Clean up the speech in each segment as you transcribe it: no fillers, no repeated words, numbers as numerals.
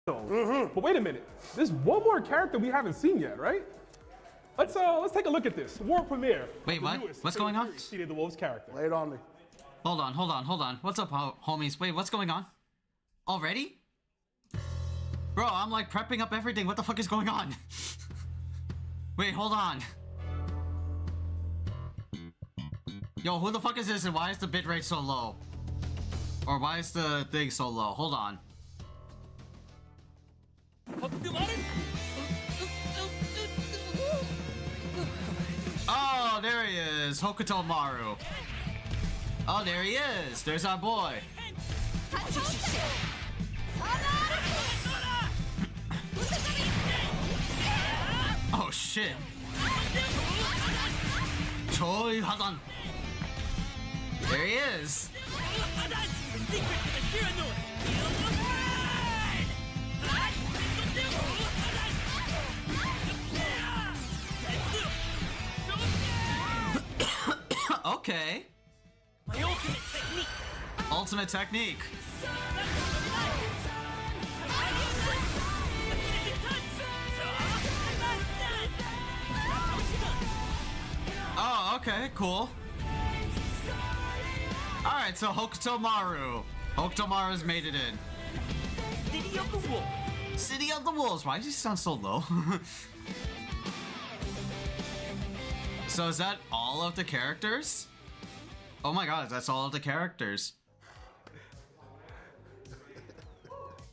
But wait a minute, there's one more character we haven't seen yet, right? Let's take a look at this world premiere. Wait, what? What's going on? City of the Wolves character. Lay it on me. Hold on. What's up, homies? Wait, what's going on? Already? Bro, I'm like prepping up everything. What the fuck is going on? Wait, hold on. Yo, who the fuck is this and why is the bitrate so low? Or why is the thing so low? Hold on. Oh, there he is, Hokuto Maru. Oh, there he is. There's our boy. Oh shit. Choi Hagan. There he is. Okay. My ultimate technique. Ultimate technique. Oh, okay, cool. Alright, so Hokuto Maru. Hokuto Maru's made it in. City of the Wolves. City of the Wolves. Why does he sound so low? So is that all of the characters? Oh my god, that's all of the characters.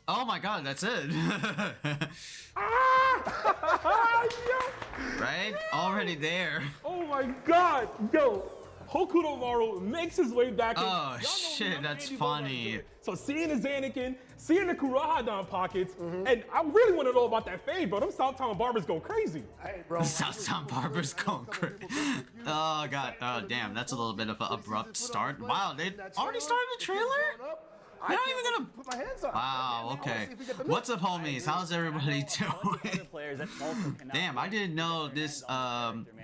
Oh my god, that's it. Right? Already there. Oh my god, yo. Hokuto Maru makes his way back in. Oh shit, that's funny. So seeing the Zanakin, seeing the Kurahadon pockets, and I really want to know about that fade, bro. Them Southtown barbers go crazy. Hey, bro. Southtown barbers going crazy. Oh god, oh damn, that's a little bit of an abrupt start. Wow, they already started the trailer? They're not even gonna put my hands up. Wow, okay. What's up, homies? How's everybody doing? Damn, I didn't know this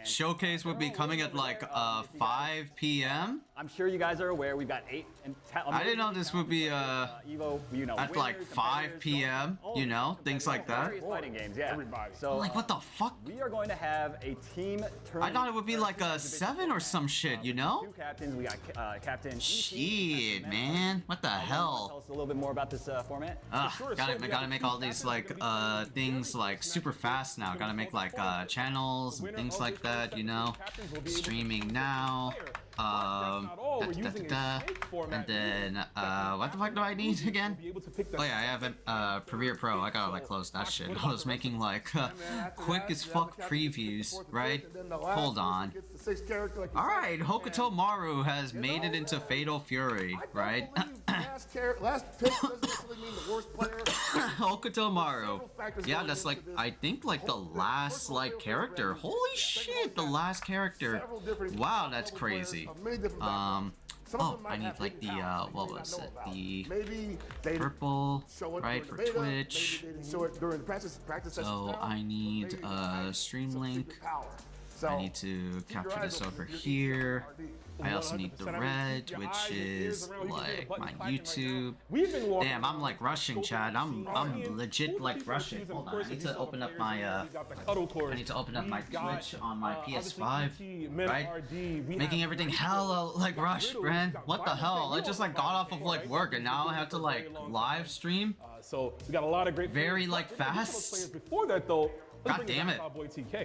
showcase would be coming at like 5 p.m. I'm sure you guys are aware we've got 8 and I didn't know this would be Evo, you know, at like 5 p.m. You know, things like that. Fighting games, yeah. Everybody. So Like what the fuck? we are going to have a team tournament. I thought it would be like a 7 or some shit, you know? 2 captains. We got Captain. Shit, man. What the hell? Tell us a little bit more about this format. Gotta make all these like things like super fast now. Gotta make like channels and things like that, you know. Streaming now. And then what the fuck do I need again? Oh yeah, I have a Premiere Pro. I gotta like close that shit. I was making like quick as fuck previews, right? Hold on. Alright, Hokuto Maru has made it into Fatal Fury, right? Last pick doesn't necessarily mean the worst player. Hokuto Maru. Yeah, that's like, I think like the last like character. Holy shit, the last character. Wow, that's crazy. Oh, I need like the, what was it? The purple, right, for Twitch. So I need a stream link. I need to capture this over here. I also need the red, which is like my YouTube. Damn, I'm like rushing, Chad. I'm legit like rushing. Hold on, I need to open up my Twitch on my PS5, right? Making everything hella like rushed, Bren. What the hell? I just like got off of like work and now I have to like live stream. So we got a lot of great very like fast. Before that though. God damn it.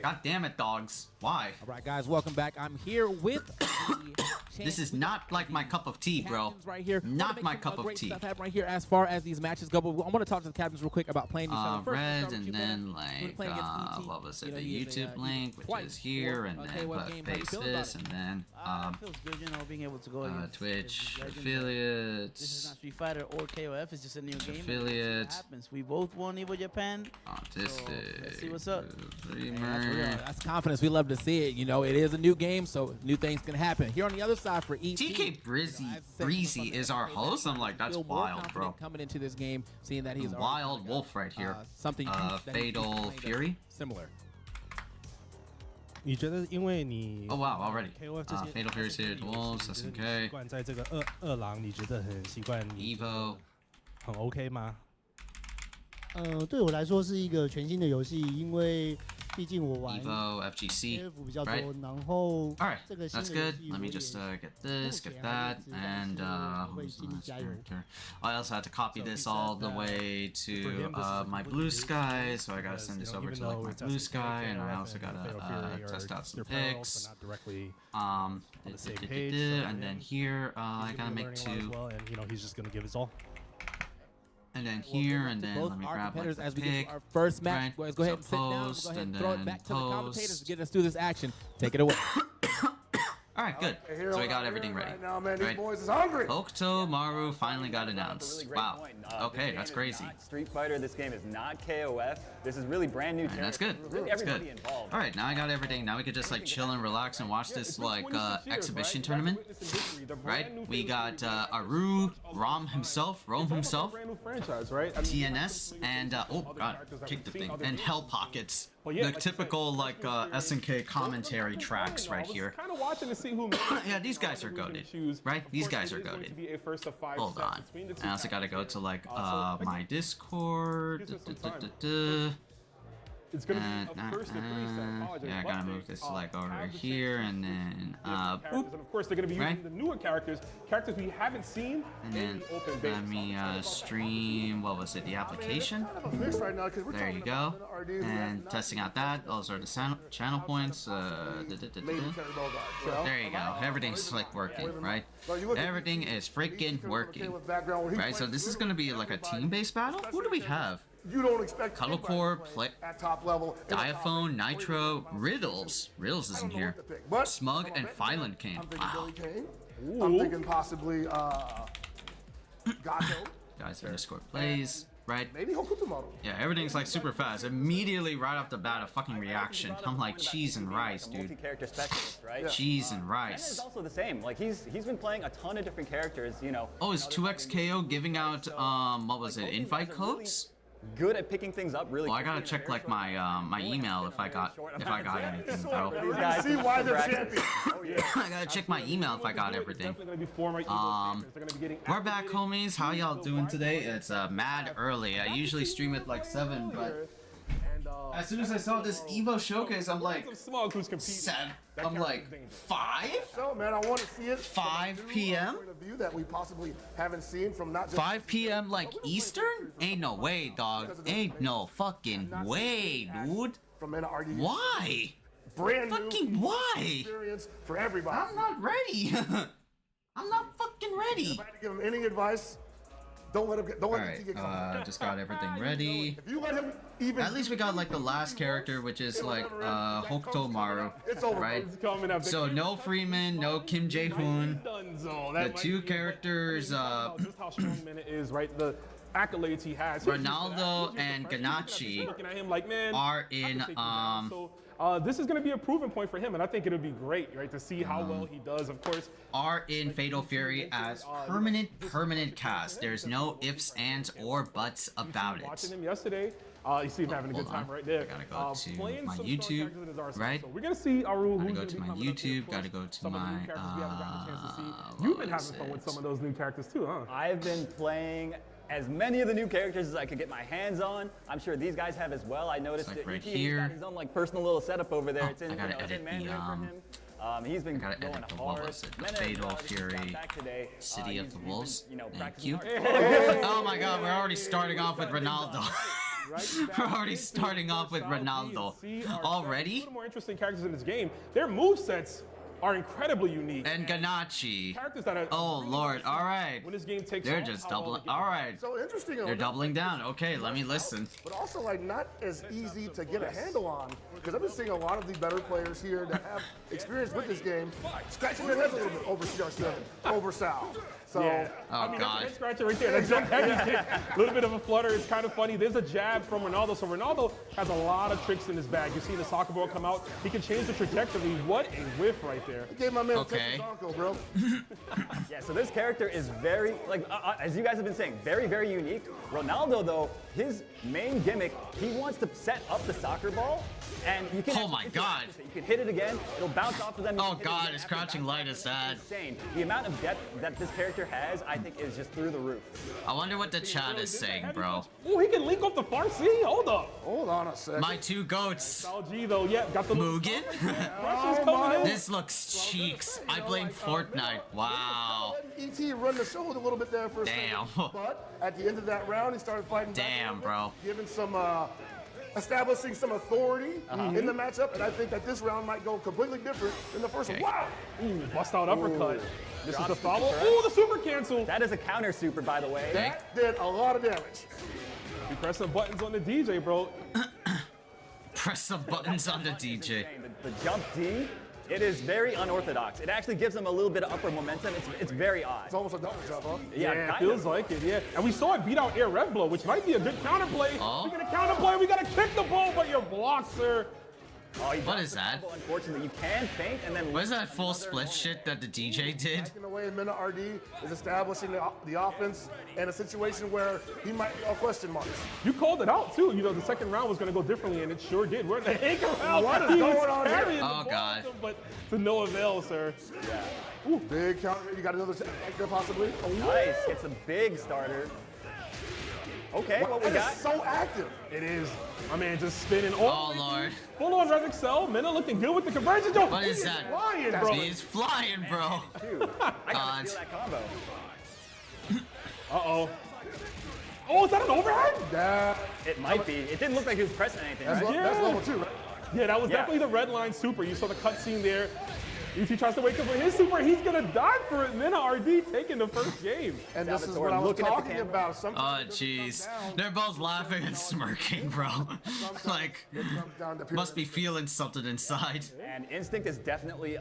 God damn it, dogs. Why? Alright guys, welcome back. I'm here with This is not like my cup of tea, bro. Right here. Not my cup of tea. Stuff happen right here as far as these matches go, but I want to talk to the captains real quick about playing each other. First, red and then like what was it? The YouTube link, which is here, and then paste this, and then feels good, you know, being able to go Twitch affiliates. This is not Street Fighter or KOF. It's just a new game. Affiliates. Happens. We both won Evo Japan. Let's see what's up. That's confidence. We love to see it. You know, it is a new game, so new things can happen. Here on the other side for ET, TK Breezy is our host. I'm like, that's wild, bro. Coming into this game, seeing that he's wild wolf right here. Something Fatal Fury. Similar. 你觉得因为你 Oh wow, already. KOF 这些 Fatal Fury Series Wolves, SNK 习惯在这个二郎，你觉得很习惯 Evo 很 OK 吗？对我来说是一个全新的游戏，因为毕竟我玩 Evo, FGC. AF 比较多， right? 然后 Alright, 这个新 that's 的游 good. 戏 Let me 我 just 也 get this, get that, and who's the last character? I also had to copy this all the way to my blue sky, so I gotta send this over to like my blue sky, and I also gotta test out some pics. And then here I gotta make 2. And you know he's just gonna give his all. And then here, and then both let me our grab like competitors the as we get pic. to our first match. right? Boys, go ahead and So sit down. We'll post, go ahead and and throw it then back to the commentators post. to get us through this action. Take it away. All right, good. So we got everything ready. Right now, man, these Right. boys is hungry. Hokuto Maru finally got That's a announced. really great Wow. point. Okay, This that's game is crazy. not Street Fighter. This game is not KOF. This is really brand new. And that's good. Really That's everybody good. involved. All right, now I got everything. Now we could just like chill and relax and watch this like exhibition tournament. Right? We got Aru, Rom himself, Brand new franchise, right? I mean, TNS, and oh god, kick the thing, and Hell Pockets. The typical like SNK commentary tracks right here. Kind of watching to see who. Yeah, these guys are goated, right? These guys are goated. Hold on. I also gotta go to like my Discord. It's gonna be a first to 3 set. Yeah, I gotta move this like over here, and then And of course, they're gonna be using Right. the newer characters we haven't seen and in then the open beta. let me stream. What was it? The application. Kind of a mix right now, 'cause we're There you talking go. about RD who has And not testing out that. Those are the channel points. maybe carry ball guard, you know? There you go. Everything's like working, right? Everything is freaking working. Right, so this is gonna be like a team-based battle. Who do we have? You don't expect Cuddle anybody Core, to play Play, at top level. in the top Diaphone, league. Nitro, Riddles. Riddles I isn't don't know here. what to pick, but Smug from a and vet Violent standpoint, King. I'm thinking Wow. Billy Kane. I'm thinking possibly Gato. Guys, underscore plays, right? Maybe Hokuto Maru. Yeah, everything's like super fast. Immediately right off the bat, a fucking reaction. I'm like cheese and rice, dude. Multi-character specialist, right? Cheese and Ken is rice. also the same. Like he's been playing a ton of different characters. You know. Oh, is 2XKO giving out what was it? Invite codes? Good at picking things up really. Well, I gotta quickly in a check very like short my time. my email if I got anything, bro. These guys See why they're practice. champions. Oh yeah. I gotta check my email if I got everything. Definitely gonna be former Evo champions. They're gonna be getting We're back, activated. homies. How y'all doing today? It's mad early. I usually stream at like 7, but And, as soon as I saw this Evo showcase, I'm like, some Smug who's competing. 7. That I'm like, character's dangerous. 5? So, man, I want to see it. from a 5 new, p.m.? Point of view that we possibly haven't seen from not just 5 p.m. like Eastern? Ain't no way, dog. Ain't no fucking way, dude. from NRD. Why? Brand new Fucking why? experience for everybody. I'm not ready. I'm not fucking ready. If I had to give him any advice, don't let him get. Don't let him get comfortable. Just got everything ready. If you let him even. At least we got like the last character, which is like Hokuto Maru, It's over. right? It's coming up. So no Freeman, no Kim Jae-hoon. The two characters, just how strong Minute is, right? The accolades he has. Ronaldo and Ganachi Looking at him like, man, are I can in take you down. So, this is going to be a proven point for him, and I think it'll be great, right, to see how well he does. Of course, Fatal Fury as permanent cast. There's no ifs, ands, or buts about it. watching him yesterday, you see him having a good hold time on. right there. I gotta go to playing my some YouTube, strong characters in his arsenal. right? So we're gonna see Aru, Gotta who's go gonna to be my coming up here, YouTube, of course. gotta go to Some of the new my, characters we haven't gotten a chance to see. what You've been is having fun with it? some of those new characters too, huh? I've been playing as many of the new characters as I could get my hands on. I'm sure these guys have as well. I noticed like that right ETA 's here. got his own like personal little setup over there. Oh, It's in, I gotta it's edit in the, Mandarin for him. He's been gotta going edit the, hard. what was it, the Mena, Fatal just got Fury back today. City of He's the been, Wolves. you know, Thank practicing you. hard. Oh my god, we're already starting off with Ronaldo. We're already starting off with Ronaldo. Already? One of the more interesting characters in this game. Their movesets are incredibly unique. And Ganachi. Characters that are Oh lord, alright. when this game takes They're off, just how well doubling. they get Alright. So interesting. They're doubling down. Okay, let me listen. But also, like, not as easy to get a handle on. Because I've been seeing a lot of the better players here that have experience with this game scratching their heads a little bit over CR7, over Sal. So, Yeah. Oh I mean, god. That's a head scratcher right there. That jump heavy kick. A little bit of a flutter. It's kind of funny. There's a jab from Ronaldo. So Ronaldo has a lot of tricks in his bag. You see the soccer ball come out. He can change the trajectory. What a whiff right there. there. Gave my man Okay. a Zonko, bro. Yeah, so this character is very, like, as you guys have been saying, very, very unique. Ronaldo, though, his main gimmick, he wants to set up the soccer ball, and you can. Oh my God. You can hit it again, it'll bounce off of them. Oh God, his crouching light is sad. Insane. The amount of depth that this character has, I think, is just through the roof. I wonder what the chat is saying, bro. Oh, he can link off the far C. Hold up. Hold on a second. My two goats. LG though, yeah, got the Mugen? pressure's coming in. This looks cheeks. I blame Fortnite. Wow. ET run the show a little bit there for a Damn. second. But at the end of that round, he started fighting back a Damn, little bro. bit, giving some, establishing some authority in the matchup. And I think that this round might go completely different than the first one. Wow. Ooh, bust out uppercut. This is the follow. Oh, the super cancel. That is a counter super, by the way. That did a lot of damage. You press some buttons on the DJ, bro. Press some buttons on the DJ. The jump D, it is very unorthodox. It actually gives them a little bit of upper momentum. It's very odd. It's almost a double jump, huh? Yeah, it kind feels of. like it, yeah. And we saw it beat out air red blow, which might be a good counterplay. Oh. We got a counterplay, we gotta kick the ball, but you're blocked, sir. Oh, he What dropped is the that? combo, unfortunately, you can feint and then. What is that full split shit that the DJ did? In a way, Mina RD is establishing the offense in a situation where he might be all question marks. You called it out too. You know, the second round was gonna go differently, and it sure did. We're in the anchor round. What is He going was on here? carrying the Oh, ball God. with him, but to no avail, sir. Big counter. You got another there possibly. Oh, Nice, it's a big starter. Okay, what we That got? is so active. It is. My man just spinning. Oh, Lord. Full on Red Excel. Minna looking good with the conversion. Yo, What he is that? Flying, bro. He's flying, bro. Dude, I gotta God. feel that combo. Uh-oh. Oh, is that an overhead? That, It might be. It didn't look like he was pressing anything, that's, right? that's level 2, right? Yeah, that was Yeah. definitely the red line super. You saw the cutscene there. ET tries to wake up with his super. He's gonna die for it. Minna RD taking the first game. And this is Salvatore what I was looking at the talking camera. about. Sometimes Oh, jeez. They're both laughing and smirking, bro. Like, it comes down to pure must be feeling something inside. And instinct is definitely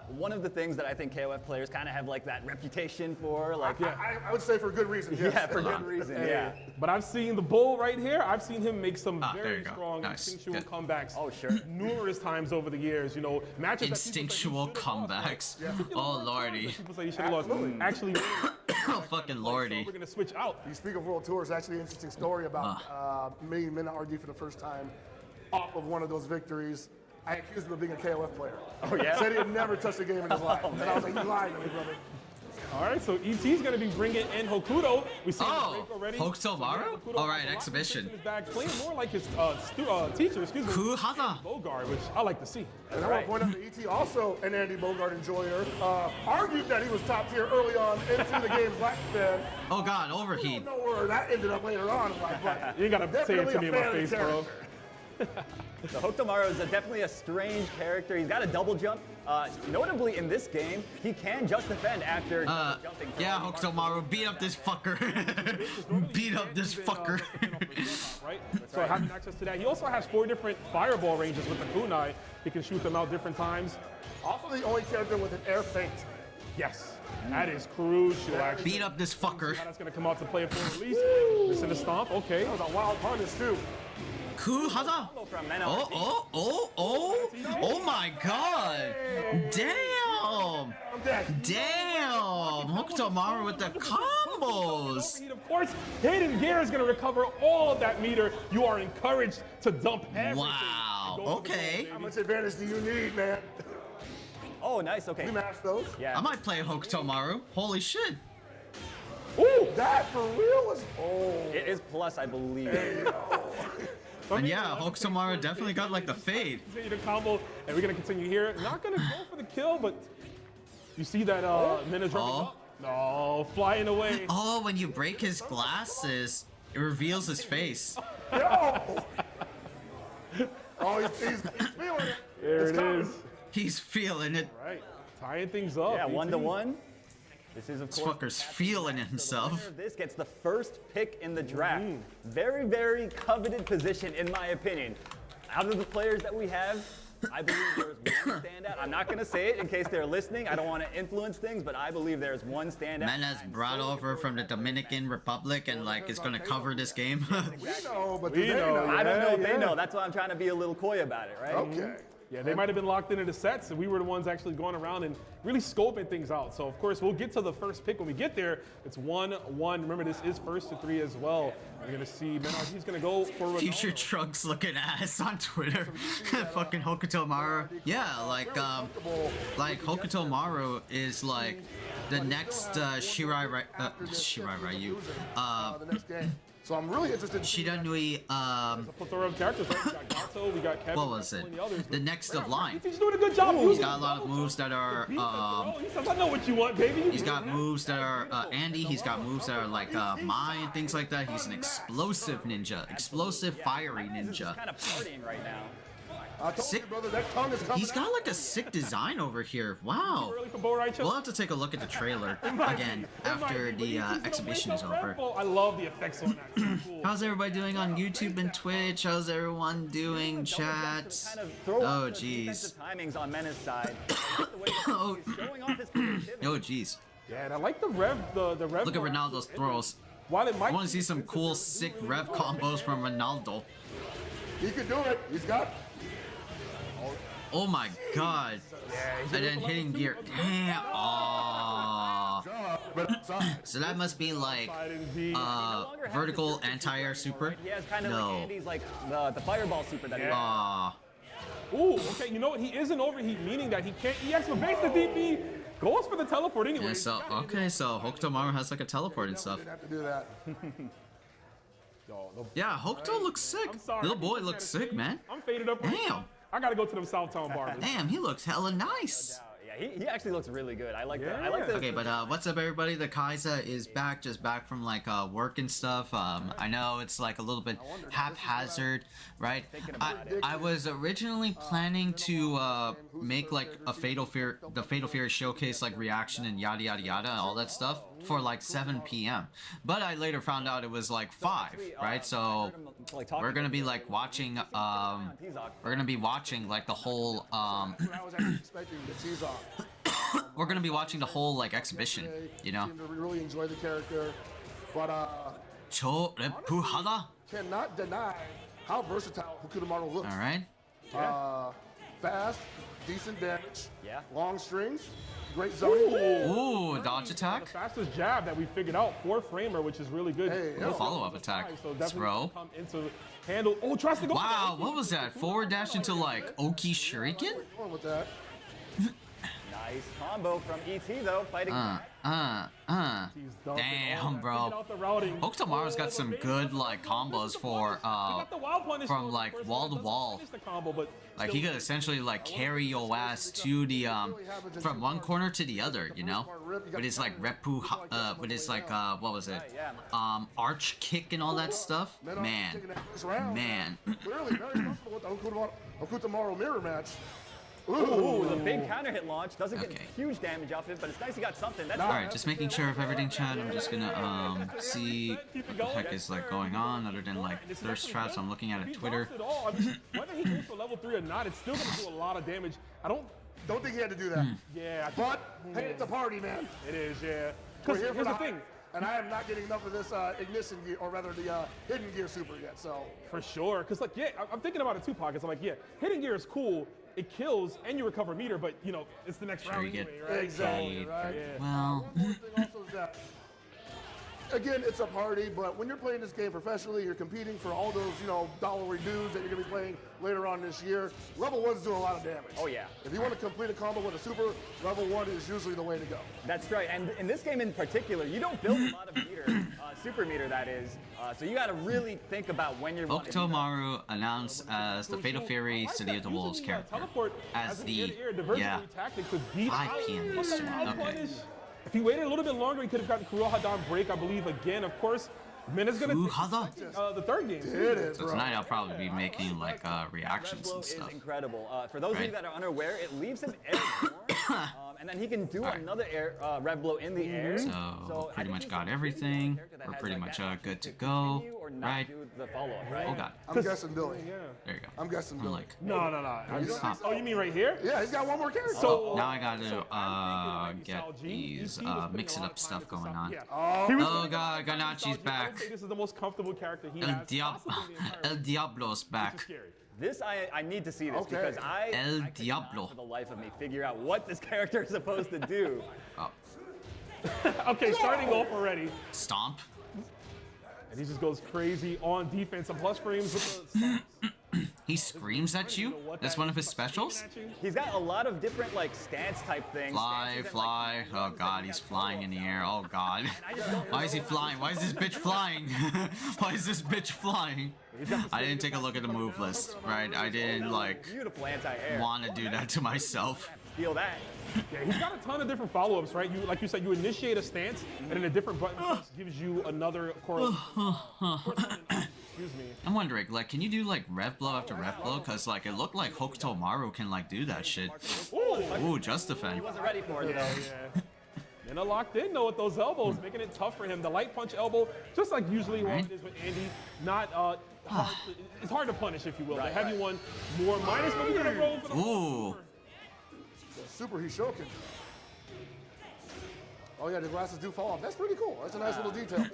one of the things that I think KOF players kind of have like that reputation for. Like, I would say for good reason. Yes. yeah, for good reason. Yeah. But I've seen the bull right here. I've seen him make some Ah, there very you go. strong Nice. instinctual Good. comebacks. Oh, sure. Numerous times over the years, you know, matches that Instinctual people say he should've lost, comebacks. Oh, lordy. People say he should have lost. Actually, Oh, fucking lordy. we're gonna switch out. You speak of World Tours, actually an interesting story about me and Mina RD for the first time off of one of those victories. I accused him of being a KOF player. Oh, yeah? Said he had never touched a game in his life. And I was like, you lied to me, brother. All right, so ET's gonna be bringing in Hokuto. We see him Oh, break already. Hokutomaru? Hokuto All right, has a lot of exhibition. in his bag, playing more like his teacher, excuse me. Kuhada. Bogard, which I like to see. And I want to point out that ET, also an Andy Bogart enjoyer, argued that he was top tier early on into the game's lifespan. Oh, God, I overheat. don't know where that ended up later on in life, but You ain't gotta say it definitely to me a in my fan face, bro. character. So Hokutomaru is definitely a strange character. He's got a double jump. Notably in this game, he can just defend after jumping. Yeah, Hokutomaru, beat up this fucker. Beat up this fucker. Right? So having access to that. He also has 4 different fireball ranges with the kunai. He can shoot them out different times. Also the only character with an air feint. Yes, that is crucial, actually. Beat up this fucker. That's gonna come out to play a full release. Listen to stomp, okay. That was a wild harness, too. Kuhada. From Mena. Oh my God. Damn. I'm dead. Damn. Hokutomaru with the combos. Overheat, of course, Hidden Gear is gonna recover all of that meter. You are encouraged to dump everything. Wow. Go for the Okay. goal, How baby. much advantage do you need, man? Oh, nice. Okay. We mashed those. Yeah. I might play Hokutomaru. Holy shit. Ooh, that for real was. Oh. It is plus, I believe. And yeah, Hokutomaru definitely got like the fade. Continue to combo, and we're gonna continue here. Not gonna go for the kill, but you see that Mina's running Oh. up. No, flying away. Oh, when you break his glasses, it reveals his face. Yo! Oh, he's feeling it. There It's it coming. is. He's feeling it. Right, tying things up. Yeah, ET. 1-1. This is, of This course, fucker's feeling it himself. this gets the first pick in the draft. Very, very coveted position, in my opinion. Out of the players that we have, I believe there's one standout. I'm not going to say it in case they're listening. I don't want to influence things, but I believe there's one standout. Mena's brought over from the Dominican Republic and like is gonna cover this game. We know, but We do they know, know? I don't know if Yeah, they yeah. know. That's why I'm trying to be a little coy about it, right? Okay. Yeah, they might have been locked into the sets, and we were the ones actually going around and really scoping things out. So, of course, we'll get to the first pick when we get there. It's 1-1. Remember, this is first to 3 as well. We're going to see Menard. He's going to go for Future Trunks looking ass on Twitter. Fucking Hokuto Maru. Yeah, like Hokuto Maru is like the next Shirai Ryu. The next game. So I'm really interested in Shiranui, plethora of characters, right? We got Gato, we got Kevin. what was it? The next of line. He's doing a good job. He's got a lot of moves that are, He says, I know what you want, baby. he's got moves that are, Andy, he's got moves that are like, Mai and things like that. He's an explosive ninja. Explosive fiery ninja. Kind of partying right now. Sick. brother, that tongue is coming He's got like a sick design over here. Wow. Early for Bo Raicho. We'll have to take a look at the trailer again after the exhibition is over. I love the effects on that. So cool. How's everybody doing on YouTube and Twitch? How's everyone doing, chat? Kind of throw Oh, off the jeez. defensive timings on Mena's side. The way that he's showing off his creativity. Oh, jeez. Yeah, and I like the rev. The rev. Look at Ronaldo's throws. While it I might want to see some cool, sick rev combos from Ronaldo. He could do it. He's got. Oh my god. And then hitting gear. Damn. Aww. So that must be like vertical anti-air super. He has kind of No. like Andy's like the fireball super that he has. Aww. Ooh, okay, you know what? He isn't overheat, meaning that he can't. He actually base the DP, goes for the teleport anyway. Yeah, so okay, so Hokuto Maru has like a teleport and stuff. Didn't have to do that. Yeah, Hokuto looks sick. I'm sorry. Little boy looks sick, man. I'm faded up. Right Damn. now. I gotta go to them Southtown barbers. Damn, he looks hella nice. Yeah, he actually looks really good. I like that. I like the. Okay, but what's up, everybody? The Khaiza is back, just back from like work and stuff. I know it's like a little bit haphazard, right? I was originally planning to make like a the Fatal Fury showcase like reaction and yada yada yada, all that stuff for like 7 p.m. But I later found out it was like 5, right? So we're gonna be like watching. We're gonna be watching like the whole. I was actually expecting to tease off. We're gonna be watching the whole like exhibition, you know. Seem to really enjoy the character, but Cho Reppu Hada. cannot deny how versatile Hokuto Maru looks. All right. Fast, decent damage, Yeah. long strings, great zoning. Ooh, dodge attack. The fastest jab that we figured out, 4-framer, which is really good. Hey, No follow-up attack. So definitely Throw. come into handle. Oh, tries to go. Wow, what was that? Forward dash into like Oki Shuriken? Going with that. Nice combo from ET though, fighting. He's dumping Damn, all that. bro. Figured out the routing. Hokuto Maru's got some good like combos for Got the wild punish from on like the first wall one. to Doesn't wall. finish the combo, but Like he could essentially like carry your ass to the from one corner to the other, you know? With his like with his like what was it? Arch kick and all that stuff. Man. Man. Clearly very comfortable with the Hokuto Maru mirror match. Ooh, the big counter hit launch doesn't get Okay. huge damage off it, but it's nice he got something. That's Alright, just making sure of everything, chat. I'm just gonna see what the heck is like going on other than like thirst traps. I'm looking at he a Twitter. drops it all. I mean, whether he goes to level 3 or not, it's still gonna do a lot of damage. I don't. Don't think he had to do that. Yeah, I think But hey, it's a party, man. it is. Yeah. We're Because here for here's the the thing. And I am not getting enough of this ignition gear, or rather the hidden gear super yet. So For sure, because like I'm thinking about it 2 pockets. I'm like, hitting gear is cool. It kills and you recover meter, but you know it's the next Sure, round you get anyway, right? exactly paid. right. Yeah. Well, One more thing also is that, again, it's a party, but when you're playing this game professionally, you're competing for all those, dollary dues that you're gonna be playing later on this year. Level 1's doing a lot of damage. Oh, yeah. If you want to complete a combo with a super, level 1 is usually the way to go. That's right, and in this game in particular, you don't build a lot of meter, super meter that is, so you gotta really think about when you're Hokuto Maru announced as the Fatal Fury City of the Wolves character. Teleport As an the ear-to-ear diversity tactic could beat 5 out p.m. the Eastern, wild okay. punish. If he waited a little bit longer, he could have gotten Kurohadan break, I believe, again. Of course, Mina's gonna Kurohada? the 3rd game. It is, So bro. tonight I'll probably be making like reactions Blow and is stuff. incredible. For those of you Right. that are unaware, it leaves him air borne, and then he can do Alright. another air rev blow in the air. So I pretty think much he's got a everything. character that We're has, pretty like, much that option good to to go, continue or not right? do the follow-up, right? Oh god. I'm guessing Billy. Yeah. There you go. I'm guessing I'm Billy. like, No. Stop. Oh, you mean right here? Yeah, he's got one more character. So Now I gotta I'm thinking get Sal G. these ET was putting mix a it lot up of stuff time into going on. Yeah. Oh, He was Oh putting god, a lot of Ganachi's time. I would back. say this is the most comfortable character he El has. Diablo's Which is back. scary. This, I need to see this Okay. because I could Diablo. not for the life of me figure out what this character is supposed to do. Oh, Okay, starting off already. stomp. And he just goes crazy on defense. And plus frames with the stomps. He screams at you. That's one of his specials. He's got a lot of different like stance type things. Fly, stances that, fly. Oh God, he's flying in the air. Oh God. Why is he flying? Why is this bitch flying? Why is this bitch flying? I didn't take a look at the move list, right? I didn't like beautiful anti-air. want to do that to myself. Steal that. Yeah, he's got a ton of different follow-ups, right? You, like you said, you initiate a stance, and then a different button press gives you another excuse me. I'm wondering, like, can you do like rev blow after rev blow? Cause like it looked like Hokuto Maru can like do that shit. Ooh, just defend. He wasn't ready for it though. Yeah. Minna locked in though with those elbows, making it tough for him. The light punch elbow, just like usually what it is with Andy, not hard to, it's hard to punish, if you will. The heavy one, more minus, but we're gonna roll for the Ooh. Super Hishoken. Oh yeah, the glasses do fall off. That's pretty cool. That's a nice little detail.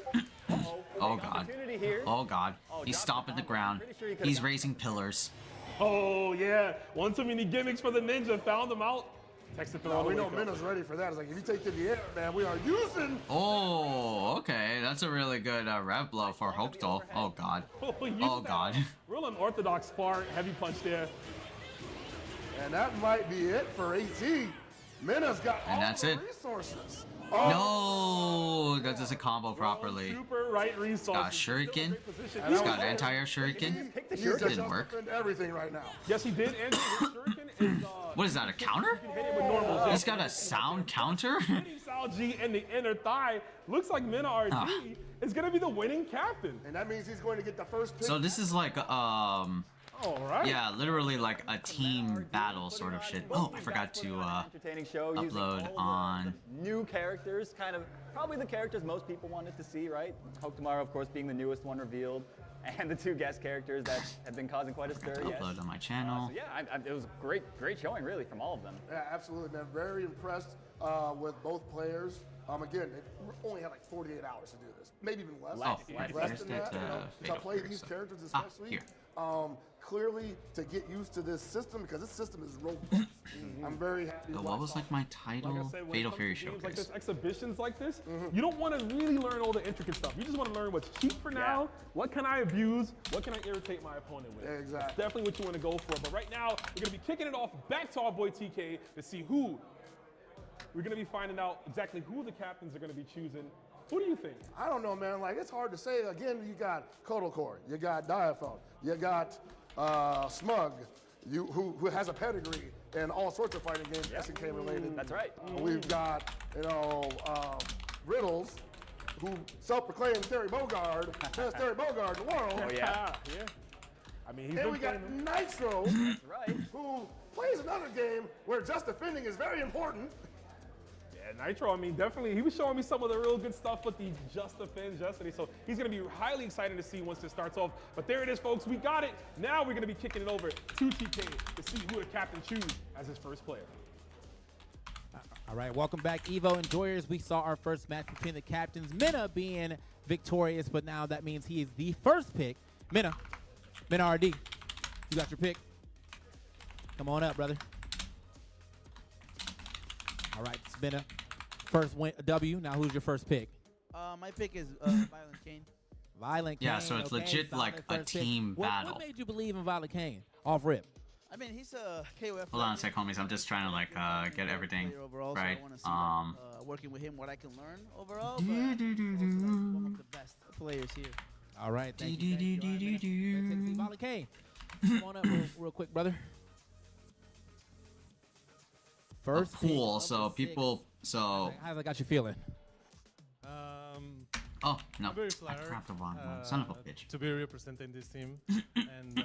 Oh God. Opportunity here. Oh God. He's stomping the ground. He's raising pillars. Oh yeah, one too many gimmicks for the ninja. Found them out. Texted through all the We way know up. Minna's ready for that. It's like, if you take to the air, man, we are using. Oh, okay. That's a really good rev blow for Hokuto. Oh God. Oh God. Real unorthodox far heavy punch there. And that might be it for AT. Minna's got And all that's the it. resources. No, that doesn't combo properly. Super right resources. Got shuriken. He's got anti-air shuriken. He's Didn't just work. defend everything right now. Yes, he did. And his shuriken is What is that, a counter? hit it with normals. He's got a sound counter? Hitting Sal G in the inner thigh. Looks like Minna RD is gonna be the winning captain. And that means he's going to get the first pick. So this is like, All right. yeah, literally like a team battle sort of shit. Oh, I forgot to Entertaining show using upload all on. the new characters, kind of probably the characters most people wanted to see, right? Hokuto, of course, being the newest one revealed, and the two guest characters that have been causing quite a stir. Yes. upload on my channel. So yeah, it was a great showing, really, from all of them. Yeah, absolutely, man. Very impressed with both players. Again, they only had like 48 hours to do this, maybe even less. Where's than that, that. To fatal play fury these stuff? characters, Ah, especially. here. Clearly, to get used to this system, because this system is robust. I'm very happy. So with what was like my Like title? I said, when it Fatal comes Fury to games like Showcase. this, exhibitions like this, you don't want to really learn all the intricate stuff. You just want to learn what's cheap for now. What can I abuse? What can I irritate my opponent with? Yeah, exactly. That's definitely what you want to go for. But right now, we're going to be kicking it off back to our boy TK to see who. We're going to be finding out exactly who the captains are going to be choosing. Who do you think? I don't know, man. Like, it's hard to say. Again, you got Kodocore, you got Diaphone, you got Smug, who has a pedigree in all sorts of fighting games, SNK related. That's right. We've got, Riddles, who self-proclaimed Terry Bogard, best Terry Bogard in the world. Oh yeah. Yeah. I mean, he's And been we got playing them. Nitro, That's right. who plays another game where just defending is very important. Yeah, Nitro, I mean, definitely, he was showing me some of the real good stuff with the Just Defense yesterday, so he's going to be highly excited to see once this starts off. But there it is, folks. We got it. Now we're going to be kicking it over to TK to see who the captain chooses as his first player. All right, welcome back, Evo enjoyers. We saw our first match between the captains, Minna being victorious, but now that means he is the first pick. Minna RD, you got your pick. Come on up, brother. All right, it's Minna. First W. Now, who's your first pick? My pick is Violent Kane. Violent Yeah, Kane. so it's okay, legit solid like a first pick. team battle. What made you believe in Violent Kane? Off rip. I mean, he's a KOF. Hold on a sec, homies. I'm just trying to like get everything player overall, right. So I want to see working with him what I can learn overall. But also, one of the best players here. All right, thank you. Thank you. All right, Minna. Let's take a seat. Violent Kane. Come on up real quick, brother. First pick Cool. of So the people. six. So. How's that got you feeling? Oh no! Very I flattered, grabbed the wrong one. Son of a bitch. to be representing this team, and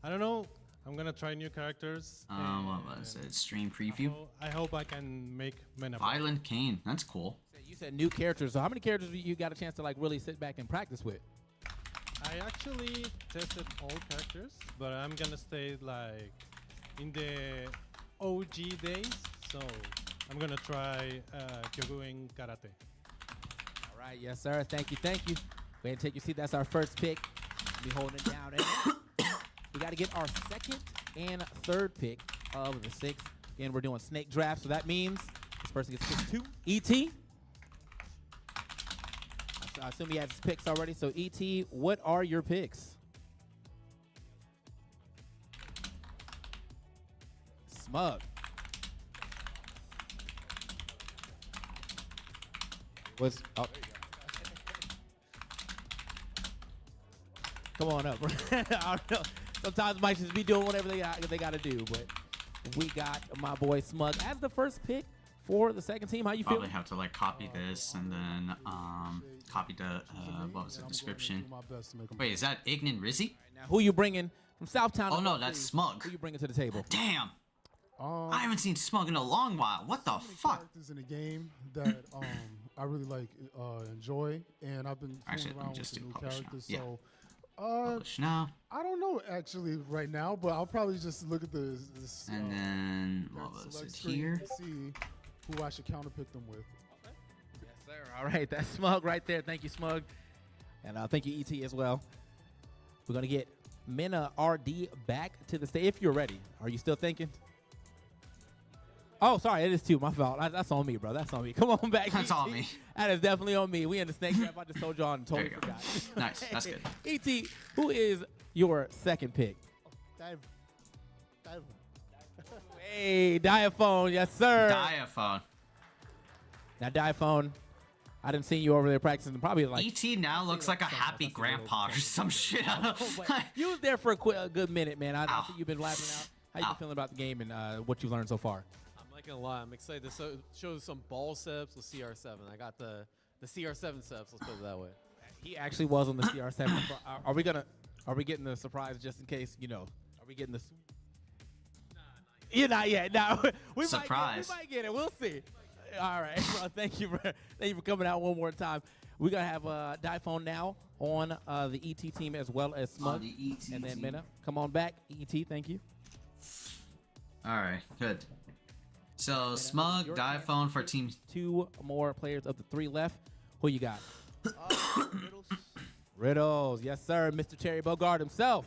I don't know. I'm gonna try new characters. What was it? Stream preview. I hope I can make Minna. Violent Kane. That's cool. You said new characters. So how many characters you got a chance to like really sit back and practice with? I actually tested all characters, but I'm gonna stay like in the OG days. So I'm gonna try Kyokuin Karate. All right, yes, sir. Thank you. Go ahead and take your seat. That's our first pick. Be holding it down. And we got to get our second and third pick of the 6th. Again, we're doing snake draft, so that means this person gets pick 2. E.T. I assume he has his picks already. So, E.T., what are your picks? Smug. Oh. Come on up. I don't know. Sometimes might just be doing whatever they got to do, but we got my boy Smug as the first pick for the second team. How you feel? Probably have to like copy this and then copy the what was the description? Wait, is that Ignan Rizzi? Now, who you bringing from Southtown? Oh no, that's Smug. Who you bringing to the table? Damn. I haven't seen Smug in a long while. What the fuck? Characters in the game that I really like, enjoy, and I've been fooling around with the new characters. Yeah. So, Publish now. I don't know actually right now, but I'll probably just look at this. And then what was it here? To see who I should counterpick them with. Yes, sir. All right, that's Smug right there. Thank you, Smug, and thank you, ET, as well. We're gonna get Mena RD back to the stage if you're ready. Are you still thinking? Oh, sorry, it is 2. My fault. That's on me, bro. That's on me. Come on back. That's ET. on me. That is definitely on me. We in the snake trap. I just told y'all and totally There you go. forgot. Nice. That's good. ET, who is your second pick? Dive. Hey, Diaphone. Yes, sir. Diaphone. Now, Diaphone, I didn't see you over there practicing. Probably like ET now looks like a happy grandpa or some shit. you was there for a good minute, man. I see you've been laughing out. How you been feeling about the game and what you've learned so far? I'm not gonna lie, I'm excited to show some ball steps with CR7. I got the CR7 steps. Let's put it that way. He actually was on the CR7. Are we getting the surprise just in case? You know, are we getting this? You're not yet. No, we might get it. We'll see. All right, well, thank you for coming out one more time. We're gonna have Diaphone now on the ET team as well as Smug, the ET and then team. Mena. Come on back, ET. Thank you. All right, good. So Smug, Diaphone for team. 2 more players of the 3 left. Who you got? Riddles. Riddles, yes sir, Mr. Terry Bogard himself.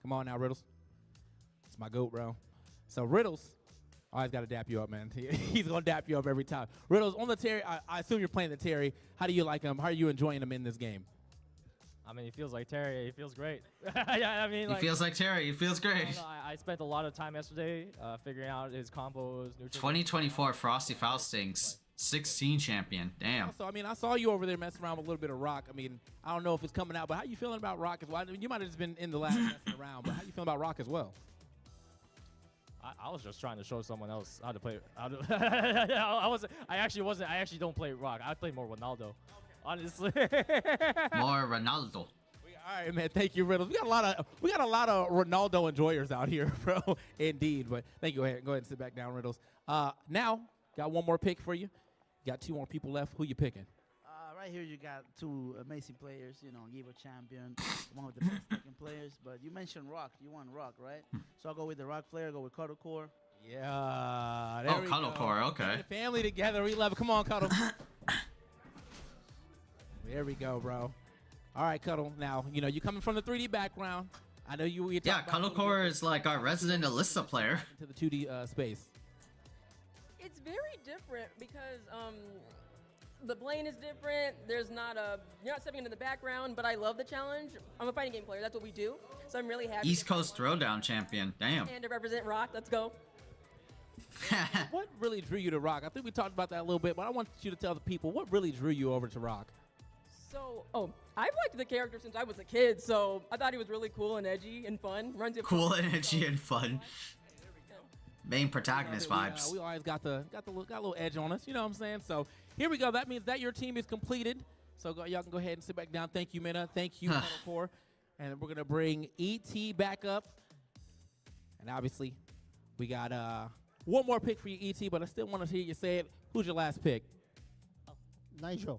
Come on now, Riddles. It's my goat, bro. So Riddles, always got to dap you up, man. He's gonna dap you up every time. Riddles on the Terry. I assume you're playing the Terry. How do you like him? How are you enjoying him in this game? I mean, he feels like Terry. He feels great. Yeah, I mean, He feels like Terry. He feels great. I spent a lot of time yesterday figuring out his combos. 2024 Frosty Faustings 16 champion. Damn. So I mean, I saw you over there messing around with a little bit of rock. I mean, I don't know if it's coming out, but how you feeling about rock as well? I mean, you might have just been in the lab messing around, but how you feeling about rock as well? I was just trying to show someone else how to play. I actually don't play rock. I play more Ronaldo. Honestly. More Ronaldo. All right, man. Thank you, Riddles. We got a lot of Ronaldo enjoyers out here, bro. Indeed. But thank you. Go ahead and sit back down, Riddles. Now, got one more pick for you. Got 2 more people left. Who you picking? Right here, you got 2 amazing players. You know, Evo champion, one of the best Tekken players. But you mentioned Rock. You want Rock, right? So I'll go with the Rock player. Go with CotW. Yeah. There we go. CotW, okay. Getting the family together. We love it. Come on, Cuddle. There we go, bro. All right, Cuddle. Now, you know, you coming from the 3D background. I know you. Yeah, CotW is like our resident Alyssa player. Into the 2D space. It's very different because the plane is different. You're not stepping into the background, but I love the challenge. I'm a fighting game player. That's what we do. So I'm really happy. East Coast Throwdown champion. Damn. And to represent Rock. Let's go. What really drew you to Rock? I think we talked about that a little bit, but I want you to tell the people what really drew you over to Rock. So, I've liked the character since I was a kid, so I thought he was really cool and edgy and fun. Cool and edgy and fun. Main protagonist vibes. We always got a little edge on us, you know what I'm saying? So here we go. That means that your team is completed. So y'all can go ahead and sit back down. Thank you, Mena. Thank you, CotW. And we're gonna bring ET back up. And obviously, we got one more pick for you, ET. But I still want to hear you say it. Who's your last pick? Nitro.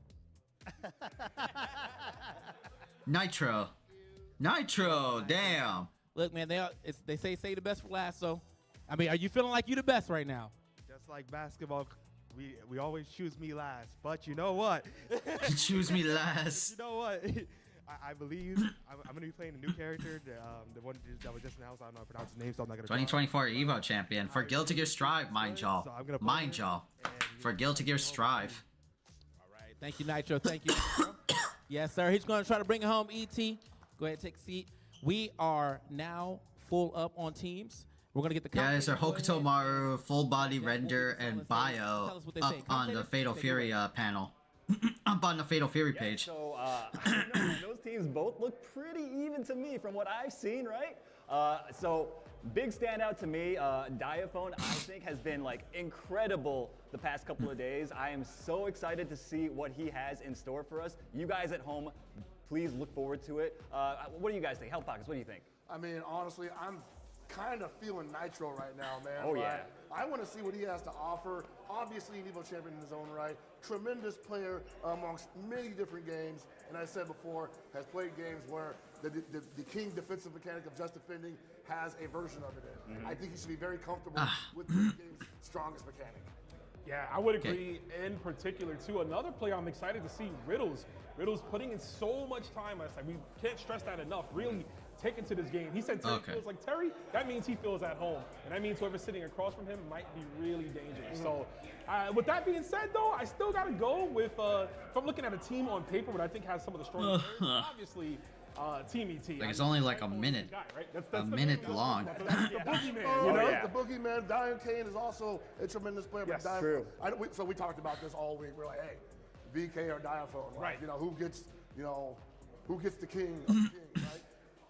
Nitro. Damn. Look, man, they say the best for last. So, I mean, are you feeling like you the best right now? Just like basketball, we always choose me last. But you know what? Choose me last. You know what? I believe I'm going to be playing a new character, the one that was just announced. I don't know how to pronounce his name, so I'm not going to. 2024 Evo champion for Guilty Gear Strive, mind y'all. Mind y'all. For Guilty Gear Strive. All right. Thank you, Nitro. Thank you. Yes, sir. He's going to try to bring it home, ET. Go ahead and take a seat. We are now full up on teams. We're going to get the Guys, our Hokuto Maru full body render and bio up on the Fatal Fury panel. Up on the Fatal Fury page. So those teams both look pretty even to me from what I've seen, right? So big standout to me, Diaphone, I think has been like incredible the past couple of days. I am so excited to see what he has in store for us. You guys at home, please look forward to it. What do you guys think? Health Pockets, what do you think? I mean, honestly, I'm kind of feeling Nitro right now, man. Oh, yeah. I want to see what he has to offer. Obviously, an Evo champion in his own right. Tremendous player amongst many different games. And I said before, has played games where the king defensive mechanic of just defending has a version of it in. I think he should be very comfortable with the game's strongest mechanic. Yeah, I would agree in particular, too. Another player I'm excited to see, Riddles. Riddles putting in so much time last time. We can't stress that enough. Really taken to this game. He said Terry feels like Terry. That means he feels at home. And that means whoever's sitting across from him might be really dangerous. So with that being said, though, I still got to go with, if I'm looking at a team on paper, but I think has some of the strongest players, obviously, Team ET. Like, it's only like a minute. Guy, right? That's a minute long. That's the boogeyman, you know? The boogeyman. Diane Kane is also a tremendous player. Yes, but true. So we talked about this all week. We're like, hey, VK or Diaphone, right? You know, who gets the king of the king, right?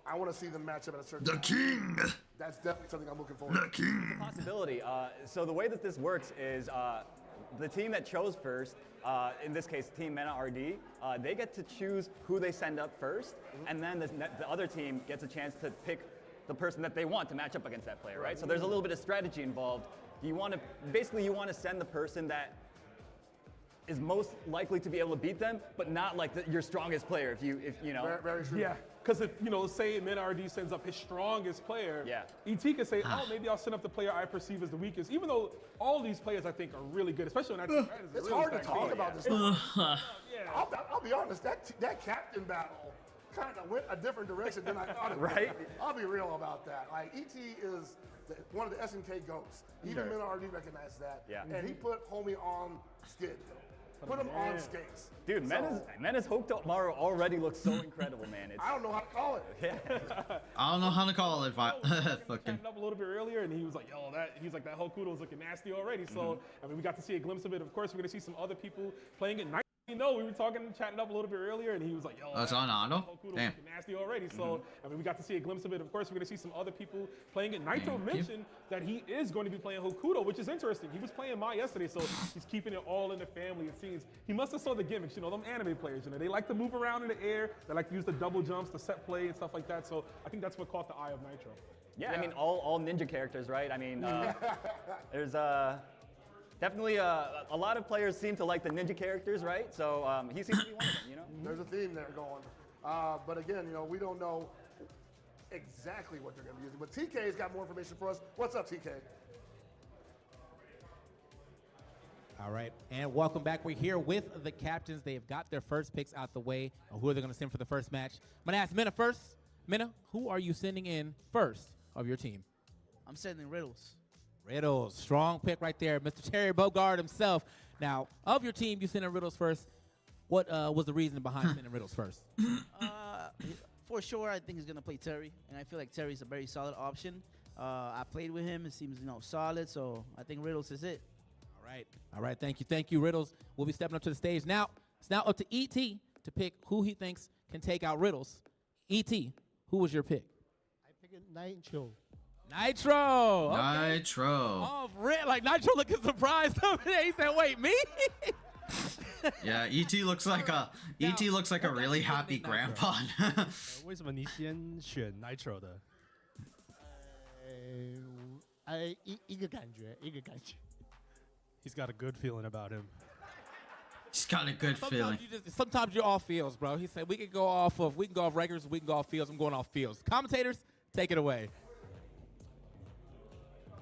I want to see them match up at a certain time. King! That's definitely something I'm looking forward to. The king! It's a possibility. So the way that this works is the team that chose first, in this case, Team Mena RD, they get to choose who they send up first, and then the other team gets a chance to pick the person that they want to match up against that player, right? So there's a little bit of strategy involved. You want to send the person that is most likely to be able to beat them, but not like your strongest player. If you know. Very true. Yeah, because if say Mena RD sends up his strongest player, ET could say, oh, maybe I'll send up the player I perceive as the weakest. Even though all these players I think are really good, especially when I it's hard to talk about this. I'll be honest. That captain battle kind of went a different direction than I thought it would. Right? I'll be real about that. Like ET is one of the SNK goats. Even Mena RD recognized that. Yeah. And he put homie on skid. Put him on skates. Dude, Mena's Hokuto Maru already looks so incredible, man. I don't know how to call it. I don't know how to call it. Fucking up a little bit earlier, and he was like, "Yo, that that Hokuto's looking nasty already." So, I mean, we got to see a glimpse of it. Of course, we're gonna see some other people playing it. We were chatting up a little bit earlier, and he was like, "Yo, it's on Ando? Damn, nasty already." So, I mean, we got to see a glimpse of it. Of course, we're gonna see some other people playing it. Nitro mentioned that he is going to be playing Hokuto, which is interesting. He was playing Mai yesterday, so he's keeping it all in the family. It seems he must have saw the gimmicks. Them anime players, they like to move around in the air. They like to use the double jumps, the set play, and stuff like that. So, I think that's what caught the eye of Nitro. Yeah, I mean, all ninja characters, right? I mean, there's definitely a lot of players seem to like the ninja characters, right? So he seems to be one of them, There's a theme there going. But again, we don't know exactly what they're going to be using. But TK's got more information for us. What's up, TK? All right, and welcome back. We're here with the captains. They have got their first picks out the way. Who are they going to send for the first match? I'm going to ask Mena first. Mena, who are you sending in first of your team? I'm sending Riddles. Riddles, strong pick right there. Mr. Terry Bogard himself. Now, of your team, you sent in Riddles first. What was the reason behind sending Riddles first? For sure, I think he's going to play Terry, and I feel like Terry's a very solid option. I played with him. It seems, solid, so I think Riddles is it. All right. Thank you, Riddles. We'll be stepping up to the stage now. It's now up to ET to pick who he thinks can take out Riddles. ET, who was your pick? I picked Nitro. Nitro. Okay. Nitro. Oh, like Nitro looking surprised over there. He said, "Wait, me?" Yeah, ET looks like a really happy grandpa. 为什么你先选 Nitro 的？一个感觉。He's got a good feeling about him. He's got a good feeling. Sometimes you're off fields, bro. He said we can go off regulars, we can go off fields. I'm going off fields. Commentators, take it away.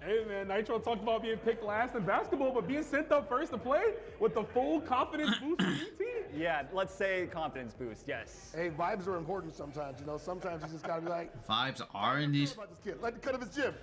Hey, man, Nitro talked about being picked last in basketball, but being sent up first to play with the full confidence boost from ET? Yeah, let's say confidence boost, yes. Hey, vibes are important sometimes, you know. Sometimes you just gotta be like, Vibes are indeed. about this kid, like the cut of his gym.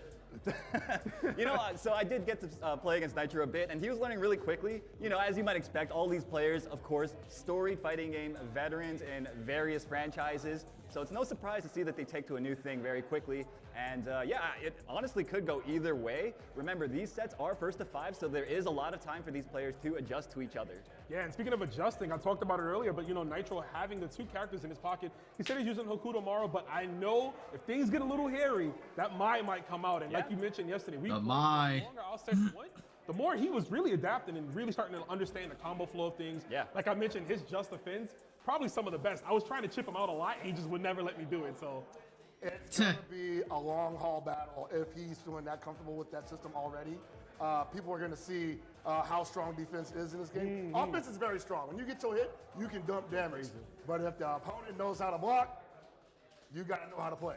You know, so I did get to play against Nitro a bit, and he was learning really quickly. You know, as you might expect, all these players, of course, storied fighting game veterans in various franchises. So it's no surprise to see that they take to a new thing very quickly. And yeah, it honestly could go either way. Remember, these sets are first to 5, so there is a lot of time for these players to adjust to each other. Yeah, and speaking of adjusting, I talked about it earlier, but you know, Nitro having the 2 characters in his pocket, he said he's using Hokuto Maru, but I know if things get a little hairy, that Mai might come out. And like you mentioned yesterday, the longer our sets went, the more he was really adapting and really starting to understand the combo flow of things. Yeah. Like I mentioned, his Just Defense, probably some of the best. I was trying to chip him out a lot, and he just would never let me do it, so. It's going to be a long haul battle if he's feeling that comfortable with that system already. People are going to see how strong defense is in this game. Offense is very strong. When you get your hit, you can dump damage. But if the opponent knows how to block, you got to know how to play.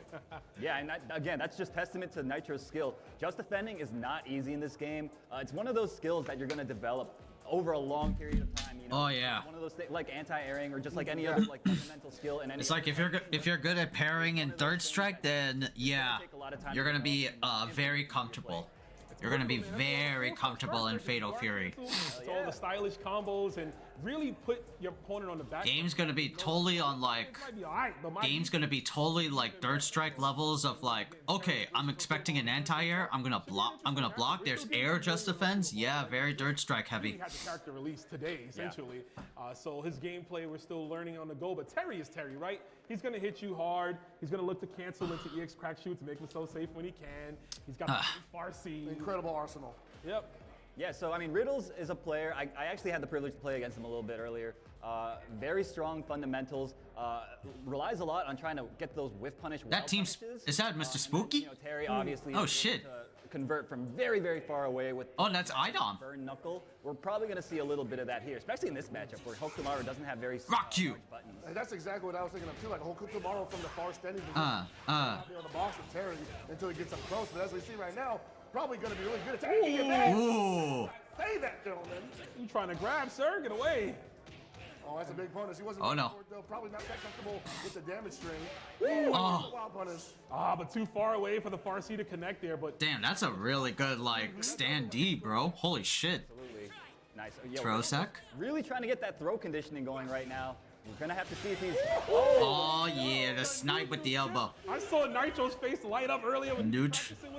Yeah, and again, that's just testament to Nitro's skill. Just defending is not easy in this game. It's one of those skills that you're going to develop over a long period of time. You know? Oh yeah. One of those things like anti-airing or just like any other like fundamental skill in any. It's like if you're good at parrying in third strike, then yeah, you're gonna be very comfortable. You're gonna be very comfortable in Fatal Fury. So all the stylish combos and really put your opponent on the back. Game's gonna be totally on like. Game's gonna be totally like third strike levels of like, okay, I'm expecting an anti-air. I'm gonna block. There's air just defense. Yeah, very third strike heavy. He had the character released today, essentially. So his gameplay, we're still learning on the go. But Terry is Terry, right? He's gonna hit you hard. He's gonna look to cancel into EX crack shoot to make him so safe when he can. He's got the Farsi. Incredible arsenal. Yep. Yeah, so I mean, Riddles is a player. I actually had the privilege to play against him a little bit earlier. Very strong fundamentals. Relies a lot on trying to get those whiff punish. That team's is that Mr. Spooky? You know, Terry obviously. Oh shit. Convert from very, very far away with. Oh, that's Idom. Burn knuckle. We're probably going to see a little bit of that here, especially in this matchup where Hokuto Maru doesn't have very rock you. Buttons. And that's exactly what I was thinking of too. Like Hokuto Maru from the far standing position, be on the box with Terry until he gets up close. But as we see right now, probably going to be really good at taking it back. Ooh. Say that, gentlemen. You trying to grab, sir? Get away. Oh, that's a big punish. He wasn't though. Probably not that comfortable with the damage string. Ooh, wild punish. But too far away for the Farsi to connect there. But damn, that's a really good like stand D, bro. Holy shit. Absolutely. Nice. Throw sec. Really trying to get that throw conditioning going right now. We're gonna have to see if he's. Oh yeah, the snipe with the elbow. I saw Nitro's face light up earlier with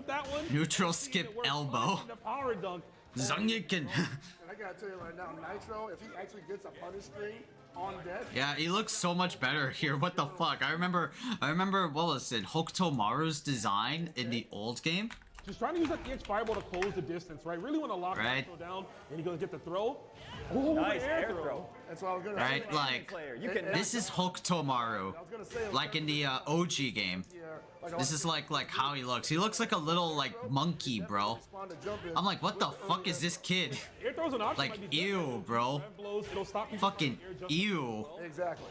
that one. Neutral skip elbow. The power dunk. Zangiken. And I gotta tell you right now, Nitro, if he actually gets a punish string on death. Yeah, he looks so much better here. What the fuck? I remember what was it? Hokuto Maru's design in the old game. Just trying to use that EX fireball to close the distance, right? Really want to lock Nitro down, and he goes get the throw. Oh, nice air throw. That's what I was gonna say. Right, like this is Hokuto Maru, like in the OG game. This is like how he looks. He looks like a little like monkey, bro. I'm like, what the fuck is this kid? Like, ew, bro. Fucking ew. Exactly.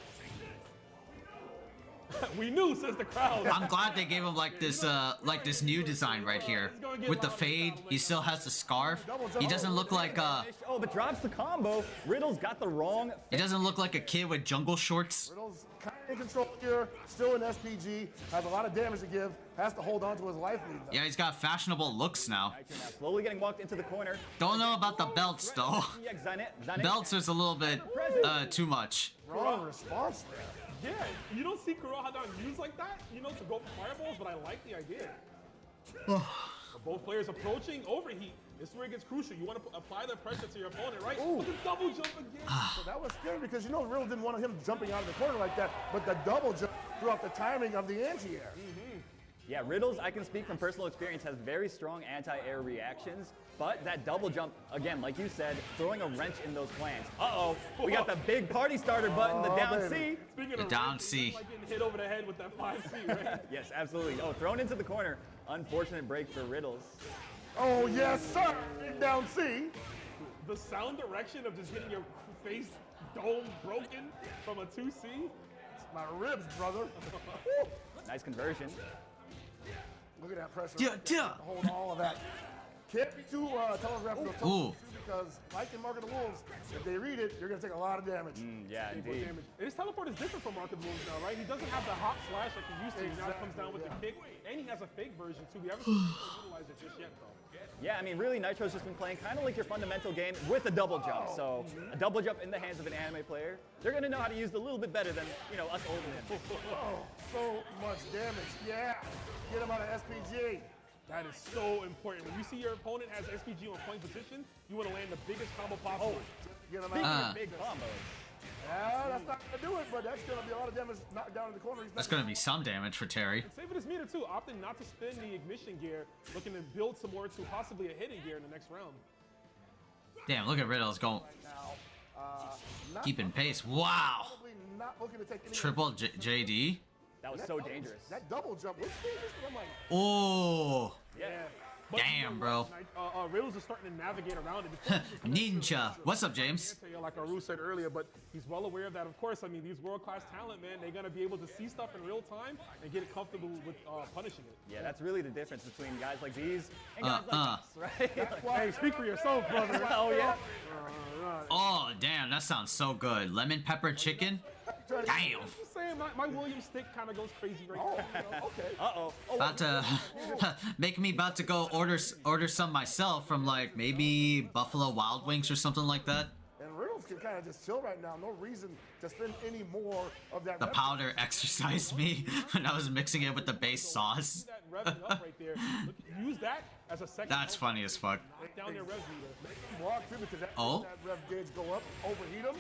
We knew, says the crowd. I'm glad they gave him like this new design right here with the fade. He still has the scarf. He doesn't look like Oh, but drops the combo. Riddle's got the wrong. He doesn't look like a kid with jungle shorts. Riddle's kind of in control here. Still in SPG. Has a lot of damage to give. Has to hold on to his life lead. Yeah, he's got fashionable looks now. Slowly getting walked into the corner. Don't know about the belts though. Belts is a little bit too much. Wrong response there. Yeah, you don't see Kurohadon used like that, you know, to go for fireballs, but I like the idea. Both players approaching overheat. This is where it gets crucial. You want to apply the pressure to your opponent, right? Ooh. But the double jump again. So that was scary because you know Riddle didn't want him jumping out of the corner like that, but the double jump threw off the timing of the anti-air. Yeah, Riddles, I can speak from personal experience, has very strong anti-air reactions, but that double jump, again, like you said, throwing a wrench in those plans. Uh-oh, we got the big party starter button, the down C. Speaking of down C. Like getting hit over the head with that 5C, right? Yes, absolutely. Oh, thrown into the corner. Unfortunate break for Riddles. Oh, yes, sir. Down C. The sound direction of just getting your face dome broken from a 2C. It's my ribs, brother. Nice conversion. Look at that pressure. Yeah. Hold all of that. Can't be too telegraphic because, like in Mark of the Wolves, if they read it, you're going to take a lot of damage. Yeah, indeed. And his teleport is different from Mark of the Wolves now, right? He doesn't have the hop slash like he used to. Now it comes down with the kick, and he has a fake version too. We haven't seen him utilize it just yet, though. Yeah, I mean, really, Nitro's just been playing kind of like your fundamental game with a double jump. So a double jump in the hands of an anime player, they're going to know how to use it a little bit better than, you know, us older than. Oh, so much damage. Yeah, get him out of SPG. That is so important. When you see your opponent has SPG on point position, you want to land the biggest combo possible. Get him out. Big combos. Yeah, that's not going to do it, but that's going to be a lot of damage knocked down in the corner. That's going to be some damage for Terry. And save it as meter too, opting not to spin the ignition gear, looking to build some more to possibly a hidden gear in the next round. Damn, look at Riddles going. Keeping pace. Wow. Not looking to take any Triple JD. That was so dangerous. That double jump, what's dangerous? I'm like, Oh. yeah. Damn, bro. Riddles is starting to navigate around it. Ninja. What's up, James? Like Aru said earlier, but he's well aware of that. Of course, I mean, these world-class talent, man, they're going to be able to see stuff in real time and get comfortable with punishing it. Yeah, that's really the difference between guys like these and guys like us, right? Hey, speak for yourself, brother. Oh, yeah. Oh, damn, that sounds so good. Lemon pepper chicken? Damn. Just saying, my Williams stick kind of goes crazy right now. Okay. Uh-oh. About to make me about to go order some myself from like maybe Buffalo Wild Wings or something like that. And Riddles can kind of just chill right now. No reason to spend any more of that. The powder exercised me when I was mixing it with the base sauce. Use that as a second. That's funny as fuck. Down their rev meter. Walk too because that rev gauge go up, overheat them.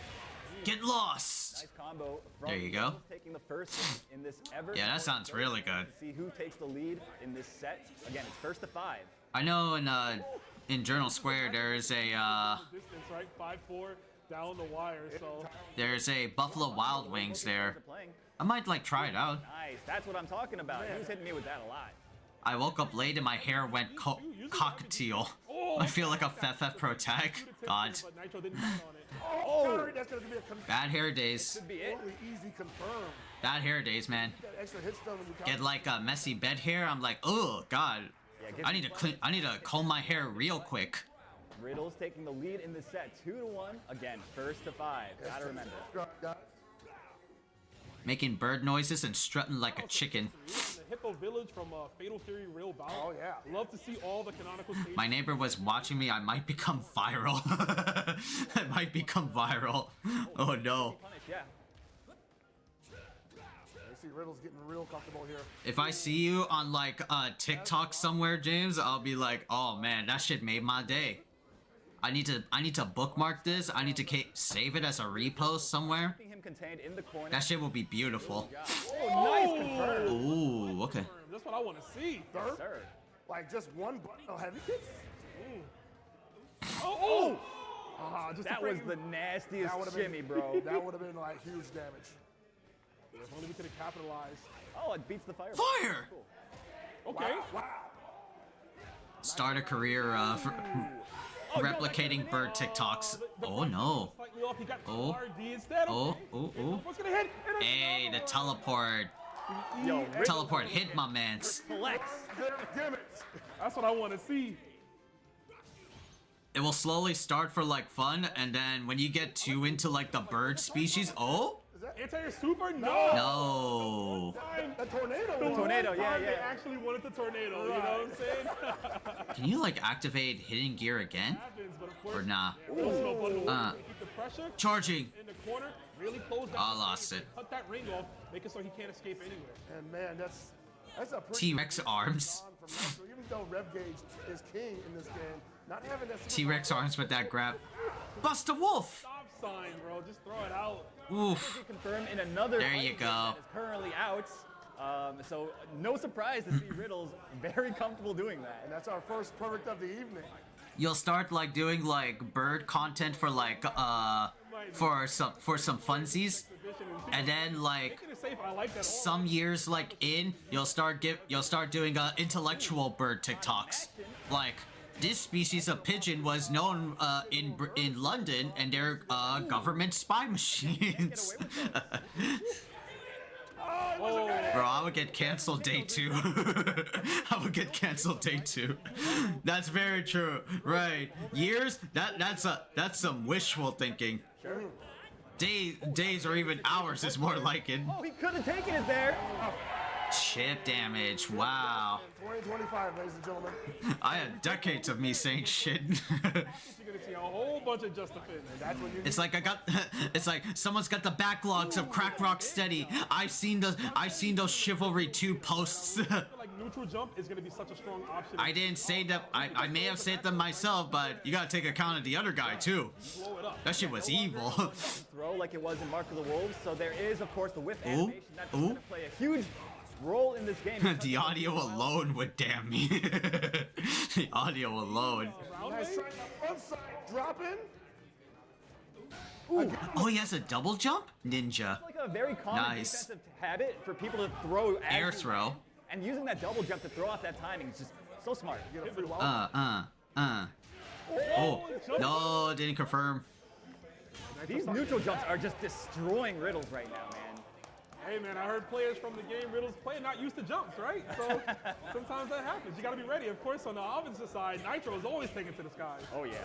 Get lost. Nice combo from There you go. Taking the first in this ever. Yeah, that sounds really good. See who takes the lead in this set. Again, it's first to 5. I know in Journal Square there's a Distance, right? 5-4 down the wire. So there's a Buffalo Wild Wings there. I might like try it out. Nice. That's what I'm talking about. He was hitting me with that a lot. I woke up late and my hair went cockatiel. I feel like a FF Pro Tag. God. Oh, that's gonna be a Bad hair days. Should be it. Easy confirm. Bad hair days, man. Extra hit stun when you Get like a messy bed hair. I'm like, oh God. I need to comb my hair real quick. Riddles taking the lead in the set, 2-1. Again, first to 5. Gotta remember. Making bird noises and strutting like a chicken. The Hippo Village from Fatal Fury Real Bout. Oh yeah. Love to see all the canonical stages. My neighbor was watching me. I might become viral. I might become viral. Oh no. Yeah. I see Riddles getting real comfortable here. If I see you on like TikTok somewhere, James, I'll be like, oh man, that shit made my day. I need to bookmark this. I need to save it as a repost somewhere. Contained in the corner. That shit will be beautiful. Oh, nice confirm. Ooh, okay. That's what I want to see. Third? Like just one button of heavy kicks? Oh! Just that was the nastiest shimmy, bro. That would have been like huge damage. If only we could have capitalized. Oh, it beats the fire. Fire! Cool. Okay. Wow. Start a career for replicating bird TikToks. Oh no. Oh. Oh. Oh. Oh. Hey, the teleport. Yo, teleport hit my mans. Flex. That's what I want to see. It will slowly start for like fun, and then when you get too into like the bird species, oh. Anti-air super? No. No. The tornado. The tornado, yeah. They actually wanted the tornado. You know what I'm saying? Can you like activate hidden gear again? Or nah? Charging. In the corner, really close down. I lost it. Cut that ring off, make it so he can't escape anywhere. And man, that's a T-Rex arms. Even though rev gauge is king in this game, not having that T-Rex arms with that grab. Bust a wolf. Stop sign, bro. Just throw it out. Oof. Confirmed in another. There you go. That is currently out. So no surprise to see Riddles very comfortable doing that. And that's our first perfect of the evening. You'll start like doing like bird content for like for some funsies, and then like some years like you'll start doing intellectual bird TikToks. Like this species of pigeon was known in London, and they're government spy machines. Oh, Bro, I would get canceled day 2. I would get canceled day 2. That's very true. Right. Years? That's some wishful thinking. Sure. Days or even hours is more like it. Oh, he could have taken it there. Chip damage. Wow. 2025, ladies and gentlemen. I had decades of me saying shit. You're gonna see a whole bunch of just defend. It's like it's like someone's got the backlogs of Crack Rock Steady. I've seen those Chivalry 2 posts. I feel like neutral jump is gonna be such a strong option. I didn't say that. I may have said them myself, but you gotta take account of the other guy too. That shit was evil. Throw like it was in Mark of the Wolves. So there is, of course, the whiff animation. That's going to play a huge role in this game. The audio alone would damn me. The audio alone. Nice try that front side drop in. Ooh. Oh, he has a double jump? Ninja. It's like a very common defensive habit for people to throw air throw. And using that double jump to throw off that timing is just so smart. Oh, no, didn't confirm. These neutral jumps are just destroying Riddles right now, man. Hey man, I heard players from the game Riddles play not used to jumps, right? So sometimes that happens. You got to be ready. Of course, on the offensive side, Nitro is always taken to the skies. Oh yeah.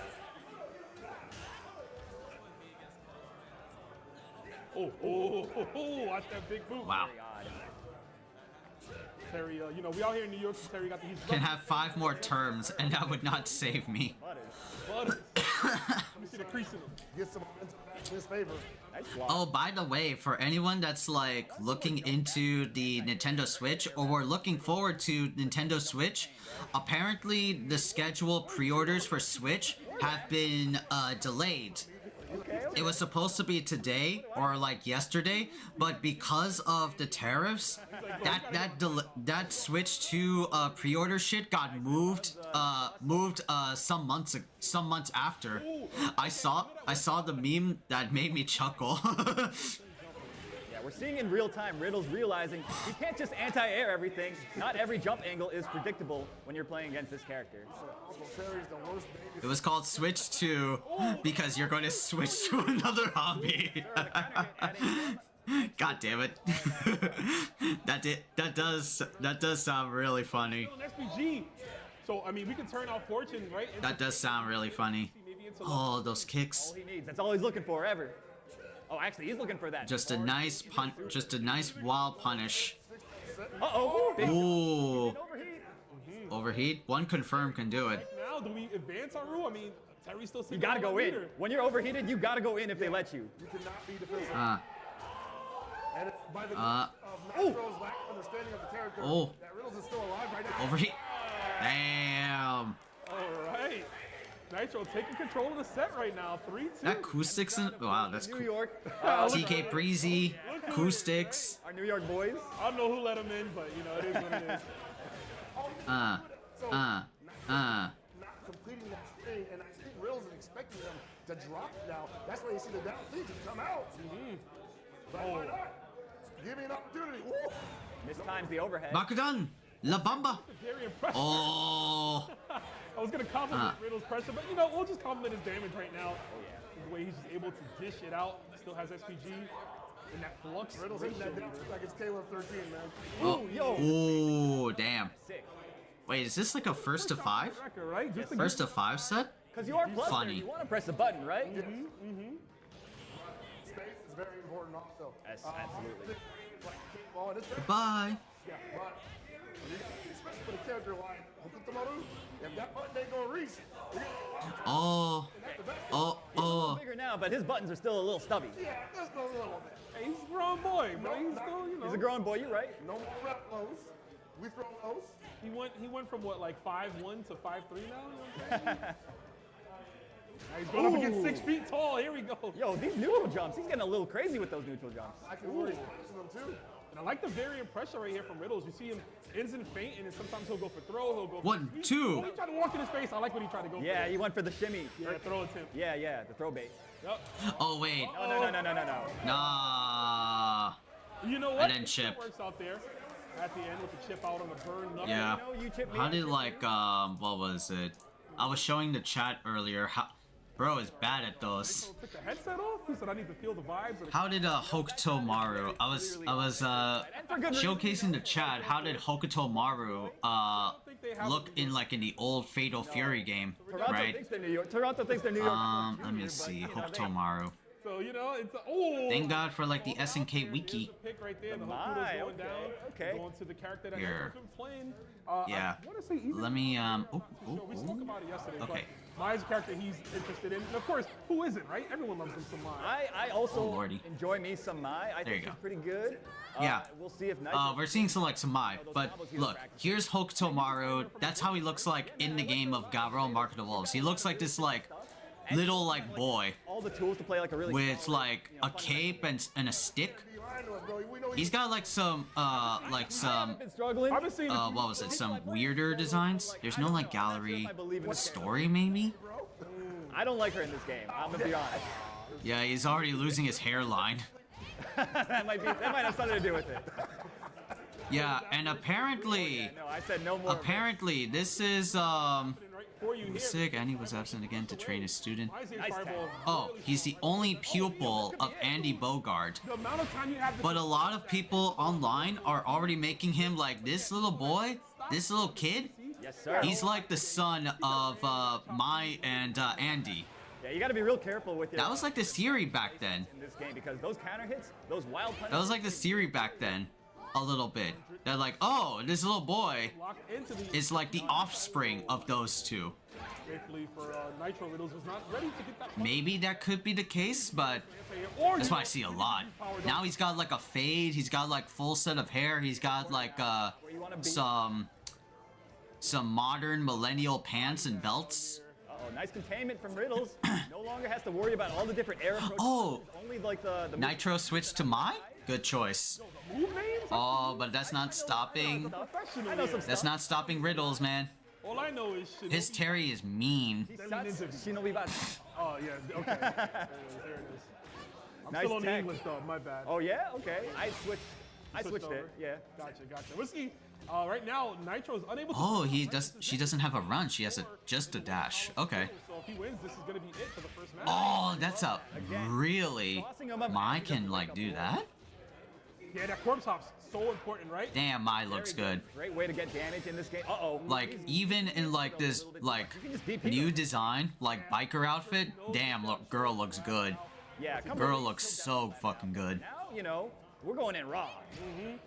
Oh, watch that big boot. Wow. Terry, you know, we out here in New York, so Terry got the... Can have 5 more terms, and that would not save me. Butters. Let me see the crease in him. Get some in his favor. Oh, by the way, for anyone that's like looking into the Nintendo Switch or looking forward to Nintendo Switch, apparently the scheduled pre-orders for Switch have been delayed. It was supposed to be today or like yesterday, but because of the tariffs, that Switch 2 pre-order shit got moved some months after. I saw the meme that made me chuckle. Yeah, we're seeing in real time Riddles realizing you can't just anti-air everything. Not every jump angle is predictable when you're playing against this character. It was called Switch 2 because you're going to switch to another hobby. God damn it. That does sound really funny. SPG. So I mean, we can turn out Fortune, right? That does sound really funny. Oh, those kicks. All he needs. That's all he's looking for ever. Oh, actually, he's looking for that. Just a nice wild punish. Uh-oh. Ooh. Overheat. One confirm can do it. Now, do we advance our rule? I mean, Terry's still sitting. You gotta go in. When you're overheated, you gotta go in if they let you. You cannot be defensive. And it's by the Nitro's lack of understanding of the character that Riddles is still alive right now. Overheat. Damn. All right. Nitro taking control of the set right now. 3-2. That acoustics in. Wow, that's New cool. York. TK Breezy. Acoustics. Our New York boys. I don't know who let him in, but you know, it is what it is. Not completing that thing, and I think Riddles is expecting them to drop now. That's why you see the down feet just come out. But why not? Give me an opportunity. Mistimes the overhead. Bakudan. La Bamba. Very impressive. Oh. I was gonna compliment Riddles' pressure, but you know, we'll just compliment his damage right now. The way he's just able to dish it out. Still has SPG. And that flux. Riddles hitting that down like it's Caleb 13, man. Oh, yo. Ooh, damn. Wait, is this like a first to 5? First to 5 set? Because you are plus funny. You want to press a button, right? Space is very important also. Yes, absolutely. Goodbye. Yeah, but especially for the character like Hokutomaru, if that button ain't gonna reach. Oh. He's bigger now, but his buttons are still a little stubby. Yeah, just a little bit. Hey, he's a grown boy, bro. He's still, you know. He's a grown boy, you're right. No more rep lows. We throw lows. He went from what, like 5'1" to 5'3" now? You know what I'm saying? Now he's going up against 6 feet tall. Here we go. Yo, these neutral jumps. He's getting a little crazy with those neutral jumps. I can worry them too. And I like the variant pressure right here from Riddles. You see him instant feint, and then sometimes he'll go for throw. He'll go for 1, 2. He tried to walk in his face. I like what he tried to go for. Yeah, he went for the shimmy. Yeah, throw attempt. Yeah, the throw bait. Yep. Oh, wait. No. Nah. You know what? I didn't chip. Works out there at the end with the chip out on the burn knuckle. Yeah. How did like what was it? I was showing the chat earlier Bro is bad at those. Took the headset off. He said, "I need to feel the vibes." How did Hokuto Maru? I was showcasing the chat. How did Hokuto Maru look in the old Fatal Fury game, right? Toronto thinks they're New York. Let me see. Hokuto Maru. So it's Thank God for the SNK wiki. Pick right there. The My, going down. okay. Going to the character that Here. has been playing. Yeah. I want to say even Let me we spoke about it yesterday. Okay. But Mai's a character he's interested in. And of course, who isn't, right? Everyone loves him some Mai. I also Lordy. enjoy me some Mai. I There think you she's go. pretty good. Yeah. We'll see if Nitro. We're seeing some Mai, but look, here's Hokuto Maru. That's how he looks like in the game of Gavro Mark of the Wolves. He looks like this little boy all the tools to play like a really with solid, a cape and a stick. He's got some been struggling. what was it? Some weirder designs. There's no gallery story maybe. I don't like her in this game. I'm gonna be honest. Yeah, he's already losing his hairline. that might have something to do with it. Yeah, and apparently, No, I said no more. apparently this is sick, and he was absent again to train his student. Oh, he's the only pupil of Andy Bogard. The amount of time you have to But a lot of people online are already making him this little boy, this little kid. Yes, sir. He's like the son of Mai and Andy. Yeah, you got to be real careful with your. That was the theory back then. In this game, because those counter hits, those wild punches. That was the theory back then, a little bit. They're oh, this little boy lock into the is the offspring of those two. Thankfully for Nitro, Riddles was not ready to get that. Maybe that could be the case, but that's what I see a lot. Now he's got a fade, he's got full set of hair, he's got some modern millennial pants and belts. Uh-oh, nice containment from Riddles. No longer has to worry about all the different air approaches. Oh, only the Nitro switched to Mai? Good choice. Oh, but that's not stopping. I know some That's not stopping Riddles, man. All I know is His Terry is mean. Shinobi Batsu. Oh yeah, okay. There it is. I'm Nice still on the tech. English though. My bad. Oh yeah, okay. I switched over. it. Yeah. Gotcha. Whiskey. Right now, Nitro is unable to. Oh, she doesn't have a run. She has just a dash. Okay. So if he wins, this is gonna be it for the first match. Oh, that's a really. Mai can do that? Yeah, that corpse hop's so important, right? Damn, Mai looks good. Great way to get damage in this game. Uh-oh. Even in this new design, biker outfit, damn, girl looks good. Yeah, come Girl on. looks so fucking good. Now, we're going in raw. You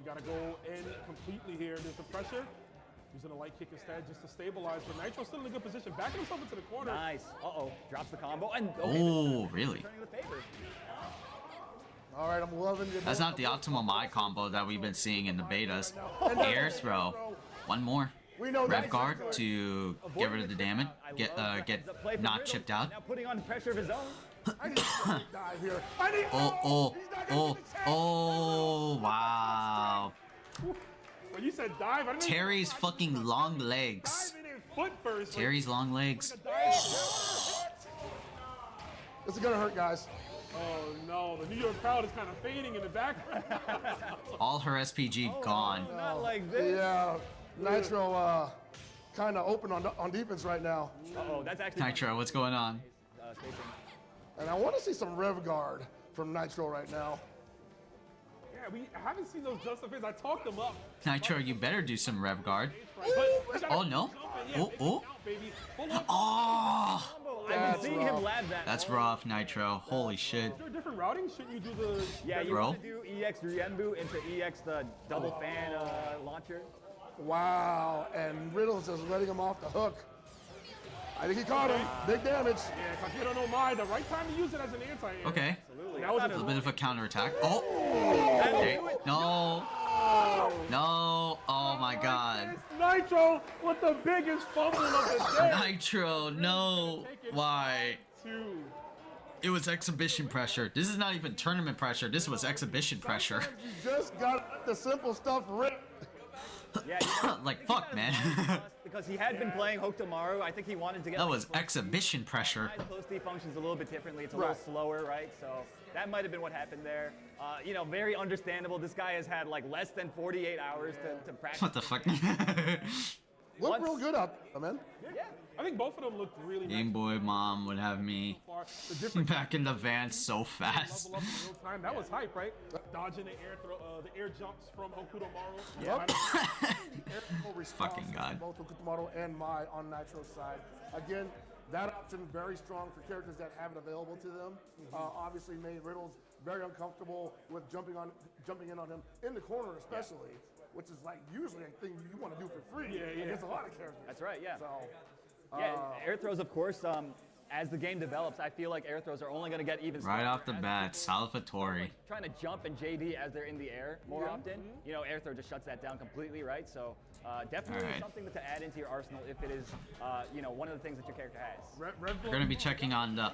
gotta go in completely here. There's the pressure. Using a light kick instead just to stabilize. But Nitro's still in a good position. Backing himself into the corner. Nice. Uh-oh. Drops the combo. And Oh, really? turning the favor. All right, I'm loving it. That's not the optimal Mai combo that we've been seeing in the betas. Air throw. One more. Rev guard to get rid of the damage. Get not chipped out. Now putting on the pressure of his own. Dive here. Oh, wow. When you said dive, I didn't Terry's fucking long legs. dive in foot first. Terry's long legs. This is gonna hurt, guys. Oh no, the New York crowd is kind of fading in the background. All her SPG gone. Not like this. Yeah, Nitro kind of open on defense right now. Uh-oh, that's actually. Nitro, what's going on? Station. And I want to see some rev guard from Nitro right now. Yeah, we haven't seen those justifies. I talked them up. Nitro, you better do some rev guard. But Oh no. Oh. Oh. I've been seeing him lab that. That's rough, Nitro. Holy shit. Is there a different routing? Shouldn't you do the? Yeah, you Bro. want to do EX Ryenbu into EX the double fan launcher. Wow, and Riddle's just letting him off the hook. I think he caught him. Big damage. Yeah, because you don't know Mai. The right time to use it as an anti-air. Okay. Absolutely. That was A little bit of a counterattack. Oh. That'll Okay. do it. No. No. Oh my god. Nitro with the biggest fumble of the day. Nitro, no. Why? Two. It was exhibition pressure. This is not even tournament pressure. This was exhibition pressure. You just got the simple stuff ripped. Yeah, Fuck, man. because he had been playing Hokuto Maru. I think he wanted to get. That was exhibition pressure. Close D functions a little bit differently. It's a little slower, right? So that might have been what happened there. Very understandable. This guy has had less than 48 hours to practice. What the fuck? Look real good out there, man. Yeah. I think both of them looked really Game nice. Boy mom would have me The different back in the van so fast. level up in real time. That was hype, right? Dodging the air throw, the air jumps from Hokuto Maru. Yep. Fucking God. Both Hokuto Maru and Mai on Nitro's side. Again, that option very strong for characters that have it available to them. Obviously made Riddles very uncomfortable with jumping in on him in the corner, especially, which is like usually a thing you want to do for free against a lot of characters. That's right, yeah. So, air throws, of course, as the game develops, I feel like air throws are only going to get even Right stronger. off the bat, Salvatore. Trying to jump and JD as they're in the air more often, you know, air throw just shuts that down completely, right? So definitely something to add into your arsenal if it is, you know, one of the things that your character has. We're gonna be checking on the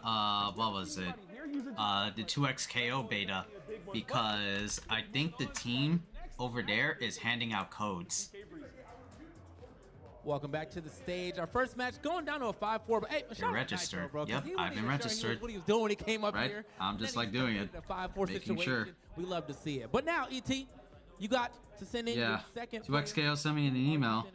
what was it? The 2XKO beta, because I think the team over there is handing out codes. Welcome back to the stage. Our first match going down to a 5-4. But hey, shout out to registered. Nitro, bro, 'cause Yep, he wasn't I've been even sure registered. what he was doing when he came up Right? here. I'm And just then like he doing started it. in a 5-4 Making situation. sure. We love to see it. But now, ET, you got to send in your second 2XKO sent me an email.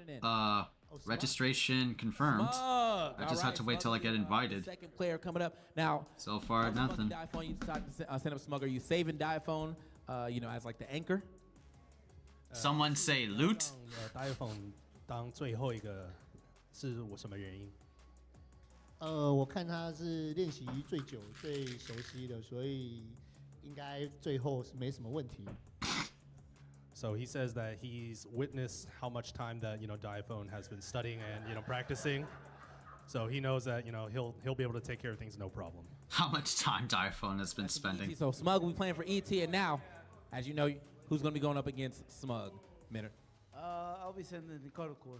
Registration confirmed. I just had to wait till I get invited. Second player coming up. Now, so far, nothing. Diphone, you decided to send up Smug. Are you saving Diphone, you know, as like the anchor? Someone say loot. Diphone 当最后一个是我什么原因？我看他是练习最久、最熟悉的，所以应该最后是没什么问题。So he says that he's witnessed how much time that Diphone has been studying and practicing. So he knows that he'll be able to take care of things no problem. How much time Diphone has been spending? So Smug will be playing for ET, and now, as you know, who's going to be going up against Smug? Minute. I'll be sending the Cuddlecore.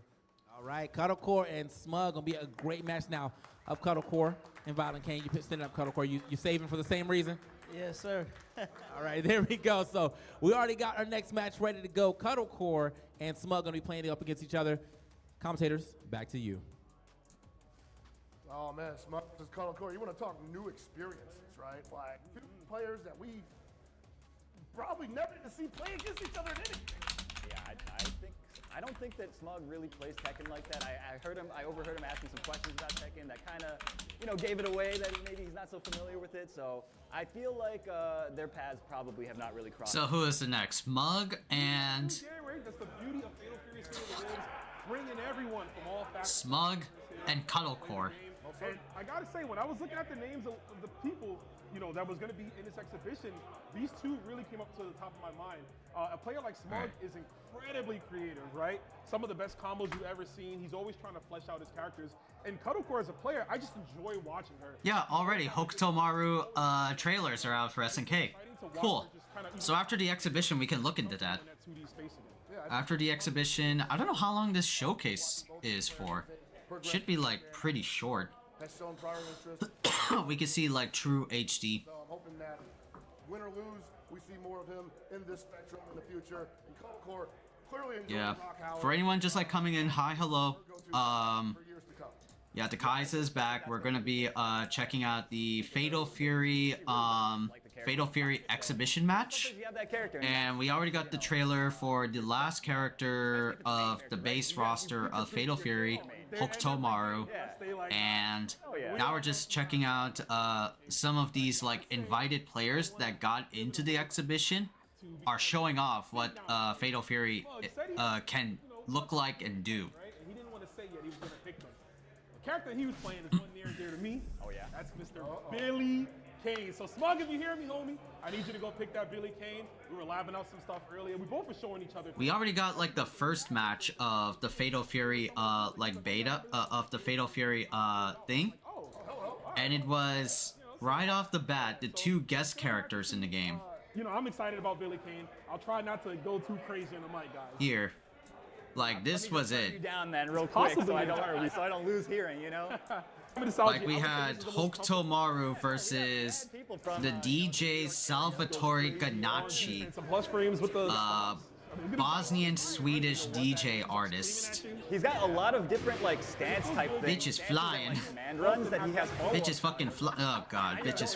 All right, Cuddlecore and Smug gonna be a great match now of Cuddlecore and Violent Kane. You sending up Cuddlecore. You saving for the same reason? Yes, sir. All right, there we go. So we already got our next match ready to go. Cuddlecore and Smug gonna be playing up against each other. Commentators, back to you. Oh man, Smug versus Cuddlecore. You want to talk new experiences, right? Like two players that we probably never get to see play against each other in anything. Yeah, I don't think that Smug really plays Tekken like that. I overheard him asking some questions about Tekken that kind of, gave it away that maybe he's not so familiar with it. So I feel like their paths probably have not really crossed. So who is the next? Smug and That's the beauty of Fatal Fury Series, bringing everyone from all facets. Smug and Cuddlecore. And I gotta say, when I was looking at the names of the people, that was gonna be in this exhibition, these two really came up to the top of my mind. A player like Smug is incredibly creative, right? Some of the best combos you've ever seen. He's always trying to flesh out his characters. And Cuddlecore as a player, I just enjoy watching her. Yeah, already Hokuto Maru trailers are out for SNK. Cool. So after the exhibition, we can look into that. After the exhibition, I don't know how long this showcase is for. Should be like pretty short. Has shown prior interest. We can see like true HD. So I'm hoping that win or lose, we see more of him in this spectrum in the future. And Cuddlecore clearly enjoying Rock Howard. For anyone just like coming in, hi, hello. Yeah, the Khaiza is back. We're gonna be checking out the Fatal Fury exhibition match. And we already got the trailer for the last character of the base roster of Fatal Fury, Hokuto Maru. And now we're just checking out some of these like invited players that got into the exhibition are showing off what Fatal Fury can look like and do. He didn't want to say yet he was gonna pick them. The character he was playing is one near and dear to me. Oh yeah. That's Mr. Billy Kane. So Smug, if you hear me, homie, I need you to go pick that Billy Kane. We were labbing out some stuff earlier. We both were showing each other. We already got like the first match of the Fatal Fury like beta of the Fatal Fury thing. And it was right off the bat the two guest characters in the game. I'm excited about Billy Kane. I'll try not to go too crazy on the mic, guys. Here. Like this was it. Down then real quick so I don't lose hearing, Like we had Hokuto Maru versus the DJ Salvatore Ganacci, Bosnian Swedish DJ artist. He's got a lot of different like stance type things. Bitch is flying. Like, command runs that he has. Bitch is fucking oh god, bitch is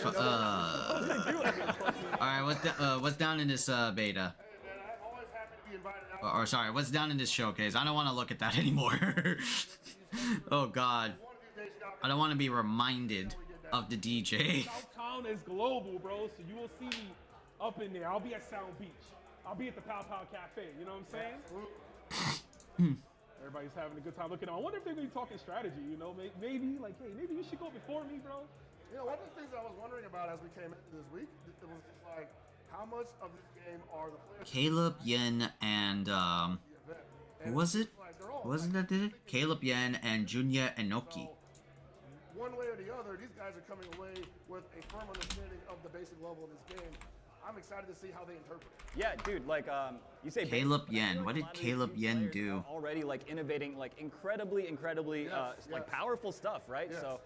Alright, what's down in this beta? I'm always happy to be invited out Or sorry, what's down in this showcase? I don't want to look at that anymore. Oh God. I don't want to be reminded of the DJ. Southtown is global, bro, so you will see me up in there. I'll be at Sound Beach. I'll be at the Pow Pow Cafe, you know what I'm saying? Everybody's having a good time looking. I wonder if they're going to be talking strategy, you know? Maybe, like, hey, maybe you should go before me, bro. You know, one of the things I was wondering about as we came into this week, it was just like, how much of this game are the players... Caleb, Yen, and, who was it? Who was it that did it? Caleb, Yen, and Junya Enoki. One way or the other, these guys are coming away with a firm understanding of the basic level of this game. I'm excited to see how they interpret it. Yeah, dude, like, you say... Caleb Yen. What did Caleb Yen do? Already, like, innovating, like, incredibly, like, powerful stuff, right? Yes. So,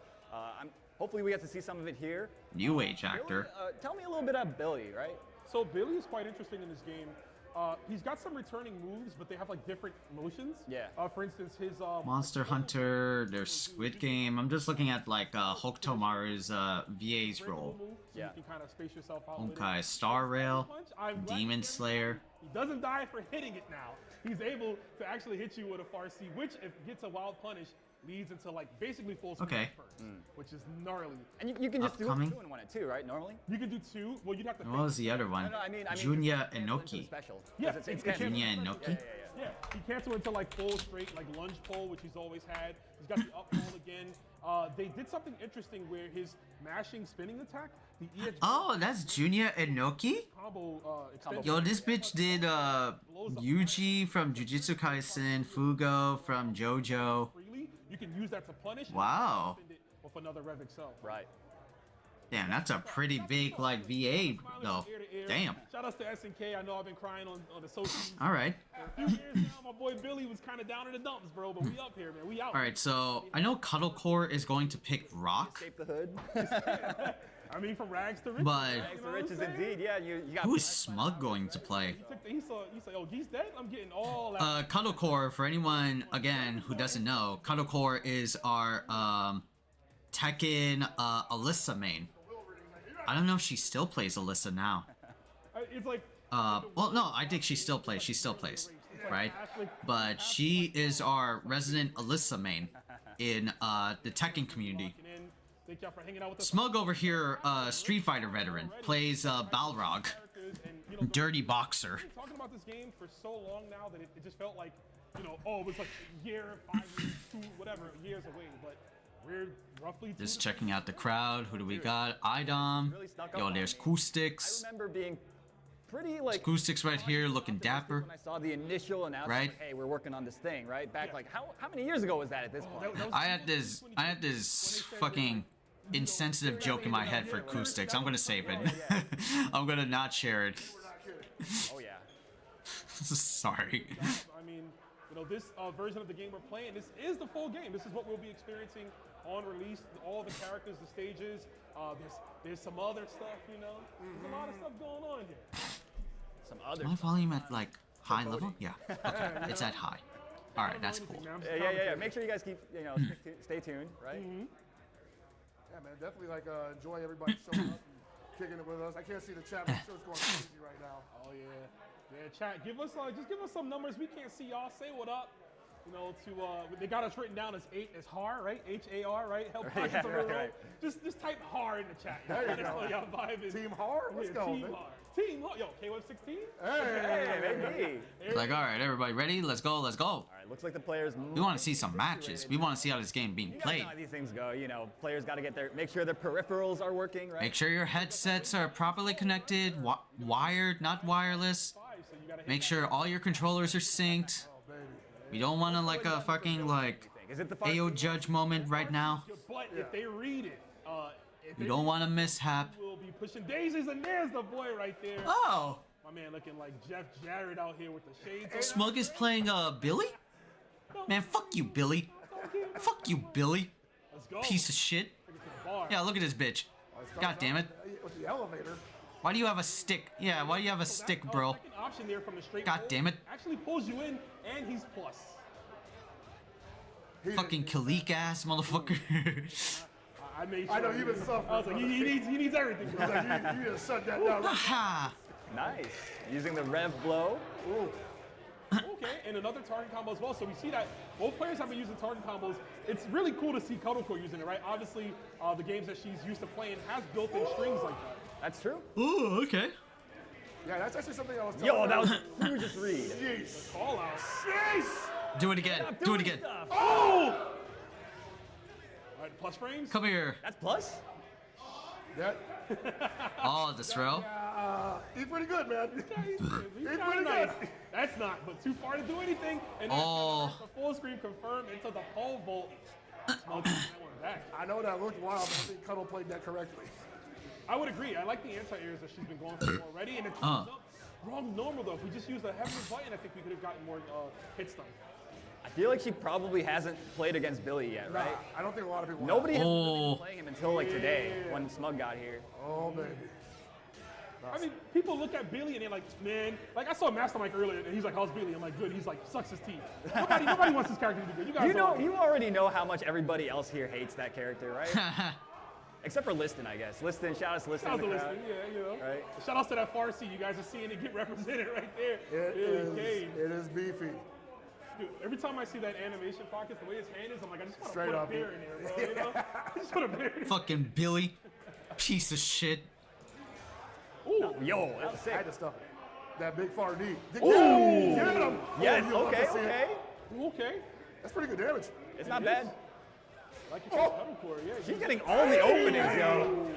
hopefully we get to see some of it here. New age actor. Billy, tell me a little bit about Billy, right? So Billy is quite interesting in this game. He's got some returning moves, but they have like different motions. Yeah. For instance, his Monster Hunter, there's Squid Game. I'm just looking at like Hokutomaru's VA's role. Yeah. You can kind of space yourself out. Okay, Star Rail, Demon Slayer. He doesn't die for hitting it now. He's able to actually hit you with a Farsi, which if it gets a wild punish, leads into like basically full speed first, which is gnarly. And you can just do 2 in 1 and 2, right? Normally. You can do 2. Well, you'd have to. What was the other one? No, I mean, Junya Enoki. Yeah, it's Junya Enoki. Yeah, he cancel into like full straight, like lunge pull, which he's always had. He's got the up pull again. They did something interesting where his mashing spinning attack, the EH. Oh, that's Junya Enoki? Combo extension. Yo, this bitch did Yuji from Jujutsu Kaisen, Fugo from JoJo. You can use that to punish. Wow. With another Rev Excel. Right. Damn, that's a pretty big like VA though. Damn. Shout outs to SNK. I know I've been crying on the socials. All right. For a few years now, my boy Billy was kind of down in the dumps, bro. But we up here, man. We out. All right. So I know Cuddlecore is going to pick Rock. Escape the hood. I mean, from rags to riches. But rags to riches, indeed. Yeah, you got. Who is Smug going to play? He said, "Oh, he's dead. I'm getting all that." Cuddlecore, for anyone again who doesn't know, Cuddlecore is our Tekken Alyssa main. I don't know if she still plays Alyssa now. It's like. Well, no, I think she still plays. She still plays, right? But she is our resident Alyssa main in the Tekken community. Thank y'all for hanging out with us. Smug over here, Street Fighter veteran, plays Balrog, dirty boxer. We've been talking about this game for so long now that it just felt like, you know, oh, it was like a year, 5 years, 2, whatever, years away. But we're roughly. Just checking out the crowd. Who do we got? Idom. Yo, there's Coostix. I remember being pretty like. Coostix right here, looking dapper. When I saw the initial announcement, right? Like, hey, we're working on this thing, right? Back like how many years ago was that at this point? I had this fucking insensitive joke in my head for Acoustics. I'm gonna save it. I'm gonna not share it. Oh yeah. Sorry. I mean, you know, this version of the game we're playing, this is the full game. This is what we'll be experiencing on release. All the characters, the stages. There's some other stuff, you know. There's a lot of stuff going on here. Some other. Is my volume at like high level? Yeah. Okay. It's at high. All right, that's cool. Yeah. Make sure you guys keep, you know, stay tuned, right? Yeah, man, definitely like enjoy everybody showing up and kicking it with us. I can't see the chat, but I'm sure it's going crazy right now. Oh yeah, chat. Just give us some numbers. We can't see y'all. Say what up. You know, they got us written down as HAR, right? HAR, right? Help pockets right. Just type HAR in the chat. There you go. Y'all vibing. Team HAR? Let's go, Team man. HAR. Team HAR. Yo, K116? Hey, baby. Like, all right, everybody ready? Let's go. Let's go. All right, looks like the players. We want to see some matches. We want to see how this game being played. You know how these things go. You know, players got to make sure their peripherals are working, right? Make sure your headsets are properly connected, wired, not wireless. Make sure all your controllers are synced. We don't want to like a fucking like AO judge moment right now. But if they read it, we don't want a mishap. We'll be pushing daisies, and there's the boy right there. Oh. My man looking like Jeff Jarrett out here with the shades. Smug is playing Billy? Man, fuck you, Billy. Fuck you, Billy. Let's go. Piece of shit. Yeah, look at this bitch. God damn it. With the elevator. Why do you have a stick? Yeah, why do you have a stick, bro? Option there from the straight God damn it. Actually pulls you in, and he's plus. Fucking Kalik ass motherfucker. I made sure. I know you've been suffering. I was like, he needs everything. Bro. You just shut that down. Nice. Using the rev blow. Ooh. Okay, and another target combo as well. So we see that both players have been using target combos. It's really cool to see CotW using it, right? Obviously, the games that she's used to playing has built-in strings like that. That's true. Ooh, okay. Yeah, that's actually something I was telling Yo, that was a hugest read. Jeez. Call out. Jeez. Do it again. Do it again. Oh! All right, plus frames. Come here. That's plus? That. Oh, the throw. He's pretty good, man. He's pretty nice. good. That's not, but too far to do anything. And the full screen confirmed into the pole vault. I know that looked wild, but I think Cuddle played that correctly. I would agree. I like the anti-airs that she's been going for already, and it comes up wrong normal though. If we just used a heavier button, I think we could have gotten more hits done. I feel like she probably hasn't played against Billy yet, right? Nah, I don't think a lot of people. Nobody has really been playing him until like today when Smug got here. Oh baby. I mean, people look at Billy and they're like, man, like I saw Master Mike earlier, and he's like, how's Billy? I'm like, good. He's like, sucks his teeth. Nobody wants this character to be good. You guys you already know how much everybody else here hates that character, right? Except for Liston, I guess. Liston, shout out to Liston. Shout out to Liston, yeah, you know. Right. Shout out to that Farsi. You guys are seeing it get represented right there. It is beefy. Dude, every time I see that animation pocket, the way his hand is, I'm like, I just want to Straight put up, a bear in there, bro. You know? I just put a bear in there. Fucking Billy. Piece of shit. Ooh, yo, that's sick. I had to stuff it. That big far D. Ooh. Get him. Yes, Oh, okay, okay. Okay. That's pretty good damage. It's not bad. Like you said, pedal core, yeah. She's getting all the openings, yo.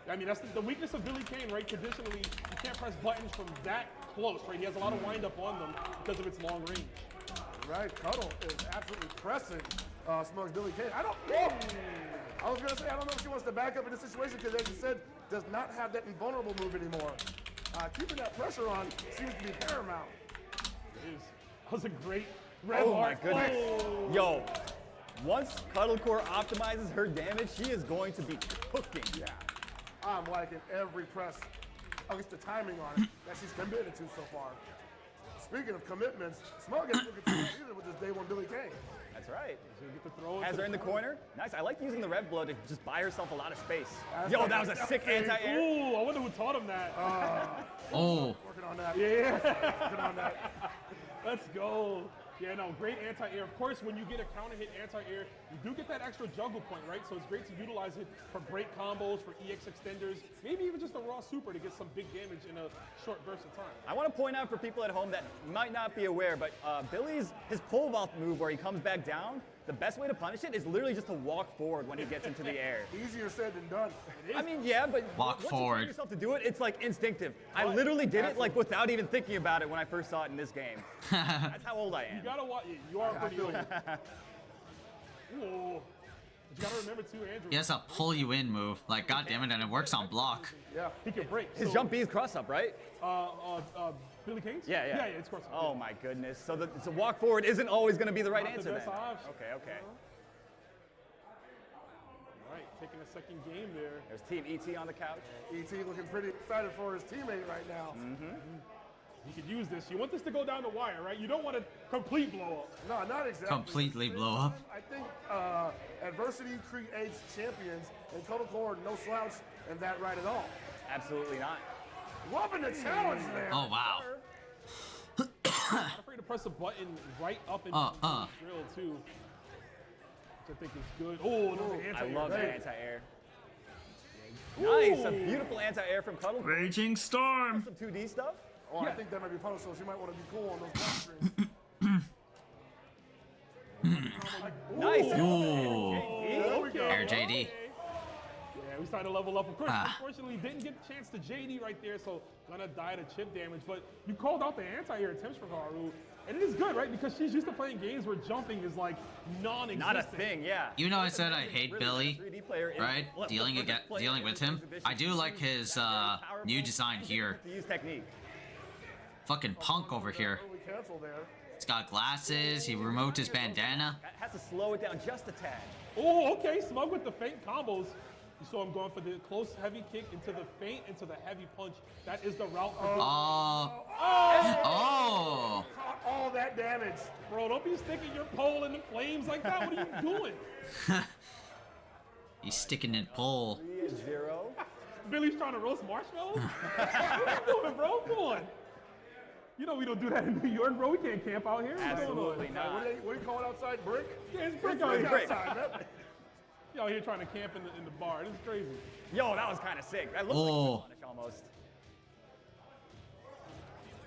I mean, that's the weakness of Billy Kane, right? Traditionally, you can't press buttons from that close, right? He has a lot of wind up on them because of its long range. Right, Cuddle is absolutely pressing Smug's Billy Kane. I was gonna say, I don't know if she wants to back up in this situation because, as you said, does not have that invulnerable move anymore. Keeping that pressure on seems to be paramount. It is. That was a great red Oh my heart. goodness. Oh. Yo, once Cuddlecore optimizes her damage, she is going to be cooking. Yeah. I'm liking every press, at least the timing on it, that she's committed to so far. Speaking of commitments, Smug hasn't looked at either with this day one Billy Kane. That's right. Get the throw Has her in the corner. Nice. I like using the Rev Blow to just buy herself a lot of space. Yo, that was a sick anti-air. Ooh, I wonder who taught him that. Working on that. Yeah. Working on that. Let's go. Yeah, no, great anti-air. Of course, when you get a counter hit anti-air, you do get that extra juggle point, right? So it's great to utilize it for break combos, for EX extenders, maybe even just a raw super to get some big damage in a short burst of time. I want to point out for people at home that might not be aware, but Billy's his pole vault move where he comes back down, the best way to punish it is literally just to walk forward when he gets into the air. Easier said than done. I mean, yeah, but Walk once forward. you train yourself to do it, it's like instinctive. I literally did it like without even thinking about it when I first saw it in this game. That's how old I am. You gotta watch. You are pretty old. Ooh. But you gotta remember too, Andrew. He has a pull you in move. Like, goddammit, and it works on block. Yeah, he can break. His jump B is cross up, right? Billy King's? Yeah. Yeah, it's cross up. Oh my goodness. So the walk forward isn't always going to be the right Not the answer best then. option. Okay. All right, taking a second game there. There's Team ET on the couch. ET looking pretty excited for his teammate right now. You could use this. You want this to go down the wire, right? You don't want a complete blow up. No, not exactly. Completely blow up. I think adversity creates champions, and CotW no slouch in that right at all. Absolutely not. Loving the challenge there. Oh, wow. Not afraid to press a button right up in the drill, too. Which I think is good. Oh, another I anti-air. love the anti-air. Nice, a beautiful anti-air from CotW. Raging Storm. Some 2D stuff. Oh, I think that might be punished, so she might want to be cool on those block screens. Nice. Ooh. Air JD. Yeah, we started to level up. Of course, unfortunately, didn't get a chance to JD right there, so gonna die to chip damage. But you called out the anti-air attempts from Haru, and it is good, right? Because she's used to playing games where jumping is like non-existent. Not a thing, yeah. You know I said I hate Billy, right? Dealing with him. I do like his new design here. To use technique. Fucking punk over here. Cancel there. He's got glasses. He removed his bandana. Has to slow it down just a tad. Oh, okay. Smug with the feint combos. You saw him going for the close heavy kick into the feint, into the heavy punch. That is the route for Oh. All that damage. Bro, don't be sticking your pole in the flames like that. What are you doing? He's sticking in pole. 3-0. Billy's trying to roast marshmallows? What are you doing, bro? Come on. You know we don't do that in New York, bro. We can't camp out here. Absolutely not. What do you call it outside? Brick? Yeah, it's brick out here. Outside, man. Y'all here trying to camp in the bar. This is crazy. Yo, that was kind of sick. That looked like a punish almost.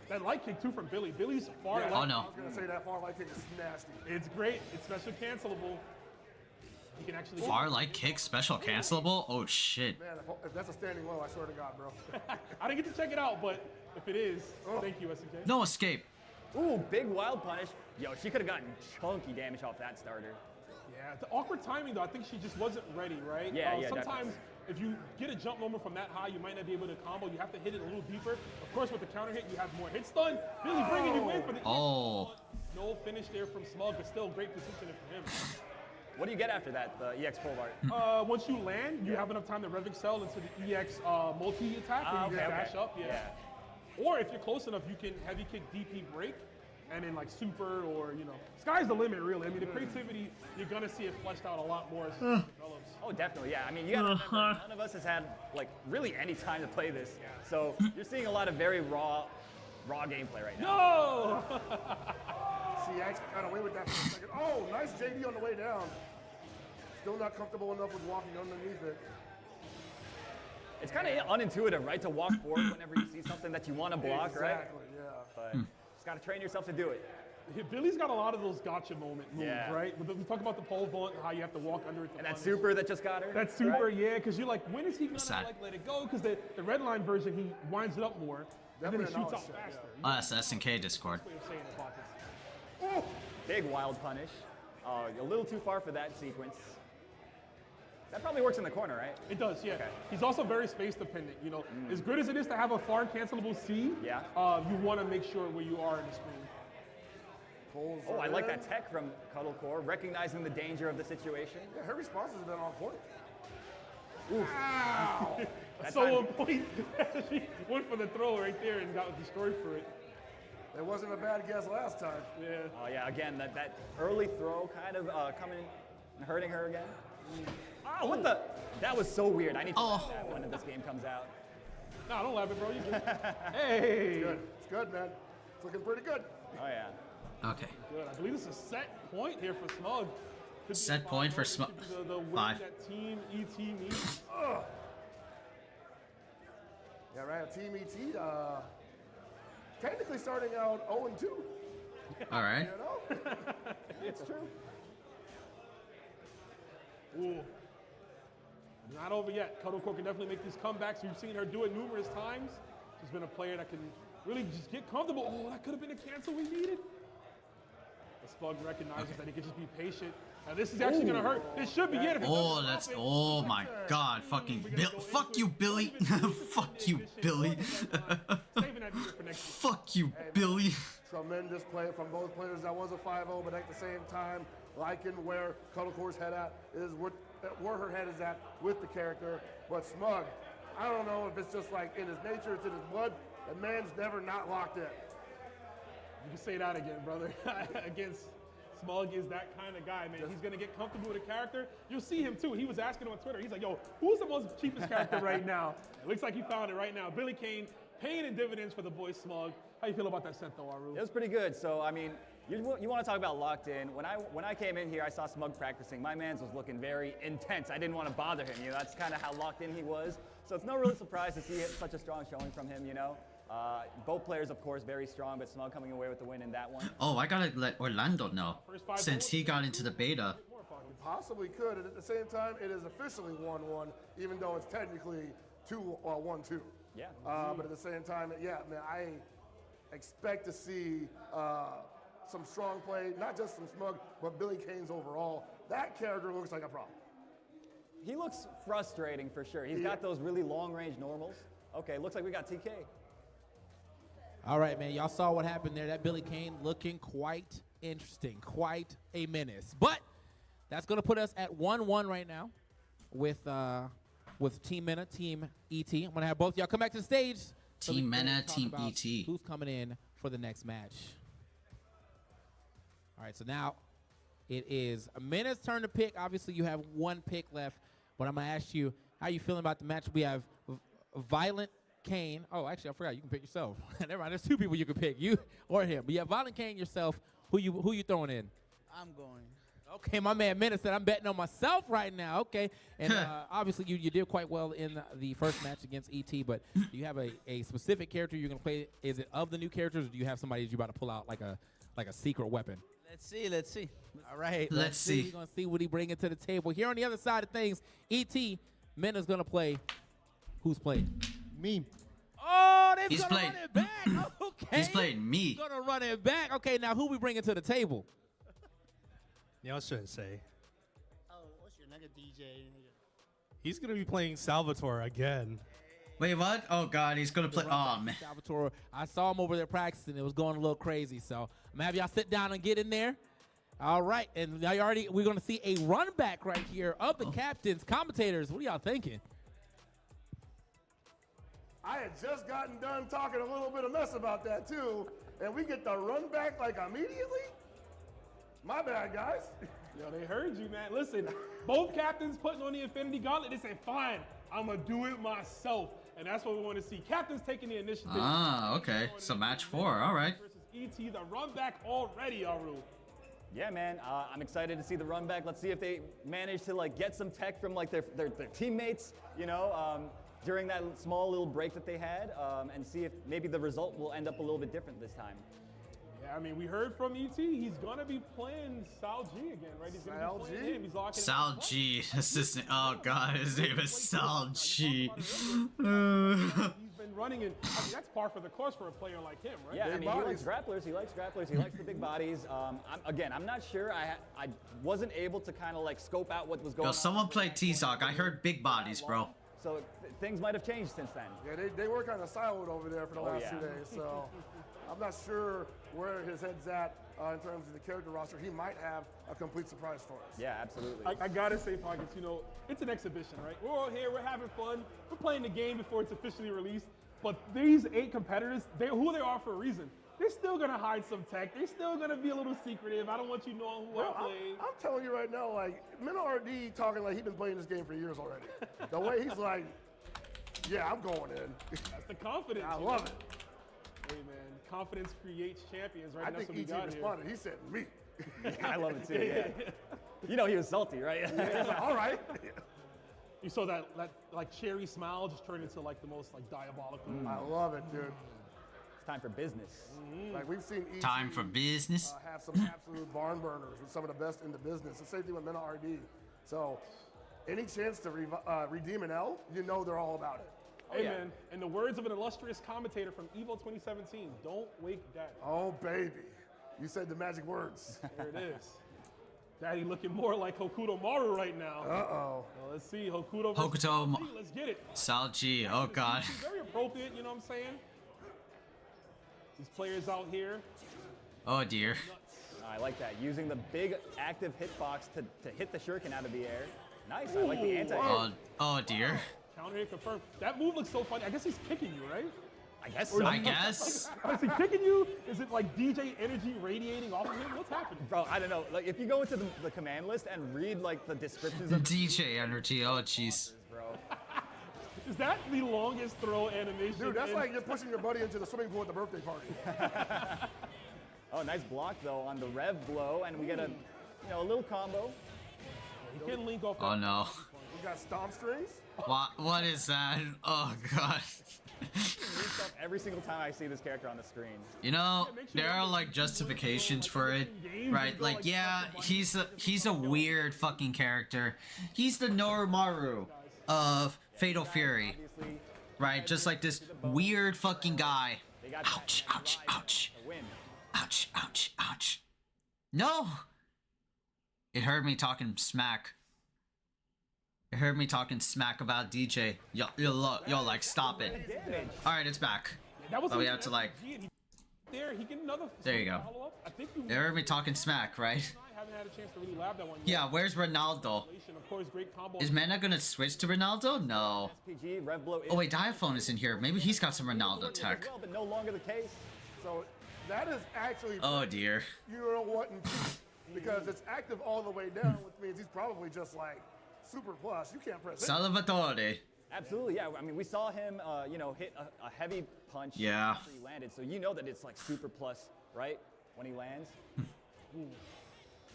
That light kick, too, from Billy. Billy's far light. Oh, no. I was going to say that far light kick is nasty. It's great. It's special cancelable. He can actually... Far light kick, special cancelable? Oh, shit. Man, if that's a standing low, I swear to God, bro. I didn't get to check it out, but if it is, thank you, SNK. No escape. Ooh, big wild punish. Yo, she could have gotten chunky damage off that starter. Yeah, the awkward timing, though, I think she just wasn't ready, right? Yeah, yeah, sometimes if you get a jump moment from that high, you might not be able to combo. You have to hit it a little deeper. Of course, with the counter hit, you have more hit stun. Billy bringing you in for the no finish there from Smug, but still great positioning for him. What do you get after that, the EX pole art? Once you land, you have enough time to rev excel into the EX multi-attack, where you just dash up. Yeah. Or if you're close enough, you can heavy kick DP break, and then like super or, you know, sky's the limit, really. I mean, the creativity, you're going to see it fleshed out a lot more as it develops. Oh, definitely, yeah. I mean, you gotta remember, none of us has had, like, really any time to play this. So you're seeing a lot of very raw gameplay right now. No! See, I got away with that for a second. Oh, nice JD on the way down. Still not comfortable enough with walking underneath it. It's kind of unintuitive, right, to walk forward whenever you see something that you want to block, right? Exactly, yeah. But just got to train yourself to do it. Billy's got a lot of those gotcha moment moves, right? We talk about the pole vault, how you have to walk under it. And that super that just got her. That super, yeah, because you're like, when is he gonna like let it go? Because the red line version, he winds it up more, and then he shoots out faster. That's SNK Discord. Oh, big wild punish. A little too far for that sequence. That probably works in the corner, right? It does, yeah. Okay. He's also very space dependent. You know, as good as it is to have a far cancelable C, you want to make sure where you are in the screen. Oh, I like that tech from Cuddle Core, recognizing the danger of the situation. Yeah, her response has been on point. Oof. Wow. So on point. She went for the throw right there and got destroyed for it. It wasn't a bad guess last time. Yeah. Oh, yeah, again, that early throw kind of coming and hurting her again. Oh, what the? That was so weird. I need to watch that when this game comes out. No, don't laugh it, bro. You good. Hey. It's good. It's good, man. It's looking pretty good. Oh, yeah. Okay. Good. I believe it's a set point here for Smug. Set point for Smug. The win 5. that Team ET needs. Yeah, right. Team ET, technically starting out 0-2. All right. You know? It's true. Ooh. Not over yet. Cuddle Core can definitely make these comebacks. We've seen her do it numerous times. She's been a player that can really just get comfortable. Oh, that could have been a cancel we needed. The Smug recognizes that he can just be patient. Now this is actually gonna hurt. This should be it. Oh, that's, oh my God, fucking fuck you, Billy. Fuck you, Billy. Fuck you, Billy. Tremendous play from both players. That was a 5-0, but at the same time, liking where Cuddle Core's head at is where her head is at with the character. But Smug, I don't know if it's just like in his nature, it's in his blood. The man's never not locked in. You can say that again, brother. Against Smug is that kind of guy, man. He's gonna get comfortable with a character. You'll see him too. He was asking on Twitter. He's like, "Yo, who's the most cheapest character right now?" It looks like he found it right now. Billy Kane paying in dividends for the boy Smug. How you feel about that set, though, Aru? It was pretty good. So I mean, you want to talk about locked in. When I came in here, I saw Smug practicing. My man's was looking very intense. I didn't want to bother him. You know, that's kind of how locked in he was. So it's no real surprise to see such a strong showing from him. You know. Both players, of course, very strong, but Smug coming away with the win in that one. Oh, I gotta let Orlando know, since he got into the beta. Possibly could, and at the same time, it is officially 1-1, even though it's technically 1-2. Yeah. But at the same time, yeah, man, I expect to see some strong play, not just from Smug, but Billy Kane's overall. That character looks like a problem. He looks frustrating for sure. He's got those really long-range normals. Okay, looks like we got TK. All right, man. Y'all saw what happened there. That Billy Kane looking quite interesting, quite a menace. But that's going to put us at 1-1 right now with Team Mena, Team ET. I'm going to have both y'all come back to the stage. Team Mena, Team ET. Who's coming in for the next match? All right, so now it is Mena's turn to pick. Obviously, you have one pick left, but I'm going to ask you, how you feeling about the match? We have Violent Kane. Oh, actually, I forgot. You can pick yourself. Never mind. There's two people you can pick, you or him. But yeah, Violent Kane yourself. Who you throwing in? I'm going. Okay, my man Menace said I'm betting on myself right now. Okay, and obviously you did quite well in the first match against ET. But do you have a specific character you're gonna play? Is it of the new characters, or do you have somebody that you're about to pull out like a secret weapon? Let's see. Let's see. All right, let's see. We're gonna see what he bringing to the table. Here on the other side of things, ET Mena's gonna play. Who's playing? Me. Oh, they're He's gonna playing. run it back. Okay. He's playing me. He's gonna run it back. Okay, now who we bringing to the table? Yeah, I shouldn't say. Oh, what's your nigga DJ? He's gonna be playing Salvatore again. Wait, what? Oh God, he's gonna play. Oh man. Salvatore. I saw him over there practicing. It was going a little crazy. So I'm gonna have y'all sit down and get in there. All right, and now we're gonna see a run back right here of the captains, commentators. What are y'all thinking? I had just gotten done talking a little bit of mess about that too, and we get the run back like immediately? My bad, guys. Yo, they heard you, man. Listen, both captains putting on the Infinity Gauntlet, they said, fine, I'm gonna do it myself. And that's what we want to see. Captains taking the initiative. Ah, okay. So match 4, all right. Versus ET, the run back already, Aru. Yeah, man, I'm excited to see the run back. Let's see if they manage to like get some tech from like their teammates, you know, during that small little break that they had, and see if maybe the result will end up a little bit different this time. Yeah, I mean, we heard from ET. He's gonna be playing Sal G again, right? He's gonna be playing him. He's locking Sal G, assistant. Oh God, his name is Sal G. He's been running in. I mean, that's par for the course for a player like him, right? Yeah, I mean, he likes grapplers. He likes grapplers. He likes the big bodies. I'm not sure. I wasn't able to kind of like scope out what was going on. Someone played T-Sock. I heard big bodies, bro. So things might have changed since then. Yeah, they were kind of siloed over there for the last 2 days, so I'm not sure where his head's at in terms of the character roster. He might have a complete surprise for us. Yeah, absolutely. I gotta say, Pockets, you know, it's an exhibition, right? We're all here, we're having fun, we're playing the game before it's officially released, but these 8 competitors, who they are for a reason. They're still gonna hide some tech. They're still gonna be a little secretive. I don't want you knowing who I play. I'm telling you right now, like, MinRD talking like he's been playing this game for years already. The way he's like, yeah, I'm going in. That's the confidence. I love it. Hey, man, confidence creates champions, right? I And that's think what we ET got responded. He said, me. Yeah, I love it too, yeah. You know he was salty, right? Yeah, he's like, all right. You saw that like cherry smile just turn into like the most like diabolical. I love it, dude. It's time for business. Like we've seen ET Time for business. have some absolute barn burners with some of the best in the business. The same thing with MinRD. So any chance to redeem an L, you know they're all about it. Hey, man, in the words of an illustrious commentator from EVO 2017, don't wake Daddy. Oh, baby. You said the magic words. There it is. Daddy looking more like Hokuto Maru right now. Uh-oh. Well, let's see, Hokuto versus Sal G. Let's get it. Sal G, oh God. Very appropriate, you know what I'm saying? These players out here. Oh dear. I like that. Using the big active hitbox to hit the shuriken out of the air. Nice, I like the anti-hit. Oh dear. Counter hit confirmed. That move looks so funny. I guess he's kicking you, right? I guess so. I guess. Is he kicking you? Is it like DJ energy radiating off of him? What's happening? Bro, I don't know. Like if you go into the command list and read like the descriptions of DJ energy, oh jeez. Bro. Is that the longest throw animation? Dude, that's like you're pushing your buddy into the swimming pool at the birthday party. Oh, nice block though on the rev blow, and we get a little combo. He can link off. Oh no. We got stomp strings. What is that? Oh God. Every single time I see this character on the screen. You know, there are like justifications for it, right? Like, yeah, he's a weird fucking character. He's the Noromaru of Fatal Fury, right? Just like this weird fucking guy. Ouch, ouch, ouch. Ouch, ouch, ouch. No! It heard me talking smack. It heard me talking smack about DJ. Yo, like, stop it. Alright, it's back. But we have to, like... There you go. It heard me talking smack, right? Yeah, where's Ronaldo? Is Mana gonna switch to Ronaldo? No. Oh wait, Diaphone is in here. Maybe he's got some Ronaldo tech. But no longer the case. So that is actually. Oh dear. You know what? Because it's active all the way down, which means he's probably just like super plus. You can't press it. Salvatore. Absolutely, yeah. I mean, we saw him, you know, hit a heavy punch after he landed, so you know that it's like super plus, right? When he lands.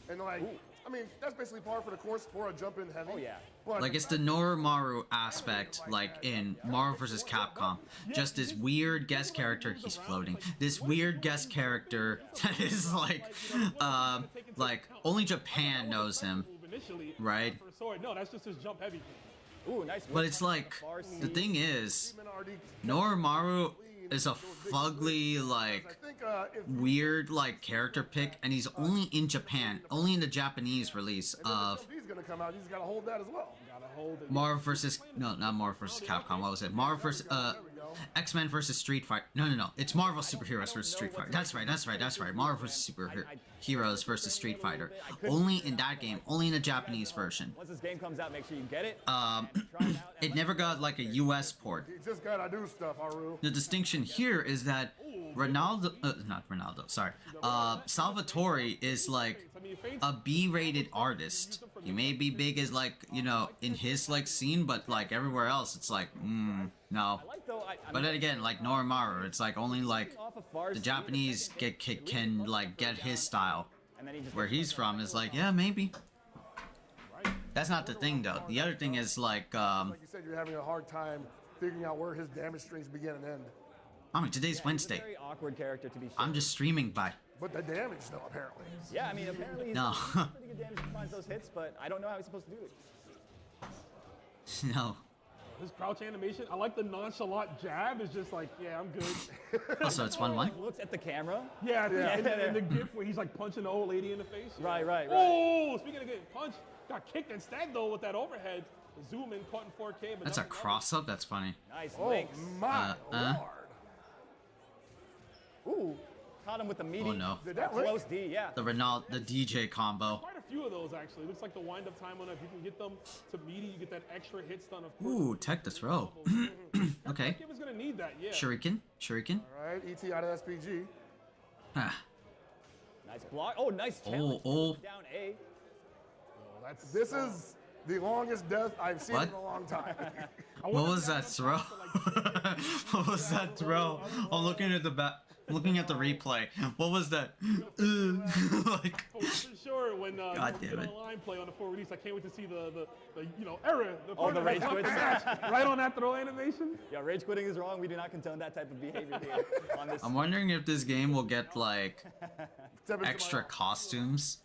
And like, I mean, that's basically par for the course for a jump in heavy. Oh yeah. But Like it's the Noromaru aspect, like in Marvel vs. Capcom. Just this weird guest character, he's floating. This weird guest character that is like only Japan knows him, right? No, that's just his jump heavy. Ooh, nice. But it's like, the thing is, Noromaru is a fugly, like, weird, like, character pick, and he's only in Japan, only in the Japanese release of he's gonna come out. He's got to hold that as well. Marvel vs. No, not Marvel vs. Capcom. What was it? Marvel vs. X-Men vs. Street Fighter. No. It's Marvel superheroes versus Street Fighter. That's right. Marvel vs. Superheroes versus Street Fighter. Only in that game. Only in the Japanese version. Once this game comes out, make sure you get it. It never got like a US port. You just gotta do stuff, Haru. The distinction here is that Salvatore is like a B-rated artist. He may be big as like, you know, in his like scene, but like everywhere else, it's like, no. But then again, like Noromaru, it's like only like the Japanese can like get his style. Where he's from is like, yeah, maybe. That's not the thing though. The other thing is like, like you said, you're having a hard time figuring out where his damage strings begin and end. I mean, today's Wednesday. Very awkward character to be. I'm just streaming by. But the damage, though, apparently. Yeah, I mean, apparently he's No. pretty good damage to find those hits, but I don't know how he's supposed to do it. No. His crouch animation, I like the nonchalant jab. It's just like, yeah, I'm good. Also, it's 1-1. Looks at the camera. Yeah, and the gif where he's like punching the old lady in the face. Right. Oh, speaking of getting punched, got kicked instead though with that overhead. Zoom in, caught in 4K. But That's a cross-up. That's funny. Nice links. My lord. Ooh, caught him with the meaty. Oh no. Close D, yeah. The DJ combo. Quite a few of those actually. Looks like the wind-up time on it. If you can get them to meaty, you get that extra hit stun. Of course. Ooh, tech the throw. Okay. Kid was gonna need that, yeah. Shuriken. All right, ET out of SPG. Ah. Nice block. Oh, nice challenge. Down A. This is the longest death I've seen in a long time. What was that throw? What was that throw? I'm looking at the looking at the replay. What was that? Like. For sure, when God damn it. line play on the full release, I can't wait to see the you know error. The rage quit. Right on that throw animation. Yeah, rage quitting is wrong. We do not condone that type of behavior here on this. I'm wondering if this game will get like extra costumes,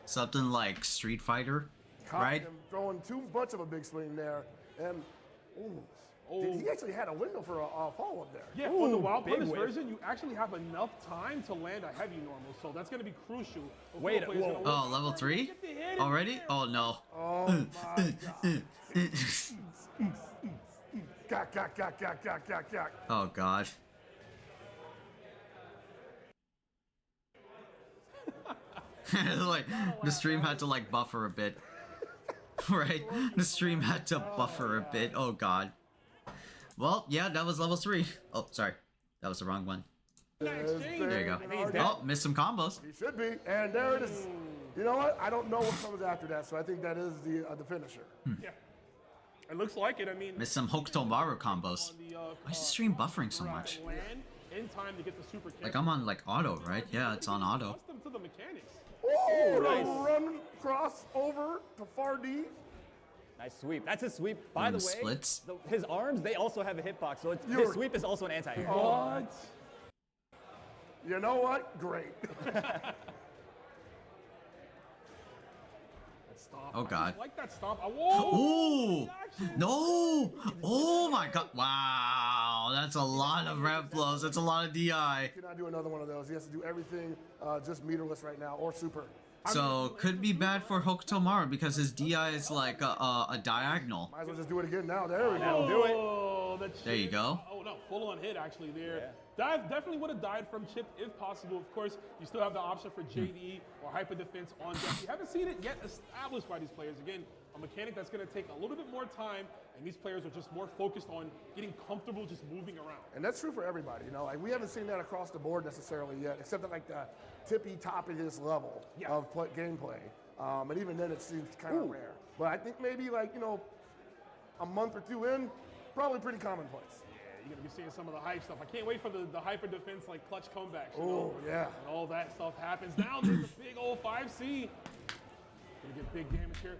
something like Street Fighter, right? Him throwing too much of a big swing there, and he actually had a window for a follow-up there. Yeah, on the Wild Punish version, you actually have enough time to land a heavy normal, so that's going to be crucial. Wait, whoa. Oh, level 3? Already? Oh, no. Oh, my God. Oh, God. Like, the stream had to, like, buffer a bit. Right? The stream had to buffer a bit. Oh, God. Well, yeah, that was level 3. Oh, sorry. That was the wrong one. There you go. Oh, missed some combos. He should be, and there it is. You know what? I don't know what comes after that, so I think that is the finisher. Yeah. It looks like it. I mean, missed some Hokuto Maru combos. Why is the stream buffering so much? In time to get the super kick. Like, I'm on, like, auto, right? Yeah, it's on auto. To the mechanics. Oh, nice. Run cross over to far D. Nice sweep. That's his sweep. By the way, splits. His arms, they also have a hitbox, so his sweep is also an anti-air. What? You know what? Great. Stop. Oh, God. I like that stop. Whoa! Ooh! No! Oh, my God. Wow. That's a lot of rev blows. That's a lot of DI. He cannot do another one of those. He has to do everything just meterless right now, or super. So, could be bad for Hokuto Maru because his DI is like a diagonal. Might as well just do it again now. There we go. That'll do it. There you go. Oh, no. Full-on hit, actually, there. Dive definitely would have died from chip if possible. Of course, you still have the option for JDE or hyper defense on deck. You haven't seen it yet established by these players. Again, a mechanic that's going to take a little bit more time, and these players are just more focused on getting comfortable just moving around. And that's true for everybody. You know, like we haven't seen that across the board necessarily yet, except at like the tippy top of this level of gameplay. And even then, it seems kind of rare. But I think maybe like, you know, a month or two in, probably pretty commonplace. You're going to be seeing some of the hype stuff. I can't wait for the hyper defense, like clutch comebacks. Oh, yeah. And all that stuff happens. Now there's a big old 5C. Going to get big damage here.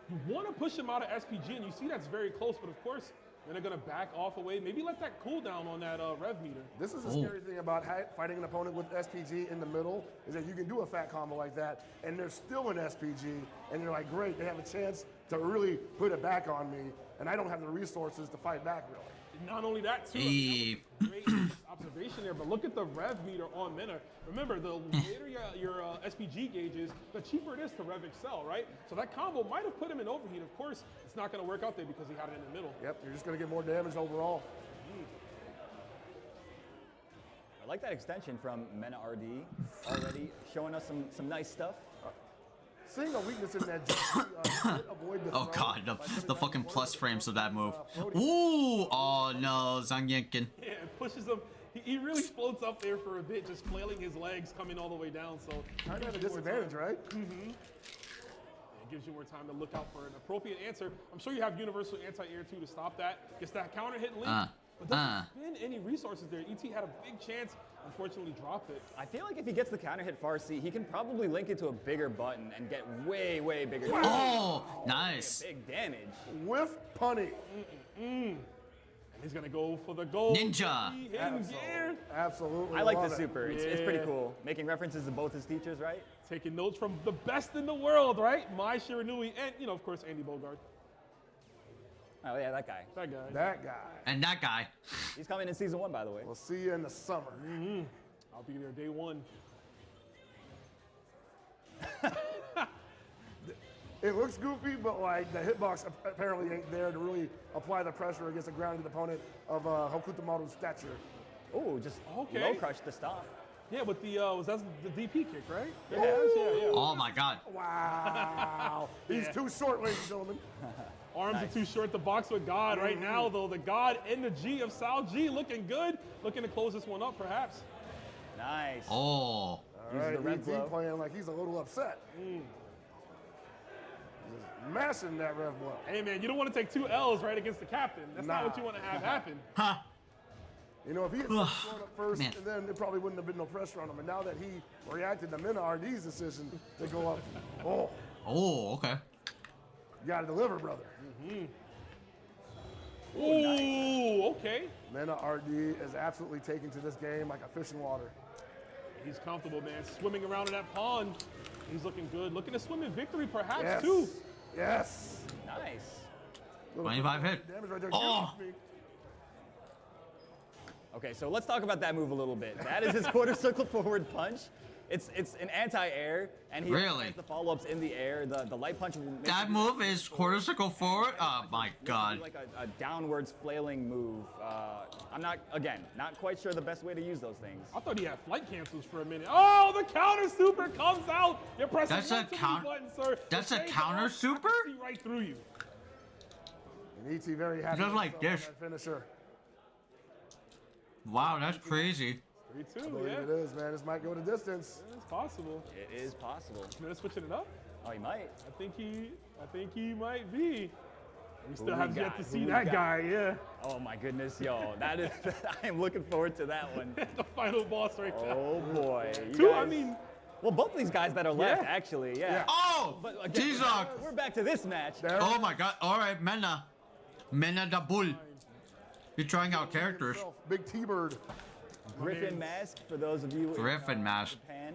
You want to push him out of SPG, and you see that's very close, but of course, then they're going to back off away. Maybe let that cool down on that rev meter. This is the scary thing about fighting an opponent with SPG in the middle, is that you can do a fat combo like that, and they're still in SPG, and you're like, great, they have a chance to really put it back on me, and I don't have the resources to fight back, really. Not only that, too, great observation there, but look at the rev meter on Mena. Remember, the later your SPG gauge is, the cheaper it is to rev excel, right? So that combo might have put him in overheat. Of course, it's not going to work out there because he had it in the middle. Yep, you're just going to get more damage overall. I like that extension from Mena RD already, showing us some nice stuff. Seeing a weakness in that avoid the oh god, the fucking plus frames of that move. Ooh, oh no, Zhang Yankin. Yeah, it pushes him. He really floats up there for a bit, just flailing his legs, coming all the way down. So kind of a disadvantage, right? Mm-hmm. It gives you more time to look out for an appropriate answer. I'm sure you have universal anti-air too to stop that. Gets that counter hit link. But doesn't spend any resources there. ET had a big chance, unfortunately dropped it. I feel like if he gets the counter hit far C, he can probably link it to a bigger button and get way, way bigger damage. Oh, nice. Big damage. With punny. And he's gonna go for the goal. Ninja. Absolutely. I like the super. It's pretty cool. Making references to both his teachers, right? Taking notes from the best in the world, right? Mai Shiranui and, you know, of course, Andy Bogard. Oh, yeah, that guy. That guy. That guy. And that guy. He's coming in season 1, by the way. We'll see you in the summer. Mm-hmm. I'll be there day 1. It looks goofy, but like the hitbox apparently ain't there to really apply the pressure against a grounded opponent of Hokutamaru's stature. Oh, just low crush to stop. Yeah, with the that's the DP kick, right? Yeah. Oh my god. Wow. He's too short, ladies and gentlemen. Arms are too short to box with God right now, though. The God and the G of Sao G looking good. Looking to close this one up, perhaps. Nice. Oh. All right, ET playing like he's a little upset. Just mashing that rev blow. Hey, man, you don't want to take 2 L's right against the captain. That's not what you want to have happen. Huh. You know, if he had thrown up first, and then there probably wouldn't have been no pressure on him. And now that he reacted to Mena RD's decision to go up, Oh, okay. You got to deliver, brother. Ooh, okay. Mena RD is absolutely taking to this game like a fish in water. He's comfortable, man. Swimming around in that pond. He's looking good. Looking to swim in victory, perhaps, Yes. too. Yes. Nice. 25 hit. Damage right there. Oh. Okay, so let's talk about that move a little bit. That is his quarter circle forward punch. It's an anti-air, and he has the follow-ups in the air. The light punch. That move is quarter circle forward. Oh my god. Like a downwards flailing move. I'm not quite sure the best way to use those things. I thought he had flight cancels for a minute. Oh, the counter super comes out. You're pressing That's a button, sir. That's a counter super? See right through you. And ET very happy Just like this. that finisher. Wow, that's crazy. 3-2, I believe it is, man. This might go the distance. It's possible. It is possible. Minna switching it up? Oh, he might. I think he might be. We still Who have we yet got? to Who see we that got? guy, yeah. Oh my goodness, yo, that is. I am looking forward to that one. The final boss right now. Oh boy. I mean. Well, both these guys that are left, actually, yeah. Oh, But again, T-Zoc. we're back to this match. Oh my god. All right, Mena. Mena the Bull. You're trying out characters. Big T-Bird. Griffin mask for those of you. Griffin mask. Japan.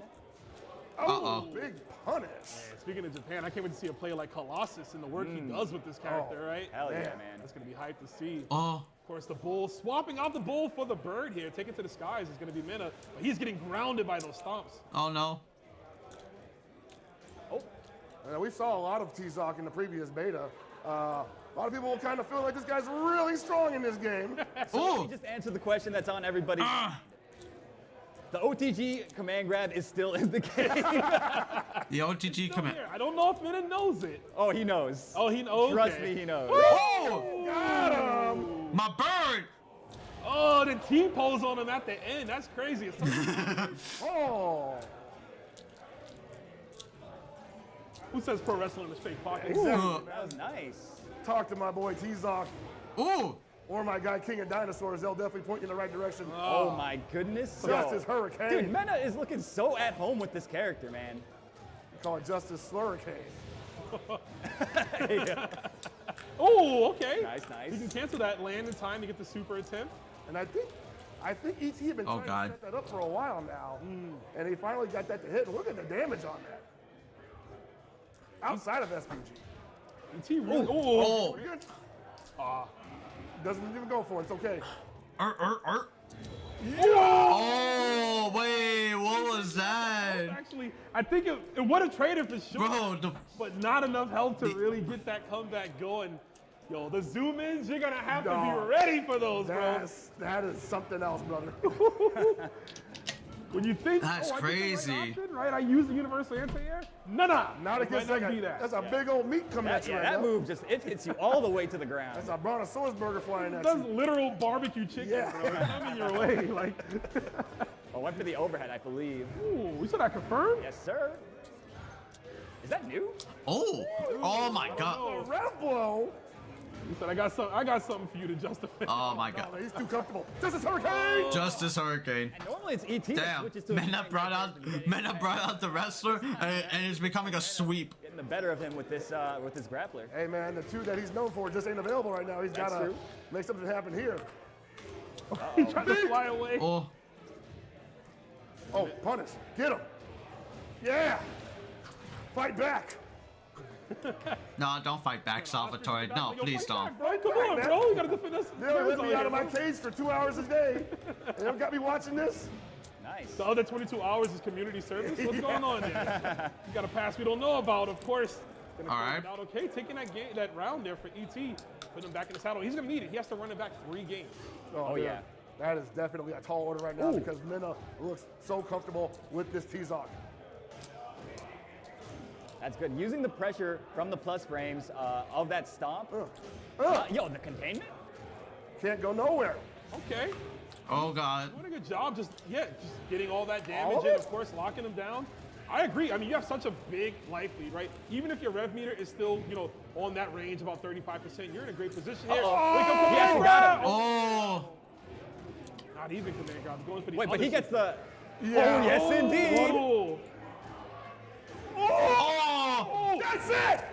Oh, big punish. Yeah, speaking of Japan, I can't wait to see a player like Colossus and the work he does with this character, right? Hell yeah, man. That's going to be hype to see. Oh. Of course, the bull, swapping out the bull for the bird here. Take it to the skies is going to be Mena, but he's getting grounded by those stomps. Oh no. We saw a lot of T-Zoc in the previous beta. A lot of people kind of feel like this guy's really strong in this game. So let me just answer the question that's on everybody's mind. The OTG command grab is still in the game. The OTG command. I don't know if Mena knows it. Oh, he knows. Oh, he knows. Trust me, he knows. Oh! Got him! My bird! Oh, the T-pose on him at the end. That's crazy. Oh! Who says pro wrestling is fake pocket? Exactly. That was nice. talk to my boy T-Zoc. Ooh! Or my guy King of Dinosaurs. They'll definitely point you in the right direction. Oh my goodness. Justice Hurricane. Dude, Mena is looking so at home with this character, man. We call it Justice Slurricane. Oh, okay. Nice, nice. You can cancel that land in time to get the super attempt. And I think ET had been trying to set that up for a while now. And he finally got that to hit. And look at the damage on that. Outside of SPG. ET really, oh. Doesn't even go for it. It's okay. Oh, wait, what was that? Actually, I think it would have traded for sure. Bro, but not enough health to really get that comeback going. Yo, the zoom ins, you're gonna have to be ready for those, bro. That is something else, brother. When you think, that's crazy, right? I use the universal anti-air. Not against that. That's a big old meat coming at you right that now. move just hits you all the way to the ground. That's a brontosaurus burger flying at That's you. literal barbecue chicken, bro. It's coming your way, like. I went for the overhead, I believe. Ooh, we saw that confirmed? Yes, sir. Is that new? Oh, oh my God. The red blow. He said, I got something for you to justify. Oh my God. No, he's too comfortable. Justice Hurricane! Justice Hurricane. And normally it's ET. Damn, Mena brought out the wrestler, and it's becoming a sweep. Getting the better of him with this grappler. Hey man, the two that he's known for just ain't available right now. He's got to make something happen here. He tried to fly away. Oh, punish. Get him. Yeah. Fight back. no, don't fight back, Salvatore. No, please don't. Bro, come on, bro. You gotta defend us. They let me out of my cage for 2 hours a day. They got me watching this. Nice. The other 22 hours is community service. What's going on there? You got a pass we don't know about, of course. All right. Okay, taking that round there for ET, putting him back in the saddle. He's gonna need it. He has to run it back 3 games. Oh yeah. That is definitely a tall order right now because Mena looks so comfortable with this T-Zoc. That's good. Using the pressure from the plus frames of that stomp. Yo, the containment? Can't go nowhere. Okay. Oh God. Doing a good job, just getting all that damage in, of course, locking him down. I agree. I mean, you have such a big life lead, right? Even if your rev meter is still, on that range, about 35%, you're in a great position here. Yes, he got him. Oh. Not even command grab. Going for the Wait, but he gets the. Yeah. Oh, yes, indeed. Oh. That's it.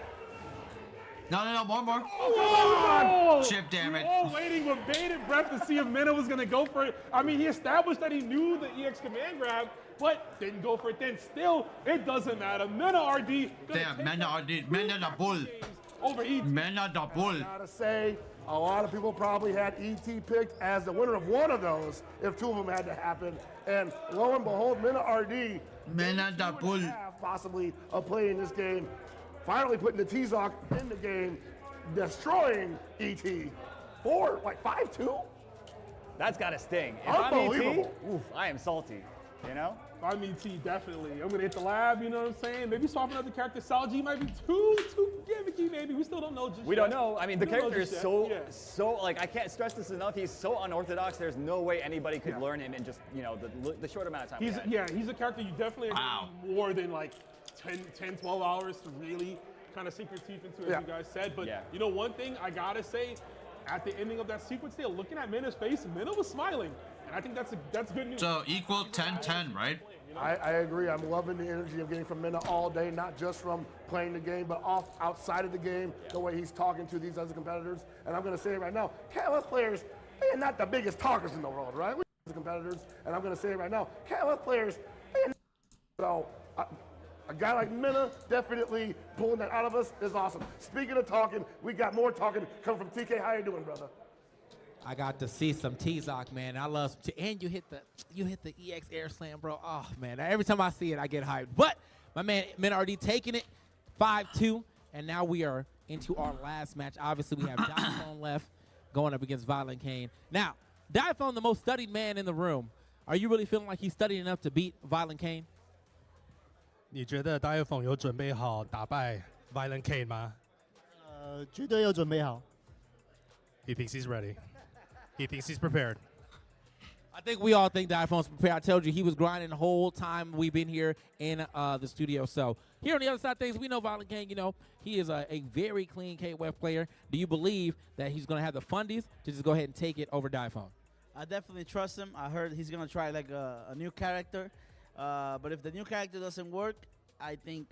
No, more. Oh, chip damage. All waiting with bated breath to see if Mena was going to go for it. I mean, he established that he knew the EX command grab, but didn't go for it then. Still, it doesn't matter. Mena RD. Damn, Mena RD. Mena the bull. Over ET. Mena the bull. I gotta say, a lot of people probably had ET picked as the winner of one of those if 2 of them had to happen. And lo and behold, Mena RD. Mena the bull. Possibly a play in this game. Finally putting the T-Zoc in the game, destroying ET. 5-2? That's gotta sting. If Unbelievable. I'm ET, oof, I am salty, I'm ET, definitely. I'm gonna hit the lab, you know what I'm saying? Maybe swap another character. Salji might be too gimmicky, maybe. We still don't know just We yet. don't know. I mean, the character is so, Yeah. I can't stress this enough. He's so unorthodox. There's no way anybody could learn him in just, the short amount of time. He's a character you definitely need more than 10, 12 hours to really kind of sink your teeth into, as you guys said. But one thing I gotta say, at the ending of that sequence there, looking at Mena's face, Mena was smiling. And I think that's good news. So equal 10-10, right? I agree. I'm loving the energy I'm getting from Mena all day, not just from playing the game, but outside of the game, the way he's talking to these other competitors. And I'm going to say it right now, KLF players, they are not the biggest talkers in the world, right? We're the competitors, and I'm going to say it right now, KLF players, they are not. So a guy like Mena definitely pulling that out of us is awesome. Speaking of talking, we got more talking coming from TK. How you doing, brother? I got to see some T-Zoc, man. I love and you hit the EX air slam, bro. Oh man, every time I see it, I get hyped. But my man Mena RD taking it 5-2, and now we are into our last match. Obviously, we have Diphone left going up against Violent Kane. Now, Diphone, the most studied man in the room. Are you really feeling like he's studied enough to beat Violent Kane? 你觉得 Diphone 有准备好打败 Violent Kane 吗？绝对有准备好。He thinks he's ready. He thinks he's prepared. I think we all think Diphone's prepared. I told you he was grinding the whole time we've been here in the studio. So here on the other side of things, we know Violent King, you know, he is a very clean KOF player. Do you believe that he's going to have the fundies to just go ahead and take it over Diphone? I definitely trust him. I heard he's going to try like a new character. But if the new character doesn't work, I think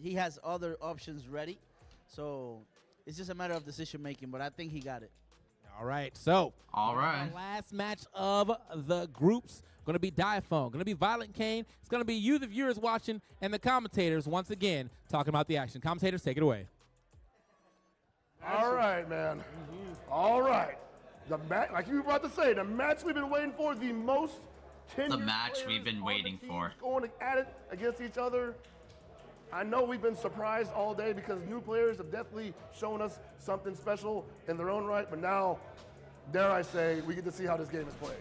he has other options ready. So it's just a matter of decision making, but I think he got it. All right, so all right, the last match of the groups going to be Diphone, going to be Violent Kane. It's going to be you, the viewers watching, and the commentators once again talking about the action. Commentators, take it away. All right, man. All right. The match, like you were about to say, the match we've been waiting for, the most tenured the match we've players been on waiting the for. teams going at it against each other. I know we've been surprised all day because new players have definitely shown us something special in their own right, but now, dare I say, we get to see how this game is played.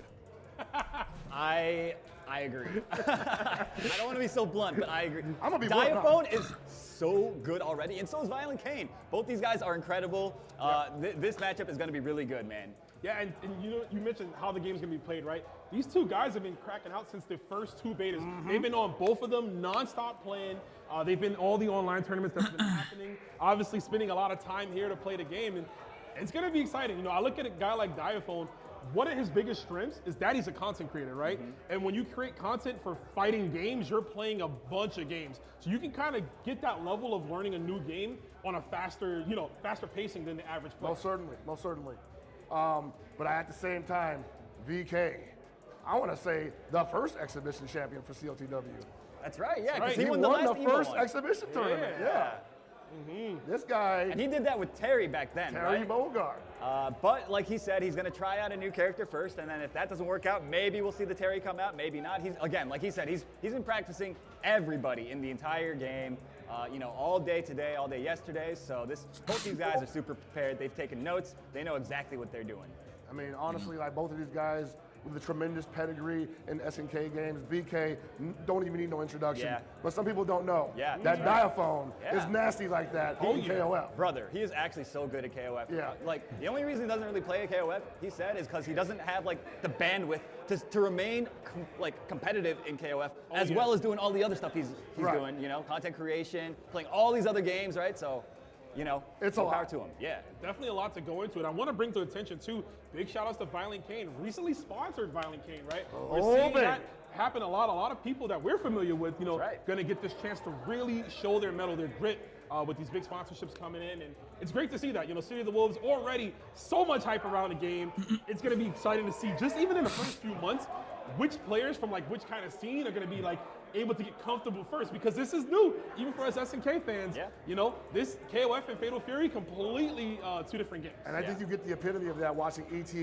I agree. I don't want to be so blunt, but I agree. I'm gonna be Diphone is so good already, and so is Violent Kane. Both these guys are incredible. This matchup is going to be really good, man. Yeah, and you know, you mentioned how the game's gonna be played, right? These two guys have been cracking out since the first two betas. They've been on both of them, non-stop playing. They've been all the online tournaments that's been happening. Obviously, spending a lot of time here to play the game, and it's gonna be exciting. You know, I look at a guy like Diphone. One of his biggest strengths is that he's a content creator, right? And when you create content for fighting games, you're playing a bunch of games. So you can kind of get that level of learning a new game on a faster, you know, faster pacing than the average player. Most certainly, most certainly. But at the same time, VK, I want to say the first exhibition champion for COTW. That's right, yeah, because He he won won the last first Evo one. exhibition tournament, yeah. This guy. And he did that with Terry back then, Terry right? Bogard. But like he said, he's going to try out a new character first, and then if that doesn't work out, maybe we'll see the Terry come out, maybe not. He's again, like he said, he's been practicing everybody in the entire game, you know, all day today, all day yesterday. So both these guys are super prepared. They've taken notes. They know exactly what they're doing. I mean, honestly, like both of these guys with a tremendous pedigree in SNK games. VK don't even need no introduction. Yeah. But some people don't know. Yeah. That Diphone Yeah. is nasty like that in KOF. Brother, he is actually so good at KOF. Yeah. Like, the only reason he doesn't really play at KOF, he said, is because he doesn't have, like, the bandwidth to remain, competitive in KOF, as well as doing all the other stuff he's doing, you know, content creation, playing all these other games, right? So, you know, it's more power to him. Yeah. Definitely a lot to go into it. I want to bring to attention, too, big shout outs to Violent Kane. Recently sponsored Violent Kane, right? We're seeing that happen a lot. A lot of people that we're familiar with, you know, going to get this chance to really show their mettle, their grit with these big sponsorships coming in. And it's great to see that. You know, City of the Wolves already so much hype around the game. It's going to be exciting to see, just even in the first few months, which players from like which kind of scene are going to be like able to get comfortable first, because this is new, even for us SNK fans. Yeah. You know, this KOF and Fatal Fury, completely two different games. And I think you get the epitome of that watching ET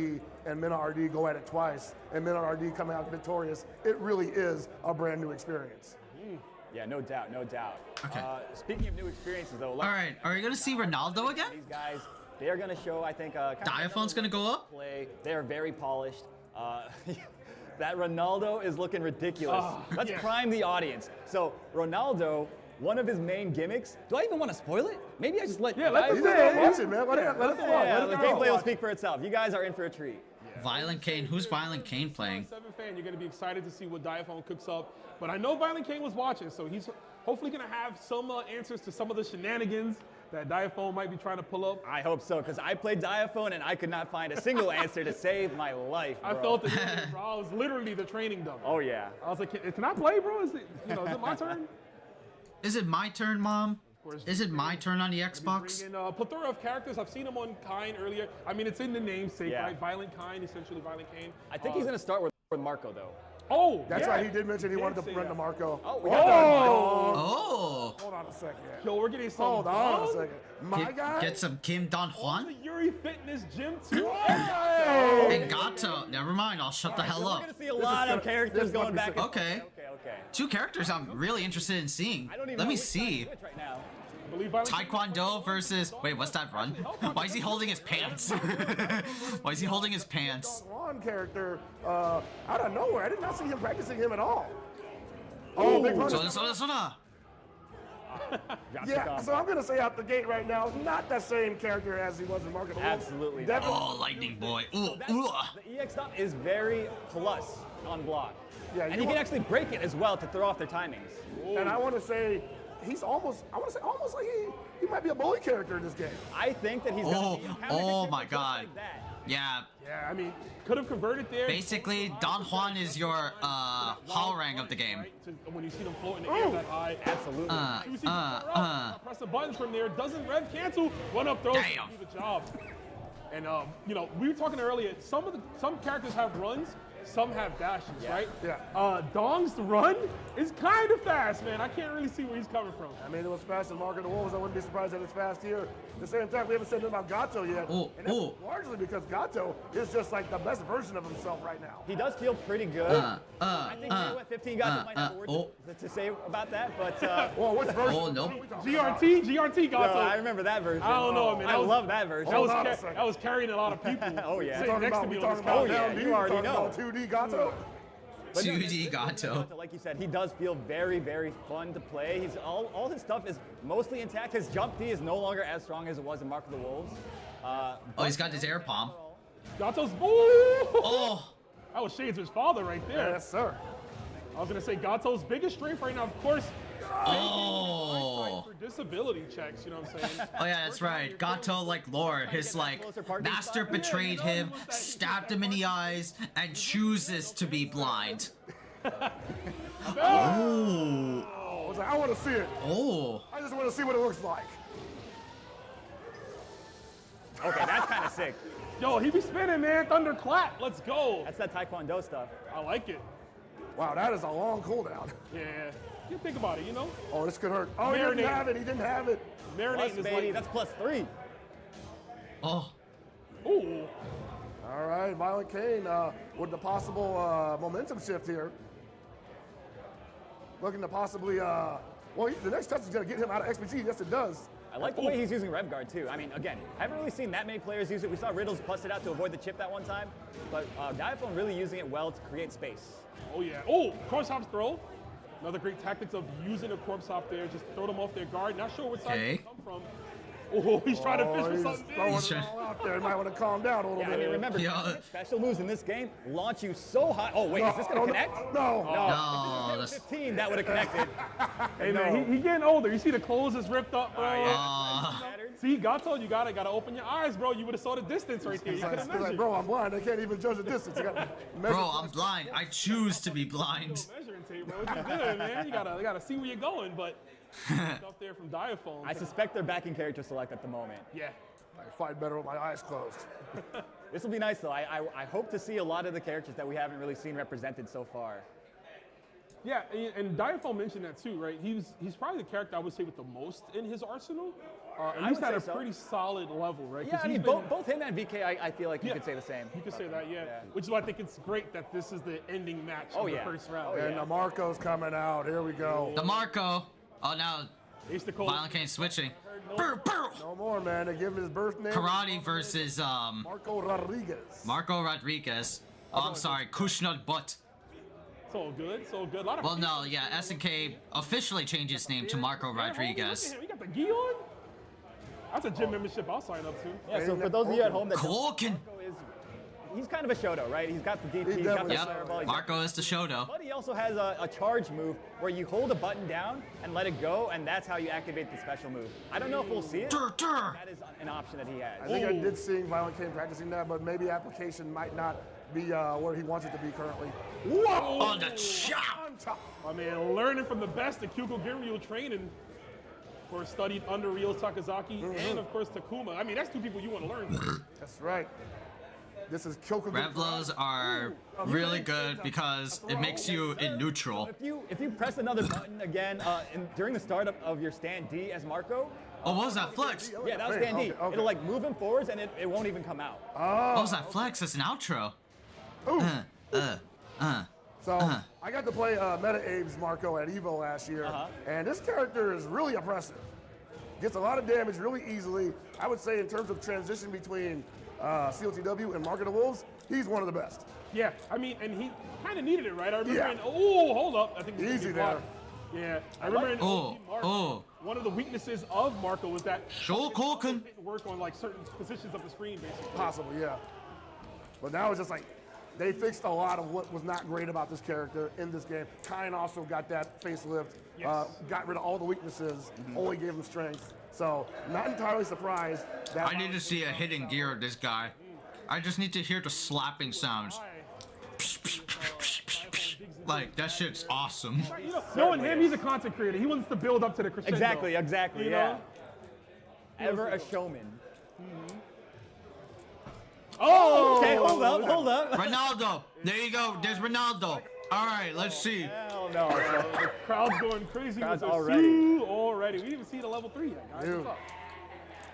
and Mena RD go at it twice, and Mena RD coming out victorious. It really is a brand new experience. Yeah, no doubt, no doubt. Okay. Speaking of new experiences, though. All right, are you going to see Ronaldo again? These guys, they are going to show, I think, Diphone's going to go up? Play. They are very polished. That Ronaldo is looking ridiculous. Let's prime the audience. So Ronaldo, one of his main gimmicks. Do I even want to spoil it? Maybe I just let. Yeah, let it watch it, man. Let it flow. The gameplay will speak for itself. You guys are in for a treat. Violent Kane. Who's Violent Kane playing? 7 fan, you're going to be excited to see what Diphone cooks up. But I know Violent Kane was watching, so he's hopefully going to have some answers to some of the shenanigans that Diphone might be trying to pull up. I hope so, because I played Diphone and I could not find a single answer to save my life, bro. I felt it, bro. I was literally the training dummy. Oh, yeah. I was like, can I play, bro? Is it my turn? Is it my turn, Mom? Is it my turn on the Xbox? Bring in a plethora of characters. I've seen him on Kine earlier. I mean, it's in the namesake, right? Violent Kine, essentially Violent Kane. I think he's going to start with Marco, though. Oh, that's right. He did mention he wanted to run to Marco. Oh, we got Oh. Hold on a second. Yo, we're getting some. Hold on a second. My guy. Get some Kim Don Juan. The Yuri Fitness Gym too. And Gato. Never mind. I'll shut the hell up. We're going to see a lot of characters going back. Okay. Two characters I'm really interested in seeing. Let me see. Taekwondo versus. Wait, what's that run? Why is he holding his pants? Why is he holding his pants? Juan character out of nowhere. I did not see him practicing him at all. Oh, big punch. Yeah, so I'm going to say out the gate right now, not the same character as he was in Market. Absolutely. Oh, Lightning Boy. Ooh, The EX stuff is very plus on block. Yeah, and you can actually break it as well to throw off their timings. And I want to say, he's almost, I want to say, almost like he might be a bully character in this game. I think that he's Oh, gonna be oh my God. Yeah. Yeah, I mean, could have converted there. Basically, Don Juan is your Hallrang of the game. Right? When you see them float in the air that high. Absolutely. Press the buttons from there. Doesn't rev cancel. Run up throws. Damn. Do the job. And you know, we were talking earlier. Some characters have runs. Some have dashes, right? Yeah. Dong's run is kind of fast, man. I can't really see where he's coming from. I mean, it was fast in Mark of the Wolves. I wouldn't be surprised that it's fast here. At the same time, we haven't said anything about Gato yet. And that's largely because Gato is just like the best version of himself right now. He does feel pretty good. I think 15 Gato might have a word to say about that, but... well, which version? Oh, no. GRT Gato. No, I remember that version. I don't know, man. I love that version. That was carrying a lot of people. Oh, yeah. Sitting next to me on this Oh, couch. yeah, you already know. 2D Gato. 2D Gato. Like you said, he does feel very, very fun to play. He's all his stuff is mostly intact. His jump D is no longer as strong as it was in Mark of the Wolves. Oh, he's got his air palm. Gato's. Oh! That was Shades' father right there. Yes, sir. I was gonna say Gato's biggest strength right now, of course. Oh! For disability checks, you know what I'm saying? Oh yeah, that's right. Gato, like lore, his master betrayed him, stabbed him in the eyes, and chooses to be blind. Oh! I was like, I want to see it. Oh! I just want to see what it looks like. Okay, that's kind of sick. Yo, he be spinning, man. Thunderclap. Let's go. That's that Taekwondo stuff. I like it. Wow, that is a long cooldown. Yeah. You think about it, you know? Oh, this could hurt. Oh, he didn't have it. He didn't have it. Marinating Plus, is baby, like... that's +3. Oh. Ooh. All right, Violent Kane with the possible momentum shift here. Looking to possibly, well, the next touch is going to get him out of XPG. Yes, it does. I like the way he's using Rev Guard, too. I mean, again, I haven't really seen that many players use it. We saw Riddles bust it out to avoid the chip that one time, but Diaphone really using it well to create space. Oh, yeah. Oh, corpse hop's throw. Another great tactics of using a corpse hop there. Just throw them off their guard. Not sure what side they come from. Oh, he's trying to fish for something big. Throwing it all out there. You might want to calm down a little bit. I mean, remember, special moves in this game launch you so high. Oh, wait, is this going to connect? No. If this was 15, that would have connected. Hey, man, he getting older. You see the clothes is ripped up, bro. See, Gato, you gotta open your eyes, bro. You would have saw the distance right there. You could have measured. Like, bro, I'm blind. I can't even judge the distance. You gotta measure. Bro, I'm blind. I choose to be blind. Measuring tape, bro. What you doing, man? You gotta see where you're going, but stuff there from Diaphone. I suspect they're backing character select at the moment. Yeah. I fight better with my eyes closed. This will be nice, though. I hope to see a lot of the characters that we haven't really seen represented so far. Yeah, and Diaphone mentioned that too, right? He's probably the character I would say with the most in his arsenal. At least at a pretty solid level, right? Yeah, I mean, both him and VK, I feel like you could say the same. You could say that, yeah. Which is why I think it's great that this is the ending match of the first round. And the Marco's coming out. Here we go. The Marco. Oh, now Violent Kane switching. No more, man. They give him his birth name. Karate versus Marco Rodriguez. Marco Rodriguez. Oh, I'm sorry, Kushnut Butt. It's all good. It's all good. A lot of well, no, yeah, SNK officially changed his name to Marco Rodriguez. We got the gi on. That's a gym membership I'll sign up to. Yeah, so for those of you at home that Colkin. He's kind of a Shoto, right? He's got the DP, he's got the fireball. Marco is the Shoto. But he also has a charge move where you hold a button down and let it go, and that's how you activate the special move. I don't know if we'll see it. That is an option that he has. I think I did see Violent Kane practicing that, but maybe application might not be where he wants it to be currently. Whoa! On the chop! My man, learning from the best at Kyoko Ginryu training. Of course, studied under Ryo Sakazaki and, of course, Takuma. I mean, that's two people you want to learn from. That's right. This is Kyoko. Rev blows are really good because it makes you in neutral. If you press another button again during the start of your stand D as Marco. Oh, what was that flex? Yeah, that was stand D. Okay. It'll like move him forwards and it won't even come out. What was that flex? That's an outro. So I got to play Meta Abe's Marco at Evo last year, and this character is really oppressive. Gets a lot of damage really easily. I would say in terms of transition between COTW and Mark of the Wolves, he's one of the best. Yeah, I mean, and he kind of needed it, right? I remember oh, hold up. I think easy there. Yeah, I remember in Marco, one of the weaknesses of Marco was that didn't work on like certain positions of the screen, basically. Possibly, yeah. But now it's just like, They fixed a lot of what was not great about this character in this game. Kine also got that facelift, got rid of all the weaknesses, only gave him strength. So not entirely surprised that I need to see a hidden gear of this guy. I just need to hear the slapping sounds. Like, that shit's awesome. You know, knowing him, he's a content creator. He wants to build up to the crescendo. Exactly, you yeah. know? Ever a showman. Oh! Okay, hold up. Ronaldo. There you go. There's Ronaldo. All right, let's see. Hell no. The crowd's going crazy Crowd's with the already. We didn't even see the level 3 yet, guys. What's up?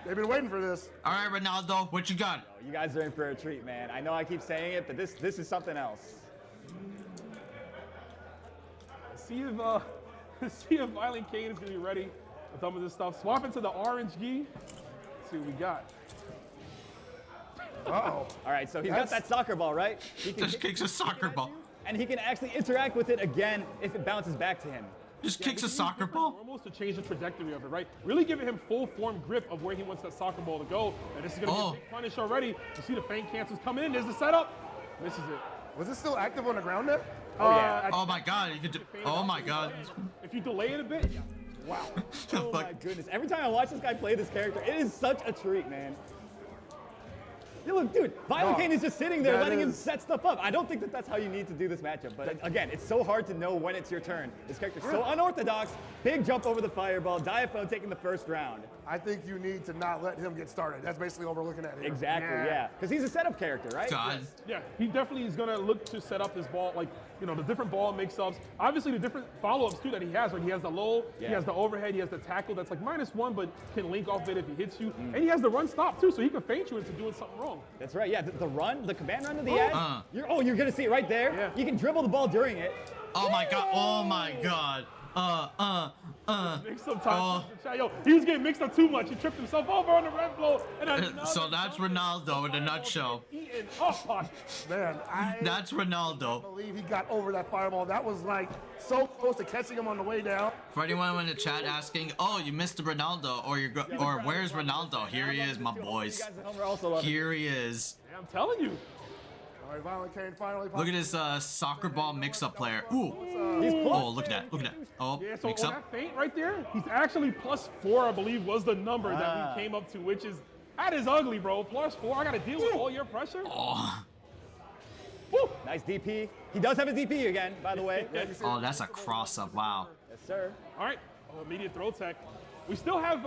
They've been waiting for this. All right, Ronaldo, what you got? You guys are in for a treat, man. I know I keep saying it, but this is something else. See if Violent Kane is gonna be ready with some of this stuff. Swap into the orange gi. Let's see what we got. Uh-oh. All right, so he's got that soccer ball, right? He can Just kicks a soccer ball. and he can actually interact with it again if it bounces back to him. Just kicks a soccer ball. Almost to change the trajectory of it, right? Really giving him full form grip of where he wants that soccer ball to go. And this is gonna be a big punish already. You see the feint cancels coming in. There's the setup. Misses it. Was it still active on the ground there? Oh yeah. Oh my God! You could. Oh my God! If you delay it a bit, wow. Oh my goodness! Every time I watch this guy play this character, it is such a treat, man. Yeah, look, dude, Violent Kane is just sitting there letting him set stuff up. I don't think that that's how you need to do this matchup. But again, it's so hard to know when it's your turn. This character's so unorthodox. Big jump over the fireball. Diaphone taking the first round. I think you need to not let him get started. That's basically what we're looking at here. Exactly, yeah. Because he's a setup character, right? God. Yeah, he definitely is gonna look to set up his ball, like, you know, the different ball mix-ups. Obviously, the different follow-ups too that he has, right? He has the low, he has the overhead, he has the tackle that's like -1, but can link off it if he hits you. And he has the run stop too, so he can feint you into doing something wrong. That's right, yeah. The run, the command run to the edge. You're gonna see it right there. Yeah. You can dribble the ball during it. Oh my God! Oh my God! Mix up time. Yo, he was getting mixed up too much. He tripped himself over on the red blow. And So that's Ronaldo in a nutshell. Man, That's Ronaldo. I believe he got over that fireball. That was like so close to catching him on the way down. For anyone in the chat asking, oh, you missed the Ronaldo, or where's Ronaldo? Here he is, my boys. Here he is. Yeah, I'm telling you. All right, Violent Kane finally. Look at this soccer ball mix-up player. Ooh. Oh, look at that. Look at that. Oh, Yeah, so mix on up. that feint right there, he's actually +4, I believe, was the number that we came up to, which is, that is ugly, bro. +4, I gotta deal with all your pressure. Oh. Woo. Nice DP. He does have a DP again, by the way. Oh, that's a cross-up. Wow. Yes, sir. All right, immediate throw tech. We still have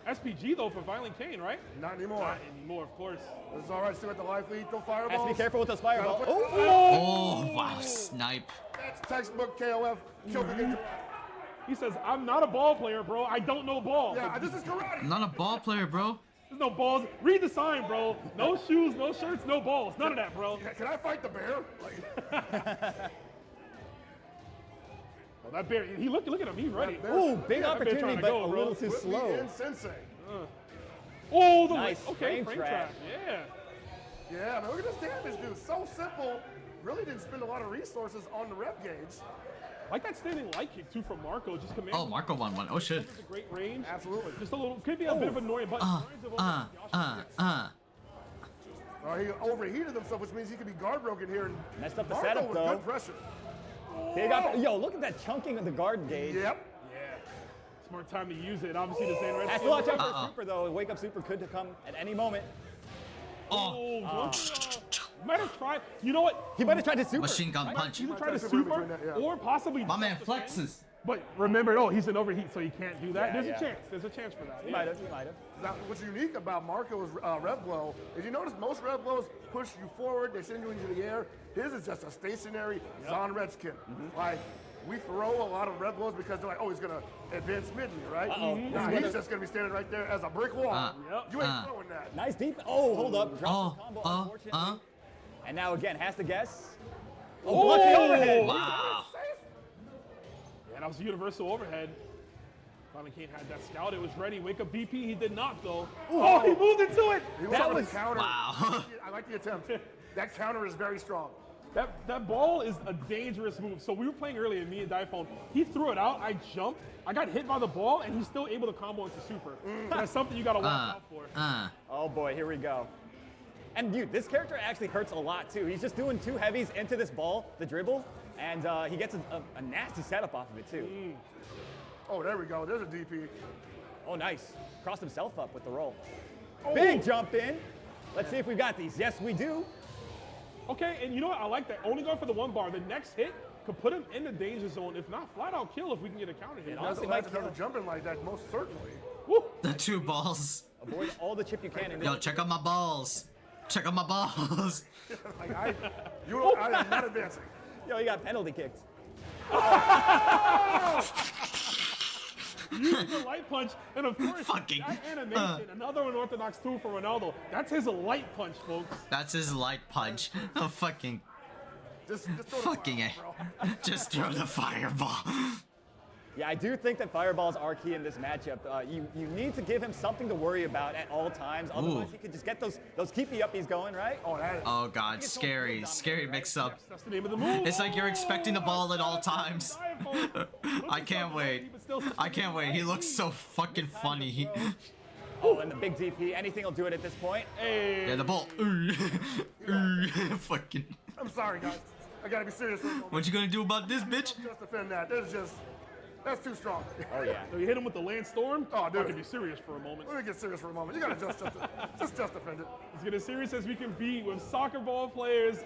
SPG, though, for Violent Kane, right? Not anymore. Not anymore, of course. It's all right. Still at the life lead. Throw fireballs. Has to be careful with those fireballs. Oh, wow. Snipe. That's textbook KOF. Kill the game. He says, I'm not a ball player, bro. I don't know ball. Yeah, this is karate. I'm not a ball player, bro. There's no balls. Read the sign, bro. No shoes, no shirts, no balls. None of that, bro. Can I fight the bear? Oh, that bear, look at him. He's ready. Ooh, big that bear opportunity, trying to but go, a bro. little too slow. In Sensei. Oh, the Nice okay, frame frame trap. trap. Yeah. Yeah, man, look at this damage, dude. So simple. Really didn't spend a lot of resources on the rep gauge. Like that standing light kick too from Marco. Just command. Oh, Marco won one. Oh shit. It's a great range. Absolutely. Just a little. Could be a bit of annoying, but. He overheated himself, which means he could be guard broken here. And Messed up the Marco setup, with though. good pressure. Yo, look at that chunking of the guard gauge. Yep. Yeah. Smart time to use it. Obviously, the same red. Has to watch out for a super, though. A wake-up super could come at any moment. Might have tried. You know what? He might have tried to super. Machine gun punch. Either try to super, or possibly. My man flexes. But remember, he's in overheat, so he can't do that. Yeah, There's yeah. a chance. There's a chance for that. He might have. Now, what's unique about Marco's rev blow is you notice most rev blows push you forward, they send you into the air. His is just a stationary Zon Redskin. Like, we throw a lot of rev blows because they're like, oh, he's going to advance mid, right? Now he's just going to be standing right there as a brick wall. You ain't throwing that. Nice deep. Oh, hold up. Drops the combo, unfortunately. And now again, has to guess. Oh, blocks the overhead. Wow. Yeah, that was a universal overhead. Violent Kane had that scout. It was ready. Wake up BP. He did not, though. Oh, he moved into it. That was counter. Wow. I like the attempt. That counter is very strong. That ball is a dangerous move. So we were playing earlier, me and Diaphone. He threw it out. I jumped. I got hit by the ball, and he's still able to combo into super. That's something you got to watch out for. Oh, boy. Here we go. And dude, this character actually hurts a lot too. He's just doing 2 heavies into this ball, the dribble, and he gets a nasty setup off of it too. Oh, there we go. There's a DP. Oh, nice. Crossed himself up with the roll. Oh. Big jump in. Let's see if we've got these. Yes, we do. Okay, and you know what? I like that. Only going for the 1 bar. The next hit could put him in the danger zone. If not, flat out kill if we can get a counter hit. Honestly, might another jumping like that, most certainly. Woo. The 2 balls. Avoid all the chip you can. Yo, check out my balls. Check out my balls. Like I am not advancing. Yo, he got penalty kicked. Using the light punch, and of course, that animation, another unorthodox tool for Ronaldo. That's his light punch, folks. That's his light punch. Oh, fucking. Just throw the fireball. Just throw the fireball. Yeah, I do think that fireballs are key in this matchup. You need to give him something to worry about at all times. Otherwise, he could just get those keepy uppies going, right? Oh god, scary mix up. That's the name of the move. It's like you're expecting the ball at all times. I can't wait. I can't wait. He looks so fucking funny. Oh, and the big DP. Anything will do it at this point. Hey. Yeah, the ball. Fucking. I'm sorry, guys. I gotta be serious for a moment. What you gonna do about this, bitch? Just defend that. That's too strong. Oh yeah. So you hit him with the land storm? Oh, dude. I can be serious for a moment. Let me get serious for a moment. You gotta just defend it. Let's get as serious as we can be with soccer ball players,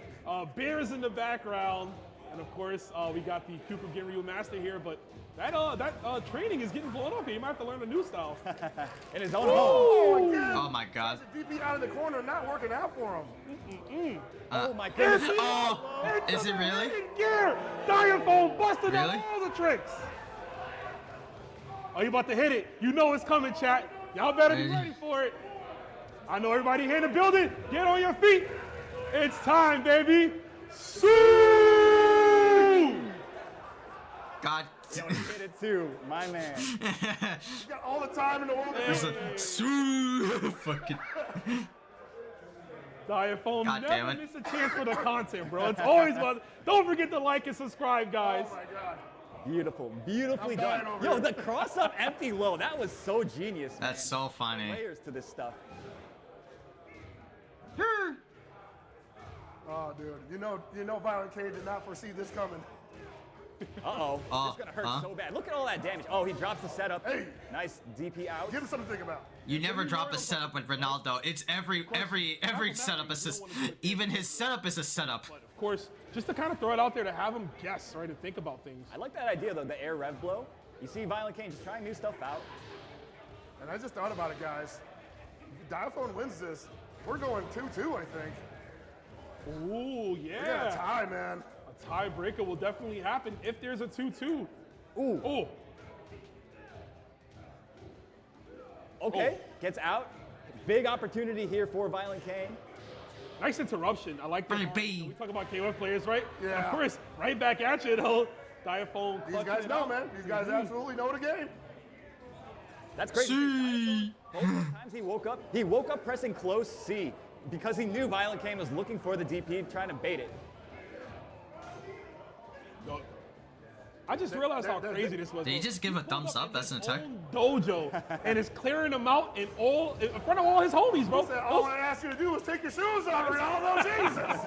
bears in the background, and of course we got the Kuku Ginryu master here. But that training is getting blown up. He might have to learn a new style. In his own home. Oh, again. Oh my god. The DP out of the corner, not working out for him. Oh my goodness. Oh, is it really? Gear. Diaphone busted Really? up all the tricks. Oh, you about to hit it. You know it's coming, chat. Y'all better be ready for it. I know everybody here in the building. Get on your feet. It's time, baby. Sue! God. Yo, he hit it too, my man. You got all the time in the world. Fucking. Diaphone, God never damn it. miss a chance for the content, bro. It's always about. Don't forget to like and subscribe, guys. Oh my God. Beautiful, beautifully done. Yo, the cross-up empty low, that was so genius. Man. That's so funny. Layers to this stuff. Oh, dude. You know, Violent K did not foresee this coming. Uh-oh. It's gonna hurt so bad. Look at all that damage. Oh, he drops the setup. Hey. Nice DP out. Give him something to think about. You never drop a setup with Ronaldo. It's every setup is even his setup is a setup. But of course, just to kind of throw it out there to have him guess, right, and think about things. I like that idea though, the air rev blow. You see Violent Kane just trying new stuff out. And I just thought about it, guys. If Diaphone wins this, we're going 2-2, I think. Ooh, We got a tie, man. A tiebreaker will definitely happen if there's a 2-2. Ooh. Oh. Okay, gets out. Big opportunity here for Violent Kane. Nice interruption. I like that. Baby. We talk about KOF players, right? Yeah. Of course, right back at you, though. Diaphone. These guys know, man. These guys absolutely know the game. That's great. See. Both those times he woke up pressing close C because he knew Violent Kane was looking for the DP, trying to bait it. I just realized how crazy this was. Did he just give a thumbs up? That's an attack. Dojo, and is clearing them out in front of all his homies, bro. He said, all I asked you to do was take your shoes off, Ronaldo. Jesus.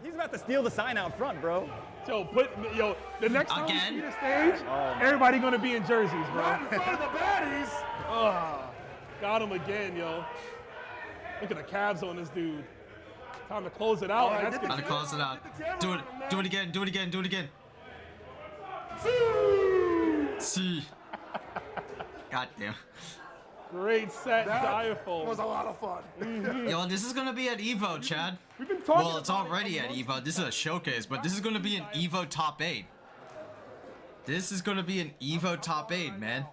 He's about to steal the sign out front, bro. Yo, the next time we Again? see the stage, everybody gonna be in jerseys, bro. Right in front of the baddies. Got him again, yo. Look at the calves on this dude. Time to close it out. Right, That's get the Time to close it out. Do it again. Do it again. Do it again. See. God damn. Great set, Diaphone. Was a lot of fun. Yo, this is gonna be at Evo, Chad. We've been talking. Well, it's already at Evo. This is a showcase, but this is gonna be an Evo top 8. This is gonna be an Evo top 8, man.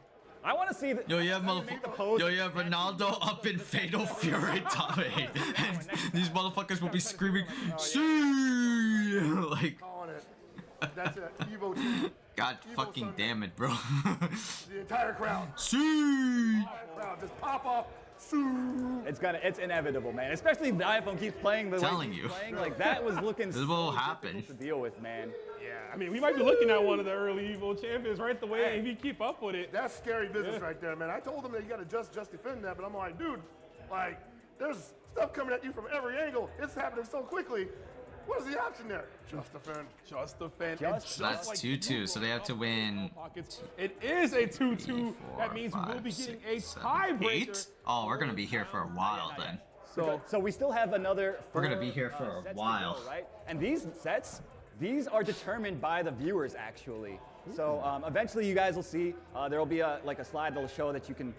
I want to see the. Yo, you have Ronaldo up in Fatal Fury top 8. And these motherfuckers will be screaming, "See!" Like. Calling it. That's it. Evo 2. God fucking damn it, bro. The entire crowd. See! Crowd just pop off. It's inevitable, man. Especially if the iPhone keeps playing the way Telling he's you. playing. Like that was looking This so will happen. difficult to deal with, man. Yeah, I mean, we might be looking at one of the early Evo champions right the way if you keep up with it. That's scary business right there, man. I told him that you got to just defend that, but I'm like, dude, like, there's Stuff coming at you from every angle. It's happening so quickly. What is the option there? Just defend. Just defend. So that's 2-2, so they have to win. It is a 2-2. That means we will be getting a tiebreaker. Oh, we're gonna be here for a while then. So we still have another. We're gonna be here for a while, go, right? And these sets, these are determined by the viewers actually. So eventually you guys will see there will be a slide that'll show that you can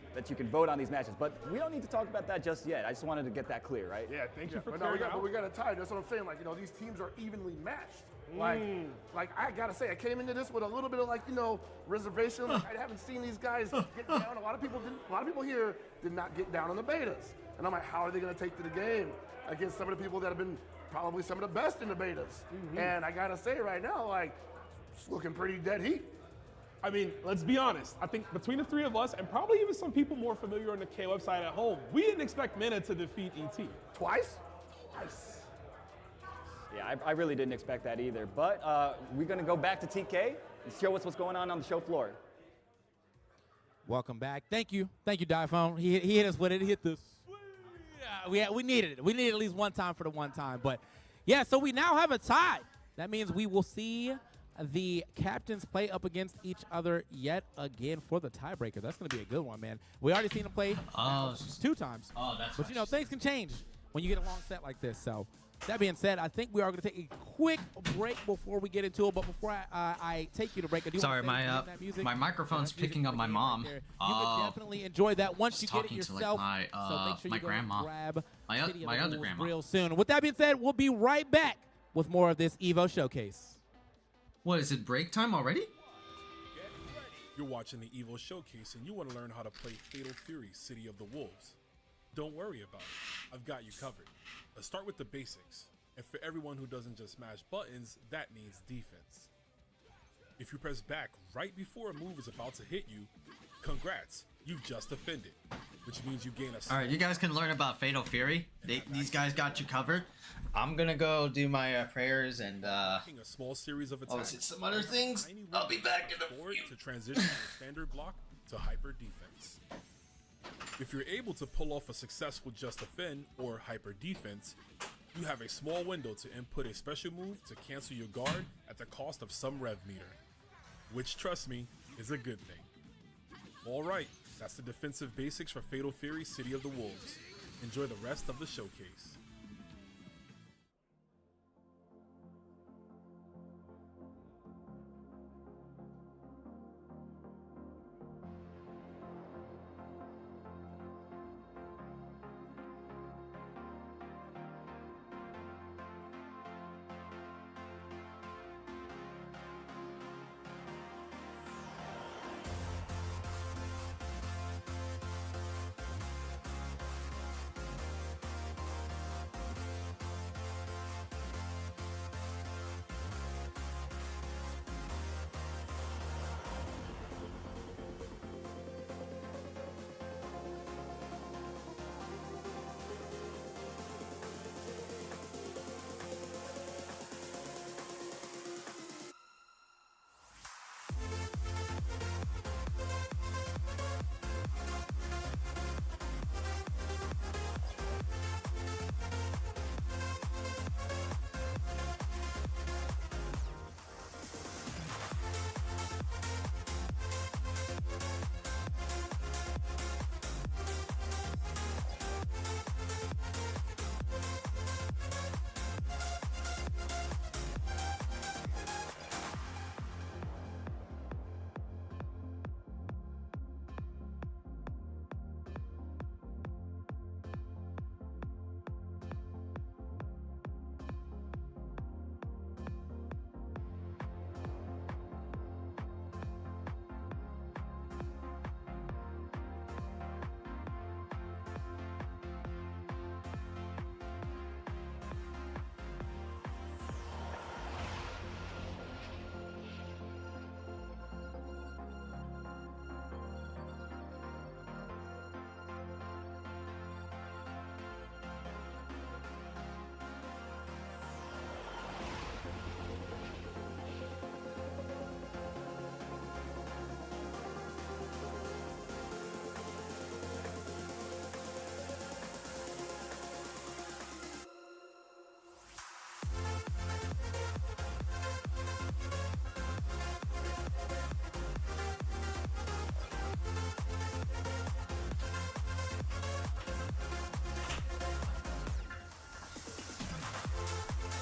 vote on these matches. But we don't need to talk about that just yet. I just wanted to get that clear, right? Yeah, thank you for but clearing but we got a tie. That's what I'm saying. Like, you know, these teams are evenly matched. Like I gotta say, I came into this with a little bit of like, you know, reservation. Like, I haven't seen these guys get down. A lot of people here did not get down on the betas. And I'm like, how are they gonna take to the game against some of the people that have been probably some of the best in the betas? And I gotta say right now, like, it's looking pretty dead heat. I mean, let's be honest. I think between the three of us, and probably even some people more familiar on the K website at home, we didn't expect Mena to defeat ET. Twice? Twice. Yeah, I really didn't expect that either. But we're going to go back to TK and show us what's going on the show floor. Welcome back. Thank you, Diphone. He hit us with it. He hit the. Yeah, we needed it. We needed at least one time for the one time. But yeah, so we now have a tie. That means we will see the captains play up against each other yet again for the tiebreaker. That's going to be a good one, man. We already seen them play 2 times. Oh, that's but, you know, things can change when you get a long set like this. So that being said, I think we are going to take a quick break before we get into it. But before I take you to break, I do Sorry, want to my microphone's picking up my mom. You can definitely enjoy that once you get it yourself. Like so make sure my you go grandma. grab my other grandma. real soon. With that being said, we'll be right back with more of this EVO showcase. What is it, break time already? You're watching the EVO Showcase and you want to learn how to play Fatal Fury City of the Wolves. Don't worry about it, I've got you covered. Let's start with the basics. And for everyone who doesn't just smash buttons, that means defense. If you press back right before a move is about to hit you, congrats, you've just offended. Which means you gain a... Alright, you guys can learn about Fatal Fury. These guys got you covered. I'm gonna go do my prayers and a small series of attacks. Some other things. I'll be back in a few. To transition from standard block to hyper defense. If you're able to pull off a successful just defend or hyper defense, you have a small window to input a special move to cancel your guard at the cost of some rev meter. Which, trust me, is a good thing. Alright, that's the defensive basics for Fatal Fury City of the Wolves. Enjoy the rest of the showcase.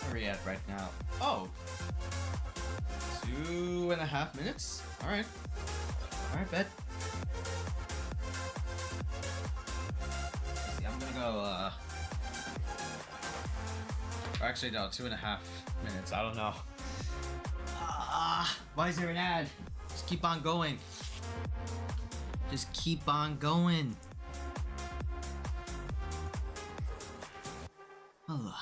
Where are we at right now? Oh, 2.5 minutes. All right, bet. Let's see, I'm gonna go. Or actually, no, 2.5 minutes. I don't know. Why is there an ad? Just keep on going. Just keep on going. Oh.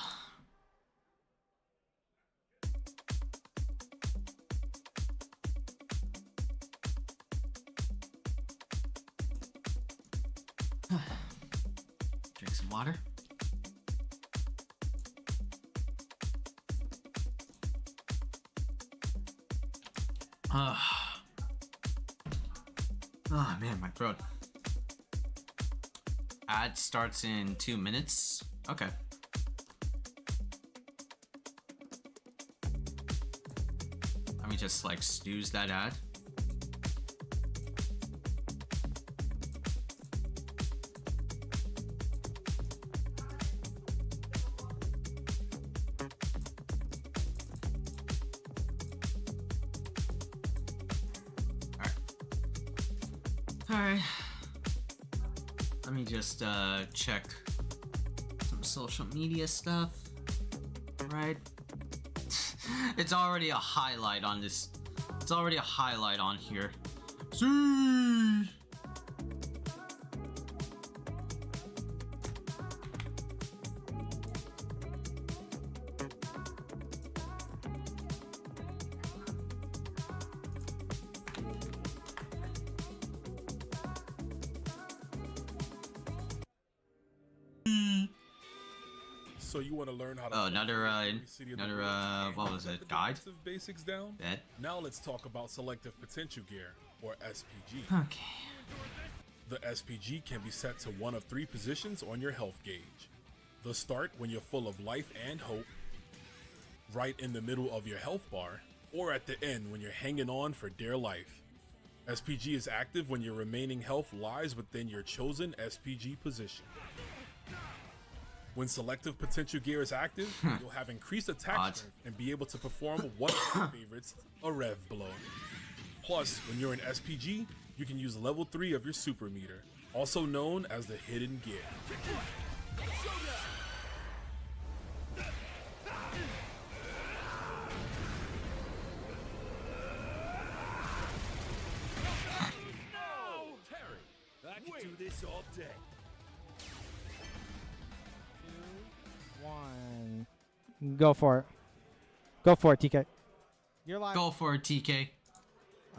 Drink some water. Oh man, my throat. Ad starts in 2 minutes. Okay. Let me just like snooze that ad. Alright. Let me just check some social media stuff. Right? It's already a highlight on this. It's already a highlight on here. See? So you want to learn how to another what was it? Guide? Basics down? Bet. Now let's talk about selective potential gear, or SPG. Okay. The SPG can be set to one of 3 positions on your health gauge. The start when you're full of life and hope, right in the middle of your health bar, or at the end when you're hanging on for dear life. SPG is active when your remaining health lies within your chosen SPG position. When selective potential gear is active, you'll have increased attack strength and be able to perform one of your favorites, a rev blow. Plus, when you're in SPG, you can use level 3 of your super meter, also known as the hidden gear. I can do this all day. 2, 1. Go for it. Go for it, TK. You're live. Go for it, TK.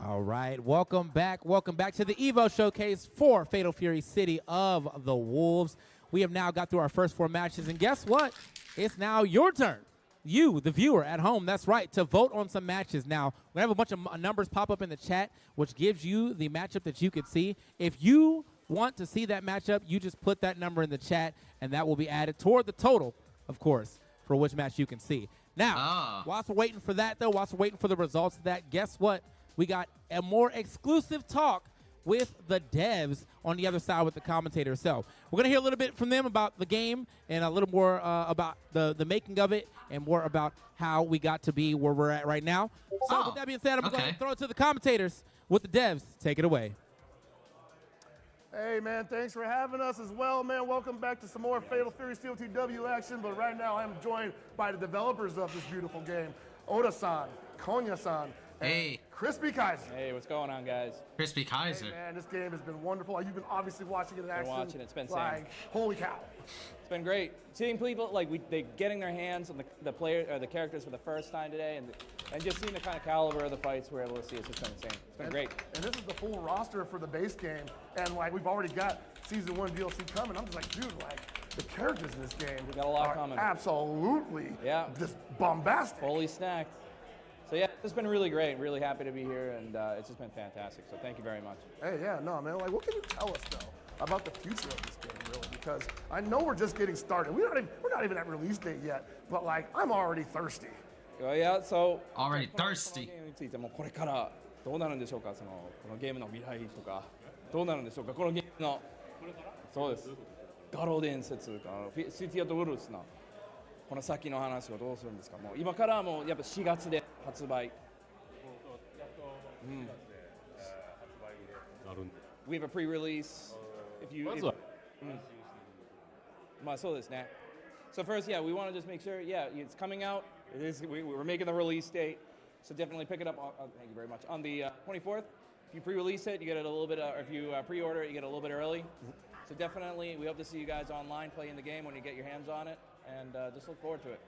All right, welcome back to the Evo Showcase for Fatal Fury City of the Wolves. We have now got through our first 4 matches, and guess what? It's now your turn. You, the viewer at home, that's right, to vote on some matches. Now, we have a bunch of numbers pop up in the chat, which gives you the matchup that you could see. If you want to see that matchup, you just put that number in the chat, and that will be added toward the total, of course, for which match you can see. Now, whilst we're waiting for that, though, whilst we're waiting for the results of that, guess what? We got a more exclusive talk with the devs on the other side with the commentator. So we're going to hear a little bit from them about the game and a little more about the making of it and more about how we got to be where we're at right now. So with that being said, I'm going to throw it to the commentators with the devs. Take it away. Hey, man, thanks for having us as well, man. Welcome back to some more Fatal Fury COTW action. But right now, I'm joined by the developers of this beautiful game, Oda-san, Konya-san, hey, Crispy Khaiza. Hey, what's going on, guys? Crispy Khaiza. Hey, man, this game has been wonderful. You've been obviously watching it in action. Been watching it. It's been like, holy cow. It's been great. Seeing people they getting their hands on the player or the characters for the first time today, and just seeing the kind of caliber of the fights we're able to see. It's just been insane. It's been great. And this is the full roster for the base game, and like we've already got Season 1 DLC coming. I'm just like, dude, like the characters in this game we got a lot coming. Absolutely, just bombastic. Fully stacked. So yeah, it's been really great. Really happy to be here, and it's just been fantastic. So thank you very much. Hey, yeah, no, man. Like, what can you tell us though about the future of this game, really? Because I know we're just getting started. We're not even at release date yet, but like, I'm already thirsty. Well, yeah, so already thirsty. これからどうなるんでしょうか。このゲームの未来とかどうなるんでしょうか。このゲームのそうです。ガロ伝説かシティアドウルスのこの先の話をどうするんですか。もう今からはもうやっぱ4月で発売。We have a pre-release. If you. So this now. So first, yeah, we want to just make sure, yeah, it's coming out. It is. We're making the release date, so definitely pick it up. Thank you very much. On the 24th, if you pre-release it, you get it a little bit. Or if you pre-order it, you get it a little bit early. So definitely, we hope to see you guys online playing the game when you get your hands on it, and just look forward to it.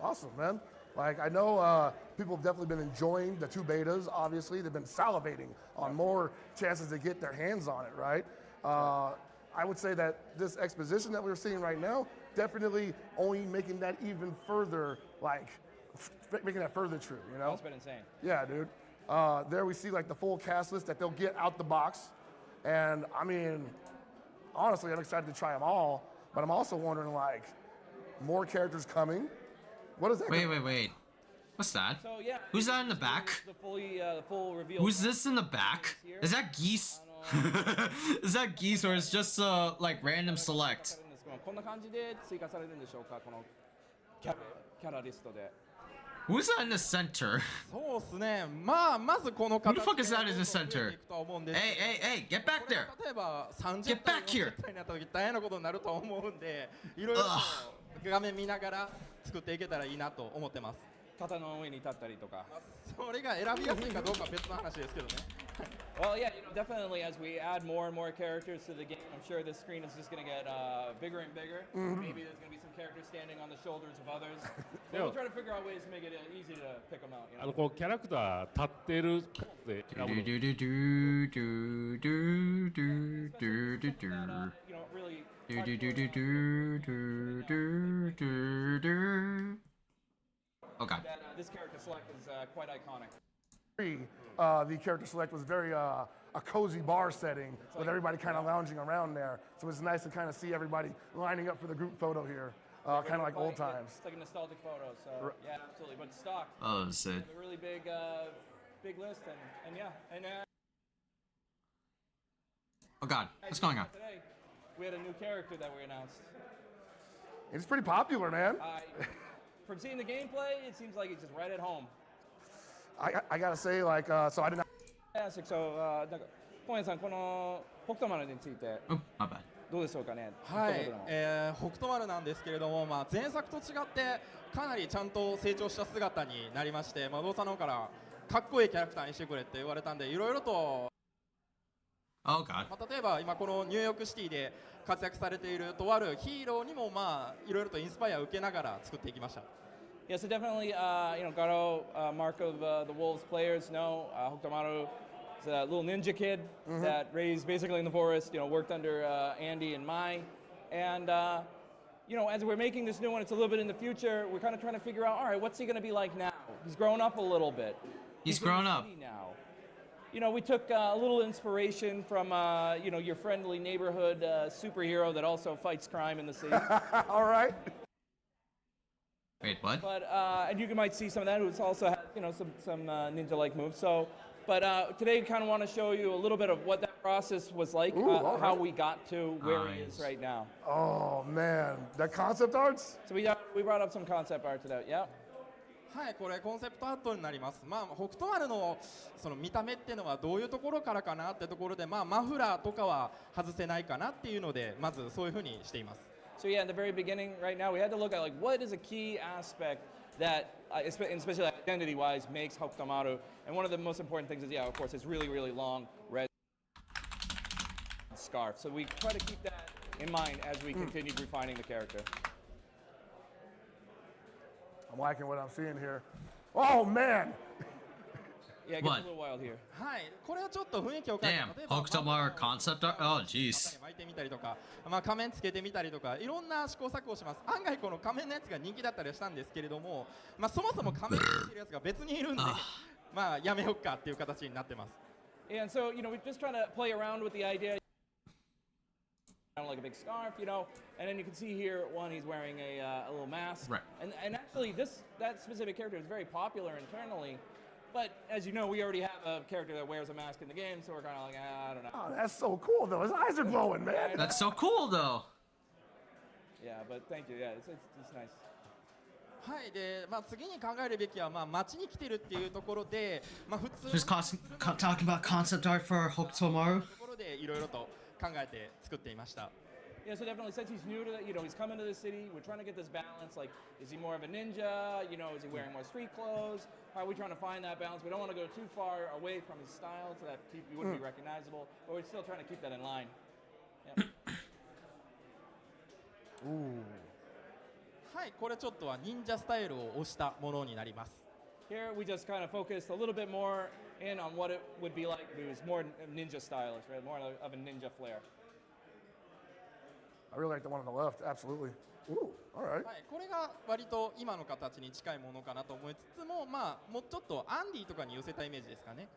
Awesome, man. Like, I know people have definitely been enjoying the 2 betas, obviously. They've been salivating on more chances to get their hands on it, right? I would say that this exposition that we're seeing right now, definitely only making that even further, like, making that further true, you know? That's been insane. Yeah, dude. There we see, like, the full cast list that they'll get out the box. And, I mean, honestly, I'm excited to try them all. But I'm also wondering, like, more characters coming. What is that? Wait. What's that? So, yeah, Who's that in the back? The full reveal. Who's this in the back? Is that Geese? Is that Geese or is just like random select? こんな感じで追加されるんでしょうか、このキャラリストで。Who's that in the center? そうですね。まずこの Who the fuck is that in the center? Hey, get back there! 例えば30 Get back here! になった時大変なことになると思うんで、いろいろと画面見ながら作っていけたらいいなと思ってます。肩の上に立ったりとか。それが選びやすいかどうかは別の話ですけどね。Well, yeah, definitely as we add more and more characters to the game, I'm sure this screen is just going to get bigger and bigger. Maybe there's going to be some characters standing on the shoulders of others. But we'll try to figure out ways to make it easy to pick them out. You know? こうキャラクター立ってるで選ぶの Oh god. This character select is quite iconic. The character select was very a cozy bar setting with everybody kind of lounging around there. So it's nice to kind of see everybody lining up for the group photo here, kind of like old times. It's like a nostalgic photo, so yeah, absolutely. But stock. Oh, Sid. A really big list, and yeah, and Oh god, what's going on? Today, we had a new character that we announced. It's pretty popular, man. From seeing the gameplay, it seems like it's just right at home. I gotta say, like, so I did not. Fantastic. So, ポンヤさん、この北斗丸についてどうでしょうかね。はい、北斗丸なんですけれども、前作と違ってかなりちゃんと成長した姿になりまして、動作の方からかっこいいキャラクターにしてくれって言われたんで、いろいろと。Oh god. 例えば今このニューヨークシティで活躍されているとあるヒーローにもいろいろとインスパイアを受けながら作っていきました。Yeah, so definitely, Garo, Mark of the Wolves players know Hokutomaru is a little ninja kid that raised basically in the forest, worked under Andy and Mai. And, as we're making this new one, it's a little bit in the future, we're kind of trying to figure out, all right, what's he going to be like now? He's grown up a little bit. He's grown up. Now. We took a little inspiration from, your friendly neighborhood superhero that also fights crime in the city. All right. Wait, what? But and you might see some of that. It's also has, some ninja-like moves. So, but today we kind of want to show you a little bit of what that process was like, how we got to where he is right now. Oh man, that concept arts? So we brought up some concept art today. Yeah. はい、これコンセプトアートになります。北斗丸のその見た目っていうのはどういうところからかなってところで、マフラーとかは外せないかなっていうので、まずそういうふうにしています。So yeah, in the very beginning, right now, we had to look at like what is a key aspect that, especially identity-wise, makes Hokutomaru. And one of the most important things is, of course, his really, really long red scarf. So we try to keep that in mind as we continue refining the character. I'm liking what I'm seeing here. Oh man! Yeah, it gets a little wild here. はい、これはちょっと雰囲気を変えて、例えば Hokutomaru concept art? Oh, jeez. 巻いてみたりとか、仮面つけてみたりとか、いろんな試行錯誤をします。案外この仮面のやつが人気だったりはしたんですけれども、そもそも仮面つけてるやつが別にいるんで、やめよっかっていう形になってます。And so, we're just trying to play around with the idea. Kind of like a big scarf, and then you can see here, one, he's wearing a little mask. Right. And actually, that specific character is very popular internally. But as you know, we already have a character that wears a mask in the game, so we're kind of like, I don't know. Oh, that's so cool, though. His eyes are glowing, man. That's so cool, though. Yeah, but thank you. Yeah, it's nice. はい、で、まあ次に考えるべきはまあ街に来てるっていうところで、まあ普通 Just talking about concept art for Hokutomaru. ところでいろいろと考えて作っていました。Yeah, so definitely since he's new to the, he's coming to the city, we're trying to get this balance. Like, is he more of a ninja? Is he wearing more street clothes? How are we trying to find that balance? We don't want to go too far away from his style so that he wouldn't be recognizable, but we're still trying to keep that in line. Yeah. はい、これちょっとは忍者スタイルを推したものになります。Here we just kind of focused a little bit more in on what it would be like if it was more ninja stylish, right? More of a ninja flair. I really like the one on the left, absolutely. Ooh, all right. はい、これが割と今の形に近いものかなと思いつつも、まあもうちょっとアンディとかに寄せたイメージですかね。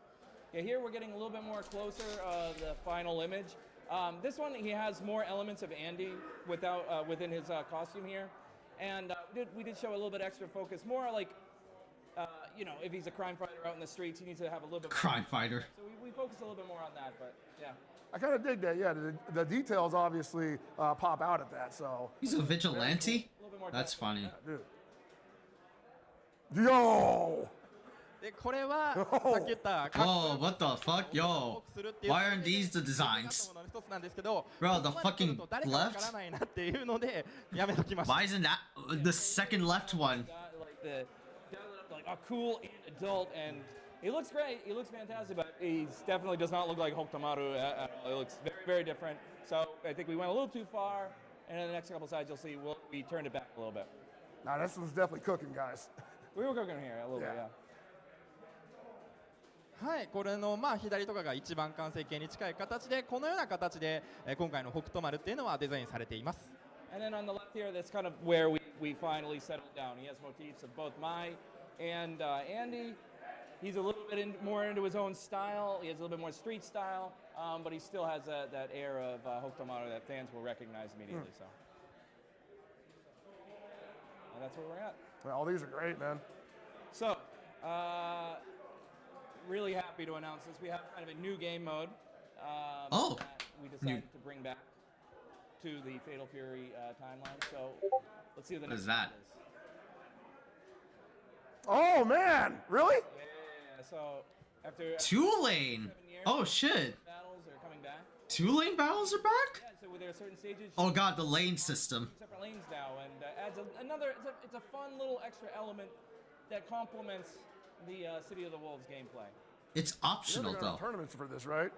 Yeah, here we're getting a little bit more closer the final image. This one he has more elements of Andy within his costume here, and we did show a little bit extra focus, more like if he's a crime fighter out in the streets, he needs to have a little bit. Crime fighter. So we focus a little bit more on that, but yeah. I kind of dig that. Yeah, the details obviously pop out at that. So he's a vigilante. That's funny. Yo. でこれはさっき言った Oh, what the fuck, yo? Why aren't these the designs? Bro, the fucking left? Why isn't that the second left one? Like a cool adult, and he looks great. He looks fantastic, but he definitely does not look like Hokutomaru at all. It looks very, very different. So I think we went a little too far, and in the next couple sides, you'll see we turned it back a little bit. Nah, this one's definitely cooking, guys. We were cooking here a little bit, yeah. はい、これのまあ左とかが一番完成形に近い形で、このような形で今回の北斗丸っていうのはデザインされています。And then on the left here, that's kind of where we finally settled down. He has motifs of both Mai and Andy. He's a little bit more into his own style. He has a little bit more street style, but he still has that air of Hokutomaru that fans will recognize immediately. So, and that's where we're at. Well, all these are great, man. So, really happy to announce this. We have kind of a new game mode that we decided to bring back to the Fatal Fury timeline. So, let's see what the next one is. Oh man, really? Yeah, so after 2-lane. Oh shit. Battles are coming back. 2-lane battles are back? Yeah, so there are certain stages. Oh god, the lane system. Separate lanes now, and adds another. It's a fun little extra element that complements the City of the Wolves gameplay. It's optional though. Tournaments for this, right?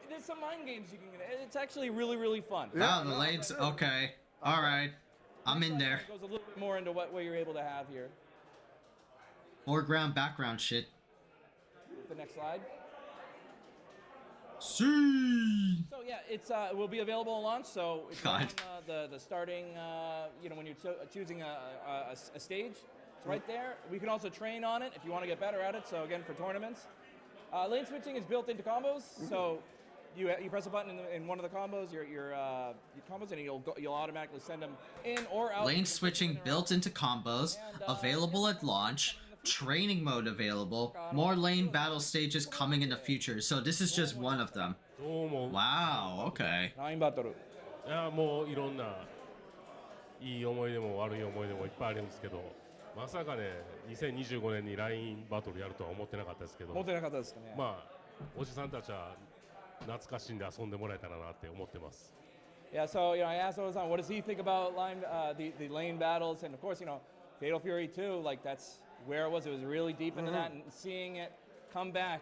There's some mind games you can get. It's actually really, really fun. Yeah, the lanes. Okay. All right. I'm in there. It goes a little bit more into what you're able to have here. Foreground, background shit. The next slide. See. So yeah, it will be available on launch. So it's on the starting. When you're choosing a stage, it's right there. We can also train on it if you want to get better at it. So again, for tournaments, lane switching is built into combos. So you press a button in one of the combos, your combos, and you'll automatically send them in or out. Lane switching built into combos, available at launch. Training mode available. More lane battle stages coming in the future. So this is just one of them. Wow. Okay. いやもういろんないい思い出も悪い思い出もいっぱいあるんですけど、まさかね2025年にラインバトルやるとは思ってなかったですけど。思ってなかったですかね。まあおじさんたちは懐かしんで遊んでもらえたらなって思ってます。Yeah, so I asked Ozan, what does he think about the lane battles, and of course Fatal Fury 2, like that's where it was. It was really deep into that, and seeing it come back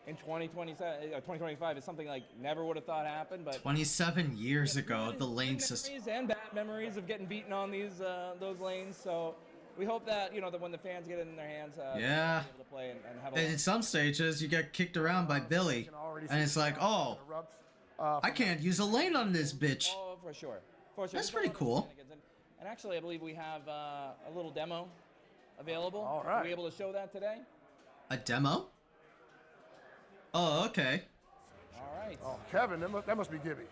in 2025 is something like never would have thought happened. But 27 years ago, the lane system. And bad memories of getting beaten on those lanes. So we hope that that when the fans get it in their hands, yeah. Be able to play and have a and in some stages, you get kicked around by Billy, and it's like, oh, I can't use a lane on this bitch. Oh, for sure. That's pretty cool. And actually, I believe we have a little demo available. All right. Are we able to show that today? A demo? Oh, okay. All right. Oh, Kevin, that must be Gibby.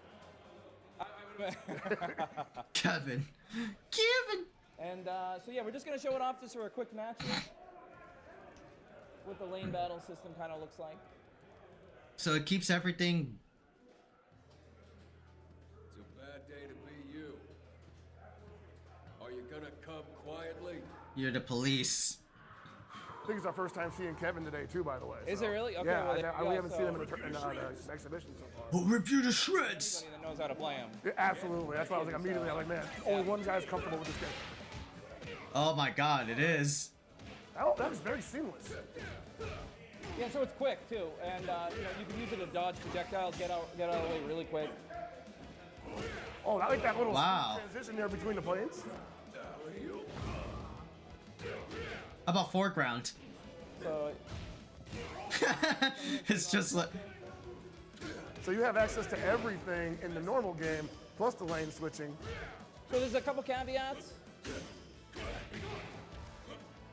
Kevin. And so yeah, we're just gonna show it off just for a quick match here. What the lane battle system kind of looks like. So it keeps everything. It's a bad day to be you. Are you gonna come quietly. You're the police. I think it's our first time seeing Kevin today, too, by the way. Is so. it really? Okay, Yeah, well, we haven't seen him in the exhibition so far. We'll rip you to shreds. Anybody that knows how to play him. Yeah, absolutely. That's why I was like, immediately, I'm like, man, only one guy's comfortable with this game. Oh my god, it is. Oh, that was very seamless. Yeah, so it's quick too, and you can use it to dodge projectiles, get out of the way really quick. Oh, I like that little Wow. transition there between the planes. How about foreground? So it's just like. So you have access to everything in the normal game, plus the lane switching. So there's a couple caveats.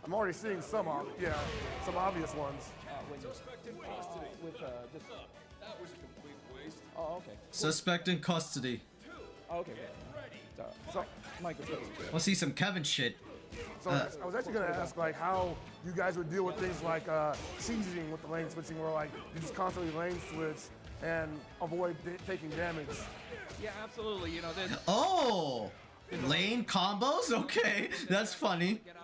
I'm already seeing some obvious ones. That was a complete waste. Oh, okay. Suspect in custody. Oh, okay. So, Mike, We'll see some Kevin shit. So I was actually going to ask, like, how you guys would deal with things like seizing with the lane switching, where like you just constantly lane switch and avoid taking damage. Yeah, absolutely. You know, Oh, lane combos. Okay, that's funny. Get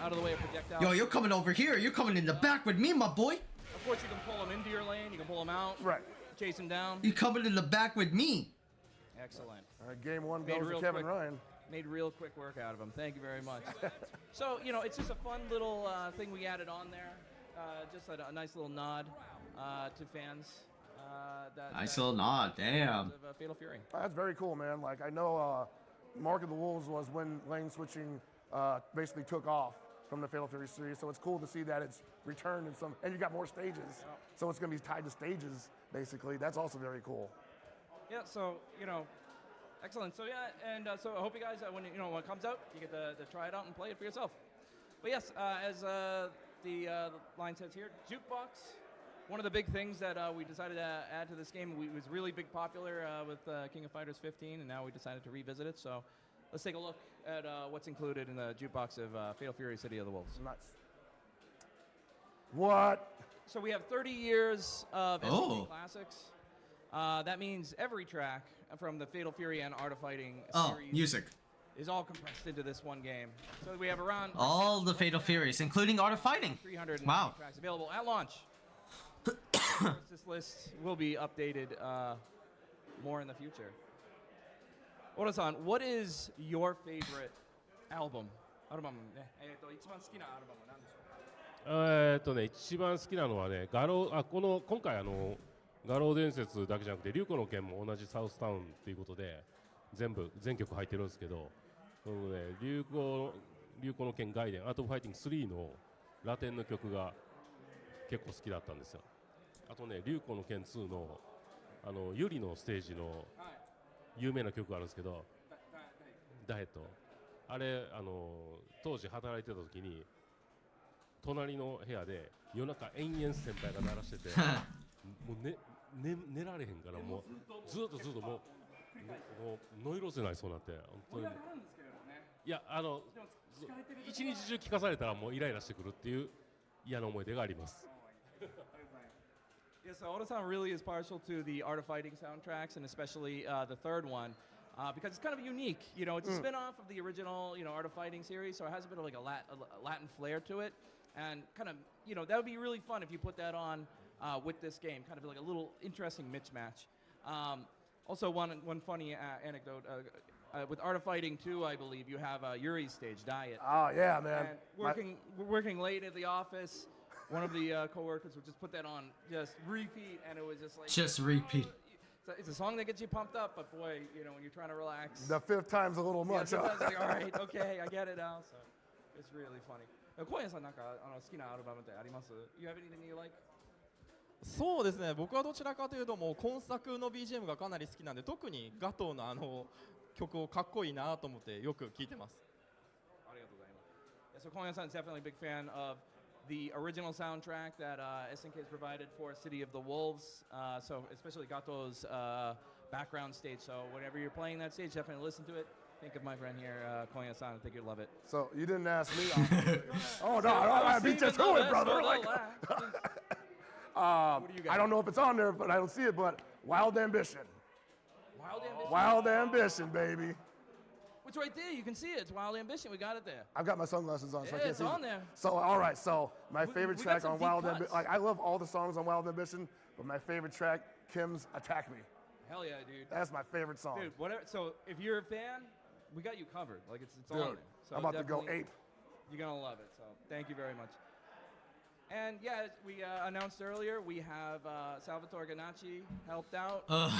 out of the way of projectiles. Yo, you're coming over here. You're coming in the back with me, my boy. Of course, you can pull them into your lane. You can pull them out. Right. Chase them down. You coming in the back with me. Excellent. All right, game one Made goes real to Kevin quick. Ryan. Made real quick work out of him. Thank you very much. So, you know, it's just a fun little thing we added on there. Just a nice little nod to fans. Nice little nod. Damn. Of, Fatal Fury. That's very cool, man. Like, I know Mark of the Wolves was when lane switching basically took off from the Fatal Fury series, so it's cool to see that it's returned in some, and you got more stages, so it's going to be tied to stages, basically. That's also very cool. Yeah, so, you know, excellent. So, yeah, and so I hope you guys, when it comes out, you get to try it out and play it for yourself. But yes, as the line says here, Jukebox, one of the big things that we decided to add to this game, was really big popular with King of Fighters 15, and now we decided to revisit it. So let's take a look at what's included in the Jukebox of Fatal Fury City of the Wolves. Nice. What? So we have 30 years of SNK classics. That means every track from the Fatal Fury and Art of Fighting series music is all compressed into this one game. So we have around all the Fatal Furies, including Art of Fighting. 300 Wow. tracks available at launch. This list will be updated more in the future. Oda-san, what is your favorite album? アルバムね。一番好きなアルバムは何でしょうか？一番好きなのはね、今回画廊伝説だけじゃなくて、竜子の剣も同じサウスタウンっていうことで、全曲入ってるんですけど、竜子の剣ガイデン、アート・オブ・ファイティング3のラテンの曲が結構好きだったんですよ。あとね、竜子の剣2のユリのステージの有名な曲があるんですけど、ダイエット。あれ当時働いてた時に隣の部屋で夜中延々先輩が鳴らしててもう、寝られへんからもうずっともうノイローゼになりそうになって本当にいや一日中聞かされたらもうイライラしてくるっていう嫌な思い出があります。Yes, Oda-san really is partial to the Art of Fighting soundtracks, and especially the third one. Because it's kind of unique, you know, it's a spin-off of the original, Art of Fighting series, so it has a bit of like a Latin flair to it, and kind of, that would be really fun if you put that on with this game, kind of like a little interesting mismatch. Also, one funny anecdote, with Art of Fighting 2, I believe, you have Yuri's stage, Diet. Oh, yeah, man. And working late at the office, one of the co-workers would just put that on, just repeat, and it was just like... Just repeat. It's a song that gets you pumped up, but boy, when you're trying to relax. The fifth time's a little much. Yeah, sometimes like, all right, okay, I get it now. So it's really funny. 小宮さんなんか好きなアルバムってあります？ You have anything you like? そうですね。僕はどちらかというともう今作の BGM がかなり好きなんで、特にガトーの曲をかっこいいなと思ってよく聴いてます。ありがとうございます。Yeah, so 小宮さん is definitely a big fan of the original soundtrack that SNK has provided for City of the Wolves, so especially Gato's background stage. So whenever you're playing that stage, definitely listen to it. Think of my friend here, Konya-san. I think you'd love it. So you didn't ask me. Oh no, I beat you to it, brother. Like, I don't know if it's on there, but I don't see it. But Wild Ambition. Wild Ambition. Wild Ambition, baby. It's right there. You can see it. It's Wild Ambition. We got it there. I've got my sunglasses on, so I Yeah, can't it's see on it. there. So, all right. So, my favorite we got track some on deep Wild cuts. Ambition. Like, I love all the songs on Wild Ambition, but my favorite track, Kim's "Attack Me." Hell yeah, dude. That's my favorite song. Dude, whatever. So if you're a fan, we got you covered. Like it's Dude, on there. So I'm about to go definitely- ape. You're gonna love it. So thank you very much. And yeah, we announced earlier we have Salvatore Ganacci helped out. Ugh.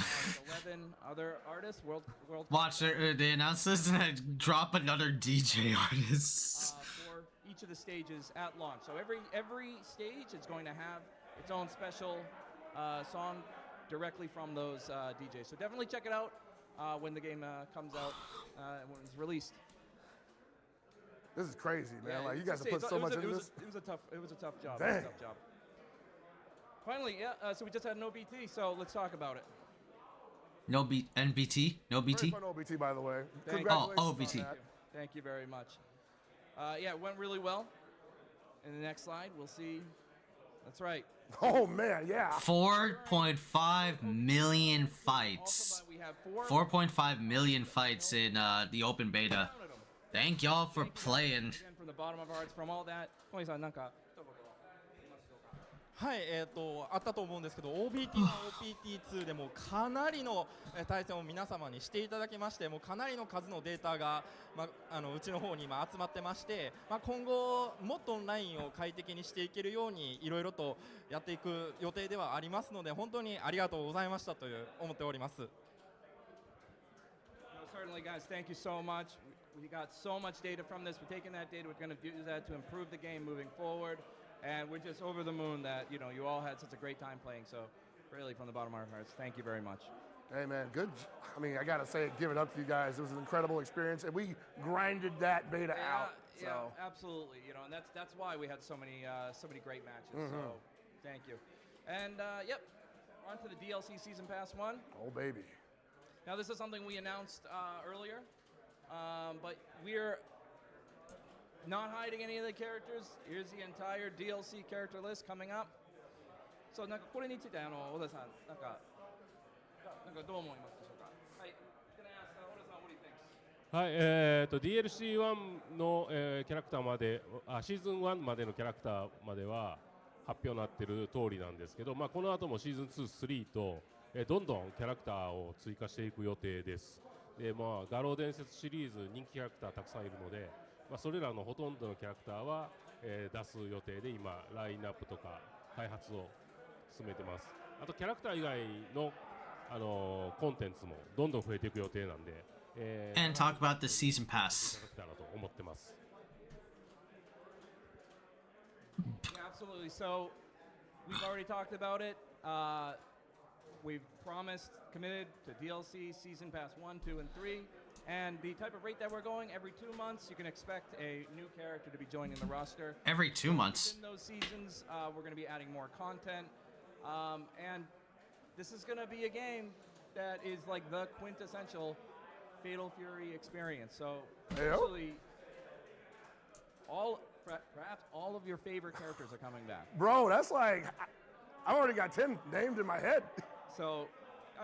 11 other artists. World. Watch, they announce this and I drop another DJ artist. For each of the stages at launch. So every stage is going to have its own special song directly from those DJs. So definitely check it out when the game comes out and when it's released. This is crazy, man. Yeah, like, you it's guys have insane. put so much into this. It was a tough job. Dang. It was a tough job. Finally, yeah. So we just had an OBT. So let's talk about it. No NBT? No BT? Very fun OBT, by the way. Thank you. Congratulations on OBT. that. Thank you very much. Yeah, it went really well. In the next slide, we'll see. That's right. Oh man, yeah. 4.5 million fights. 4.5 million fights in the open beta. Thank y'all for playing. Again, from the bottom of our hearts, from all that. 小西さんなんかはい、あったと思うんですけど OBT の OPT2 でもかなりの対戦を皆様にしていただきましてもうかなりの数のデータが、うちの方に今集まってまして、今後もっとオンラインを快適にしていけるようにいろいろとやっていく予定ではありますので本当にありがとうございましたと思っております。Certainly, guys, thank you so much. We got so much data from this. We're taking that data. We're going to use that to improve the game moving forward. And we're just over the moon that you all had such a great time playing. So, really, from the bottom of our hearts, thank you very much. Hey man, good. I mean, I gotta say, give it up to you guys. It was an incredible experience, and we grinded that beta out. So. Yeah, absolutely. And that's why we had so many great matches. So, thank you. And yep, on to the DLC Season Pass 1. Oh baby. Now, this is something we announced earlier, but we're not hiding any of the characters. Here's the entire DLC character list coming up. So, なんかこれについて小田さんなんかどう思いますでしょうか。はい。Can I ask小田さん what do you think? はい、DLC1 の、キャラクターまでシーズン1までのキャラクターまでは発表になっている通りなんですけど、この後もシーズン2、3と、どんどんキャラクターを追加していく予定です。で、画廊伝説シリーズ人気キャラクターたくさんいるので、それらのほとんどのキャラクターは、出す予定で今ラインナップとか開発を進めてます。あとキャラクター以外のコンテンツもどんどん増えていく予定なんで、And talk about the season pass. キャラクターだと思ってます。Yeah, absolutely. So, we've already talked about it. We've promised, committed to DLC, Season Pass 1, 2, and 3. And the type of rate that we're going, every 2 months, you can expect a new character to be joining the roster. Every 2 months. In those seasons, we're going to be adding more content. And this is going to be a game that is like the quintessential Fatal Fury experience. So, actually, perhaps all of your favorite characters are coming back. Bro, that's like, I've already got 10 named in my head. So,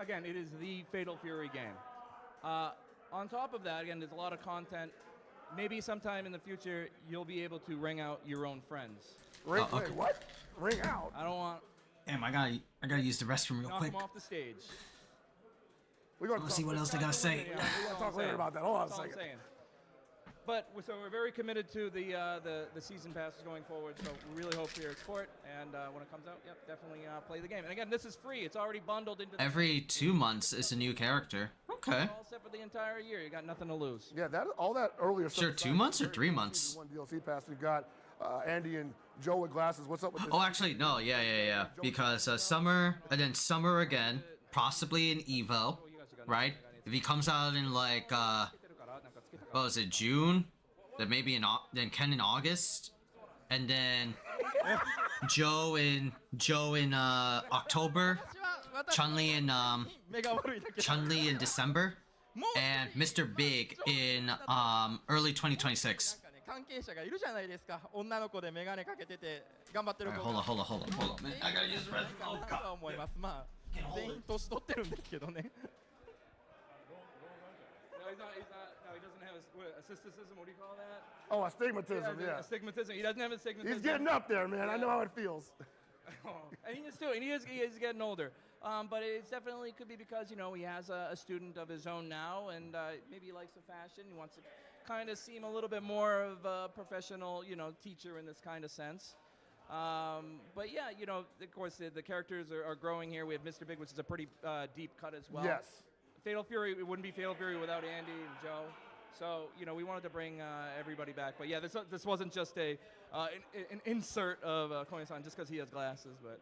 again, it is the Fatal Fury game. On top of that, again, there's a lot of content. Maybe sometime in the future, you'll be able to ring out your own friends. Wait, what? Ring out? I don't want... Damn, I gotta use the restroom real knock quick. them off the stage. Let's see what else they gotta say. Yeah, we're gonna talk later about that. Hold on a That's all I'm second. saying. But so we're very committed to the season passes going forward. So we really hope for your support. And when it comes out, yep, definitely play the game. And again, this is free. It's already bundled into. Every 2 months is a new character. Okay. All set for the entire year. You got nothing to lose. Yeah, all that earlier stuff. Sure, 2 months or 3 months? One DLC pass. We've got Andy and Joe with glasses. What's up with this? Oh, actually, no. Yeah. Because summer and then summer again, possibly in Evo, right? If he comes out in like what was it, June? Then maybe then Ken in August, and then Joe in October, Chun-Li in December, and Mr. Big in early 2026. 関係者がいるじゃないですか。女の子でメガネかけてて頑張ってる子が。Hold on. I gotta use the restroom. と思います。全員年取ってるんですけどね。No, he doesn't have his Astigmatism, what do you call that? Oh, astigmatism, yeah. Astigmatism. He doesn't have astigmatism. He's getting up there, man. I know how it feels. And he is too. And he is getting older. But it definitely could be because, you know, he has a student of his own now, and maybe he likes the fashion. He wants to kind of seem a little bit more of a professional, you know, teacher in this kind of sense. But yeah, you know, of course, the characters are growing here. We have Mr. Big, which is a pretty deep cut as well. Yes. Fatal Fury, it wouldn't be Fatal Fury without Andy and Joe. So, you know, we wanted to bring everybody back. But yeah, this wasn't just an insert of Konya-san just because he has glasses. But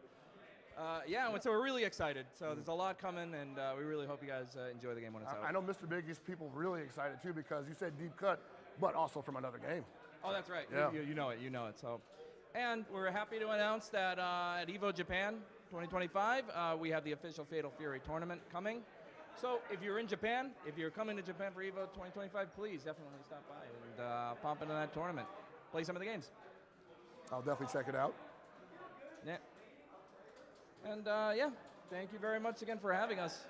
yeah, so we're really excited. So there's a lot coming, and we really hope you guys enjoy the game when it's out. I know Mr. Big gets people really excited too because you said deep cut, but also from another game. Oh, that's right. Yeah. You know it. You know it. So, and we're happy to announce that at EVO Japan 2025, we have the official Fatal Fury tournament coming. So if you're in Japan, if you're coming to Japan for EVO 2025, please definitely stop by and pop into that tournament. Play some of the games. I'll definitely check it out. Yeah. And yeah, thank you very much again for having us.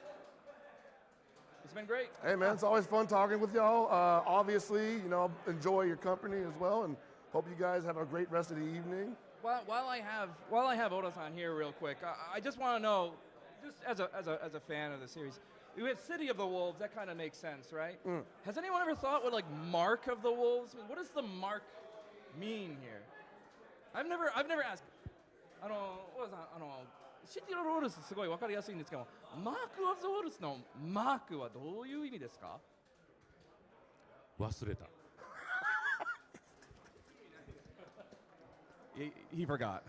It's been great. Hey, man, it's always fun talking with y'all. Obviously, you know, enjoy your company as well, and hope you guys have a great rest of the evening. While I have Oda-san here real quick, I just want to know, just as a fan of the series, we have City of the Wolves. That kind of makes sense, right? Has anyone ever thought what like Mark of the Wolves mean? What does the mark mean here? I've never asked. シティのロールスすごい分かりやすいんですけど、マーク・オブ・ザ・ウォルスのマークはどういう意味ですか？忘れた。He forgot.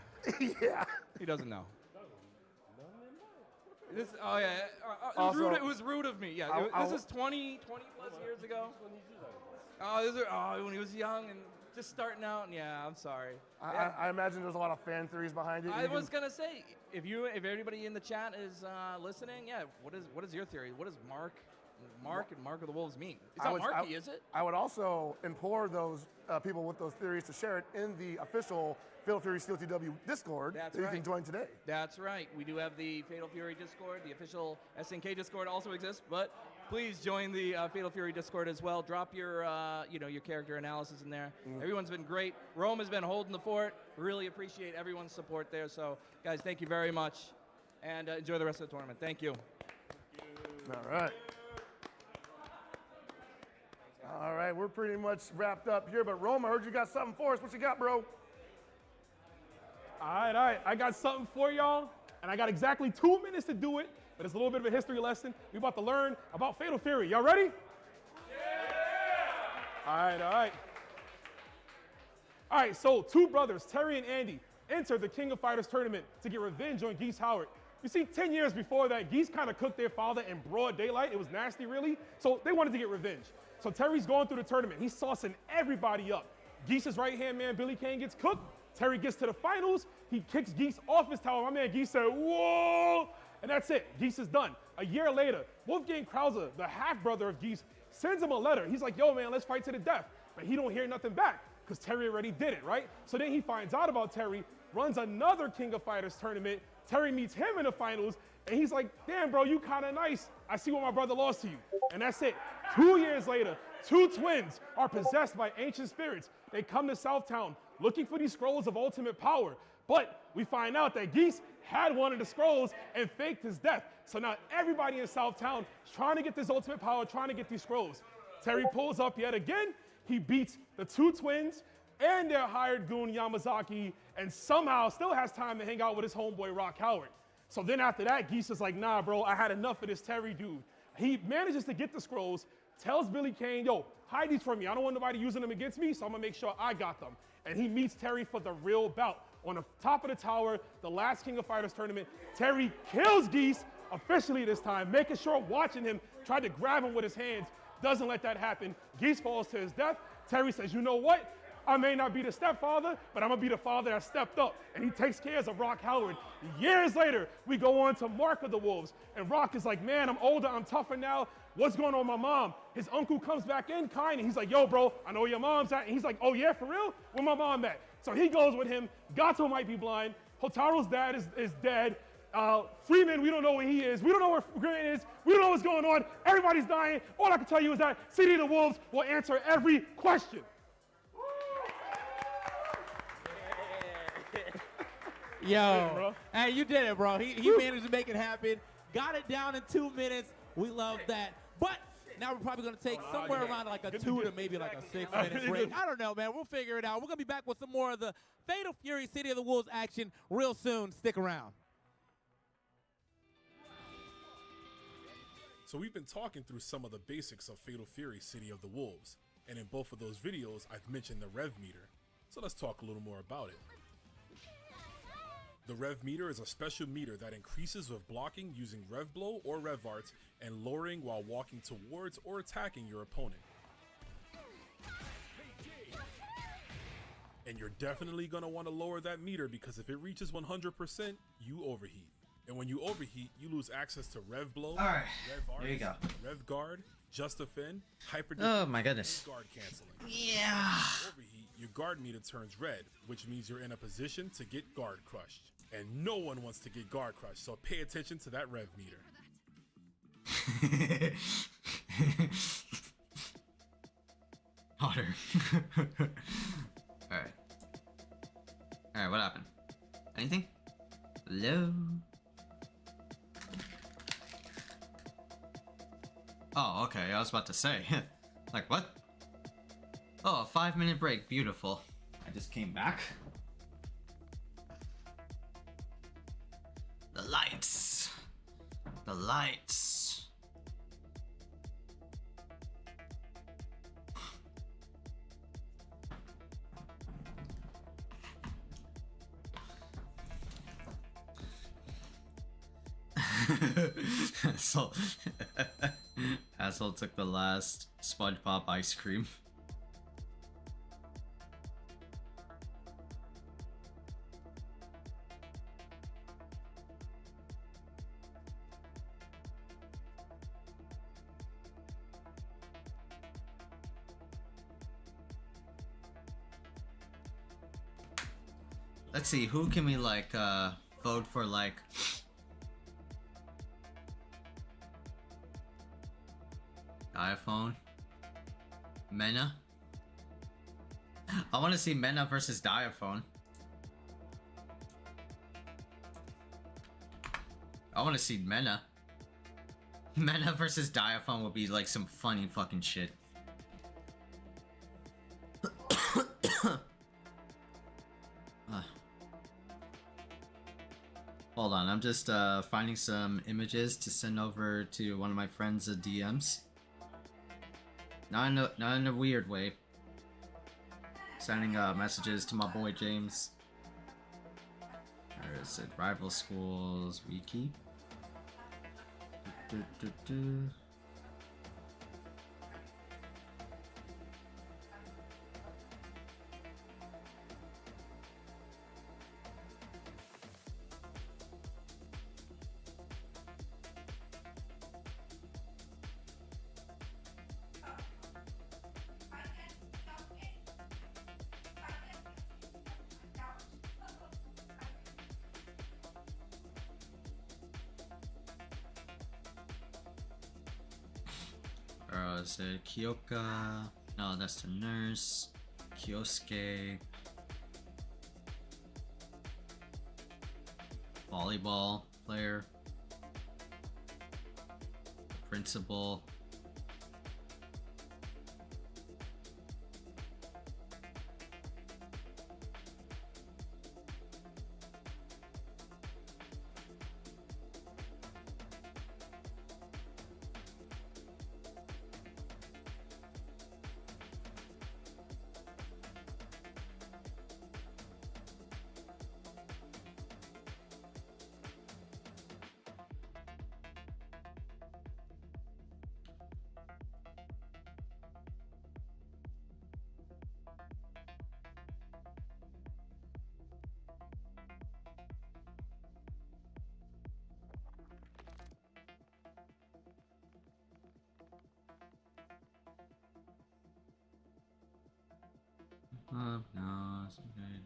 Yeah. He doesn't know. This, oh yeah, it was rude of me. Yeah, this is 20 plus years ago. When he was young and just starting out. And yeah, I'm sorry. I imagine there's a lot of fan theories behind it. I was gonna say, if everybody in the chat is listening, yeah, what is your theory? What does Mark and Mark of the Wolves mean? It's not Marky, is it? I would also implore those people with those theories to share it in the official Fatal Fury Steel TW Discord that you can join today. That's right. We do have the Fatal Fury Discord. The official SNK Discord also exists, but please join the Fatal Fury Discord as well. Drop your your character analysis in there. Everyone's been great. Rome has been holding the fort. Really appreciate everyone's support there. So, guys, thank you very much, and enjoy the rest of the tournament. Thank you. All right. All right, we're pretty much wrapped up here, but Rome, I heard you got something for us. What you got, bro? All right. I got something for y'all, and I got exactly 2 minutes to do it, but it's a little bit of a history lesson. We're about to learn about Fatal Fury. Y'all ready? Yeah! All right. All right, so two brothers, Terry and Andy, entered the King of Fighters tournament to get revenge on Geese Howard. You see, 10 years before that, Geese kind of cooked their father in broad daylight. It was nasty, really, so they wanted to get revenge. So Terry's going through the tournament. He's saucing everybody up. Geese's right-hand man, Billy Kane, gets cooked. Terry gets to the finals. He kicks Geese off his tower. My man Geese said, whoa! And that's it. Geese is done. A year later, Wolfgang Krause, the half-brother of Geese, sends him a letter. He's like, yo, man, let's fight to the death. But he don't hear nothing back because Terry already did it, right? So then he finds out about Terry, runs another King of Fighters tournament. Terry meets him in the finals, and he's like, damn, bro, you kind of nice. I see what my brother lost to you. And that's it. 2 years later, two twins are possessed by ancient spirits. They come to Southtown looking for these scrolls of ultimate power. But we find out that Geese had one of the scrolls and faked his death. So now everybody in Southtown is trying to get this ultimate power, trying to get these scrolls. Terry pulls up yet again. He beats the two twins and their hired goon Yamazaki, and somehow still has time to hang out with his homeboy Rock Howard. So then after that, Geese is like, nah, bro, I had enough of this Terry dude. He manages to get the scrolls, tells Billy Kane, yo, hide these from me. I don't want nobody using them against me, so I'm gonna make sure I got them. And he meets Terry for the real bout. On the top of the tower, the last King of Fighters tournament, Terry kills Geese, officially this time, making sure watching him, tried to grab him with his hands, doesn't let that happen. Geese falls to his death. Terry says, you know what? I may not be the stepfather, but I'm gonna be the father that stepped up. And he takes care of Rock Howard. Years later, we go on to Mark of the Wolves. And Rock is like, man, I'm older, I'm tougher now. What's going on with my mom? His uncle comes back in kind, and he's like, yo, bro, I know where your mom's at. And he's like, oh yeah, for real? Where my mom at? So he goes with him. Gato might be blind. Hotaro's dad is dead. Freeman, we don't know where he is. We don't know where Grant is. We don't know what's going on. Everybody's dying. All I can tell you is that City of the Wolves will answer every question. Yo, hey, you did it, bro. He managed to make it happen. Got it down in 2 minutes. We love that. But now we're probably going to take somewhere around like a 2 to maybe like a 6 minute break. I don't know, man. We'll figure it out. We're going to be back with some more of the Fatal Fury City of the Wolves action real soon. Stick around. So we've been talking through some of the basics of Fatal Fury City of the Wolves, and in both of those videos I've mentioned the rev meter. So let's talk a little more about it. The rev meter is a special meter that increases with blocking using rev blow or rev arts and lowering while walking towards or attacking your opponent. And you're definitely going to want to lower that meter because if it reaches 100%, you overheat. And when you overheat, you lose access to rev blow, rev arts, there you go. rev guard, just defend, hyper Oh my goodness. guard canceling. Yeah. Overheat, your guard meter turns red, which means you're in a position to get guard crushed. And no one wants to get guard crushed, so pay attention to that rev meter. Hotter. Alright. Alright, what happened? Anything? Hello? Oh, okay, I was about to say. Like, what? Oh, a 5-minute break. Beautiful. I just came back. The lights. The lights. So, asshole took the last SpongeBob ice cream. Let's see, who can we like vote for like iPhone? Mena? I want to see Mena versus Diaphone. I want to see Mena. Mena versus Diaphone would be like some funny fucking shit. Hold on, I'm just finding some images to send over to one of my friends' DMs. Not in a weird way. Sending messages to my boy James. Where is it? Rival Schools Wiki. Is it Kyoka? No, that's the nurse. Kyosuke. Volleyball player. Principal. No, it's okay.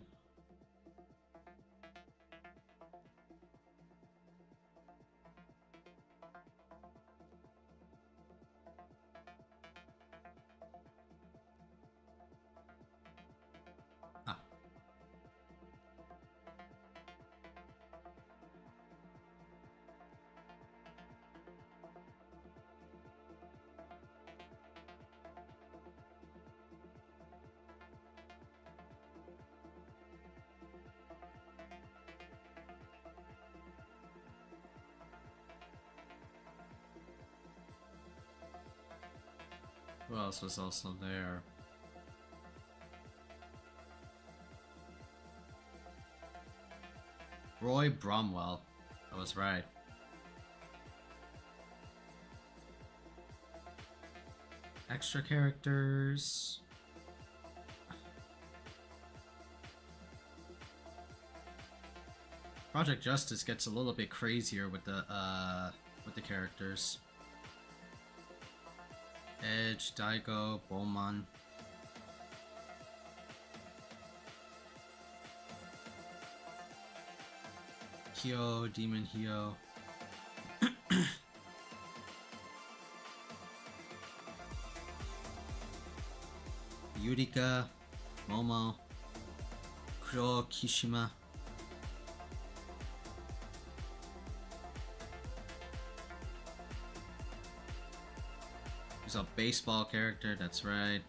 Who else was also there? Roy Bromwell. That was right. Extra characters. Project Justice gets a little bit crazier with the characters. Edge, Daigo, Bowman. Hyo, Demon Hyo. Yurika, Momo, Kuro Kishima. There's a baseball character, that's right.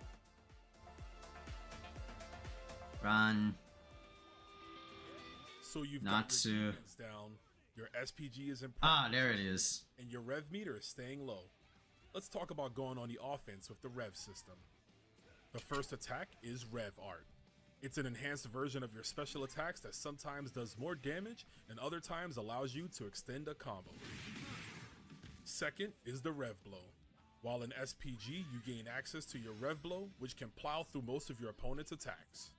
Ran. So you've Natsu. got your defense down, your SPG is improved. Ah, there it is. And your rev meter is staying low. Let's talk about going on the offense with the rev system. The first attack is Rev Art. It's an enhanced version of your special attacks that sometimes does more damage and other times allows you to extend a combo. Second is the Rev Blow. While in SPG, you gain access to your Rev Blow, which can plow through most of your opponent's attacks.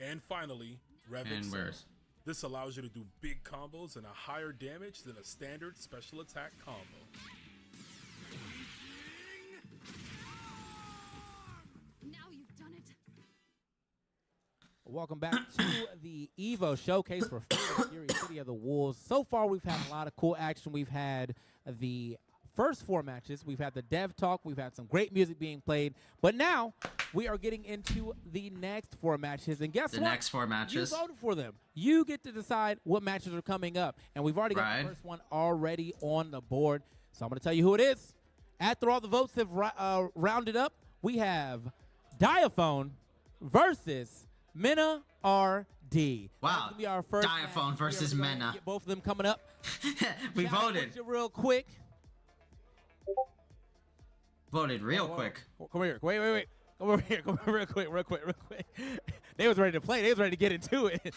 And finally, Rev Excel. This allows you to do big combos and a higher damage than a standard special attack combo. Welcome back to the EVO Showcase for Fury City of the Wolves. So far, we've had a lot of cool action. We've had the first 4 matches. We've had the dev talk. We've had some great music being played. But now, we are getting into the next 4 matches. And guess what? The next 4 matches. You voted for them. You get to decide what matches are coming up. And we've already got the first one already on the board. So I'm going to tell you who it is. After all the votes have rounded up, we have Diaphone versus Mena RD. Wow. Be our first Diaphone versus Mena. Get both of them coming up. We voted. Real quick. Voted real quick. Come here. Wait. Come over here. Come over real quick. They was ready to play. They was ready to get into it.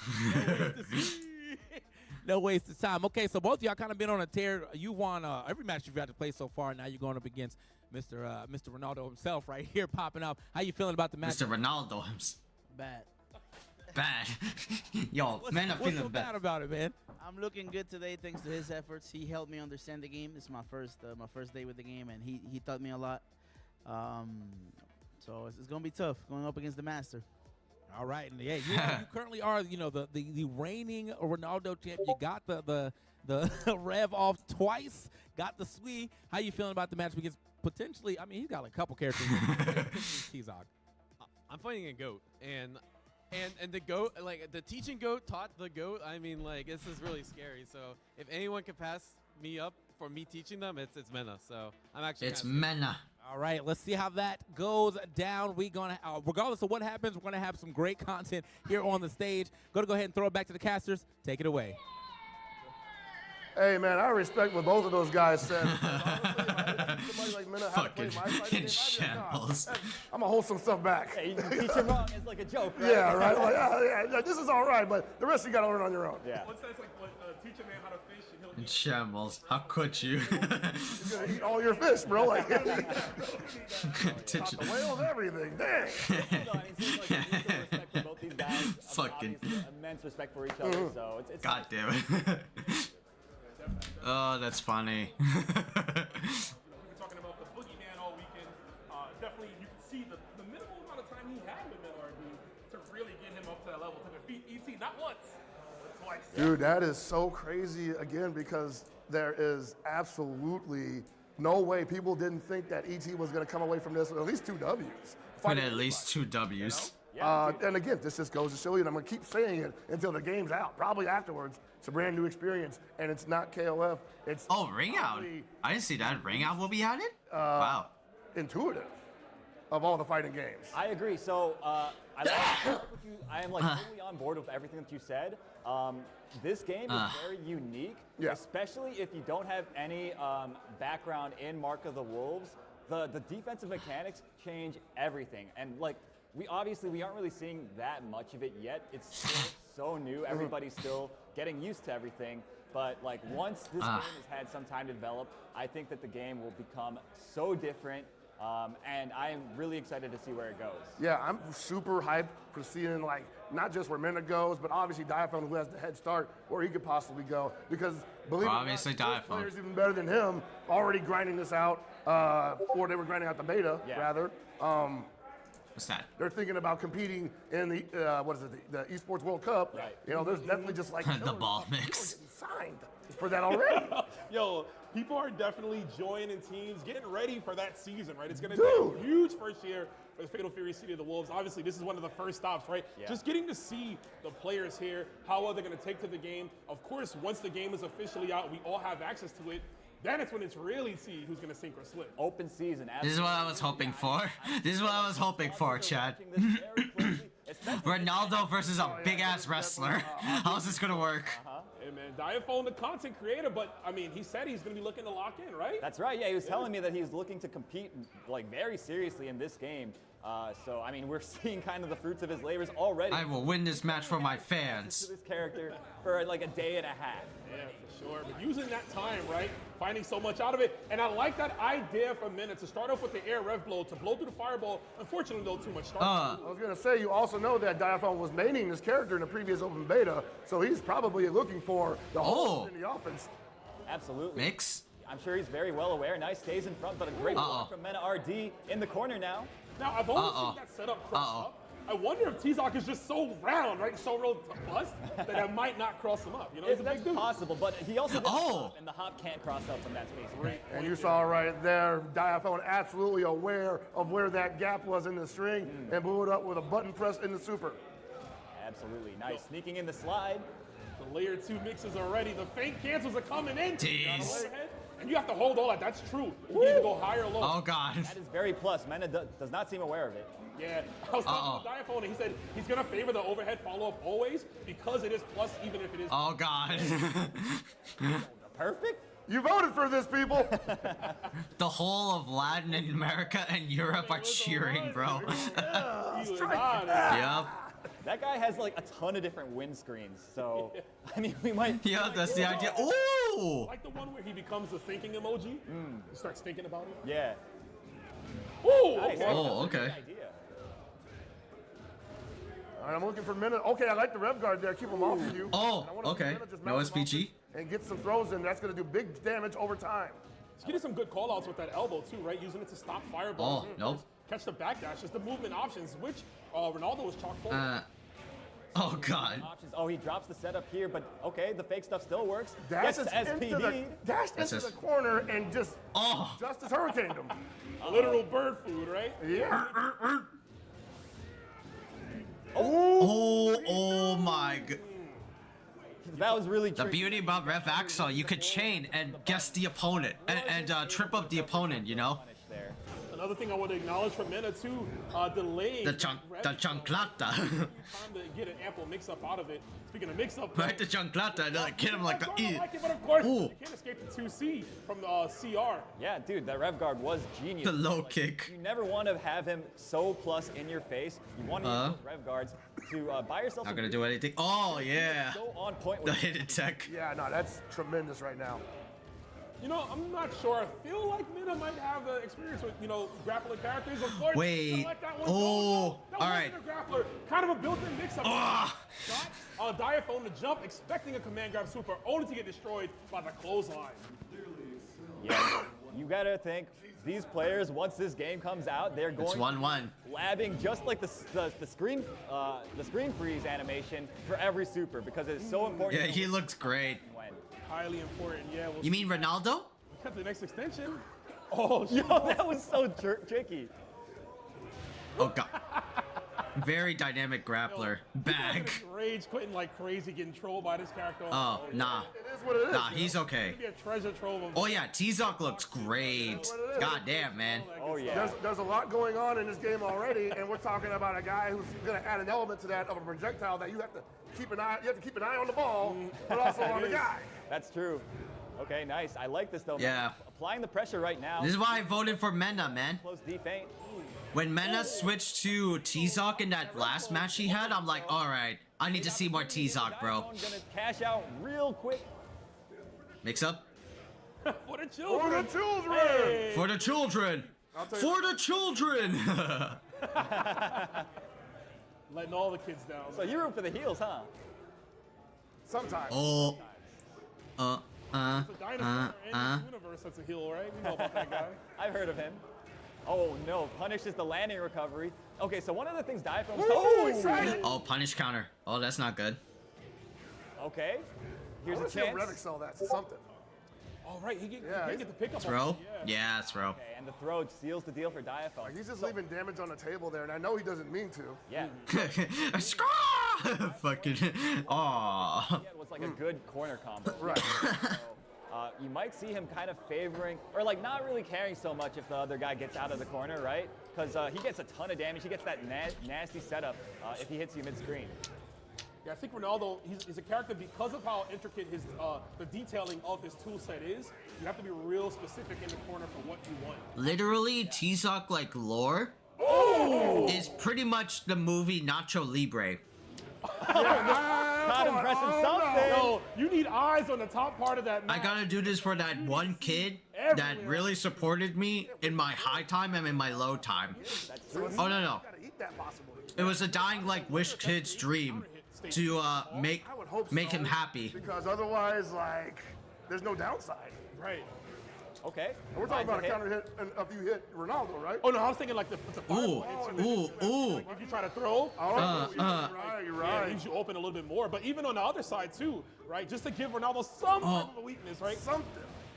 No waste of time. Okay, so both of y'all kind of been on a tear. You won every match you've had to play so far. Now you're going up against Mr. Ronaldo himself right here popping up. How you feeling about the match? Mr. Ronaldo himself. Bad. Bad. Yo, man, I'm what's feeling so bad about it, man. I'm looking good today thanks to his efforts. He helped me understand the game. This is my first day with the game, and he taught me a lot. So it's gonna be tough going up against the master. All right, and yeah, you currently are, the reigning Ronaldo champ. You got the rev off twice. Got the Sui. How you feeling about the match? Because potentially, I mean, he's got like a couple characters. I'm fighting a goat, and the goat, like the teaching goat taught the goat. I mean, like this is really scary. So if anyone can pass me up for me teaching them, it's Mena. So I'm actually. It's Mena. All right, let's see how that goes down. We gonna, regardless of what happens, we're gonna have some great content here on the stage. Gonna go ahead and throw it back to the casters. Take it away. Hey man, I respect what both of those guys said. Somebody like Mena how to play my fighting game. I'm gonna hold some stuff back. Hey, you teach him wrong. It's like a joke, right? Yeah, right. Like, yeah, this is all right, but the rest you gotta learn on your own. Yeah. What's that? It's like teach a man how to fish and he'll In shambles. How could you? You're gonna eat all your fish, bro. Like, Teach the whales, everything. Dang. Both these guys, fucking immense respect for each other. So it's God damn it. Oh, that's funny. We've been talking about the boogeyman all weekend. Definitely, you can see the minimal amount of time he had with MLRD to really get him up to that level, to defeat ET not once, but twice. Dude, that is so crazy again because there is absolutely no way people didn't think that ET was going to come away from this with at least 2 W's. With at least 2 W's. And again, this just goes to show you, and I'm going to keep saying it until the game's out, probably afterwards. It's a brand new experience, and it's not KOF. It's Ring Out. I didn't see that. Ring Out will be added? Wow. Intuitive. of all the fighting games. I agree. So I am like totally on board with everything that you said. This game is very unique, especially if you don't have any background in Mark of the Wolves. The defensive mechanics change everything, and like we aren't really seeing that much of it yet. It's still so new. Everybody's still getting used to everything. But like once this game has had some time to develop, I think that the game will become so different. And I am really excited to see where it goes. Yeah, I'm super hyped for seeing like not just where Mena goes, but obviously Diaphone, who has the head start, where he could possibly go. Because believe it or not, there's players even better than him already grinding this out, or they were grinding out the beta rather. What's that? They're thinking about competing in the the Esports World Cup. Right. You know, there's definitely just like the ball mix. Signed for that already. Yo, people are definitely joining teams, getting ready for that season, right? It's going to be a huge first year for the Fatal Fury City of the Wolves. Obviously, this is one of the first stops, right? Yeah. Just getting to see the players here, how well they're going to take to the game. Of course, once the game is officially out, we all have access to it. Then it's when it's really see who's going to sink or slip. Open season. This is what I was hoping for. This is what I was hoping for, Chad. Ronaldo versus a big-ass wrestler. How's this going to work? Hey, man, Diaphone, the content creator, but, I mean, he said he's going to be looking to lock in, right? That's right. Yeah, he was telling me that he's looking to compete like very seriously in this game. So, I mean, we're seeing kind of the fruits of his labors already. I will win this match for my fans. This character for like a day and a half. Yeah, for sure. But using that time, right? Finding so much out of it. And I like that idea for Mena to start off with the air rev blow, to blow through the fireball. Unfortunately, though, too much start. I was going to say, you also know that Diaphone was maining this character in the previous open beta, so he's probably looking for the whole in the offense. Absolutely. Mix? I'm sure he's very well aware. Nice stays in front, but a great block from Mena RD in the corner now. Now, I've only seen that setup cross up. I wonder if T-Zoc is just so round, right, so robust, that it might not cross him up. You know, he's a big dude. Possible, but he also did hop, and the hop can't cross up from that space. Right. And you saw right there, Diaphone absolutely aware of where that gap was in the string and blew it up with a button press in the super. Absolutely. Nice. Sneaking in the slide. The layer 2 mixes are ready. The feint cancels are coming in. Jeez. And you have to hold all that. That's true. You can either go high or low. Oh, God. That is very plus. Mena does not seem aware of it. Yeah. I was talking to Diaphone, and he said he's going to favor the overhead follow-up always because it is plus, even if it is. Oh, God. Perfect? You voted for this, people. The whole of Latin and America and Europe are cheering, bro. Yep. That guy has like a ton of different windscreens, so I mean we might. Yeah, that's the idea. Ooh! Like the one where he becomes the thinking emoji. He starts thinking about it. Yeah. Ooh! Nice. Okay. Oh, okay. All right, I'm looking for Mena. Okay, I like the rev guard there. Keep him off of you. Oh, okay. No SPG. And get some throws in. That's going to do big damage over time. He's getting some good call-outs with that elbow, too, right? Using it to stop fireball. Oh, nope. Catch the backdash. Just the movement options, which Ronaldo was chock full. Oh, God. Options. Oh, he drops the setup here, but okay, the fake stuff still works. Dashes yes, into the corner and just Justice Hurricaned him. Literal bird food, right? Yeah. Oh my God. That was really the beauty about Rev Axel. You could chain and guess the opponent and trip up the opponent, you know? Another thing I want to acknowledge from Mena too, delaying the chanclata. Time to get an ample mix-up out of it. Speaking of mix-up, right, the chanclata, and like hit him like a E. Like it, but of course, you can't escape the 2C from the CR. Yeah, dude, that rev guard was genius. The low kick. You never want to have him so plus in your face. You want to use those rev guards to buy yourself. Not gonna do anything. Oh yeah. So on point. The hidden tech. Yeah, no, that's tremendous right now. You know, I'm not sure. I feel like Mena might have experience with, you know, grappling characters. Of course, wait. like that one. Oh, all right. Grappler, kind of a built-in mix-up. Shot Diaphone to jump, expecting a command grab super, only to get destroyed by the clothesline. Yeah, you gotta think these players. Once this game comes out, they're going. It's 1-1. Labbing just like the screen freeze animation for every super because it's so important. Yeah, he looks great. Highly important, yeah. You mean Ronaldo? We got the next extension. Oh, yo, that was so tricky. Oh, God. Very dynamic grappler. Bag. Rage quitting like crazy, getting trolled by this character. Oh, nah. It is what it is. Nah, he's okay. Be a treasure trove of Oh yeah, T-Zoc looks great. God damn, man. Oh yeah. There's a lot going on in this game already, and we're talking about a guy who's going to add an element to that of a projectile that you have to keep an eye. You have to keep an eye on the ball, but also on the guy. That's true. Okay, nice. I like this though. Yeah. Man. Applying the pressure right now. This is why I voted for Mena, man. Close defense. When Mena switched to T-Zoc in that last match he had, I'm like, all right, I need to see more T-Zoc, bro. Gonna cash out real quick. Mix up. For the children. For the children. Hey. For the children. For the children. Letting all the kids down. So you root for the heels, huh? Sometimes. Oh. It's a dinosaur in the universe that's a heel, right? We know about that guy. I've heard of him. Oh no, punishes the landing recovery. Okay, so one of the things Diaphone's Oh, punish counter. Oh, that's not good. Okay. Here's a Rev chance. excel that something. All right, he get the pickup. Throw? Yeah, throw. Okay, and the throw seals the deal for Diaphone. Like, he's just leaving damage on the table there, and I know he doesn't mean to. Yeah. Fucking. Aww. It was like a good corner combo. Right. So, you might see him kind of favoring, or like not really caring so much if the other guy gets out of the corner, right? Because he gets a ton of damage. He gets that nasty setup if he hits you mid-screen. Yeah, I think Ronaldo, he's a character because of how intricate his the detailing of his tool set is. You have to be real specific in the corner for what you want. Literally, T-Zoc like lore is pretty much the movie Nacho Libre. Not impressive something. No, you need eyes on the top part of that map. I gotta do this for that one kid that really supported me in my high time and in my low time. Oh no. It was a dying like wish kid's dream to make him happy. Because otherwise, like, there's no downside. Right. Okay. And we're talking about a counter hit and if you hit Ronaldo, right? Oh no, I was thinking like the Ooh. Like if you try to throw, you're right. Yeah, leaves you open a little bit more. But even on the other side too, right? Just to give Ronaldo some type of a weakness, right? Something.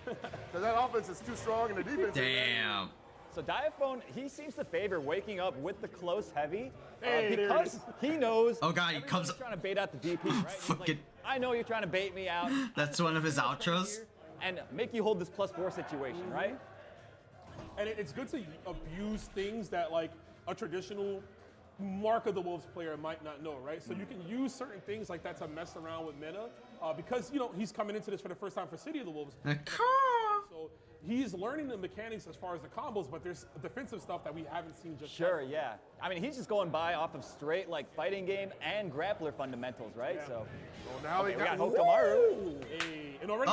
Because that offense is too strong and the defense. Damn. So Diaphone, he seems to favor waking up with the close heavy Hey, because he knows. Oh god, he comes. Trying to bait out the DP, right? He's like, I know you're trying to bait me out. That's one of his outros. And make you hold this +4 situation, right? And it's good to abuse things that like a traditional Mark of the Wolves player might not know, right? So you can use certain things like that to mess around with Mena because, you know, he's coming into this for the first time for City of the Wolves. So he's learning the mechanics as far as the combos, but there's defensive stuff that we haven't seen just Sure, yeah. I mean, he's just going by off of straight like fighting game and grappler fundamentals, right? Yeah. So now we got Woo! Hokumaru. Hey, and already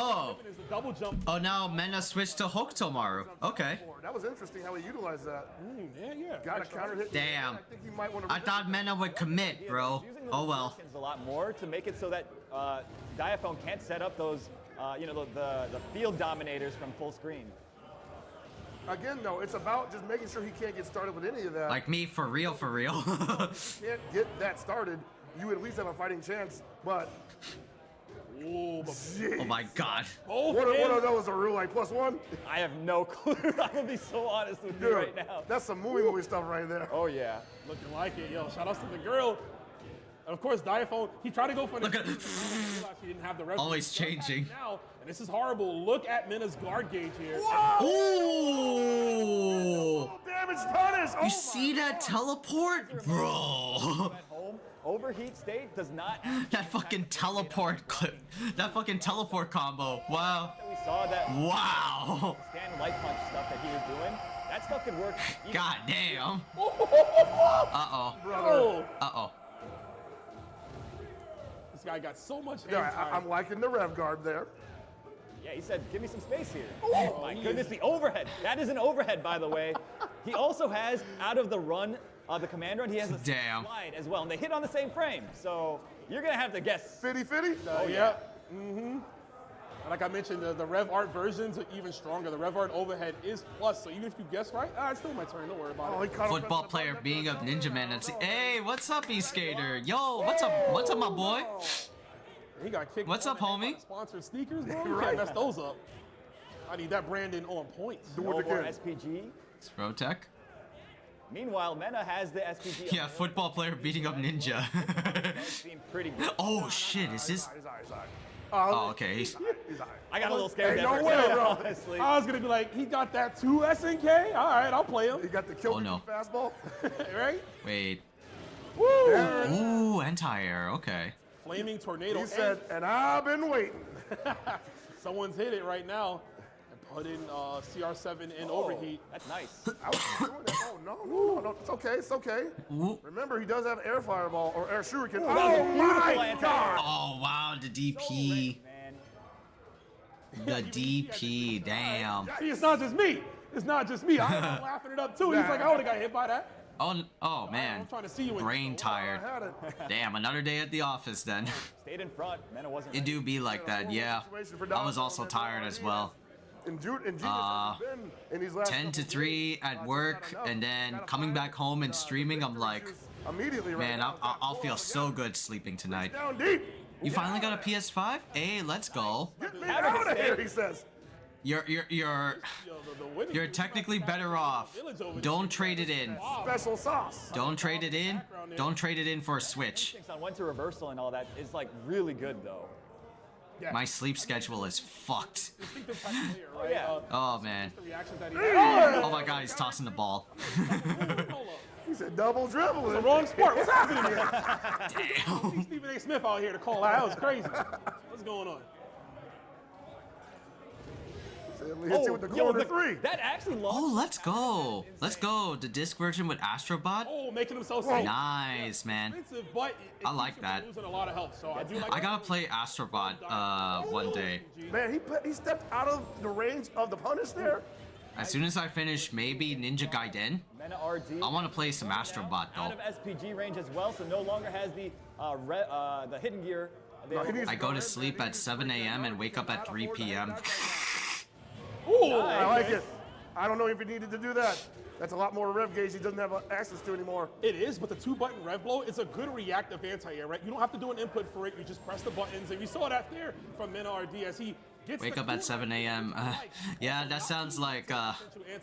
is the double jump. Oh, now Mena switched to Hokutomaru. Okay. That was interesting how he utilized that. Yeah. Got a counter hit. Damn. I think he might want to. I thought Mena would commit, bro. Oh well. A lot more to make it so that Diaphone can't set up those, the field dominators from full screen. Again, though, it's about just making sure he can't get started with any of that. Like me, for real, for real. Can't get that started, you would at least have a fighting chance. But oh my god. What are those? A rule like +1? I have no clue. I'm gonna be so honest with you right now. That's some movie stuff right there. Oh yeah. Looking like it, yo. Shout out to the girl. And of course, Diaphone, he tried to go for the. Look at he didn't have the rest. Always changing. Now, and this is horrible. Look at Mena's guard gauge here. Ooh! Damage punish. You see that teleport, bro? Overheat state does not. That fucking teleport clip. That fucking teleport combo. Wow. We saw that. Wow. Stand light punch stuff that he was doing. That stuff could work. God damn. Uh-oh. Uh-oh. This guy got so much hand Yeah, time. I'm liking the rev guard there. Yeah, he said, give me some space here. Oh my goodness, the overhead. That is an overhead, by the way. He also has, out of the run, the command run, he has a slide as well. And they hit on the same frame. So you're going to have to guess. Fitty? Oh, yeah. Mm-hmm. Like I mentioned, the Rev Art versions are even stronger. The Rev Art overhead is plus, so even if you guess right, it's still my turn. Don't worry about it. Football player being up Ninja Man and hey, what's up, E-Skater? Yo, what's up? What's up, my boy? He got kicked. What's up, homie? Sponsored sneakers, bro. You can't mess those up. I need that branding on point. No more SPG. It's Rotec. Meanwhile, Mena has the SPG. Yeah, football player beating up Ninja. Pretty good. Oh shit, is this? He's all right. Oh, okay. He's all right. I got a little scared. Hey, there no for a way, second, bro. honestly. I was gonna be like, he got that 2 SNK? All right, I'll play him. He got the kill fastball. Right? Wait. Woo! Ooh, anti-air. Okay. Flaming tornado. He said, and I've been waiting. Someone's hit it right now and put in CR7 in overheat. That's nice. I was doing that. Oh, no. It's okay. It's okay. Ooh. Remember, he does have air fireball or air shuriken. Ooh, Oh, my God. Oh wow, the DP. The DP, damn. It's not just me. It's not just me. I'm laughing it up too. He's like, I would have got hit by that. Oh man. I'm trying to see you. Brain tired. Damn, another day at the office then. Stayed in front. Mena wasn't. It do be like that, yeah. I was also tired as well. 10 to 3 at work, and then coming back home and streaming, I'm like, man, I'll feel so good sleeping tonight. You finally got a PS5? Hey, let's go. Get me out of here, he says. You're technically better off. Don't trade it in. Special sauce. Don't trade it in. Don't trade it in for a Switch. Went to reversal and all that is like really good though. My sleep schedule is fucked. Oh yeah. Oh man. Oh my god, he's tossing the ball. He said double dribble. It's the wrong sport. What's happening here? Damn. Stephen A. Smith out here to call out. That was crazy. What's going on? Hit you with the corner 3. That actually lost. Oh, let's go. Let's go. The disc version with Astrobot. Oh, making him so safe. Nice, man. But I like that. losing a lot of health, so I do like I gotta play Astrobot one day. Man, he stepped out of the range of the punish there. As soon as I finish maybe Ninja Gaiden, Mena RD. I want to play some Astrobot Out though. of SPG range as well, so no longer has the hidden gear. I go to sleep at 7 a.m. and wake up at 3 p.m. Ooh, I like it. I don't know if he needed to do that. That's a lot more rev gauge he doesn't have access to anymore. It is, but the 2-button rev blow, it's a good reactive anti-air, right? You don't have to do an input for it. You just press the buttons, and we saw that there from Mena RD as he gets Wake up at 7 a.m. Yeah, that sounds like,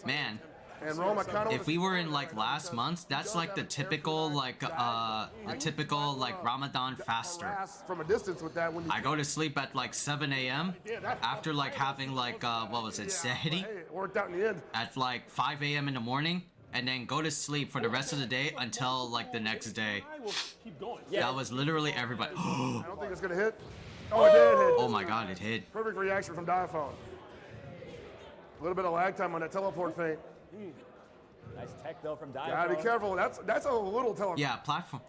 man. And Rome, if we were in like last month, that's like the typical Ramadan faster. From a distance with that, when you I go to sleep at like 7 a.m. after like having like what was it, Sahidi? It worked out in the end. At like 5 a.m. in the morning, and then go to sleep for the rest of the day until like the next day. That was literally everybody. I don't think it's gonna hit. Oh, it did hit. Oh my god, it hit. Perfect reaction from Diaphone. A little bit of lag time on that teleport feint. Nice tech though from Diaphone. Gotta be careful. That's a little teleport. Yeah, platform.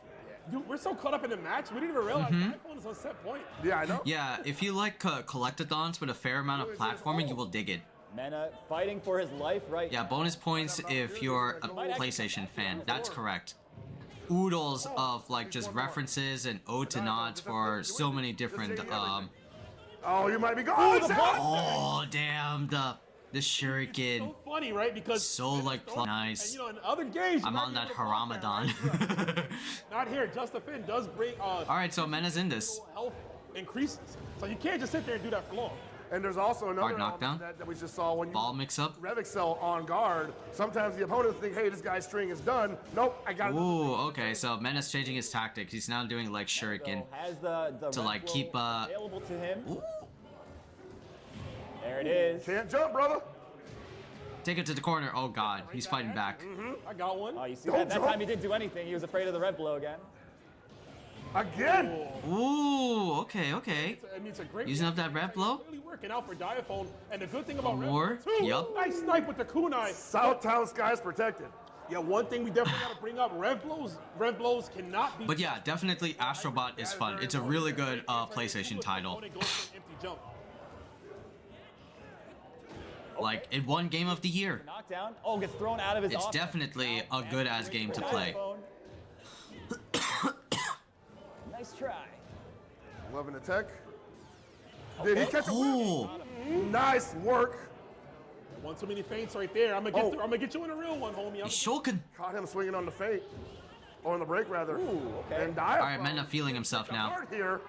Dude, we're so caught up in the match, we didn't even realize iPhone is on set point. Yeah, I know. Yeah, if you like collectathons with a fair amount of platforming, you will dig it. Mena fighting for his life, right? Yeah, bonus points if you're a PlayStation fan. That's correct. Oodles of like just references and ode to nods for so many different. Oh, you might be going. Oh, damn the shuriken. So funny, right? Because so like nice. And, you know, in other games, I'm on that Haramadan. Not here. Just the Fin does bring. All right, so Mena's in this. Health increases, so you can't just sit there and do that for long. And there's also another knockdown that we just saw when you ball mix up. Rev Excel on guard. Sometimes the opponents think, hey, this guy's string is done. Nope, I got it. Ooh, okay. So Mena's changing his tactics. He's now doing like shuriken to like keep available to him. Ooh. There it is. Can't jump, brother. Take it to the corner. Oh god, he's fighting back. I got one. Oh, you see that time he didn't do anything. He was afraid of the red blow again. Again. Ooh, okay. It's a great using up that red blow. Really working out for Diaphone, and the good thing about more. Red Blow, too, Yup. nice snipe with the kunai. Southtown Sky's protected. Yeah, one thing we definitely got to bring up: rev blows cannot be. But yeah, definitely Astrobot is fun. It's a really good PlayStation title. Like, it won Game of the Year. Knockdown. Oh, gets thrown out of his. It's definitely a good ass game to play. Nice try. Loving the tech. Did he catch a Ooh. Nice work. One too many feints right there. I'm gonna get you in a real one, homie. He's shulking. Caught him swinging on the feint, or on the break rather. Ooh, okay. And All right, Mena feeling himself now. Here.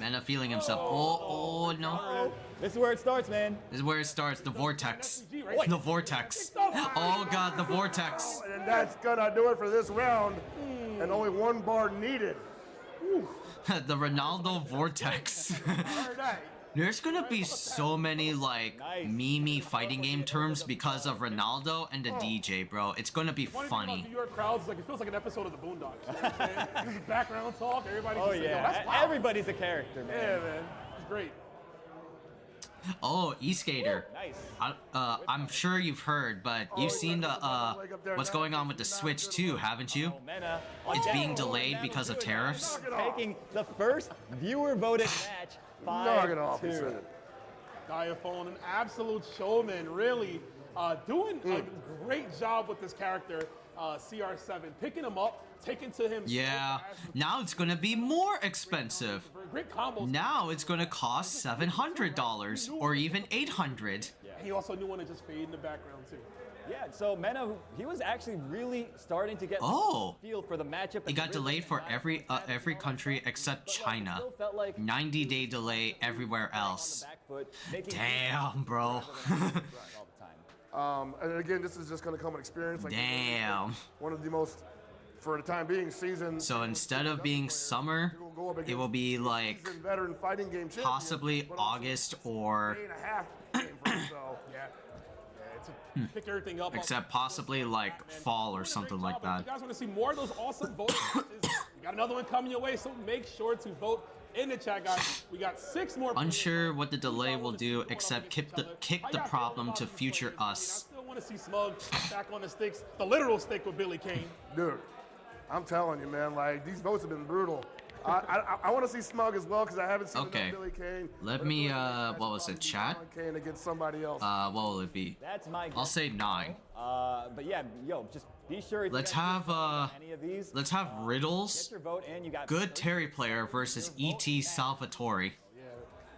Mena feeling himself. Oh no. This is where it starts, man. This is where it starts. The vortex. The vortex. Oh god, the vortex. And that's gonna do it for this round. And only one bar needed. The Ronaldo vortex. There's gonna be so many like meme fighting game terms because of Ronaldo and the DJ, bro. It's gonna be funny. New York crowds, like it feels like an episode of the Boondocks. You know what I'm saying? Background talk, everybody's just saying, that's wild. Everybody's a character, man. Yeah, man. It's great. Oh, e-skater. Nice. I'm sure you've heard, but you've seen the what's going on with the Switch too, haven't you? It's being delayed because of tariffs. Taking the first viewer-voted match. Knock it off. Diaphone, an absolute showman, really doing a great job with this character, CR7, picking him up, taking to him. Yeah, now it's gonna be more expensive. Great combos. Now it's gonna cost $700 or even $800. He also knew when to just fade in the background too. Yeah, so Mena, he was actually really starting to get the feel for the matchup. It got delayed for every country except China. 90-day delay everywhere else. Damn, bro. And again, this is just going to come an experience. Like Damn. One of the most, for the time being, season. So instead of being summer, it will be like veteran fighting game possibly August or. Pick everything up. Except possibly like fall or something like If that. you guys want to see more of those awesome voting matches, we got another one coming your way, so make sure to vote in the chat, guys. We got 6 more. Unsure what the delay will do, except kick the problem to future us. I still want to see Smug back on the sticks, the literal stick with Billy Kane. Dude, I'm telling you, man, like these votes have been brutal. I want to see Smug as well because I haven't seen Billy Kane. Let me what was it, chat? Kane against somebody else. What will it be? That's my guess. I'll say 9. But yeah, yo, just be sure. Let's have riddles. Good Terry player versus E.T. Salvatore.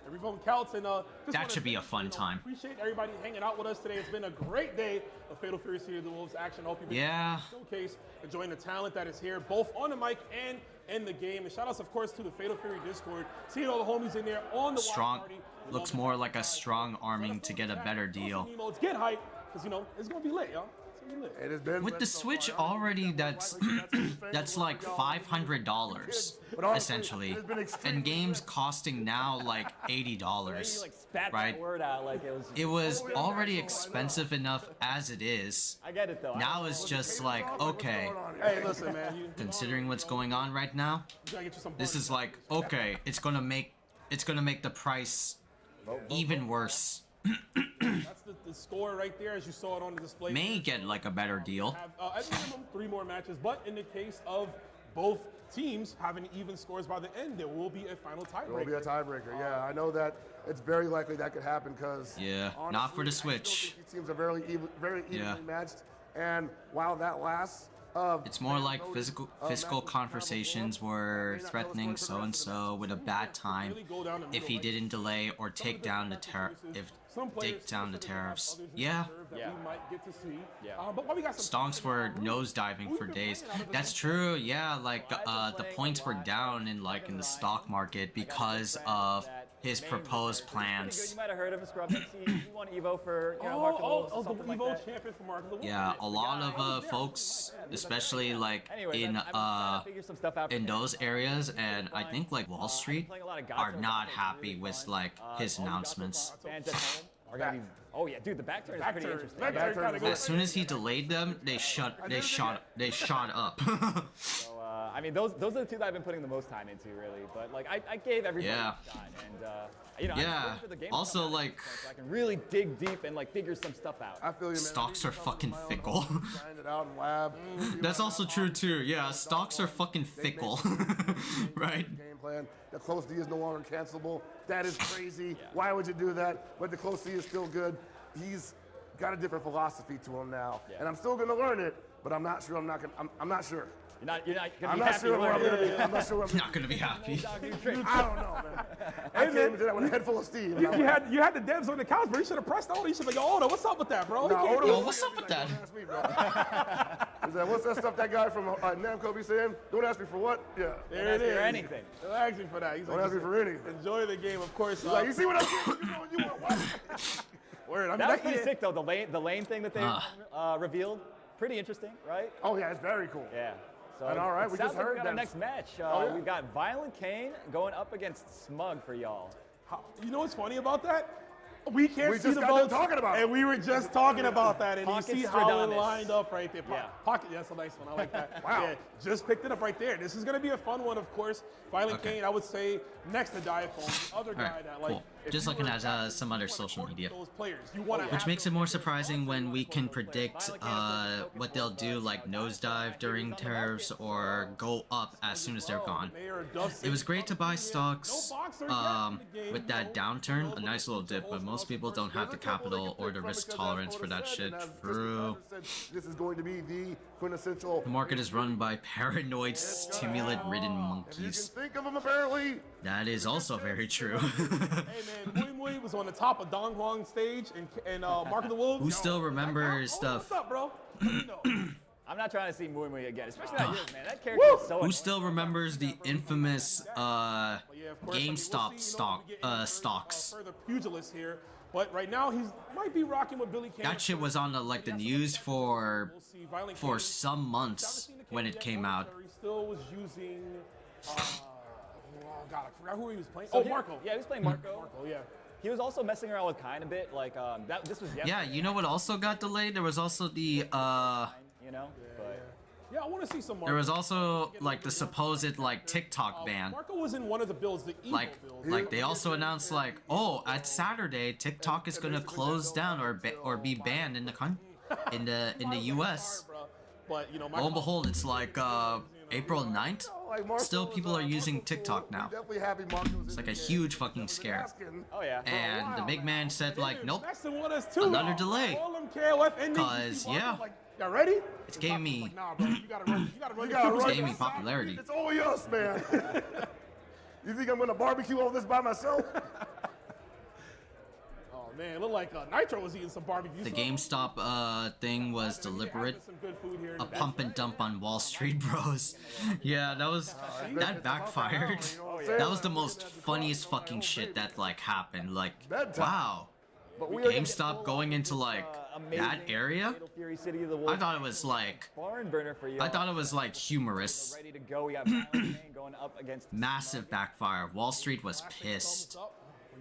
Every vote counts, and That should be a fun time. Appreciate everybody hanging out with us today. It's been a great day of Fatal Fury City of the Wolves action. Hope you've been showcase, enjoying the talent that is here, both on the mic and in the game. And shout outs, of course, to the Fatal Fury Discord. Seeing all the homies in there on the Strong watch party. looks more like a strong arming to get a better deal. Get hype, because it's gonna be lit, y'all. With the Switch already, that's like $500 essentially, and games costing now like $80, right? It was already expensive enough as it is. I get it though. Now it's just like, okay, hey, listen, man. Considering what's going on right now, this is like, okay, it's gonna make the price even worse. That's the score right there, as you saw it on the display. May get like a better deal. At minimum 3 more matches, but in the case of both teams having even scores by the end, there will be a final tiebreaker. There will be a tiebreaker. Yeah, I know that it's very likely that could happen because not for the Switch. These teams are very evenly matched, and while that lasts. It's more like physical conversations were threatening so-and-so with a bad time if he didn't delay or take down the tariffs. Yeah. Stonks were nosediving for days. That's true. Yeah, like the points were down in the stock market because of his proposed plans. You might have heard of him, Scrub. He won Evo for Mark the Wolves, something like that. Champion for Mark the Wolves. Yeah, a lot of folks, especially in those areas, and I think Wall Street, are not happy with his announcements. Oh yeah, dude, the back turn is pretty interesting. As soon as he delayed them, they shot up. So I mean, those are the two that I've been putting the most time into, really. But I gave everybody a shot, and I'm waiting for the game also so I can really dig deep and figure some stuff out. I feel you, man. Stocks are fucking fickle. Grind it out in lab. That's also true too. Yeah, stocks are fucking fickle, right? Game plan. The close D is no longer cancelable. That is crazy. Why would you do that? But the close D is still good. He's got a different philosophy to him now, and I'm still gonna learn it. but I'm not sure. I'm not sure. You're not gonna I'm be not happy sure where I'm learning. gonna be. I'm not sure where I'm Not gonna be happy. I don't know, man. I came into that with a head full of steam. You had the devs on the couch, bro. You should have pressed Oda. You should be like, Oda, what's up with that, bro? Nah, Oda Yo, was what's up with that? Don't ask me, bro. He's like, what's that stuff that guy from Namco be saying? Don't ask me for what? Yeah. There it is. For anything. Don't ask me for that. He's Don't like, ask me for anything. enjoy the game, of course. He's like, you see what I'm saying? You know, you want what? Word. I mean, That was pretty sick though. The lane thing that they revealed, pretty interesting, right? Oh yeah, it's very cool. Yeah. So And all right, it we sounds just like heard we got that. our next match. Oh, yeah. We've got Violent Kane going up against Smug for y'all. You know what's funny about that? We can't We see just the got done votes, talking about it. and we were just talking about that, and Pocket you see how it Stradamus. lined up right there. Yeah. Pocket, that's a nice one. I like that. Wow. Yeah, just picked it up right there. This is going to be a fun one, of course. Violent Okay. Kane, I would say, next to Diaphone, the other guy Alright, that, like, cool. if Just you looking were at to some other social media. those players, you want to Which makes it more surprising when we can predict what they'll do, like nosedive during tariffs or go up as soon as they're gone. It was great to buy stocks with that downturn, a nice little dip, but most people don't have the capital or the risk tolerance for that shit. True. This is going to be the quintessential. The market is run by paranoid, stimulant-ridden You can monkeys. think of them apparently. That is also very true. Hey man, Mui Mui was on the top of Dong Huang stage and Mark of the Wolves. Who still remembers stuff? What's up, bro? I'm not trying to see Mui Mui again, especially not yours, man. That character is so Who still remembers the infamous GameStop stocks? Further pugilist here, but right now he's might be rocking with Billy Kane. That shit was on the news for some months when it came out. He still was using. Oh God, I forgot who he was playing. So Oh, Marco. Yeah, he was playing Marco. Marco, yeah. He was also messing around with Kine a bit. Like this was yesterday. Yeah, you know what also got delayed? There was also the You know. But Yeah, I want to see some Marco. there was also like the supposed TikTok ban. Marco was in one of the builds, the evil build. Like they also announced at Saturday TikTok is gonna close down or be banned in the US. But you know, Lo and behold, it's like April 9th. Still, people are using TikTok now. It's like a huge fucking scare. Oh yeah. And the big man said like, nope, messing with us too. another delay. All them KOF endings, Cause yeah, like, y'all ready? it's gave me Nah, bro, you gotta run. You gotta run. it's gave me popularity. It's only us, man. You think I'm gonna barbecue all this by myself? Oh man, it looked like Nitro was eating some barbecue. The GameStop thing was deliberate. A pump and dump on Wall Street Bros. Yeah, that backfired. That was the most funniest fucking shit that like happened. Like, wow. GameStop going into like that area? I thought it was like humorous. Ready to go. We got Violent Kane going up against Massive backfire. Wall Street was pissed.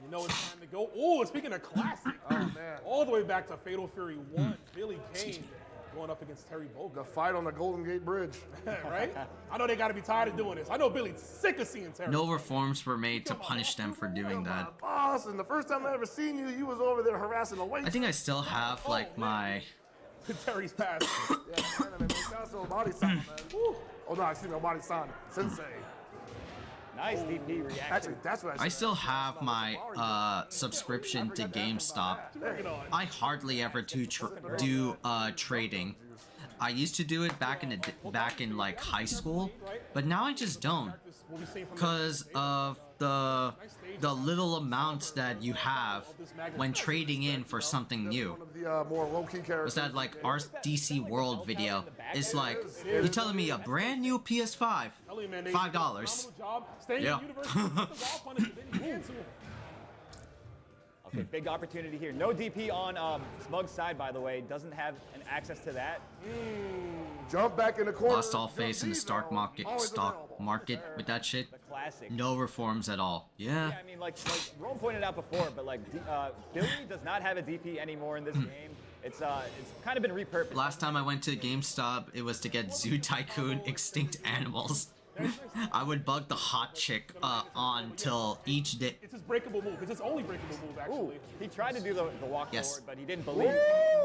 You know it's time to go. Oh, speaking of classic, oh man, all the way back to Fatal Fury 1, Billy Kane going up against Terry Bogard. The fight on the Golden Gate Bridge. Right? I know they got to be tired of doing this. I know Billy's sick of seeing Terry. No reforms were made to punish them for doing that. Boss, and the first time I ever seen you, you was over there harassing the waist. I think I still have like my Terry's past. Yeah, man, Body-san, man. Woo. Oh no, excuse me, Body-san, Sensei. Nice DP reaction. Actually, that's what I still have my subscription to GameStop. I hardly ever do trading. I used to do it back in like high school, but now I just don't, because of the little amounts that you have when trading in for something new. More low-key characters. Was that like our DC World video? It's like, you're telling me a brand new PS5, $5. Yeah. Okay, big opportunity here. No DP on Smug's side, by the way. Doesn't have an access to that. Jump back in the corner. Lost all face in the stock market with that shit. The classic. No reforms at all. Yeah. Yeah, I mean, like Rome pointed out before, but like Billy does not have a DP anymore in this game. It's kind of been repurposed. Last time I went to GameStop, it was to get Zoo Tycoon Extinct Animals. I would bug the hot chick on till each day. It's his breakable move. It's his only breakable move, actually. He tried to do the walk Yes. forward, but he didn't believe.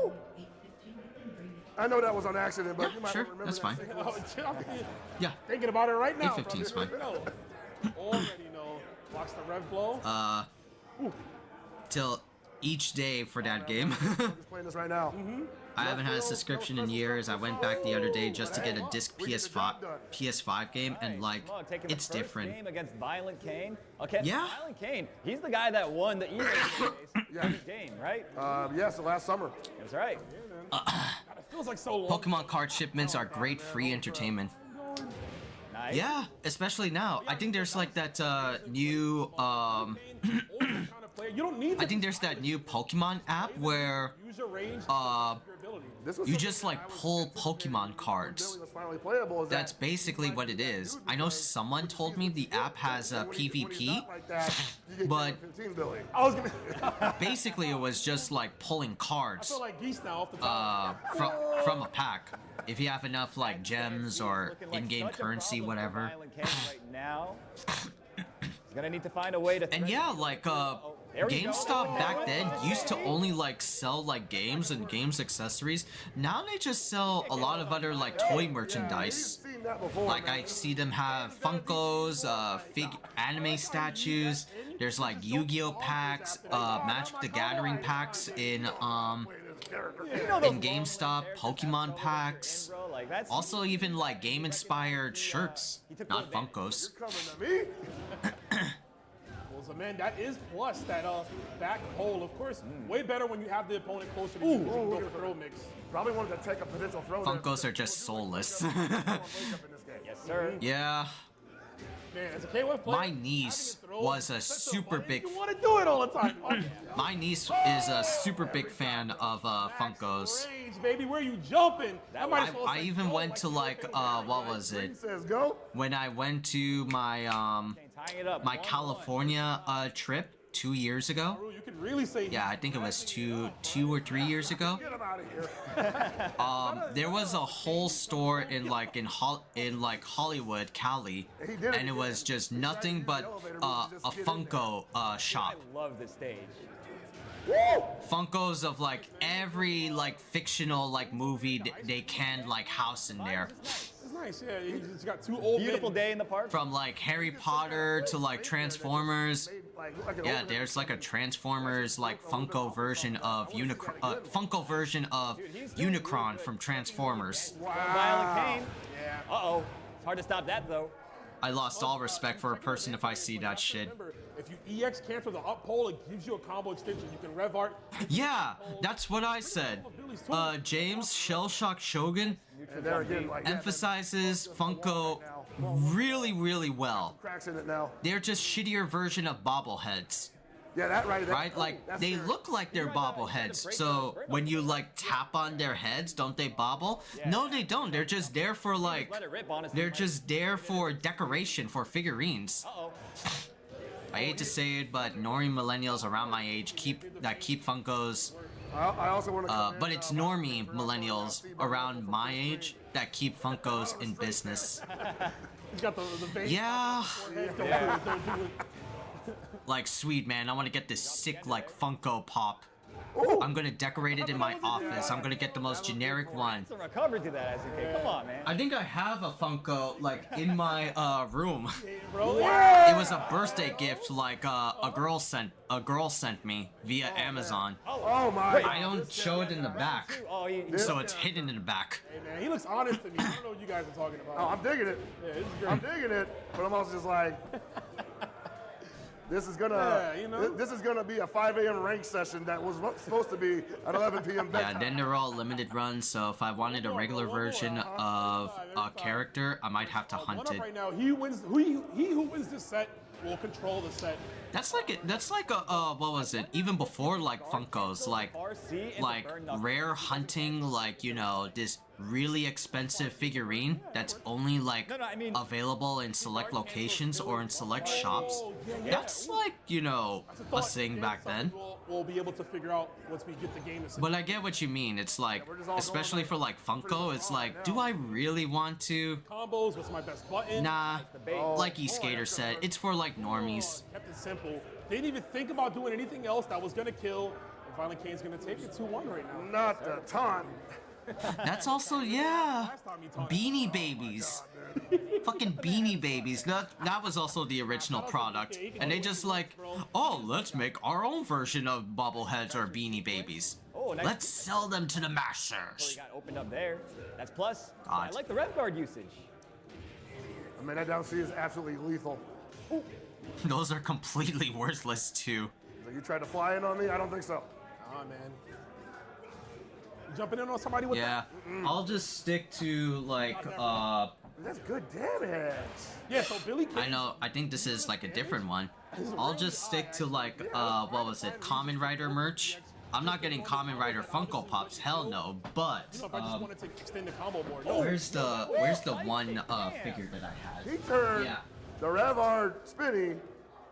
Woo! I know that was on accident, but you might Sure, remember that's that fine. sequence. Yeah. Thinking about it right now. 8:15 is brother. fine. Already know. Watch the rev blow. Till each day for that game. Just playing this right now. I haven't had a subscription in years. I went back the other day just to get a disc PS5 game, and like, it's different. Game against Violent Kane. Okay, Yeah. Violent Kane. He's the guy that won the EA game, right? Yes, the last summer. That's right. It feels like so long. Pokemon card shipments are great free entertainment. Nice. Yeah, especially now. I think there's like that new I think there's that new Pokemon app where you just like pull Pokemon cards. That's basically what it is. I know someone told me the app has a PvP, but basically it was just like pulling cards from a pack. If you have enough like gems or in-game currency, whatever. Now, he's gonna need to find a way to. And yeah, like GameStop back then used to only like sell like games and games accessories. Now they just sell a lot of other like toy merchandise. Like I see them have Funkos, anime statues. There's like Yu-Gi-Oh packs, Magic the Gathering packs in GameStop, Pokemon packs. Also even like game-inspired shirts, not Funkos. So man, that is plus that back hole. Of course, way better when you have the opponent closer to you. Go for throw mix. Probably wanted to take a potential throw. Funkos are just soulless. Yes, sir. Yeah. Man, as a KOF player, my niece was a super big. You want to do it all the time. My niece is a super big fan of Funkos. Range, baby, where you jumping? I even went to like what was it? When I went to my my California trip 2 years ago. You can really say yeah, I think it was two or 3 years ago. There was a whole store in Hollywood, Cali, and it was just nothing but a Funko shop. I love this stage. Funkos of like every like fictional like movie they can like house in there. It's nice, yeah. You just got two old Beautiful day in the park. From like Harry Potter to like Transformers. Yeah, there's like a Transformers like Funko version of Unicron from Transformers. Violent Kane. Yeah. Uh-oh. It's hard to stop that though. I lost all respect for a person if I see that shit. If you EX cancel the up pole, it gives you a combo extension. You can rev art. Yeah, that's what I said. James Shellshock Shogun emphasizes Funko really, really well. They're just shittier version of bobbleheads. Yeah, that right. Right? Like, they look like they're bobbleheads. So, when you, like, tap on their heads, don't they bobble? No, they don't. They're just there for, like... They're just there for decoration, for figurines. I hate to say it, but normie millennials around my age keep Funkos. I also want to but it's normie millennials around my age that keep Funkos in business. He's got the vein. Yeah. Don't do it. Like, sweet, man, I want to get this sick, like, Funko Pop. I'm gonna decorate it in my office. I'm gonna get the most generic one. Some recovery to that, SDK. Come on, man. I think I have a Funko, like, in my room. Yeah. It was a birthday gift, like, a girl sent me via Amazon. Oh my! I don't show it in the back, so it's hidden in the back. Hey man, he looks honest to me. I don't know what you guys are talking about. Oh, I'm digging it. Yeah, this is great. I'm digging it, but I'm also just like. This is gonna this is gonna be a 5 a.m. rank session that was supposed to be at 11 p.m. bedtime. Yeah, then they're all limited runs, so if I wanted a regular version of a character, I might have to hunt it. Right now, he wins. He who wins this set will control the set. That's like a what was it? Even before like Funkos, like rare hunting, like, you know, this really expensive figurine that's only like available in select locations or in select shops. That's like, you know, a thing back then. We'll be able to figure out once we get the game. But I get what you mean. It's like, especially for like Funko, it's like, do I really want to? Combos, what's my best button? Nah, like E-Skater said, it's for like normies. Kept it simple. They didn't even think about doing anything else that was gonna kill. And Violent Kane's gonna take it 2-1 right now. Not the taunt. That's also, yeah, Beanie Babies. Fucking Beanie Babies. That was also the original product. And they just like, oh, let's make our own version of bobbleheads or Beanie Babies. Oh, nice. Let's sell them to the He masters. got opened up there. That's plus. God. I like the rev guard usage. I mean, that down C is absolutely lethal. Those are completely worthless too. So you tried to fly in on me? I don't think so. Nah, man. You jumping in on somebody with Yeah, that? I'll just stick to like That's good damage. Yeah, so Billy King. I know. I think this is like a different one. I'll just stick to like what was it? Kamen Rider merch. I'm not getting Kamen Rider Funko Pops. Hell no. But You know, if I just wanted to extend the combo more. No. where's the one figure that I had? He turned Yeah. the Rev R Spinny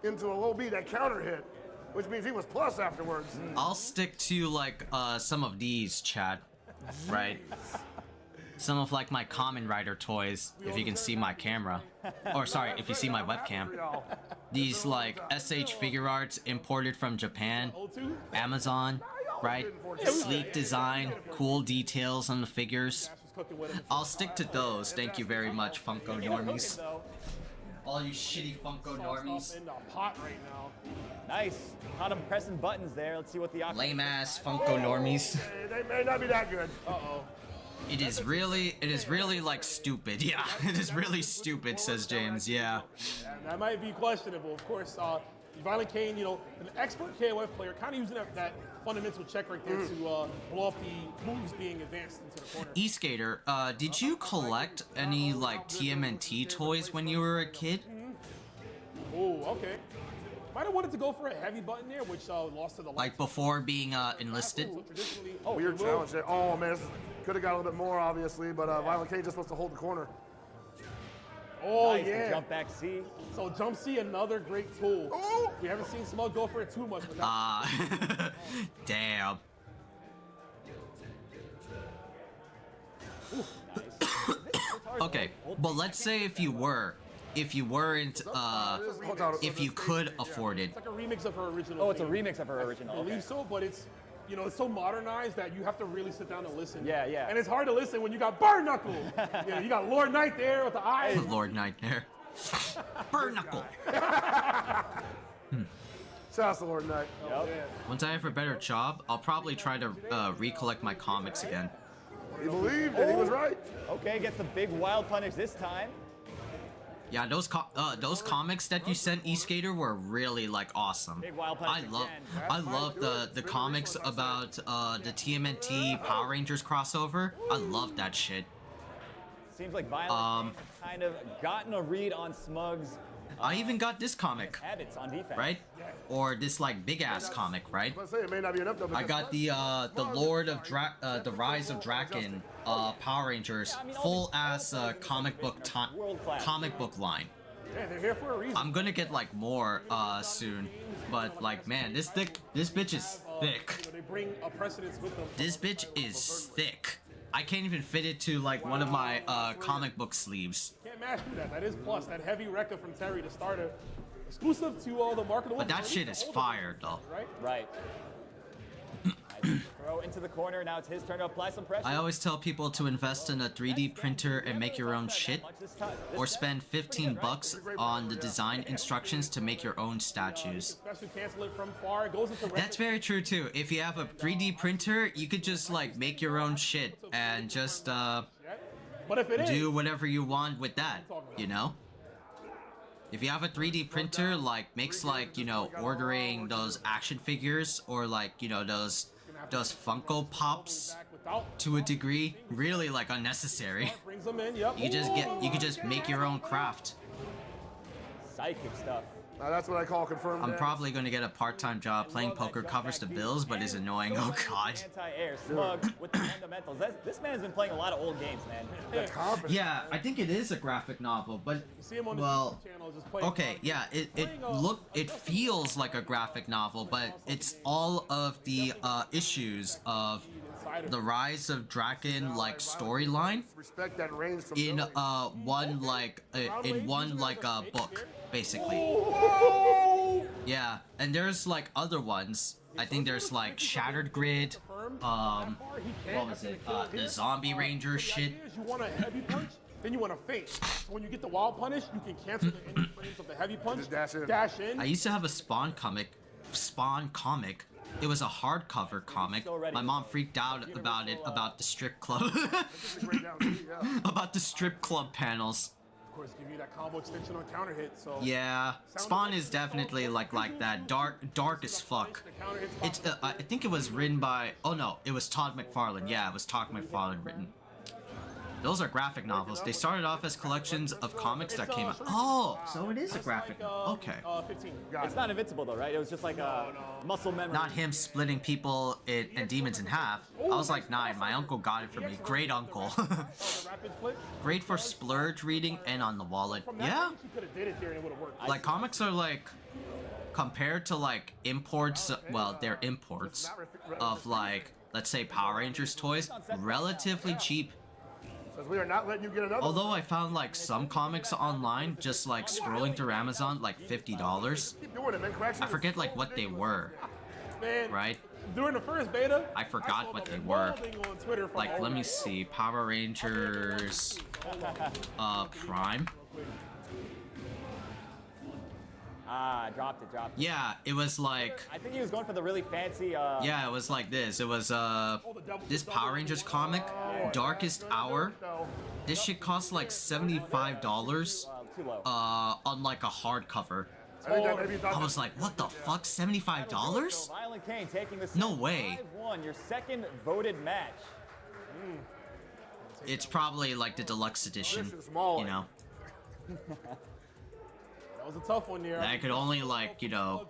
into a low B that counter hit, which means he was plus afterwards. I'll stick to like some of these, Chad. Right. Some of like my Kamen Rider toys, if you can see my camera. Or sorry, if you see my webcam. These like SH figure arts imported from Japan, Amazon, right? Sleek design, cool details on the figures. I'll stick to those, thank you very much, Funko normies. All you shitty Funko normies. In the pot right now. Nice. Caught him pressing buttons there. Let's see what the option Lame ass Funko normies. They may not be that good. Uh-oh. It is really like stupid. Yeah, it is really stupid, says James. Yeah. That might be questionable. Of course, Violent Kane, you know, an expert KOF player, kind of using that fundamental check right there to blow off the moves being advanced into the corner. E-Skater, did you collect any like TMNT toys when you were a kid? Oh, okay. Might have wanted to go for a heavy button there, which lost to the Like before being enlisted? Weird challenge there. Oh man, could have got a little bit more obviously, but Violent K just supposed to hold the corner. Oh Nice, the yeah. jump back C. So jump C, another great tool. We haven't seen Smug go for it too much. But Damn. Okay, but let's say if you weren't, if you could afford it. It's like a remix of her original. Oh, it's a theme. remix of her original. I believe Okay. so, but it's, you know, it's so modernized that you have to really sit down and listen. Yeah, yeah. And it's hard to listen when you got Burn Knuckle. You know, you got Lord Knight there with the eyes. Lord Knight there. Burn Knuckle. Shout out to Lord Knight. Once I have a better job, I'll probably try to recollect my comics again. He believed and he was right. Okay, gets the big wild punish this time. Yeah, those comics that you sent, E-Skater, were really like awesome. Big wild I punish love the comics about the TMNT Power Rangers crossover. I love that shit. Seems like Violent kind of gotten a read on Smug's I even got this comic, habits on defense. right? Or this like big ass comic, right? I say it may not be enough though. I got the Lord of the Rise of Draken Power Rangers full ass comic book line. Yeah, they're here for a reason. I'm gonna get like more soon, but like man, this bitch is thick. You know, they bring a precedence with them. This bitch is thick. I can't even fit it to like one of my comic book sleeves. Can't match that. That is plus. That heavy record from Terry, the starter, exclusive to all the marketable. But that shit is fire though. Right? Right. Throw into the corner. Now it's his turn to apply some pressure. I always tell people to invest in a 3D printer and make your own shit, or spend 15 bucks on the design instructions to make your own statues. Especially cancel it from far. It goes into That's very true too. If you have a 3D printer, you could just like make your own shit and just But if it do whatever you want with that, you know? If you have a 3D printer, like makes like, you know, ordering those action figures or like, you know, those Funko Pops to a degree, really like unnecessary. brings them in. Yep. You could just make your own craft. Psychic stuff. Now that's what I call confirmed. I'm probably going to get a part-time job playing poker covers the bills, but is annoying. Oh god. Anti-air, Smug with the fundamentals. This man has been playing a lot of old games, man. Yeah, I think it is a graphic novel, but well, okay, yeah, it feels like a graphic novel, but it's all of the issues of the Rise of Draken like storyline Respect that range from in one book, basically. Yeah, and there's like other ones. I think there's like Shattered Grid, what was it? The Zombie Ranger shit. You want a heavy punch, then you want to feint. So when you get the wild punish, you can cancel the end frames of the heavy punch. Dash in. I used to have a Spawn comic it was a hardcover comic. My mom freaked out about it, about the strip club. About the strip club panels. Of course, give you that combo extension on counter hit. So yeah, Spawn is definitely like that, dark as fuck. It's I think it was written by, oh no, it was Todd McFarlane. Yeah, it was Todd McFarlane written. Those are graphic novels. They started off as collections of comics that came out. Oh, so it is a graphic novel. Okay. 15. It's not Invincible though, right? It was just like a muscle memory. Not him splitting people and demons in half. I was like 9. My uncle got it for me. Great uncle. Great for splurge reading and on the wallet. Yeah. Like comics are like, compared to like imports, well, they're imports of like, let's say Power Rangers toys, relatively cheap. We are not letting you get another. Although I found like some comics online, just like scrolling through Amazon, like $50. I forget like what they were. Man, right? During the first beta, I forgot what they were. Like, let me see. Power Rangers Prime. Ah, dropped it. Yeah, it was like... I think he was going for the really fancy... Yeah, it was like this. It was, this Power Rangers comic, Darkest Hour. This shit cost like $75 on like a hardcover. I was like, what the fuck, $75? No way. 5-1, your second voted match. It's probably like the deluxe edition, you know. That was a tough one there. I could only like, you know,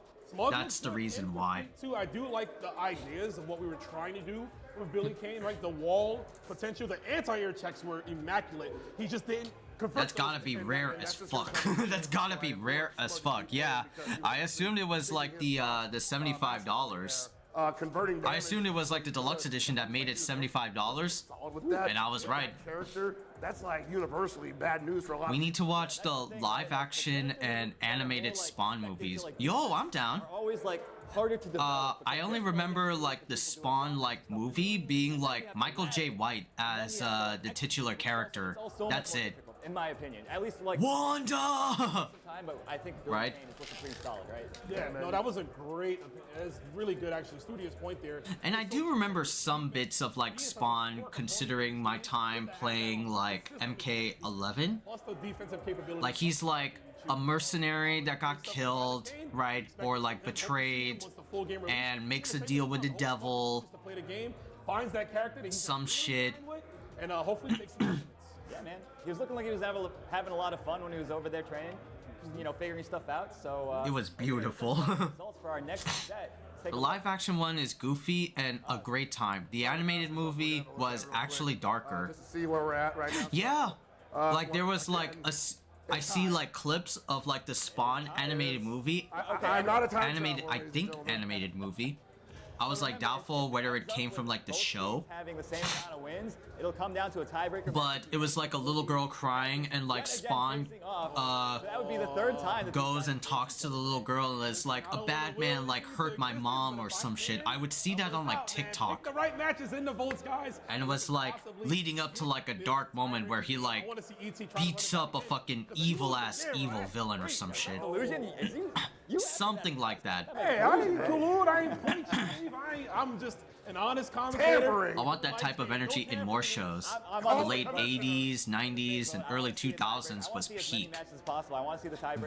that's the reason why. Too, I do like the ideas of what we were trying to do with Billy Kane, right? The wall potential, the anti-air checks were immaculate. He just didn't convert. That's gotta be rare as fuck. That's gotta be rare as fuck. Yeah, I assumed it was like the $75. I assumed it was like the deluxe edition that made it $75, and I was right. That's like universally bad news for a lot. We need to watch the live action and animated Spawn movies. Yo, I'm down. Always like harder to develop. I only remember like the Spawn like movie being like Michael J. White as the titular character. That's it. In my opinion, at least like Wanda. But I think right. It's looking pretty solid, right? Yeah, no, that was a great. That's really good, actually. Studio's point there. And I do remember some bits of like Spawn, considering my time playing like MK11. Like he's like a mercenary that got killed, right, or like betrayed, and makes a deal with the devil. Finds that character. Some shit. And hopefully takes some. Yeah, man. He was looking like he was having a lot of fun when he was over there training, you know, figuring stuff out. So it was beautiful. Results for our next set. The live action one is goofy and a great time. The animated movie was actually darker. Just to see where we're at right now. Yeah. Like there was like I see like clips of like the Spawn animated movie. Animated movie. I was like doubtful whether it came from like the show. Having the same amount of wins, it'll come down to a tiebreaker. But it was like a little girl crying, and like Spawn that would be the third time goes and talks to the little girl, and it's like a bad man like hurt my mom or some shit. I would see that on like TikTok. The right matches in the votes, guys. And it was like leading up to like a dark moment where he like beats up a fucking evil villain or some shit. Something like that. Hey, I ain't collude, I ain't point you, I'm just an honest commentator. I want that type of energy in more shows. The late 80s, 90s, and early 2000s was peak.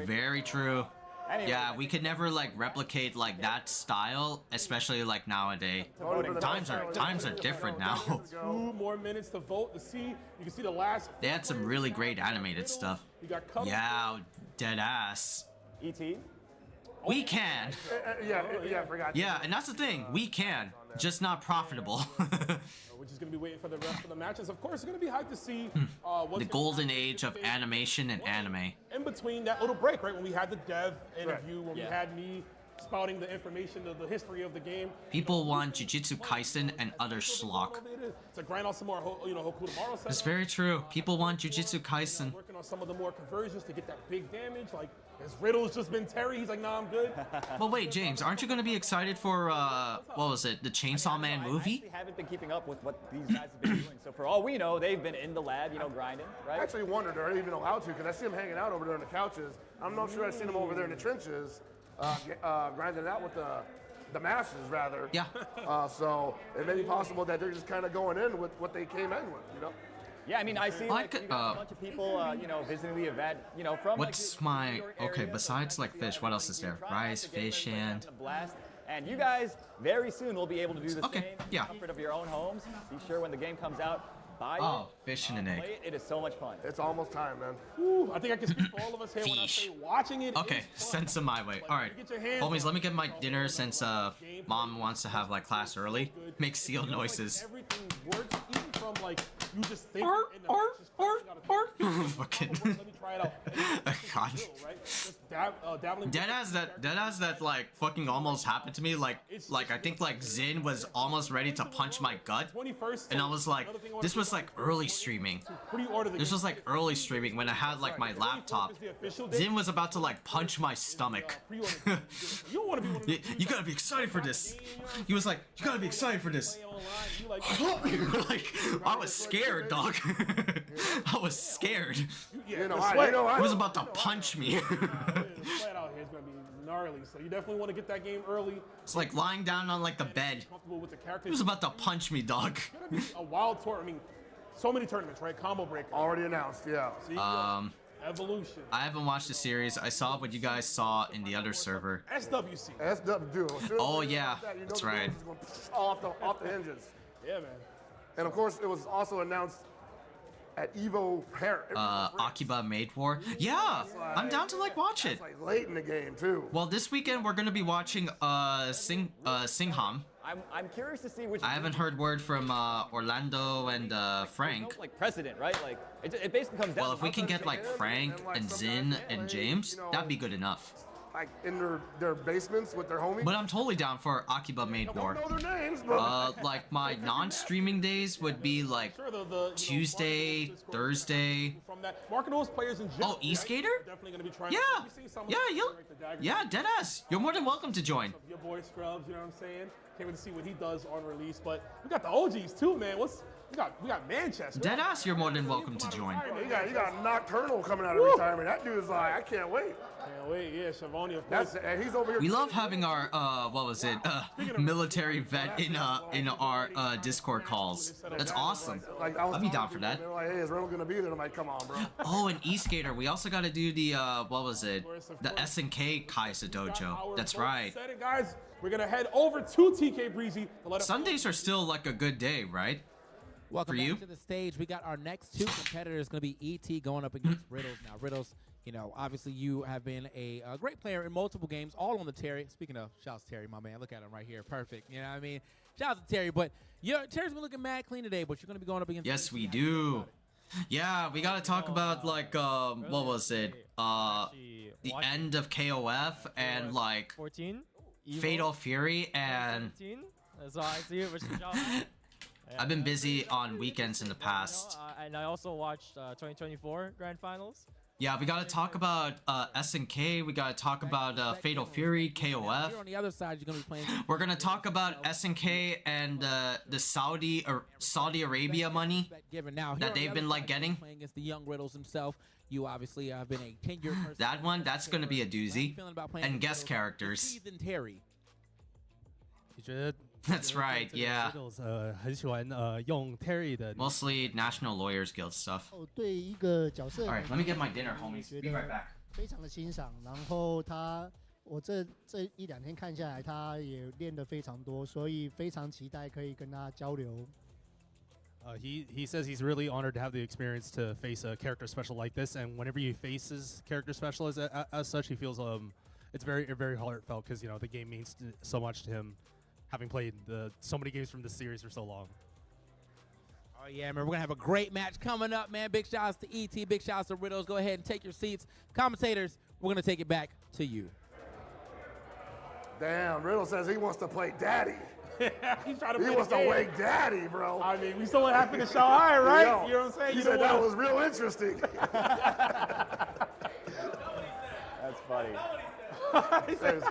Very true. Yeah, we could never like replicate like that style, especially like nowadays. Times are different now. 2 more minutes to vote to see. You can see the last. They had some really great animated stuff. Yeah, dead ass. E.T. We can. I forgot. Yeah, and that's the thing. We can, just not profitable. We're just gonna be waiting for the rest of the matches. Of course, it's gonna be hyped to see what's the golden age of animation and anime. In between that little break, right, when we had the dev interview, when we had me spouting the information of the history of the game. People want Jujutsu Kaisen and other schlock. To grind out some more, Hoku tomorrow. It's very true. People want Jujutsu Kaisen. Working on some of the more conversions to get that big damage. Like his riddle's just been Terry. He's like, nah, I'm good. Well, wait, James, aren't you going to be excited for what was it, the Chainsaw Man movie? I haven't been keeping up with what these guys have been doing. So for all we know, they've been in the lab, grinding, right? I actually wondered, are they even allowed to? Because I see them hanging out over there on the couches. I'm not sure I've seen them over there in the trenches. Grinding out with the the masses rather. Yeah. So it may be possible that they're just kind of going in with what they came in with, you know. Yeah, I mean, I see like, you got a bunch of people, you know, visiting the event, you know, from What's like, my New York okay? area, Besides like fish, what else is there? Rice, fish, and blast. And you guys very soon will be able to do the same in the yeah. comfort of your own homes. Be sure when the game comes out, buy Oh, it. fish and an egg. Play it. It is so much fun. It's almost time, man. Ooh, I think I can speak for all of us here when I say watching it. Okay, send some my way. All right, homies, let me get my dinner since mom wants to have like class early. Make seal noises. Everything works, even from like you just think. Fucking. Let me try it out. God. Dabbling. Deadass that like fucking almost happened to me. Like I think like Zin was almost ready to punch my gut, and I was like, this was like early streaming. This was like early streaming when I had like my laptop. Zin was about to like punch my stomach. You gotta be excited for this. He was like, you gotta be excited for this. Like, I was scared, dog. I was scared. He was about to punch me. The sweat out here is gonna be gnarly, so you definitely want to get that game early. It's like lying down on like the bed. Comfortable with the characters. He was about to punch me, dog. A wild tour. I mean, so many tournaments, right? Combo breaker. Already announced, yeah. Evolution. I haven't watched the series. I saw what you guys saw in the other server. SWC. SW. Oh yeah, that's right. Off the hinges. Yeah, man. And of course, it was also announced at Evo Paris. Akiba Made War. Yeah, I'm down to like watch it. Like late in the game too. Well, this weekend we're gonna be watching Singham. I'm curious to see which. I haven't heard word from Orlando and Frank. Like precedent, right? Like it basically comes down. Well, if we can get like Frank and Zin and James, that'd be good enough. Like in their basements with their homies. But I'm totally down for Akiba Made War. I don't know their names, but like my non-streaming days would be like Tuesday, Thursday. From that, marking those players in general. Oh, E-Skater? Definitely gonna be trying. Yeah, deadass. You're more than welcome to join. Your boy Scrubs, you know what I'm saying? Can't wait to see what he does on release. But we got the OGs too, man. We got Manchester. Deadass, you're more than welcome to join. You got Nocturnal coming out of retirement. That dude is like, I can't wait. Can't wait, yeah, Shavoni, of course. And he's over here. We love having our military vet in our Discord calls. That's awesome. I'd be down for that. They're like, hey, is Reynolds gonna be there? I'm like, come on, bro. Oh, and E-Skater, we also got to do the the SNK Khaiza dojo. That's right. Said it, guys. We're gonna head over to TK Breezy. Sundays are still like a good day, right? Welcome for you. back to the stage. We got our next two competitors going to be ET going up against Riddles. Now, Riddles, you know, obviously you have been a great player in multiple games, all on the Terry. Speaking of, shouts to Terry, my man. Look at him right here. Perfect. You know what I mean? Shouts to Terry. But Terry's been looking mad clean today, but you're going to be going up against Yes, we do. Yeah, we got to talk about, like, what was it? The end of KOF and, like, 14? Fatal Fury and... 17? That's all I see. I've been busy on weekends in the past. And I also watched 2024 Grand Finals. Yeah, we gotta talk about SNK. We gotta talk about Fatal Fury, KOF. Here on the other side, you're gonna be playing. We're gonna talk about SNK and the Saudi Arabia money that they've been like getting. Playing against the young Riddles himself. You obviously have been a tenured person. That one, that's gonna be a doozy. And guest characters. Seasoned Terry. That's right, yeah. 很喜欢用 Terry 的 Mostly National Lawyers Guild stuff. 对一个角色 Alright, let me get my dinner, homies. Be right back. 非常的欣赏，然后我这一两天看下来，他也练得非常多，所以非常期待可以跟他交流。He says he's really honored to have the experience to face a character special like this, and whenever he faces character special as such, he feels it's very heartfelt because the game means so much to him, having played so many games from this series for so long. Oh yeah, man, we're gonna have a great match coming up, man. Big shouts to ET, big shouts to Riddles. Go ahead and take your seats, commentators. We're gonna take it back to you. Damn, Riddle says he wants to play daddy. He's trying to he play wants the to game. wake daddy, bro. I mean, we saw what happened to Shanghai, right? Yo, you know what I'm saying? He You said don't that wanna- was real interesting. That's funny. He said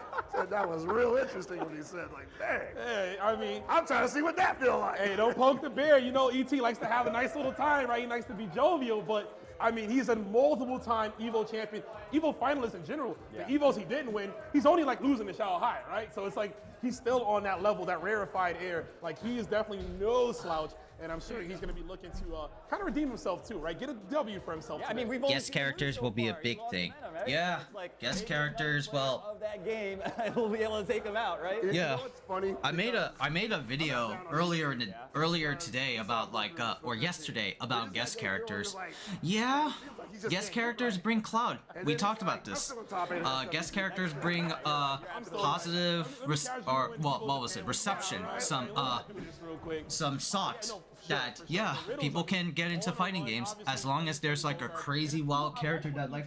that was real interesting when he said, like, dang. Hey, I mean, I'm trying to see what that feel like. Hey, don't poke the bear. You know, ET likes to have a nice little time, right? He likes to be jovial, but I mean, he's a multiple-time Evo champion, Evo finalist in general. The Evos he didn't win, he's only like losing to Shao Hai, right? So it's like he's still on that level, that rarefied air. Like he is definitely no slouch, and I'm sure he's going to be looking to kind of redeem himself too, right? Get a W for himself. I mean, guest characters will be a big thing. Yeah, guest characters. Well, of that game, we'll be able to take them out, right? yeah. It's funny. I made a video earlier today about or yesterday about guest characters. Yeah, guest characters bring cloud. We talked about this. Guest characters bring positive reception. Some sought that people can get into fighting games as long as there's like a crazy wild character that like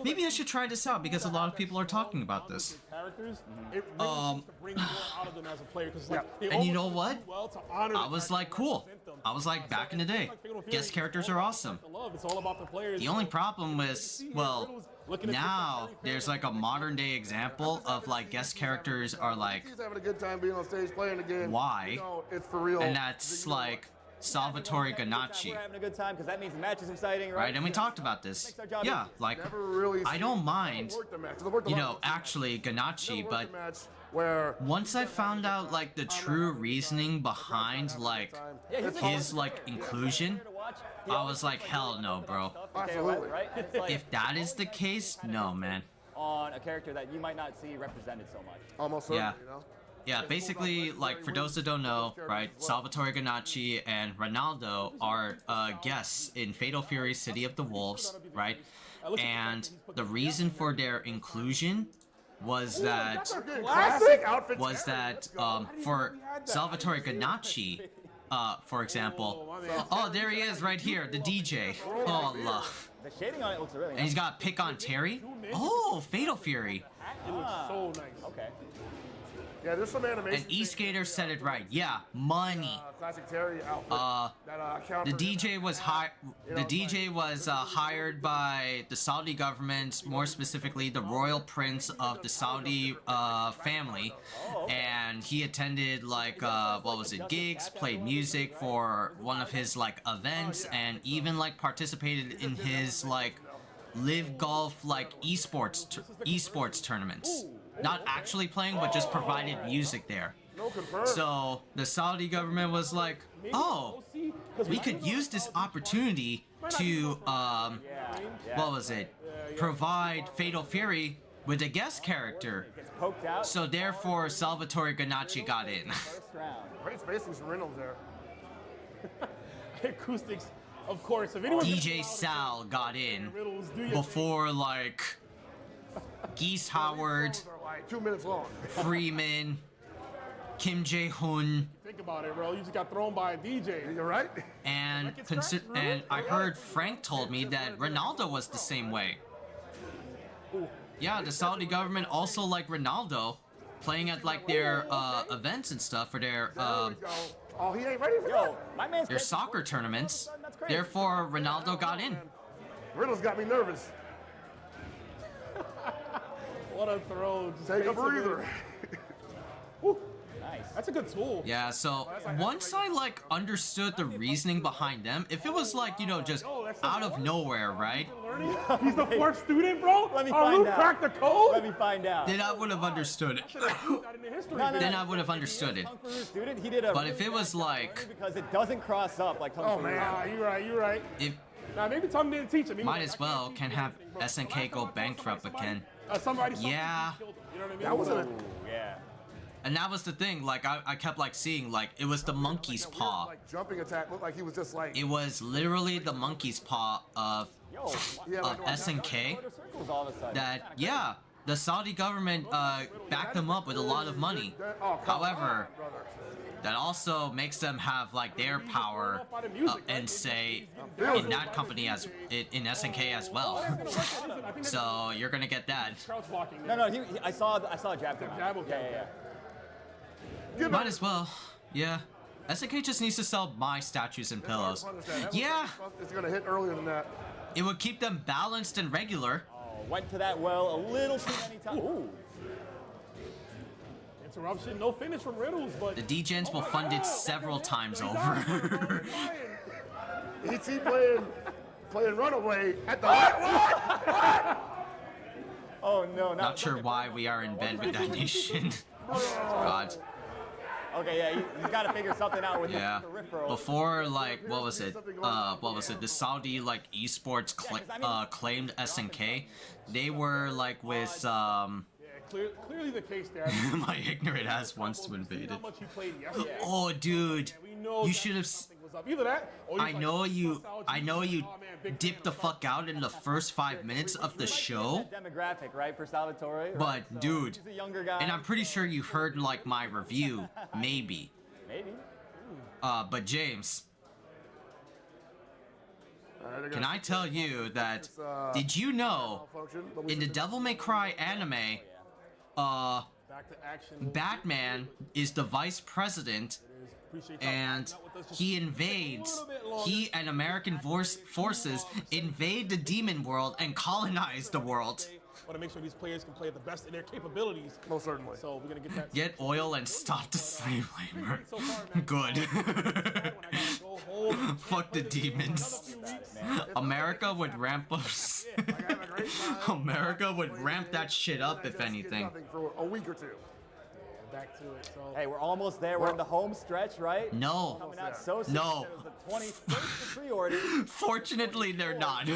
maybe I should try this out because a lot of people are talking about this. And you know what? I was like, cool. I was like, back in the day, guest characters are awesome. The only problem was, well, now there's like a modern day example of like guest characters are like, He's having a good time being on stage playing again. why? You know, it's for real. And that's like Salvatore Ganacci. We're having a good time because that means the match is exciting, right? Right, and we talked about this. Yeah, like, really I don't mind, actually Ganacci, but once I found out, like, the true reasoning behind, like, his, like, inclusion, I was like, hell no, bro. Absolutely. If that is the case, no, man. On a character that you might not see represented so much. Almost certainly, Yeah. you know? Yeah, basically, like, for those that don't know, right, Salvatore Ganacci and Ronaldo are guests in Fatal Fury City of the Wolves, right? And the reason for their inclusion was that for Salvatore Ganacci, for example, oh, there he is right here, the DJ. Oh, Allah. The shading on it looks really nice. And he's got Pick on Terry. Oh, Fatal Fury. It looks so nice. Okay. Yeah, there's some animation. And E-Skater said it right. Yeah, money. Classic Terry outfit. The DJ was hired by the Saudi government, more specifically the royal prince of the Saudi family, and he attended like gigs, played music for one of his like events, and even like participated in his like live golf like esports tournaments. Not actually playing, but just provided music there. So the Saudi government was like, oh, we could use this opportunity to, provide Fatal Fury with a guest character. So therefore, Salvatore Ganacci got in. Great spacing from Reynolds there. Acoustics, of course. If anyone DJ Sal got in before, like, Geese Howard, 2 minutes long. Freeman, Kim Jae-hoon. Think about it, bro. You just got thrown by a DJ. You're right. And I heard Frank told me that Ronaldo was the same way. Yeah, the Saudi government also like Ronaldo playing at like their events and stuff for their Oh, he ain't ready for that. My man's their soccer tournaments. Therefore, Ronaldo got in. Reynolds got me nervous. What a throw. Just Take a breather. Nice. That's a good tool. Yeah, so once I like understood the reasoning behind them, if it was like, you know, just out of nowhere, right? He's the fourth student, bro? Let me find out. Cracked the code? Let me find out. Then I would have understood it. Then I would have understood it. Student, he did a But if it was like, because it doesn't cross up like Oh, man. You're right. if Now, maybe Tom didn't teach him. might as well can have SNK go bankrupt again. Yeah. You know what I mean? That wasn't yeah. And that was the thing, like, I kept, like, seeing, like, it was the monkey's paw. like jumping attack. Looked like he was just like. It was literally the monkey's paw of SNK. That, yeah, the Saudi government backed them up with a lot of money. However, that also makes them have, like, their power and say in that company as in SNK as well. So you're gonna get that. No, I saw a jab come out. Yeah. Might as well. Yeah. SNK just needs to sell my statues and pillows. Yeah. It's gonna hit earlier than that. It would keep them balanced and regular. Oh, went to that well a little too many times. Ooh. Interruption, no finish from Riddles, but The D-Gens will fund it several times over. ET playing playing Runaway at the what? Oh no! Not sure why we are in bed with that nation. God. Okay, yeah, you got to figure something out with Yeah. the peripheral. Before, like, what was it? The Saudi, like, esports claimed SNK. They were, like, with, Clearly the case there. my ignorant ass wants to invade How it. much you played yesterday. Oh, dude. You should have. Either that, or I know you dipped the fuck out in the first 5 minutes of the show. Demographic, right, for Salvatore. Right? But, So dude, he's a younger guy. and I'm pretty sure you heard, like, my review. Maybe. Maybe. But James, can I tell you that, did you know, in the Devil May Cry anime, Batman is the vice president, and he and American forces invade the demon world and colonize the world. Want to make sure these players can play at the best in their capabilities. Most certainly. So we're gonna get that. Get oil and stop the slave labor. Good. Fuck the demons. America would ramp up. America would ramp that shit up if anything. For a week or two. Back to it. So. Hey, we're almost there. We're in the home stretch, right? No. Coming out so soon. No. It was the 21st pre-order. Fortunately, they're not.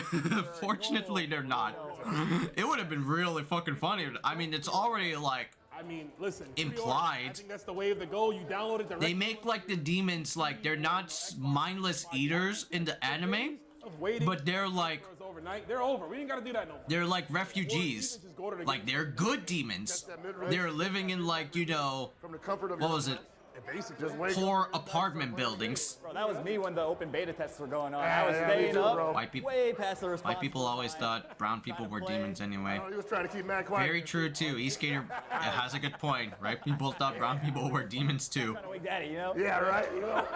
Fortunately, they're not. It would have been really fucking funny. I mean, it's already like. I mean, listen. Implied. I think that's the way of the go. You download it directly. They make like the demons like they're not mindless eaters in the anime, but they're like. Overnight. They're over. We ain't gotta do that no more. They're like refugees. Like they're good demons. They're living in like, you know, what was it? Poor apartment buildings. Bro, that was me when the open beta tests were going on. I was staying up way past the response. White people always thought brown people were demons anyway. He was trying to keep Matt quiet. Very true too. Eastgater has a good point. Right? People thought brown people were demons too. Daddy, you know? Yeah, right. You know?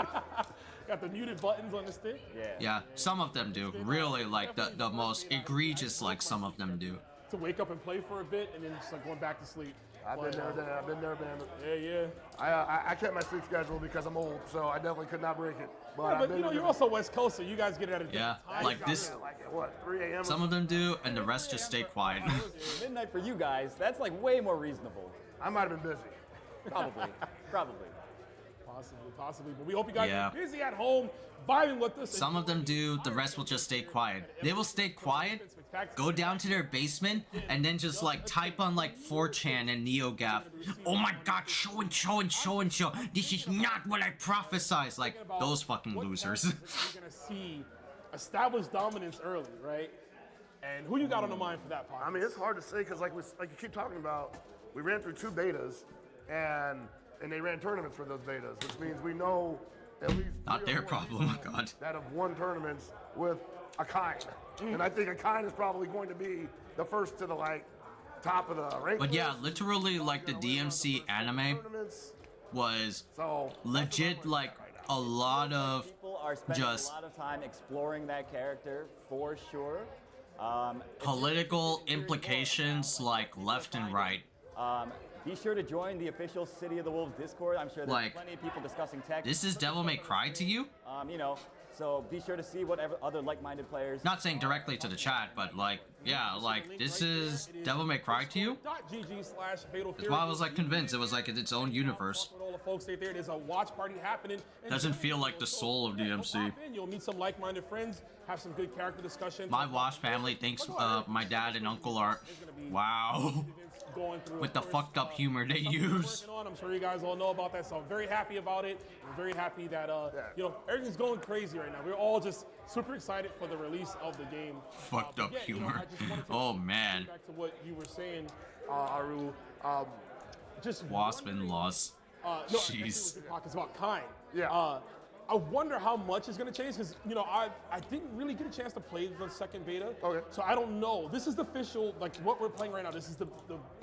Got the muted buttons on the stick. Yeah, some of them do. Really, like the most egregious, like some of them do. To wake up and play for a bit and then just like going back to sleep. I've been there, man. Yeah. I kept my sleep schedule because I'm old, so I definitely could not break it. But you know, you're also West Coast, so you guys get it at a different time. Like this. Like at what, 3 a.m.? Some of them do, and the rest just stay quiet. Midnight for you guys, that's like way more reasonable. I might have been busy. Probably. Possibly. But we hope you guys are busy at home, vibing with us. Some of them do, the rest will just stay quiet. They will stay quiet, go down to their basement, and then just like type on like 4chan and NeoGAF. Oh my god, show and show. This is not what I prophesized. Like, those fucking losers. You're gonna see established dominance early, right? And who you got on the mind for that part? I mean, it's hard to say because like you keep talking about, we ran through 2 betas, and they ran tournaments for those betas, which means we know at least not their problem, oh god. That have won tournaments with a kind. And I think a kind is probably going to be the first to the like top of the rank. But yeah, literally like the DMC anime was legit like a lot of People are spending just a lot of time exploring that character for sure. political implications like left and right. Be sure to join the official City of the Wolves Discord. I'm sure there's Like, plenty of people discussing tech. This is Devil May Cry to you? You know, so be sure to see whatever other like-minded players. Not saying directly to the chat, but like, yeah, like this is Devil May Cry to you? That's why I was like convinced it was like in its own universe. All the folks there, there's a watch party happening. Doesn't feel like the soul of DMC. You'll meet some like-minded friends, have some good character discussion. My Wash family thinks my dad and uncle are, wow, with the fucked up humor they use. I'm sure you guys all know about that, so I'm very happy about it. I'm very happy that you know, everything's going crazy right now. We're all just super excited for the release of the game. Fucked up humor. Oh man. Back to what you were saying, Aru. Just Wasp in laws. No, jeez. It's about kind. Yeah. I wonder how much is going to change because, you know, I didn't really get a chance to play the second beta. Okay. So I don't know. This is the official, like what we're playing right now. This is the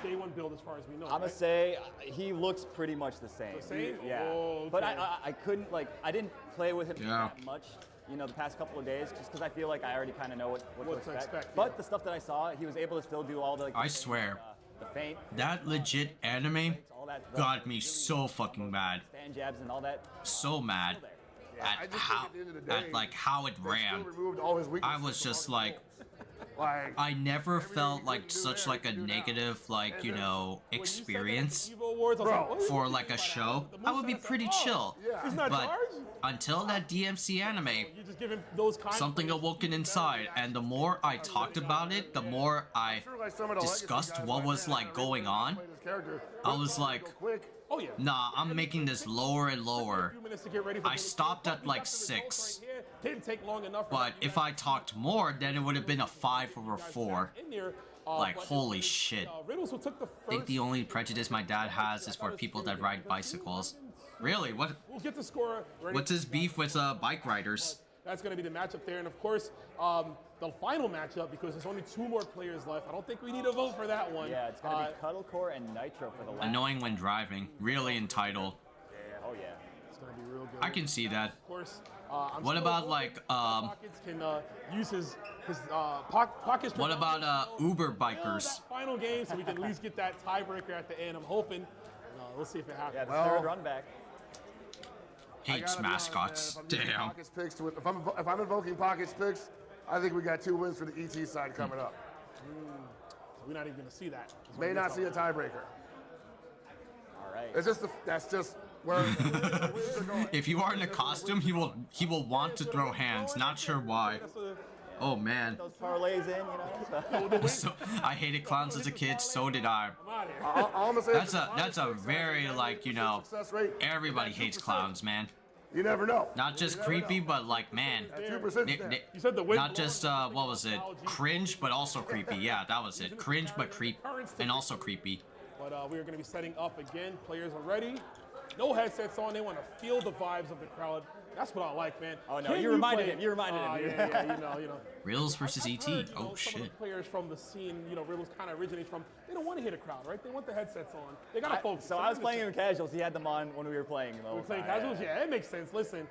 day 1 build as far as we know. I'm going to say he looks pretty much the same. The same? Yeah. Oh, okay. But I couldn't, like, I didn't play with him that much, you know, the past couple of days just because I feel like I already kind of know what to expect. But the stuff that I saw, he was able to still do all the, like, I swear, the feint. that legit anime got me so fucking mad. Stand jabs and all that. So mad. at how it ran. I was just like, I never felt like such like a negative like, you know, experience for like a show. I would be pretty chill. But until that DMC anime, something awoken inside, and the more I talked about it, the more I discussed what was like going on. I was like, nah, I'm making this lower and lower. I stopped at like 6. But if I talked more, then it would have been a 5 or a 4. Like, holy shit. I think the only prejudice my dad has is for people that ride bicycles. Really? What's his beef with bike riders? That's going to be the matchup there. And of course, the final matchup, because there's only 2 more players left. I don't think we need a vote for that one. Yeah, it's going to be Cuddlecore and Nitro for the last. Annoying when driving. Really entitled. Yeah, oh yeah. It's going to be real good. I can see that. Of course. What about like Pockets can use his pockets. What about Uber bikers? Final game, so we can at least get that tiebreaker at the end. I'm hoping. We'll see if it happens. Yeah, the third run back. Hates mascots. Damn. Picks to, if I'm invoking Pockets picks, I think we got 2 wins for the ET side coming up. So we're not even going to see that. May not see a tiebreaker. All right. It's just that's just where. If you are in a costume, he will want to throw hands. Not sure why. Oh man. Those parlays in, you know. So, I hated clowns as a kid. So did I. That's a very like, you know, everybody hates clowns, man. You never know. Not just creepy, but like, man. 2%. Not just what was it? Cringe, but also creepy. Yeah, that was it. Cringe, but creep, and also creepy. But we are going to be setting up again. Players are ready. No headsets on. They want to feel the vibes of the crowd. That's what I like, man. Oh no, you reminded him. You reminded him. Yeah, you know. Reels versus ET. Oh Some of shit. the players from the scene, you know, Reels kind of originates from. They don't want to hit a crowd, right? They want the headsets on. They gotta focus. So I was playing in casuals. He had them on when we were playing. We were playing casuals. Yeah, it makes sense. Listen,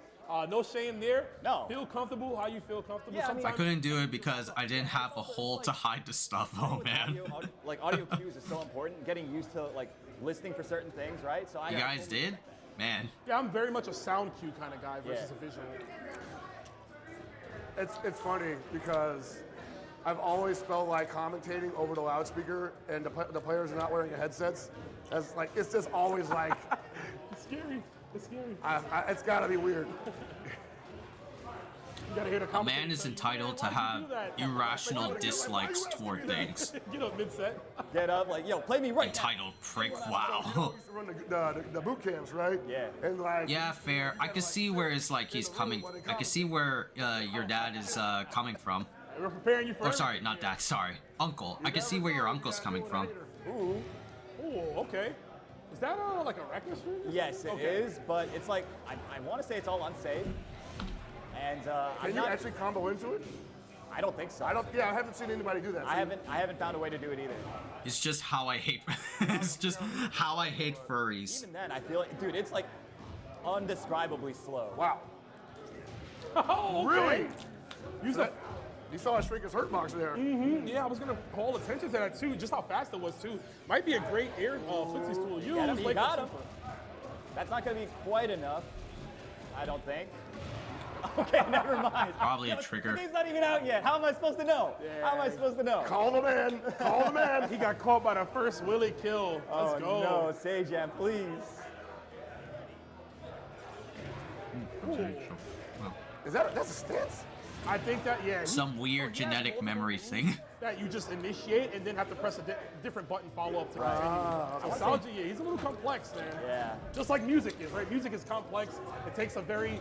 no shame there. No. Feel comfortable. How you feel comfortable. Yeah, I couldn't do it because I didn't have a hole to hide the stuff. Oh man. Audio cues is so important. Getting used to like listening for certain things, right? So you guys did? Man. Yeah, I'm very much a sound cue kind of guy versus a visual. It's funny because I've always felt like commentating over the loudspeaker and the players are not wearing headsets. It's just always like. It's scary. It's scary. It's got to be weird. A man is entitled to have irrational dislikes toward things. Get up, mid-set. Get up, like, yo, play me right. Entitled prick, wow. The boot camps, right? Yeah. And like. Yeah, fair. I can see where it's like he's coming. I can see where your dad is coming from. We're preparing you for. Oh, sorry, not dad. Sorry, uncle. I can see where your uncle's coming from. Ooh, okay. Is that like a record stream? Yes, it is, but it's like I want to say it's all unsafe. And Can you actually combo into it? I don't think so. I haven't seen anybody do that. I haven't found a way to do it either. It's just how I hate. It's just how I hate furries. Even then, I feel like, dude, it's like undescribably slow. Wow. Oh, really? You saw a shrink his hurt box there. Mm-hmm. Yeah, I was gonna call attention to that too. Just how fast it was too. Might be a great air footsies tool to use. Yeah, you got him. That's not gonna be quite enough. I don't think. Okay, never mind. Probably a trigger. The game's not even out yet. How am I supposed to know? Yeah. How am I supposed to know? Call the man. Call the man. He got caught by the first Willie kill. Let's go. No, Sajam, please. That's a stance? I think that, yeah. Some weird genetic memory thing. That you just initiate and then have to press a different button follow up to continue. Nostalgia, yeah, he's a little complex, man. Yeah. Just like music is, right? Music is complex. It takes a very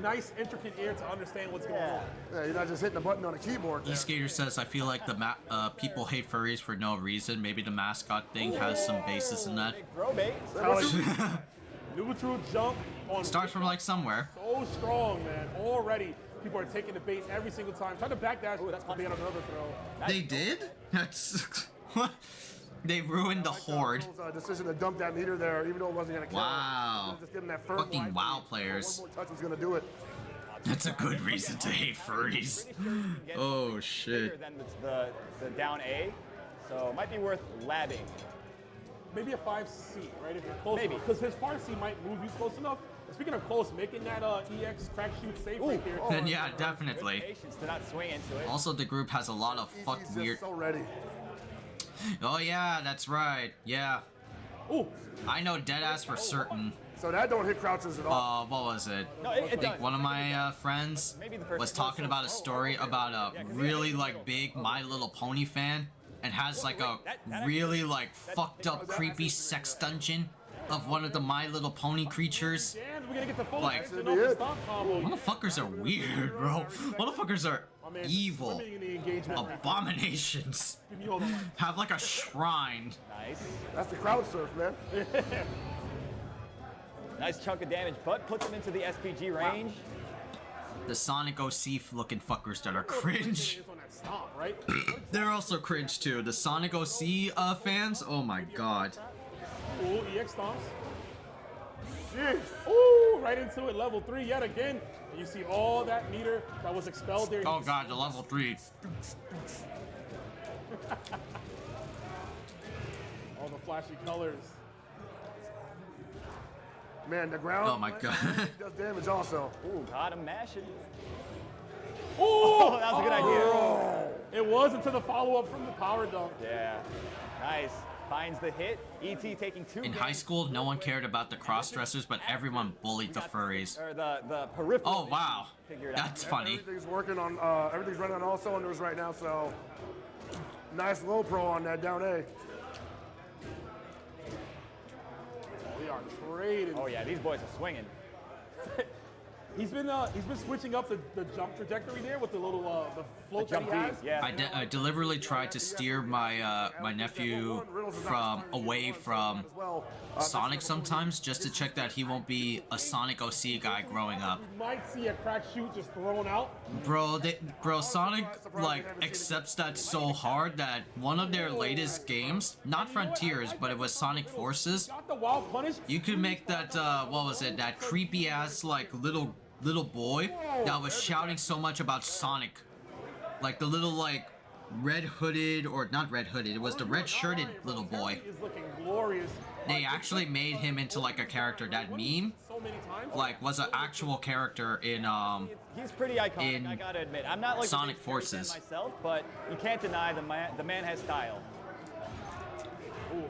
nice, intricate ear to understand what's going on. Yeah, you're not just hitting a button on a keyboard. E-Skater says, I feel like the people hate furries for no reason. Maybe the mascot thing has some basis in that. Neutral jump on. Starts from like somewhere. So strong, man. Already. People are taking the bait every single time. Try to backdash. That's to be on another throw. They did? That's what? They ruined the horde. Decision to dump that meter there, even though it wasn't gonna kill. Wow. Just getting that firm fucking WoW players. One more touch was gonna do it. That's a good reason to hate furries. Oh shit. Than the down A, so it might be worth labbing. Maybe a 5C, right? If you're close enough. Because his 5C might move you close enough. Speaking of close, making that EX crack shoot safe right there. Then yeah, definitely. Patience to not swing into it. Also, the group has a lot of fuck He's weird. so ready. Oh yeah, that's right. Yeah. Ooh. I know deadass for certain. So that don't hit crouches at all. What was it? No, I think one of my friends Maybe the first was talking about a story about a really like big My Little Pony fan and has like a really like fucked up creepy sex dungeon of one of the My Little Pony creatures. And we're gonna get the full Like, action off the stop combo. motherfuckers are weird, bro. Motherfuckers are evil. Swimming in the engagement. Abominations. Give me all the lights. Have like a shrine. Nice. That's the crowd surf, man. Nice chunk of damage, but puts him into the SPG range. The Sonic OC looking fuckers that are cringe. On that stomp, right? They're also cringe too. The Sonic OC fans, oh my god. Ooh, EX stomps. Jeez. Ooh, right into it, level 3 yet again. And you see all that meter that was expelled there. Oh god, the level 3. All the flashy colors. Man, the ground. Oh my god. Does damage also. Ooh, got him mashing. Oh, that was a good idea. It was until the follow-up from the power dunk. Yeah, nice. Finds the hit. ET taking 2 In high school, no one cared about the cross-dressers, but everyone bullied the furries. Or the peripheral. Oh wow, Figure it out. that's funny. Everything's working on. Everything's running on all cylinders right now. So nice low pro on that down A. We are trading. Oh yeah, these boys are swinging. He's been switching up the jump trajectory there with the little the float jump that he has. D, yeah. I deliberately tried to steer my my nephew from away from Sonic sometimes, just to check that he won't be a Sonic OC guy growing up. We might see a crack shoot just thrown out. Bro, Sonic like accepts that so hard that one of their latest games, not Frontiers, but it was Sonic Forces. Got the wild punish. You could make that what was it? That creepy ass like little boy that was shouting so much about Sonic, like the little like red hooded, or not red hooded, it was the red shirted little boy. Is looking glorious. They actually made him into like a character. That meme So many times. like was an actual character in He's pretty iconic, in I gotta admit. I'm not like Sonic a big Fairy fan Forces. myself, but you can't deny the man has style. Ooh.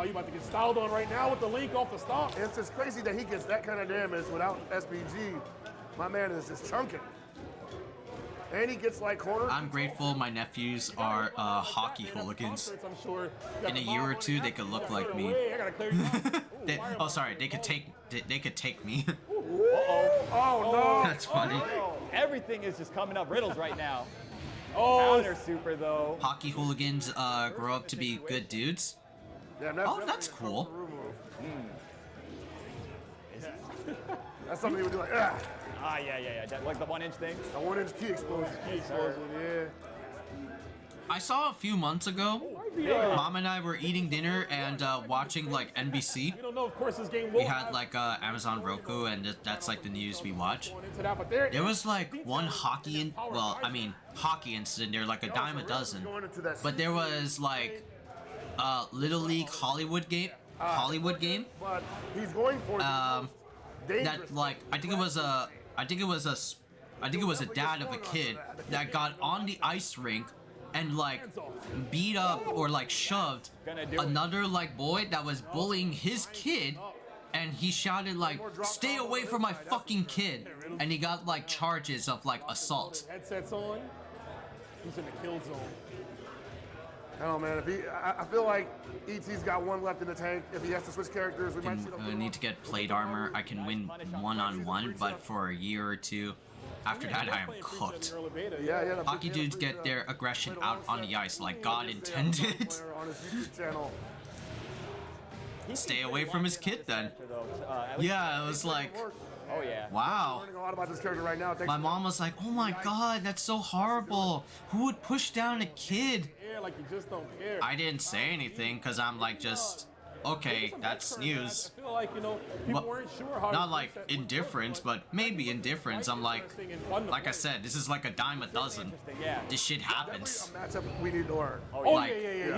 You about to get styled on right now with the link off the stomp. It's just crazy that he gets that kind of damage without SPG. My man is just chunking. And he gets like corner. I'm grateful my nephews are hockey hooligans. I'm sure. In a year or two, they could look like me. I gotta clear you out. Oh, sorry, they could take me. Oh no! That's funny. Everything is just coming up riddles right now. Oh, Counter super though. Hockey hooligans grow up to be good dudes. Yeah, Oh, that's cool. That's something he would do like, ah. Ah, yeah. That, like the 1-inch thing. A 1-inch key explosion. Yeah. I saw a few months ago, Mom and I were eating dinner and watching like NBC. We don't know, of course, this game We will had like Amazon Roku, and that's like the news we watch. into that, but there There was like one hockey hockey incident there, like a dime a dozen. But there was like Little League Hollywood game. But he's going for That like I think it was a dad of a kid that got on the ice rink and like beat up or like shoved another like boy that was bullying his kid, and he shouted like, "Stay away from my fucking kid," and he got like charges of like assault. headsets on. He's in the kill zone. I don't know, man. I feel like ET's got one left in the tank. If he has to switch characters, we might see I need to get plate armor. I can win one-on-one, but for a year or two, after that I am cooked. Yeah. Hockey dudes get their aggression out on the ice like God intended. On his YouTube channel. Stay away from his kid then. Yeah, it was like, Oh yeah. wow. I'm learning a lot about this character right now. My mom was like, "Oh my God, that's so horrible. Who would push down a kid?" Yeah, like you just don't care. I didn't say anything because I'm like just okay, that's news. I feel like, you know, people weren't sure how Not like indifference, but maybe indifference. I'm like I said, this is like a dime a dozen. This shit happens. Matchup we need to learn. Like,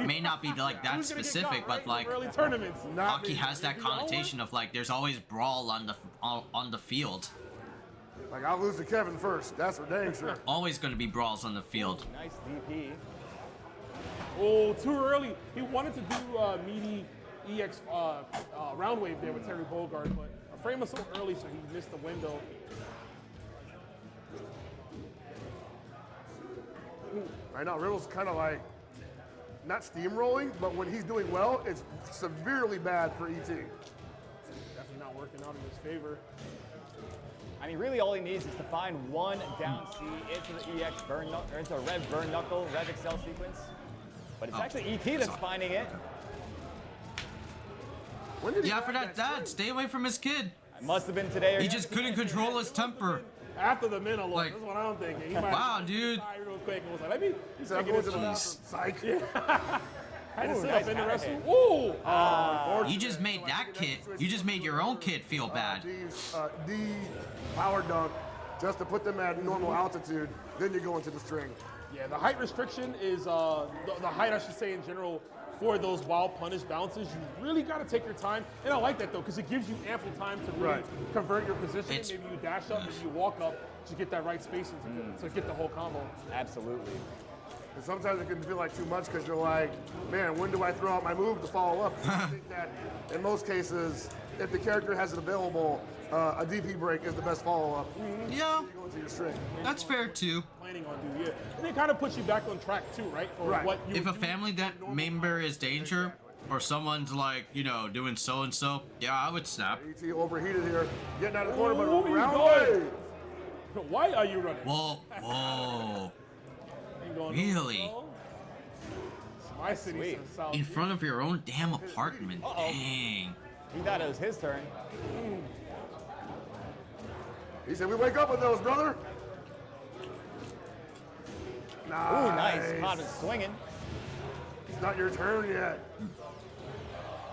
may not be like that specific, but like early tournaments. hockey has that connotation of like there's always brawl on the field. Like, I'll lose to Kevin first. That's for dang sure. Always going to be brawls on the field. Nice DP. Oh, too early. He wanted to do meaty EX round wave there with Terry Bogard, but a frame was so early, so he missed the window. Right now, Riddle's kind of like, not steamrolling, but when he's doing well, it's severely bad for ET. Definitely not working out in his favor. I mean, really all he needs is to find one down C into the EX burn or into a Rev burn knuckle, Rev Excel sequence. But it's actually ET that's finding it. Yeah, for that dad, stay away from his kid. It must have been today. Or he just couldn't control his temper. After the minute, like, that's what I'm thinking. He might wow, dude. Real quick and was like, let me. He said, go to the bathroom. Psych. Had to sit nice up in the nice restroom. Ooh! You just made that kid. You just made your own kid feel bad. D power dunk, just to put them at normal altitude. Then you go into the string. Yeah, the height restriction is the height, I should say, in general, for those wild punish bounces. You really got to take your time. And I like that, though, because it gives you ample time to really convert your position. Maybe you dash up, maybe you walk up to get that right spacing to get the whole combo. Absolutely. And sometimes it can feel like too much because you're like, man, when do I throw out my move to follow up? I think that in most cases, if the character has it available, a DP break is the best follow-up. Yeah, you go into your string. that's fair too. Planning on doing, yeah. And it kind of puts you back on track too, right? For what you If a family member is danger, or someone's like, you know, doing so and so, yeah, I would snap. ET overheated here, getting out of the corner, but Ooh, round he's wave. Why are you running? Whoa, whoa. Really? My city says South. In front of your own damn apartment. Dang. He thought it was his turn. He said, we wake up with those, brother. Nice. Ooh, nice. Caught him swinging. It's not your turn yet.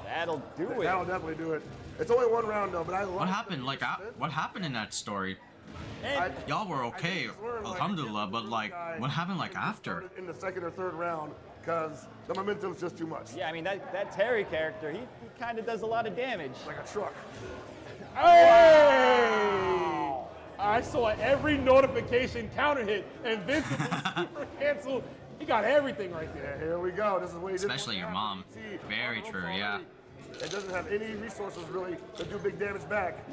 That'll do it. That'll definitely do it. It's only one round, though, but I love What happened? Like, what happened in that story? Y'all were okay, alhamdulillah, but like, what happened like after? In the second or third round, because the momentum's just too much. Yeah, I mean, that Terry character, he kind of does a lot of damage. Like a truck. Hey! I saw every notification counter hit, invincible, super cancel. He got everything right there. Yeah, here we go. This is what he did. Especially your mom. Very true, yeah. It doesn't have any resources really to do big damage back.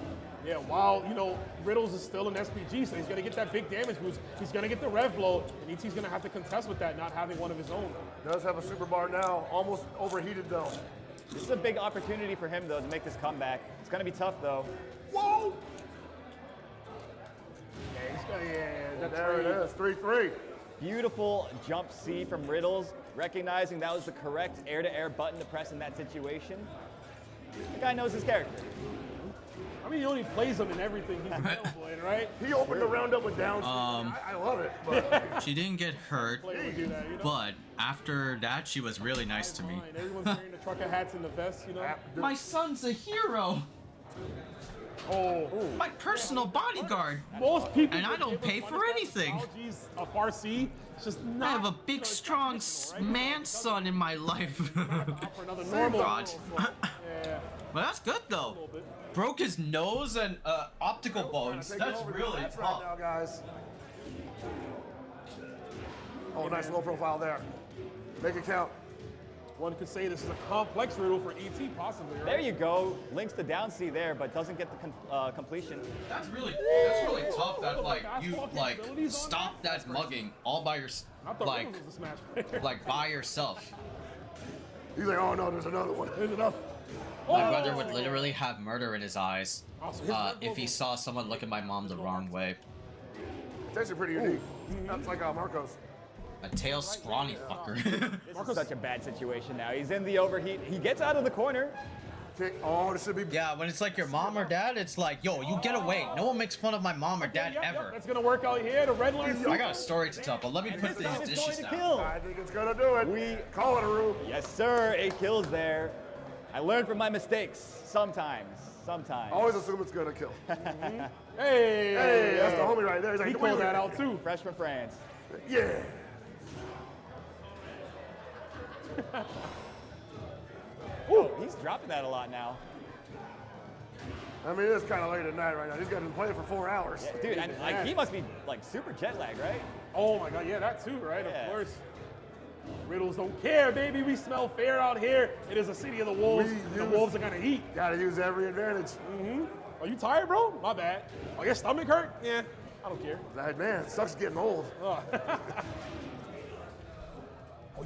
Yeah, while, you know, Riddles is still an SPG, so he's going to get that big damage boost. He's going to get the rev blow, and ET's going to have to contest with that, not having one of his own. Does have a super bar now, almost overheated though. This is a big opportunity for him, though, to make this comeback. It's going to be tough, though. Whoa! That's there it is, 3-3. Beautiful jump C from Riddles, recognizing that was the correct air-to-air button to press in that situation. The guy knows his character. I mean, he only plays them in everything he's available in, right? He opened the round up with down. I love it. But she didn't get hurt, but after that, she was really nice to me. Everyone's wearing the trucker hats and the vests, you know? My son's a hero. Oh, my personal bodyguard. Most people, and I don't pay for anything. A Farsi, just not. I have a big, strong man son in my life. normal. God. But that's good though. Broke his nose and optical bones. That's really tough. Right now, guys. Oh, nice low profile there. Make it count. One could say this is a complex riddle for ET, possibly, right? There you go. Links the down C there, but doesn't get the completion. That's really tough. That like you like stop that mugging all by yourself, like by yourself. He's like, oh no, there's another one. There's another. My brother would literally have murder in his eyes if he saw someone look at my mom the wrong way. It's actually pretty unique. That's like Marcos. A tail scrawny fucker. This is such a bad situation now. He's in the overheat. He gets out of the corner. Oh, this should be. Yeah, when it's like your mom or dad, it's like, yo, you get away. No one makes fun of my mom or dad ever. That's gonna work out here. The red line. I got a story to tell, but let me put these dishes down. I think it's gonna do it. We call it a rule. Yes, sir. 8 kills there. I learn from my mistakes sometimes. Sometimes. Always assume it's gonna kill. Hey, that's the homie right there. He's He like, called that out too. Fresh from France. Yeah. Ooh, he's dropping that a lot now. I mean, it's kind of late at night right now. He's got been playing for 4 hours. Yeah, dude, and like, he must be like super jet lagged, right? Oh my God, yeah, that too, right? Yeah. Of course. Riddles don't care, baby. We smell fair out here. It is a city of the wolves. The wolves are gonna eat. Gotta use every advantage. Mm-hmm. Are you tired, bro? My bad. Oh, your stomach hurt? Yeah, I don't care. Like, man, it sucks getting old. Oh,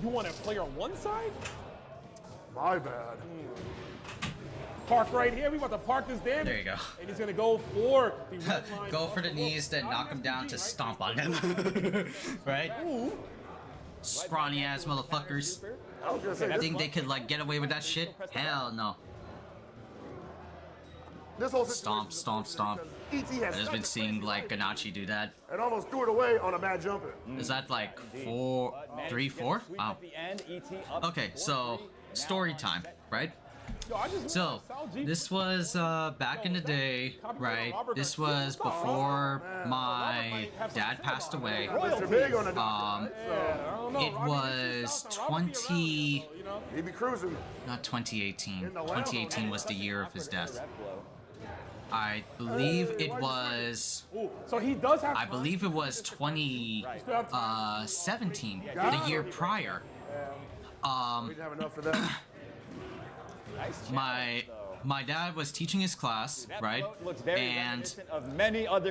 you want to play on one side? My bad. Park right here. We about to park this damn. There you go. And he's gonna go for the red line. Go for the knees, then knock him down to stomp on him. Right? Scrawny ass motherfuckers. Think they could like get away with that shit? Hell no. This whole Stomp, stomp, stomp. ET I've has just been seeing like Ganachi do that. and almost threw it away on a bad jumper. Is that like 3, 4? Wow. Okay, so story time, right? So this was back in the day, right? This was before my dad passed away. It was 20. He'd be cruising. Not 2018. 2018 was the year of his death. I believe it was. So he does have. I believe it was 2017, the year prior. We didn't have enough for that. My dad was teaching his class, right? And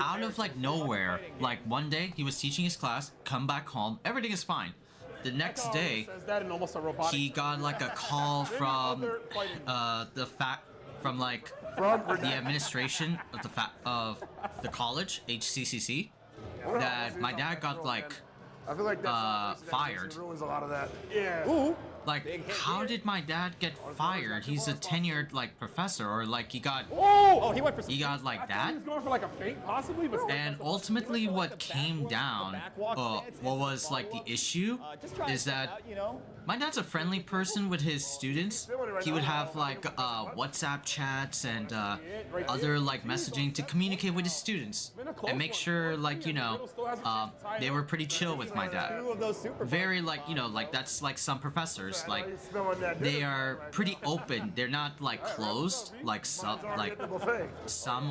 out of like nowhere, like one day he was teaching his class, come back home, everything is fine. The next day, he got like a call from the administration of the college, HCCC, that my dad got like I feel like fired. ruins a lot of that. Yeah. Ooh. Like, how did my dad get fired? He's a tenured like professor, or like he got. Oh, he went for. He got like that. He was going for like a feint, possibly, but. And ultimately, what came down, what was like the issue, is that my dad's a friendly person with his students. He would have like WhatsApp chats and other like messaging to communicate with his students and make sure like they were pretty chill with my dad. Very like like that's like some professors like they are pretty open. They're not like closed like some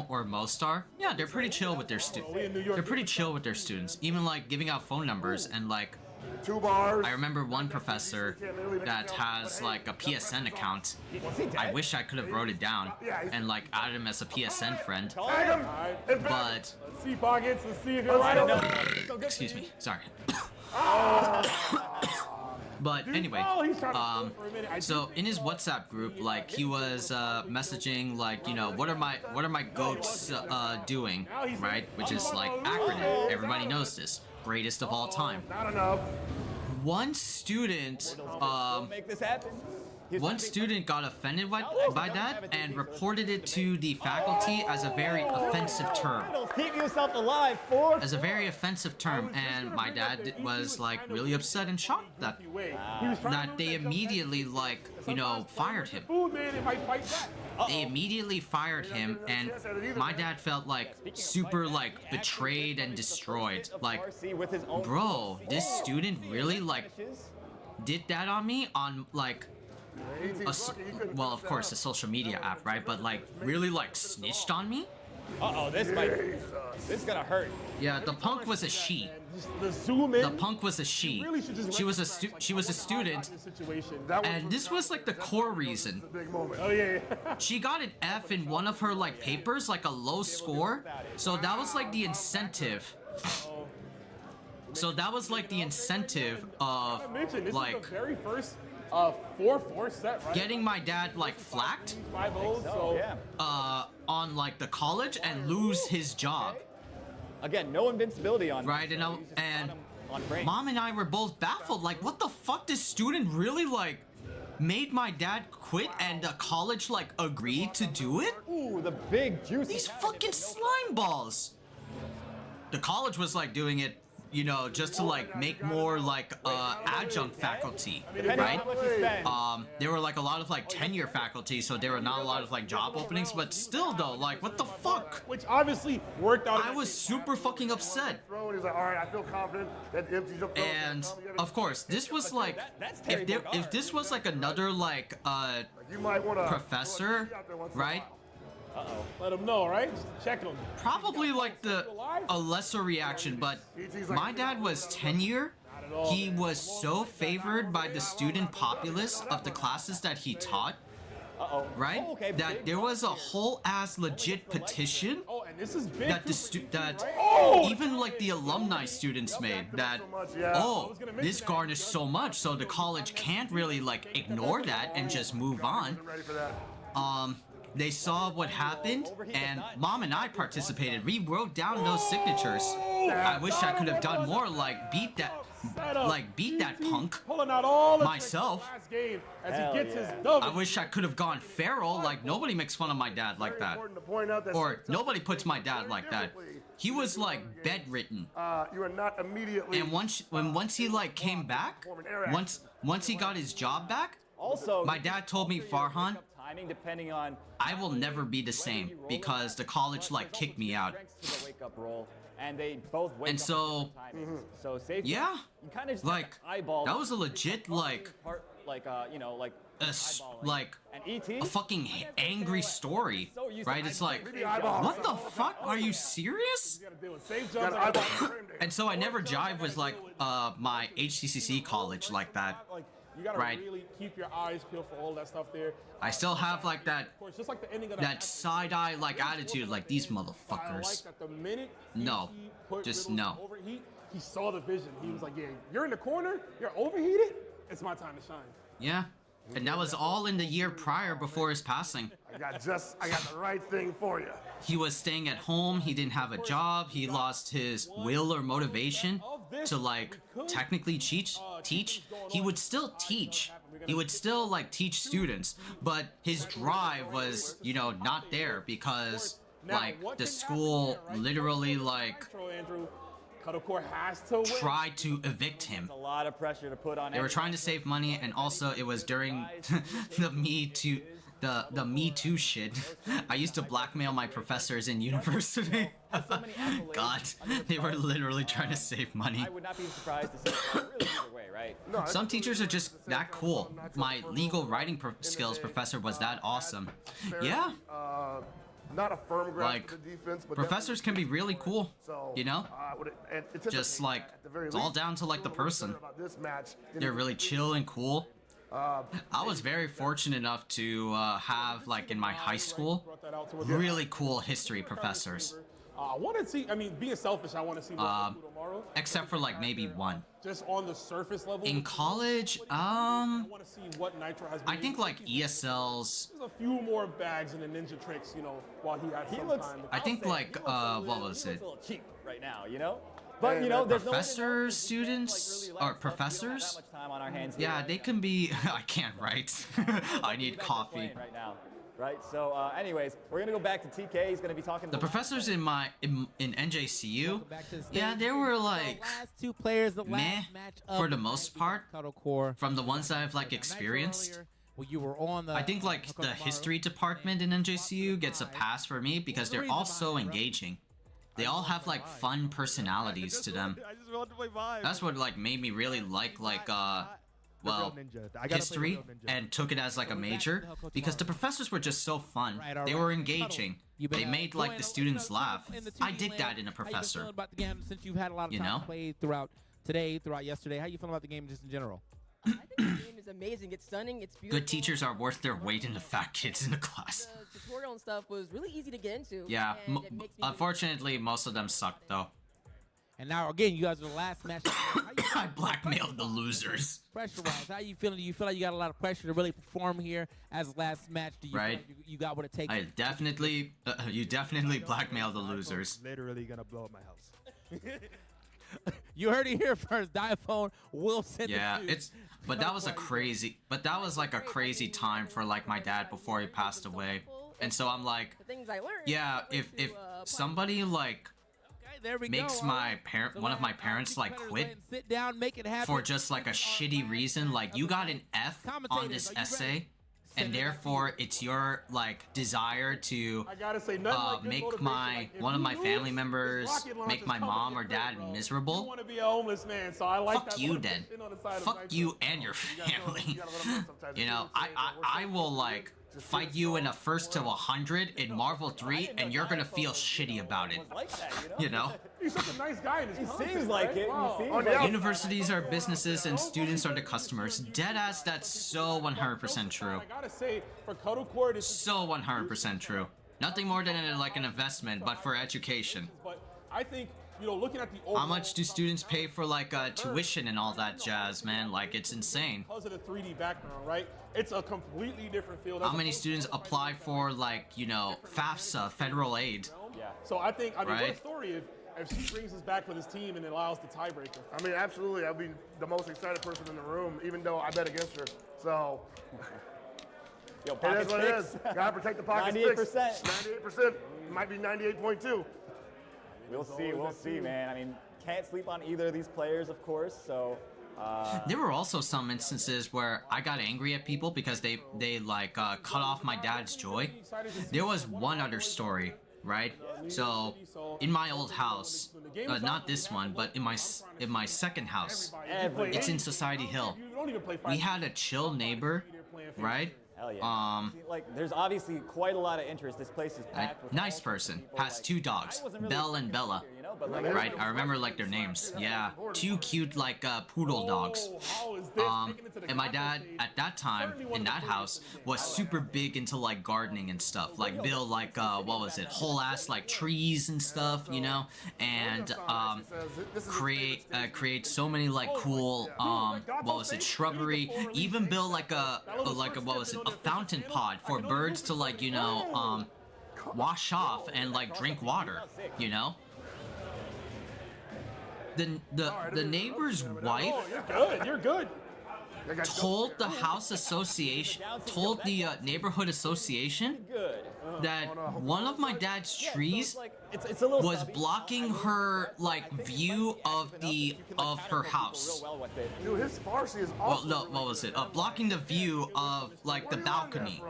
or most are. Yeah, they're pretty chill with their They're pretty chill with their students. Even like giving out phone numbers and like. 2 bars. I remember one professor that has like a PSN account. I wish I could have wrote it down and like added him as a PSN friend. But let's see pockets. Let's see if you're right. Excuse me. Sorry. But anyway, so in his WhatsApp group, like he was messaging like what are my goats doing, right? Which is like acronym. Everybody knows this. Greatest of all time. Not enough. One student, one student got offended by that and reported it to the faculty as a very offensive term. Keep yourself alive, as a very offensive term, and my dad was like really upset and shocked that they immediately like fired him. They immediately fired him, and my dad felt like super like betrayed and destroyed. Like, bro, this student really like did that on me on like well, of course, a social media app, right? But like really like snitched on me. This is gonna hurt. Yeah, the punk was a she. The punk was a she. She was a student, and this was like the core reason. Oh yeah. She got an F in one of her like papers, like a low score. So that was like the incentive. So that was like the incentive of like the very first 4-4 set, right? Getting my dad like flacked 5-0, so on like the college and lose his job. Again, no invincibility on right, and Mom and I were both baffled. Like, what the fuck? This student really like made my dad quit, and the college like agreed to do it? Ooh, the big juicy. These fucking slime balls. The college was like doing it you know, just to like make more like adjunct faculty, right? There were like a lot of like tenure faculty, so there were not a lot of like job openings, but still though, like what the fuck? Which obviously worked out. I was super fucking upset. He's like, all right, I feel confident that empties your throat. And of course, this was like, if this was like another like professor, right? Let him know, right? Just check him. Probably like a lesser reaction, but my dad was tenure. He was so favored by the student populace of the classes that he taught, right? That there was a whole ass legit petition that even like the alumni students made that, oh, this garnished so much, so the college can't really like ignore that and just move on. They saw what happened, and Mom and I participated. We wrote down those signatures. I wish I could have done more, like beat that punk myself. I wish I could have gone feral. Like nobody makes fun of my dad like that, or nobody puts my dad like that. He was like bedridden. You are not immediately. And once he like came back, once he got his job back, my dad told me, Farhan, depending on I will never be the same because the college like kicked me out. And they both wake and so, so safety, yeah, you kind of just like eyeball that was a legit like you know, like a fucking angry story, right? It's like, what the fuck? Are you serious? And so I never jive with like my HCCC college like that. You gotta right. really keep your eyes peeled for all that stuff there. I still have like that just like the ending of that side-eye like attitude, like these motherfuckers. No, just no. Overheat, he saw the vision. He was like, yeah, you're in the corner, you're overheated, it's my time to shine. Yeah. And that was all in the year prior before his passing. I got the right thing for you. He was staying at home, he didn't have a job, he lost his will or motivation to like technically teach. He would still teach. He would still like teach students, but his drive was, you know, not there because like the school literally like tried to evict him. A lot of pressure to put on. They were trying to save money, and also it was during the Me Too shit. I used to blackmail my professors in university. God, they were literally trying to save money. I would not be surprised to see it really either way, right? Some teachers are just that cool. My legal writing skills professor was that awesome. Yeah. Not a firm grasp like, of the defense, but professors can be really cool, you know? It's just like, it's all down to like the person. They're really chill and cool. I was very fortunate enough to have, like in my high school, really cool history professors. I want to see, I mean, being selfish, I want to see more tomorrow. Except for like maybe one. Just on the surface level. In college, I want to see what Nitro has I think like ESL's. There's a few more bags in the ninja tricks, you know, while he had some time. I think like, what was it? A little cheap right now, you know? But you know, there's professors, students, or professors. Yeah, they can be. I can't write. I need coffee. Right now, right? So, anyways, we're gonna go back to TK. He's gonna be talking. The professors in NJCU, yeah, they were like last two players, the meh last match for the most part. Core from the ones that I've like experienced. Well, you were on the. I think like the history department in NJCU gets a pass for me because they're all so engaging. They all have like fun personalities to them. That's what like made me really like well, history and took it as like a major because the professors were just so fun. They were engaging. They made like the students laugh. I dig that in a professor. How you feeling about the game since you've had a lot of time to play throughout today, throughout yesterday? How you feeling about the game just in general? I think the game is amazing. It's stunning. It's beautiful. Good teachers are worth their weight in the fat kids in the class. The tutorial and stuff was really easy to get into. Yeah, unfortunately, most of them sucked though. And now again, you guys are the last match. I blackmailed the losers. Pressure-wise, how you feeling? Do you feel like you got a lot of pressure to really perform here as last match? Do you feel like you got what it takes? I definitely, you definitely blackmailed the losers. Literally gonna blow up my house. You heard it here first. Diaphone will send it's but that was like a crazy time for like my dad before he passed away. And so I'm like, yeah, if somebody like There we makes go. my one of my parents like quit Sit down, make it happen. for just like a shitty reason, like you got an F on this essay, and therefore it's your like desire to I gotta say, nothing like good make motivation. my Like, if one of you my lose, family this members rocket launch make is my coming mom to or the crib, dad bro. You miserable. want to be a homeless man, so I like Fuck that you then. motivation on the side of Fuck life. you and your family. You know, I will like fight you in a 1 to 100 in Marvel 3, and you're gonna feel shitty about it. You know? He's such a nice guy in his content, seems like right? it. He Wow. seems On like the it. Universities are businesses and students are the customers. Deadass, that's so 100% true. I gotta say, for Cuddle Core, this is So 100% true. Nothing more than like an investment, but for education. but I think, you know, looking at the How much do students pay for like tuition and all that jazz, man? Like, it's insane. because of the 3D background, right? It's a completely different field. How many students apply for like, you know, FAFSA, federal aid? Yeah. So I think, I mean, what a Right? story if she brings us back for this team and allows the tiebreaker. I mean, absolutely. I'd be the most excited person in the room, even though I bet against her. So, Yo, it is pockets what it picks. is. Gotta protect the pockets. 98%. 98%. Might be 98.2. We'll see, man. I mean, can't sleep on either of these players, of course. So. There were also some instances where I got angry at people because they like cut off my dad's joy. There was one other story, right? So in my old house, not this one, but in my second house, it's in Society Hill. We had a chill neighbor, right? Hell yeah. See, like, there's obviously quite a lot of interest. This place is packed with Nice person, has 2 dogs, Belle and Bella. Right, I remember like their names. Yeah, 2 cute like poodle dogs. And my dad at that time in that house was super big into like gardening and stuff. Like build like what was it, whole ass like trees and stuff, you know, and create so many like cool what was it, shrubbery. Even build like a what was it, a fountain pod for birds to like, you know, wash off and like drink water, you know. The neighbor's wife You're good. told the house association, told the neighborhood association that one of my dad's trees was blocking her like view of her house. Dude, his Farsi is Well, awesome. no, what was it? Blocking the view of like the balcony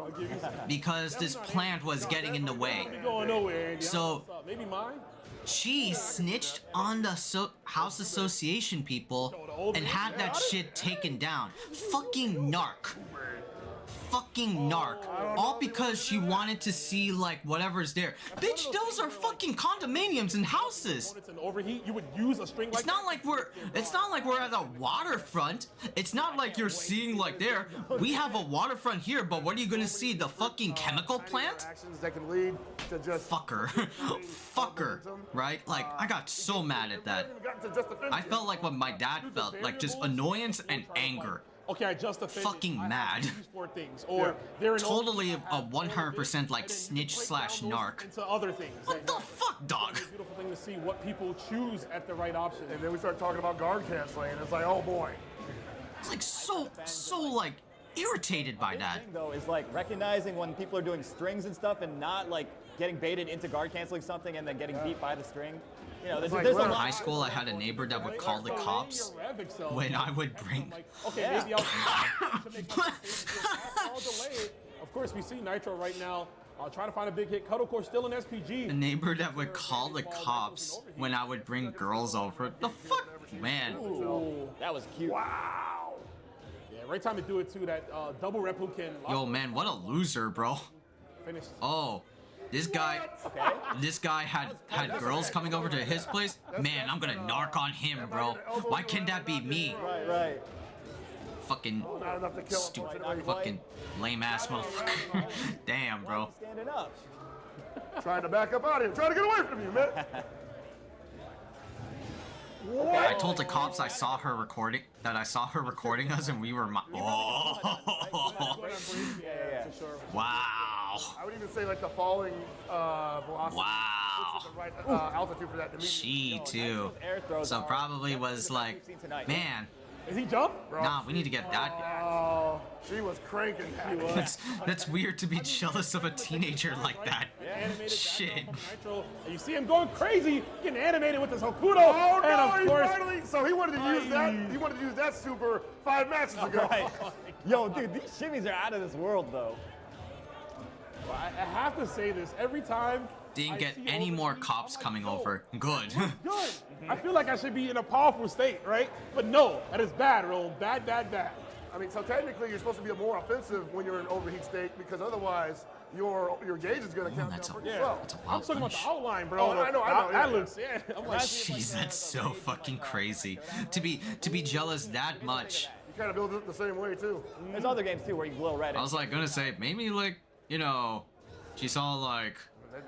because this plant was getting in the way. Going nowhere, Andy. So Maybe mine? she snitched on the house association people and had that shit taken down. Fucking narc. Fucking narc. All because she wanted to see like whatever's there. Bitch, those are fucking condominiums and houses. It's an overheat. You would use a string like It's not like we're at a waterfront. It's not like you're seeing like there. We have a waterfront here, but what are you gonna see? The fucking chemical plant? Actions that can lead to just Fucker. Fucker. Right? Like, I got so mad at that. I felt like what my dad felt, like just annoyance and anger. Okay, I just offended. Fucking I have mad. to use 4 things, or they're in Totally a 100% like snitch slash narc. into other things. What the fuck, dog? It's a beautiful thing to see what people choose at the right option. And then we start talking about guard canceling, and it's like, oh boy. It's like so like irritated by that. thing, though, is like recognizing when people are doing strings and stuff and not like getting baited into guard canceling something and then getting beat by the string. You know, there's In a lot. high school, I had a neighbor that would call the cops when I would bring. Okay, maybe I'll to make I'll delay it. Of course, we see Nitro right now. Trying to find a big hit. Cuddle Core still in SPG. A neighbor that would call the cops when I would bring girls over. The fuck, man. Ooh. That was cute. Wow. Yeah, right time to do it too. That double repu can. Yo, man, what a loser, bro. Finish. Oh. This guy had girls coming over to his place. Man, I'm gonna narc on him, bro. Why can't that be me? Right. Fucking stupid, fucking lame ass motherfucker. Damn, bro. Standing up. Trying to back up out of here. Trying to get away from you, man. I told the cops I saw her recording us, and we were. Wow. I would even say like the falling velocity. Wow. Which is the right altitude for that to meet. She too. So probably was like, man. Is he jump? Nah, we need to get that guy. Oh, She was cranking that. That's weird to be jealous of a teenager like that. Shit. Nitro, and you see him going crazy, getting animated with his Hokuto. Oh and no, of he course, finally, so he wanted to use that. He wanted to use that super 5 matches ago. Right. Yo, dude, these shimmies are out of this world, though. Well, I have to say this every time. Didn't get any more cops coming over. Good. Good. I feel like I should be in a powerful state, right? But no, that is bad, Roll. Bad, bad, bad. I mean, so technically you're supposed to be more offensive when you're in overheat state because otherwise your gauge is going to count down pretty slow. I'm talking about the outline, bro. Oh, I know. That looks, yeah. I'm like, Jeez, that's so fucking crazy. To be jealous that much. You kind of build it the same way too. There's other games too where you glow red. I was like gonna say maybe like she's all like.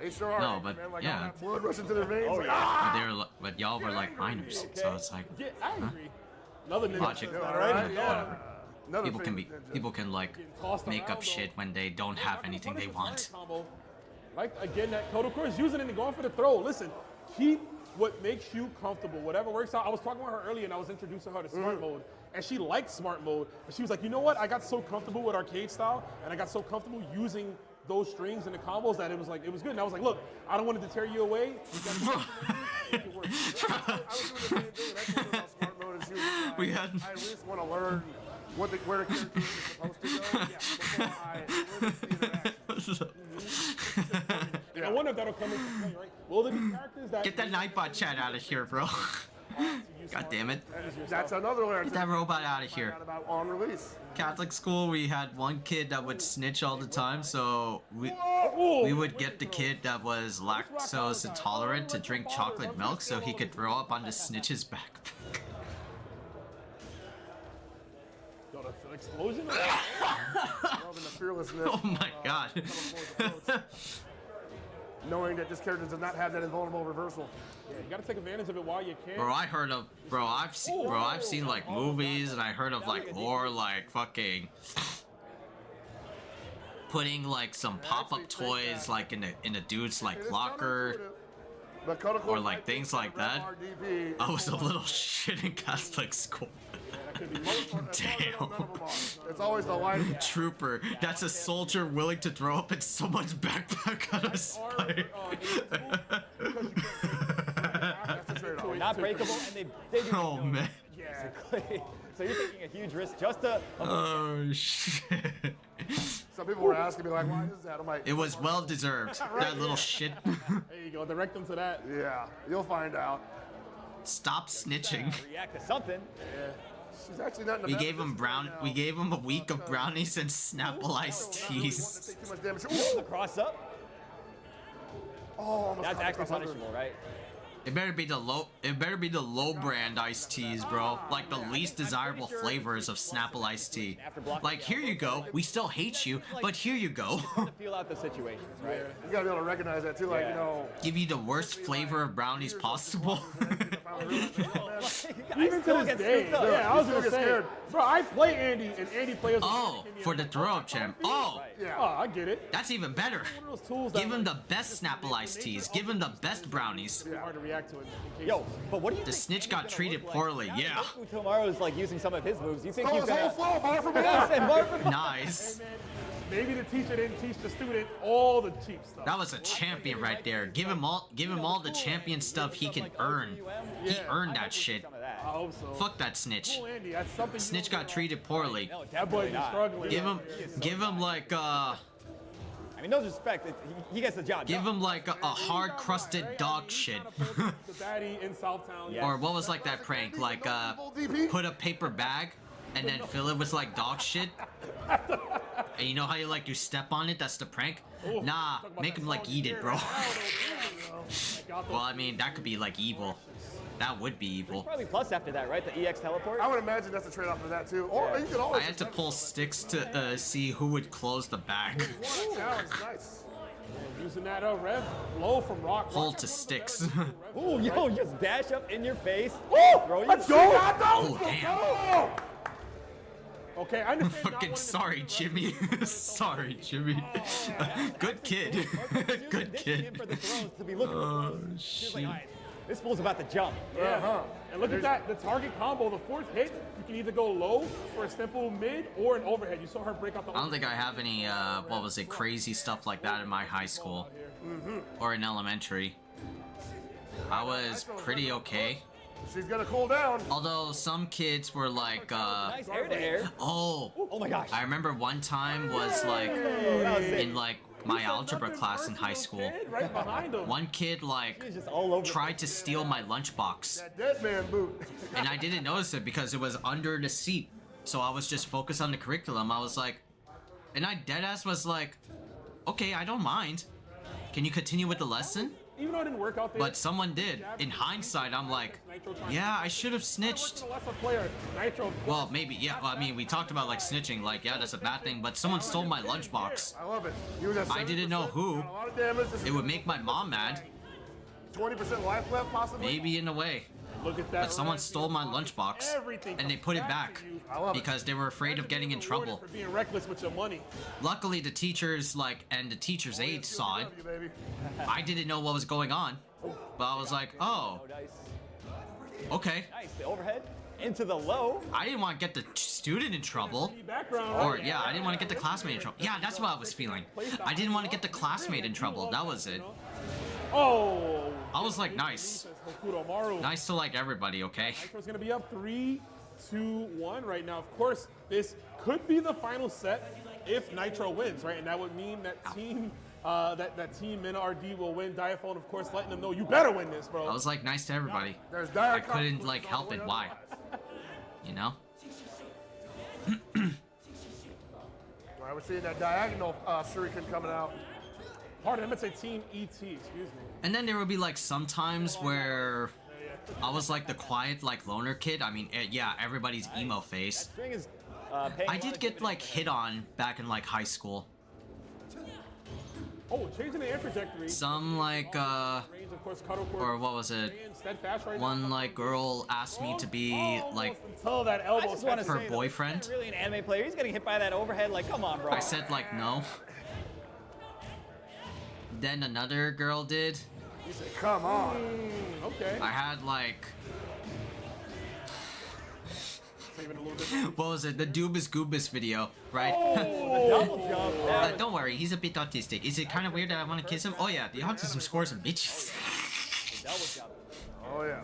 They sure are. No, but man, like, yeah. Blood rushing to their veins. Oh, like, yeah. ah! But y'all were like minors, so it's like. Yeah, I agree. Another ninja. Logic. Right? Yeah. Another People can like make up shit when they don't have anything they want. Like again, that code, of course, using it and going for the throw. Listen, keep what makes you comfortable. Whatever works out. I was talking with her earlier, and I was introducing her to smart mode, and she liked smart mode. And she was like, you know what? I got so comfortable with arcade style, and I got so comfortable using those strings and the combos that it was good. And I was like, look, I don't want to deter you away. We had. I at least want to learn where the character is supposed to go before I limit the interaction. I wonder if that'll come into play, right? Will there be characters that Get that Nightbot chat out of here, bro. God damn it. That's another layer. Get that robot out of here. About on release. Catholic school, we had one kid that would snitch all the time, so we would get the kid that was lactose intolerant to drink chocolate milk so he could throw up on the snitch's backpack. Explosion? Oh my god. Knowing that this character does not have that invulnerable reversal. Yeah, you gotta take advantage of it while you can. Bro, I've seen like movies and I heard of like lore like fucking putting like some pop-up toys like in a dude's like locker or like things like that. I was a little shit in Catholic school. Damn. It's always the line. Trooper, that's a soldier willing to throw up in someone's backpack on a spike. Not breakable, and they do. Oh man. Basically. So you're taking a huge risk just to. Oh shit. Some people were asking me like, why is that? I'm like, it was well deserved. That little shit. There you go. Direct them to that. Yeah, you'll find out. Stop snitching. React to something. Yeah. She's actually not in the We gave him a week of brownies and Snapple iced teas. The cross up. Oh, that's actually punishable, right? It better be the low brand iced teas, bro. Like the least desirable flavors of Snapple iced tea. Like, here you go. We still hate you, but here you go. Feel out the situation, right? You gotta be able to recognize that too, like, you know. Give you the worst flavor of brownies possible. Even to this day, yeah, I was gonna say, bro, I play Andy, and Andy plays. Oh, for the throw-up champ. Oh, yeah, I get it. That's even better. Give him the best Snapple iced teas. Give him the best brownies. Hard to react to it. Yo, but what do you? The snitch got treated poorly. Yeah. Tomorrow's like using some of his moves. You think he's gonna? Nice. Maybe the teacher didn't teach the student all the cheap stuff. That was a champion right there. Give him all the champion stuff he can earn. He earned that shit. I hope so. Fuck that snitch. Snitch got treated poorly. That boy be struggling. Give him like I mean, no disrespect. He gets the job. Give him like a hard crusted dog shit. The baddie in Southtown. Or what was like that prank? Like put a paper bag and then fill it with like dog shit. And you know how you step on it? That's the prank. Nah, make him like eat it, bro. Well, I mean, that could be like evil. That would be evil. Probably plus after that, right? The EX teleport? I would imagine that's a trade-off for that too. Or you could always. I had to pull sticks to see who would close the bag. Nice. Using that rev low from Rock. Hold to sticks. Ooh, yo, just dash up in your face. Let's go! Oh, damn. Okay, I understand. Fucking sorry, Jimmy. Sorry, Jimmy. Good kid. Good kid. Oh, shit. This fool's about to jump. Yeah. And look at that, the target combo, the fourth hit, you can either go low for a simple mid or an overhead. You saw her break out the I don't think I have any, what was it, crazy stuff like that in my high school or in elementary. I was pretty okay. She's gonna cool down. Although some kids were like, Nice air to air. oh my gosh. I remember one time was like in like my algebra class in high school. Right behind him. One kid like tried to steal my lunchbox. That dead man boot. And I didn't notice it because it was under the seat. So I was just focused on the curriculum. I was like, and I deadass was like, okay, I don't mind. Can you continue with the lesson? Even though it didn't work out there. But someone did. In hindsight, I'm like, yeah, I should have snitched. Well, maybe, yeah. Well, I mean, we talked about like snitching, like, yeah, that's a bad thing. But someone stole my lunchbox. I love it. You was at I didn't know who. a lot of damage. It would make my mom mad. 20% life left, possibly. Maybe in a way. Look at that. But someone stole my lunchbox, and they put it back because they were afraid of getting in trouble. For being reckless with your money. Luckily, the teachers, like, and the teacher's aides saw it. I didn't know what was going on, but I was like, oh, okay. Nice, the overhead into the low. I didn't want to get the student in trouble. Or, yeah, I didn't want to get the classmate in trouble. Yeah, that's what I was feeling. I didn't want to get the classmate in trouble. That was it. Oh! I was like, nice. Nice to like everybody, okay? Nitro's gonna be up 3-2-1 right now. Of course, this could be the final set if Nitro wins, right? And that would mean that team team MinRD will win. Diaphone, of course, letting them know you better win this, bro. I was like nice to everybody. I couldn't like help it. Why? You know? I was seeing that diagonal shuriken coming out. Pardon, I'm gonna say Team ET, excuse me. And then there would be like some times where I was like the quiet like loner kid. I mean, yeah, everybody's emo face. I did get like hit on back in like high school. Oh, changing the air trajectory. Some like or what was it? One like girl asked me to be like her boyfriend. Really an anime player. He's getting hit by that overhead. Like, come on, bro. I said like no. Then another girl did. He said, come on. Okay. I had like what was it? The Doobus Goobus video, right? Double jump. Don't worry, he's a bit autistic. Is it kind of weird that I want to kiss him? Oh yeah, the autism scores some bitches. Double jump. Oh yeah.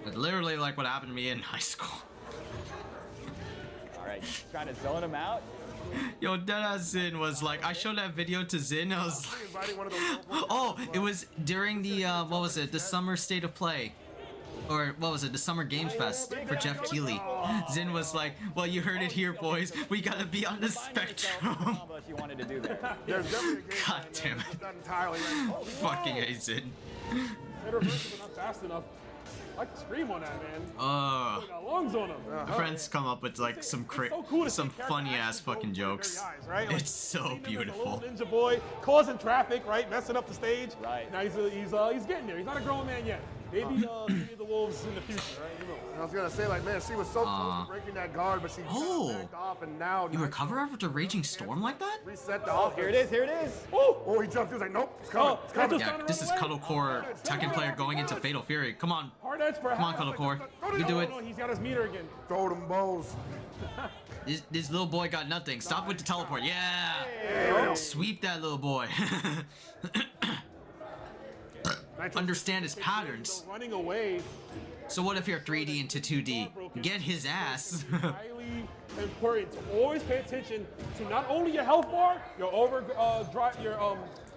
But literally like what happened to me in high school. All right, trying to zone him out. Yo, Deadass Zin was like, I showed that video to Zin. I was like, oh, it was during the what was it? The summer state of play. Or what was it? The Summer Games Fest for Jeff Keighley. Zin was like, well, you heard it here, boys. We gotta be on the spectrum. You wanted to do there. God damn it. Fucking hate Zin. Reversible, not fast enough. I like to scream on that, man. Got lungs on him. My friends come up with like some some funny ass fucking jokes. It's so beautiful. Ninja boy causing traffic, right? Messing up the stage. Right. Now he's getting there. He's not a grown man yet. Maybe the Wolves in the future, right? You know. I was gonna say, like, man, she was so close to breaking that guard, but she backed off, and now you recover after Raging Storm like that? Reset the offense. Here it is. Here it is. Oh, he jumped. He was like, nope, it's coming. It's coming. Yeah, this is Cuddlecore Tekken player going into Fatal Fury. Come on. Come on, Cuddlecore. You can do it. He's got his meter again. Throw them bows. This little boy got nothing. Stop with the teleport. Yeah. Sweep that little boy. Understand his patterns. Running away. So what if you're 3D into 2D? Get his ass. Highly important to always pay attention to not only your health bar, your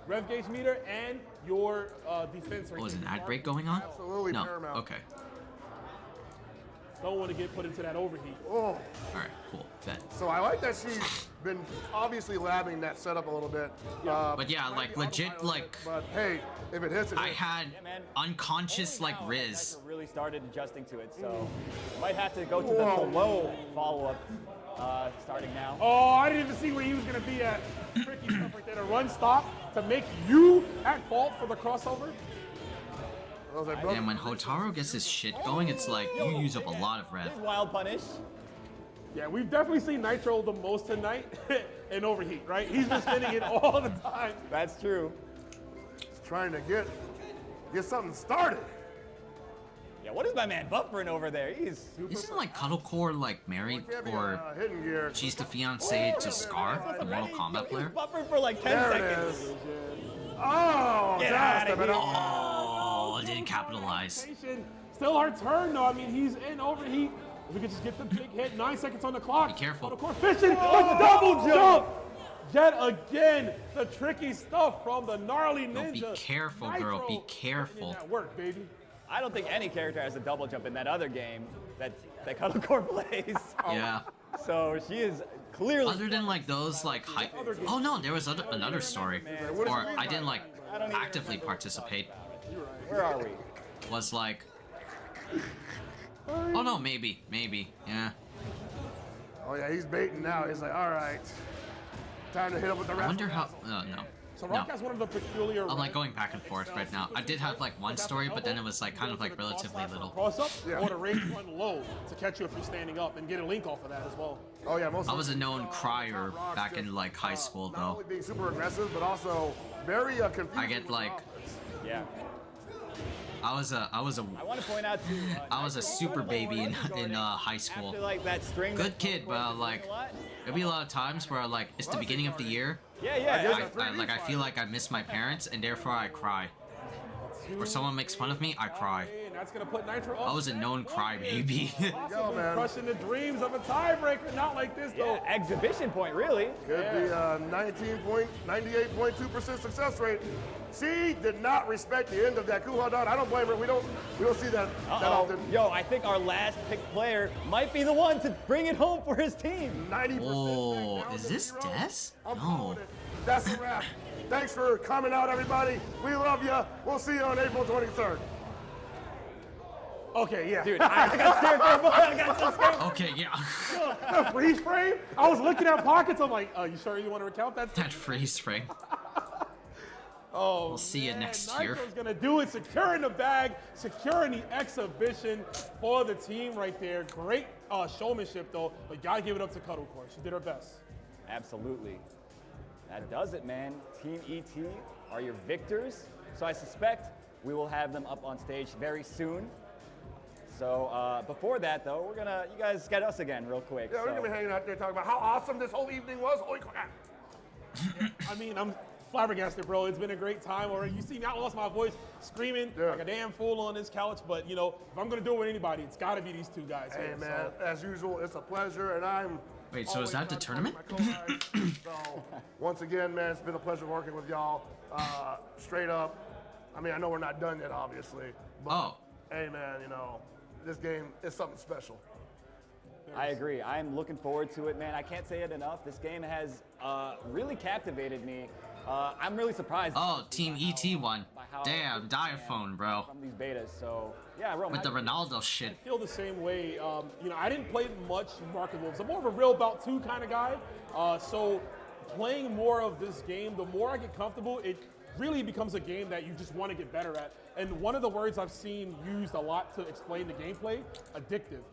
rev gauge meter, and your defense. Oh, is an ad break going on? Absolutely no. paramount. Okay. Don't want to get put into that overheat. Oh. All right, cool. Bet. So I like that she's been obviously labbing that setup a little bit. But yeah, like legit, like. But hey, if it hits, it I had unconscious like Riz. Really started adjusting to it, so might have to go to the low follow-up starting now. Oh, I didn't even see where he was gonna be at. Tricky stuff right there. To run stop to make you at fault for the crossover. And when Hotaru gets his shit going, it's like you use up a lot of rev. Wild punish. Yeah, we've definitely seen Nitro the most tonight in overheat, right? He's been spinning it all the time. That's true. He's trying to get get something started. Yeah, what is my man buffering over there? He's Isn't like Cuddlecore like married or hidden gear. she's the fiance to Scar, the Mortal Kombat player? buffering for like 10 There seconds. it is. Oh, Get out of here. Oh, didn't capitalize. Still her turn though. I mean, he's in overheat. If we could just get the big hit, 9 seconds on the clock. Be careful. Cuddlecore fishing, double jump. Yet again, the tricky stuff from the gnarly ninja. Be careful, girl. Be careful. That work, baby. I don't think any character has a double jump in that other game that Cuddlecore plays. Yeah. So she is clearly. Other than like those like hype. Oh no, there was another story, or I didn't like actively participate. Where are we? Was like. Oh no, maybe, yeah. Oh yeah, he's baiting now. He's like, all right, time to hit him with the rest. I wonder how. No. So Rock has one of the peculiar. I'm like going back and forth right now. I did have like one story, but then it was like kind of like relatively little. Cross up or to range run low to catch you if you're standing up and get a link off of that as well. Oh yeah, I was a known crier back in like high school Not though. only being super aggressive, but also very confusing. I get like. Yeah. I was a I want to point out to. I was a super baby in high school. After like that string. Good kid, but like there'll be a lot of times where like it's the beginning of the year. Yeah. I feel like I miss my parents and therefore I cry. Or someone makes fun of me, I cry. That's gonna put Nitro up. I was a known crybaby. Go, man. Crushing the dreams of a tiebreaker, not like this though. Yeah, exhibition point, really. Could be 98.2% success rate. She did not respect the end of that Kuhadan. I don't blame her. We don't see that often. Yo, I think our last picked player might be the one to bring it home for his team. 90%. Oh, is this Des? No. That's a wrap. Thanks for coming out, everybody. We love you. We'll see you on April 23rd. Okay, yeah. Dude, I got scared for a moment. I got so scared. Okay, yeah. The freeze frame? I was looking at pockets. I'm like, you sure you want to recount that? That freeze frame. Oh, we'll see you next year. Nitro's gonna do it, securing the bag, securing the exhibition for the team right there. Great showmanship though, but gotta give it up to Cuddlecore. She did her best. Absolutely. That does it, man. Team ET are your victors. So I suspect we will have them up on stage very soon. So before that, though, you guys get us again real quick. Yeah, we're gonna be hanging out there talking about how awesome this whole evening was. Holy crap! I mean, I'm flabbergasted, bro. It's been a great time already. You see me, I lost my voice screaming like a damn fool on this couch. But you know, if I'm gonna do it with anybody, it's gotta be these two guys. Hey, here, man, as usual, it's a pleasure, and I'm. Wait, so is that the tournament? So, once again, man, it's been a pleasure working with y'all. Straight up, I mean, I know we're not done yet, obviously. But, hey, man, you know, this game is something special. I agree. I'm looking forward to it, man. I can't say it enough. This game has really captivated me. I'm really surprised. Oh, Team ET won. Damn, Diaphone, bro. From these betas, so yeah, Rome, with the Ronaldo shit. I feel the same way. You know, I didn't play much Market Wolves. I'm more of a real bout 2 kind of guy. So playing more of this game, the more I get comfortable, it really becomes a game that you just want to get better at. And one of the words I've seen used a lot to explain the gameplay, addictive.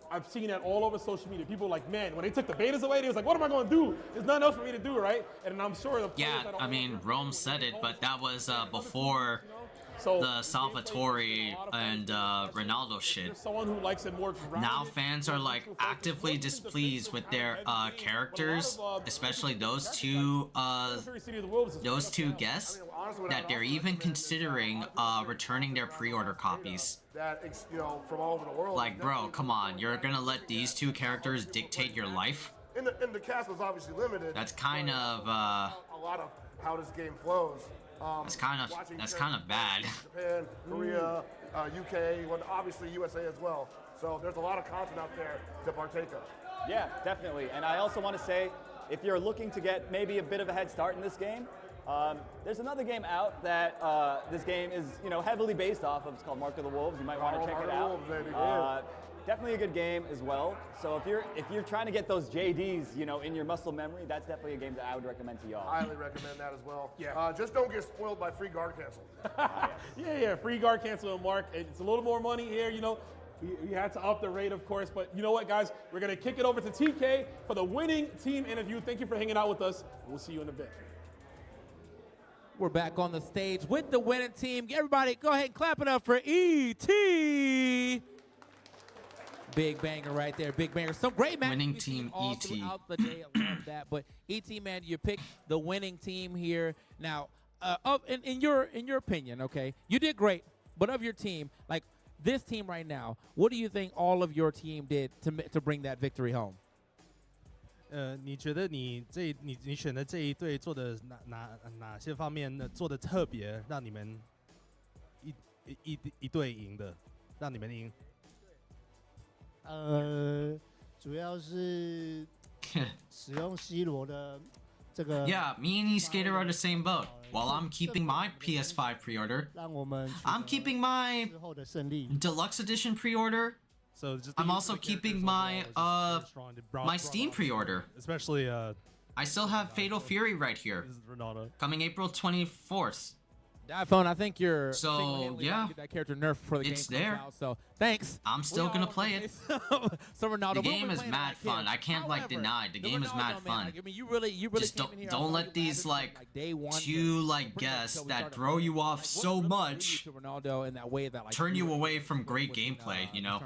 I've seen that all over social media. People are like, man, when they took the betas away, they was like, what am I going to do? There's nothing else for me to do, right? And I'm sure the players that I mean, Rome said it, but that was before the Salvatore and Ronaldo shit. Someone who likes it more now fans are like actively displeased with their characters, especially those two guests, that they're even considering returning their pre-order copies. That, you know, from all over the world. Like, bro, come on, you're gonna let these two characters dictate your life? And the cast was obviously limited. That's kind of a lot of how this game flows. That's kind of bad. Japan, Korea, UK, well, obviously USA as well. So there's a lot of content out there to partake of. Yeah, definitely. And I also want to say, if you're looking to get maybe a bit of a head start in this game, there's another game out that this game is, you know, heavily based off of. It's called Mark of the Wolves. You might want to check it out. Definitely a good game as well. So if you're trying to get those JDs, you know, in your muscle memory, that's definitely a game that I would recommend to y'all. Highly recommend that as well. Yeah. Just don't get spoiled by free guard cancel. Yeah, free guard cancel and Mark. It's a little more money here, you know. We had to up the rate, of course, but you know what, guys? We're gonna kick it over to TK for the winning team interview. Thank you for hanging out with us. We'll see you in a bit. We're back on the stage with the winning team. Everybody, go ahead and clap it up for E.T. Big banger right there, big banger. Some great matches. Winning team all E.T. throughout the day. I love that. But E.T. man, you picked the winning team here. Now, in your opinion, okay, you did great. But of your team, like this team right now, what do you think all of your team did to bring that victory home? 你觉得你选的这一队做的哪些方面呢做的特别，让你们一队赢的，让你们赢？主要是使用 C 罗的这个。Yeah, me and E-Skater are the same boat. While I'm keeping my PS5 pre-order, I'm keeping my Deluxe Edition pre-order. So just I'm also keeping my my Steam pre-order. Especially I still have Fatal Fury right here. Coming April 24th. iPhone, I think you're yeah, get that character nerfed before the it's game there. Comes out, so thanks. I'm still gonna play it. So Ronaldo, the game is mad fun. I can't like deny the game is mad fun. I mean, you really just don't let these like two like guests that throw you off so much Ronaldo in that way that like turn you away from great gameplay. You know.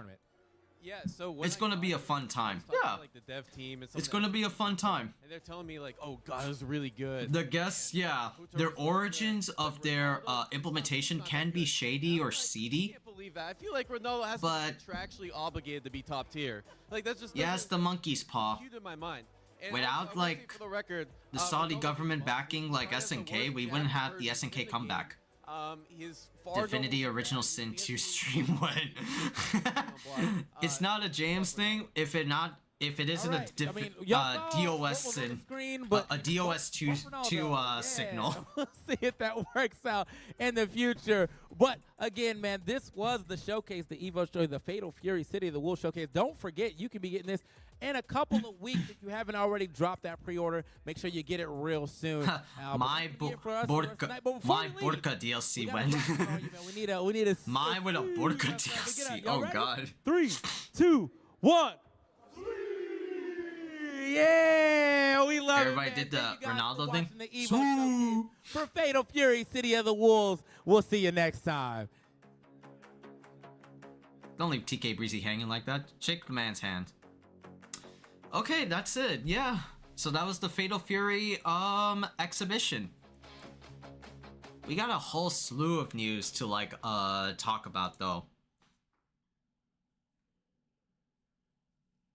Yeah, so it's gonna be a fun time. Yeah, like the dev team, it's gonna be a fun time. And they're telling me like, oh god, it was really good. The guests, yeah, their origins of their implementation can be shady or seedy. I can't believe that. I feel like Ronaldo has to be contractually obligated to be top tier. Like that's just it's the monkey's paw. In my mind. And without like the Saudi government backing like SNK, we wouldn't have the SNK comeback. Divinity Original Sin 2 stream went. It's not a James thing if it isn't a DOS sin, but a DOS 2 signal. We'll see if that works out in the future. But again, man, this was the showcase, the Evo show, the Fatal Fury City of the Wolves showcase. Don't forget, you can be getting this in a couple of weeks. If you haven't already dropped that pre-order, make sure you get it real soon. My Burka DLC went. We need a my with a Burka DLC. Oh god. 3, 2, 1. Yeah, we love Everybody it. Everybody did the Ronaldo thing. The Evo for Fatal Fury City of the Wolves. We'll see you next time. Don't leave TK Breezy hanging like that. Shake the man's hand. Okay, that's it. Yeah. So that was the Fatal Fury exhibition. We got a whole slew of news to like talk about though.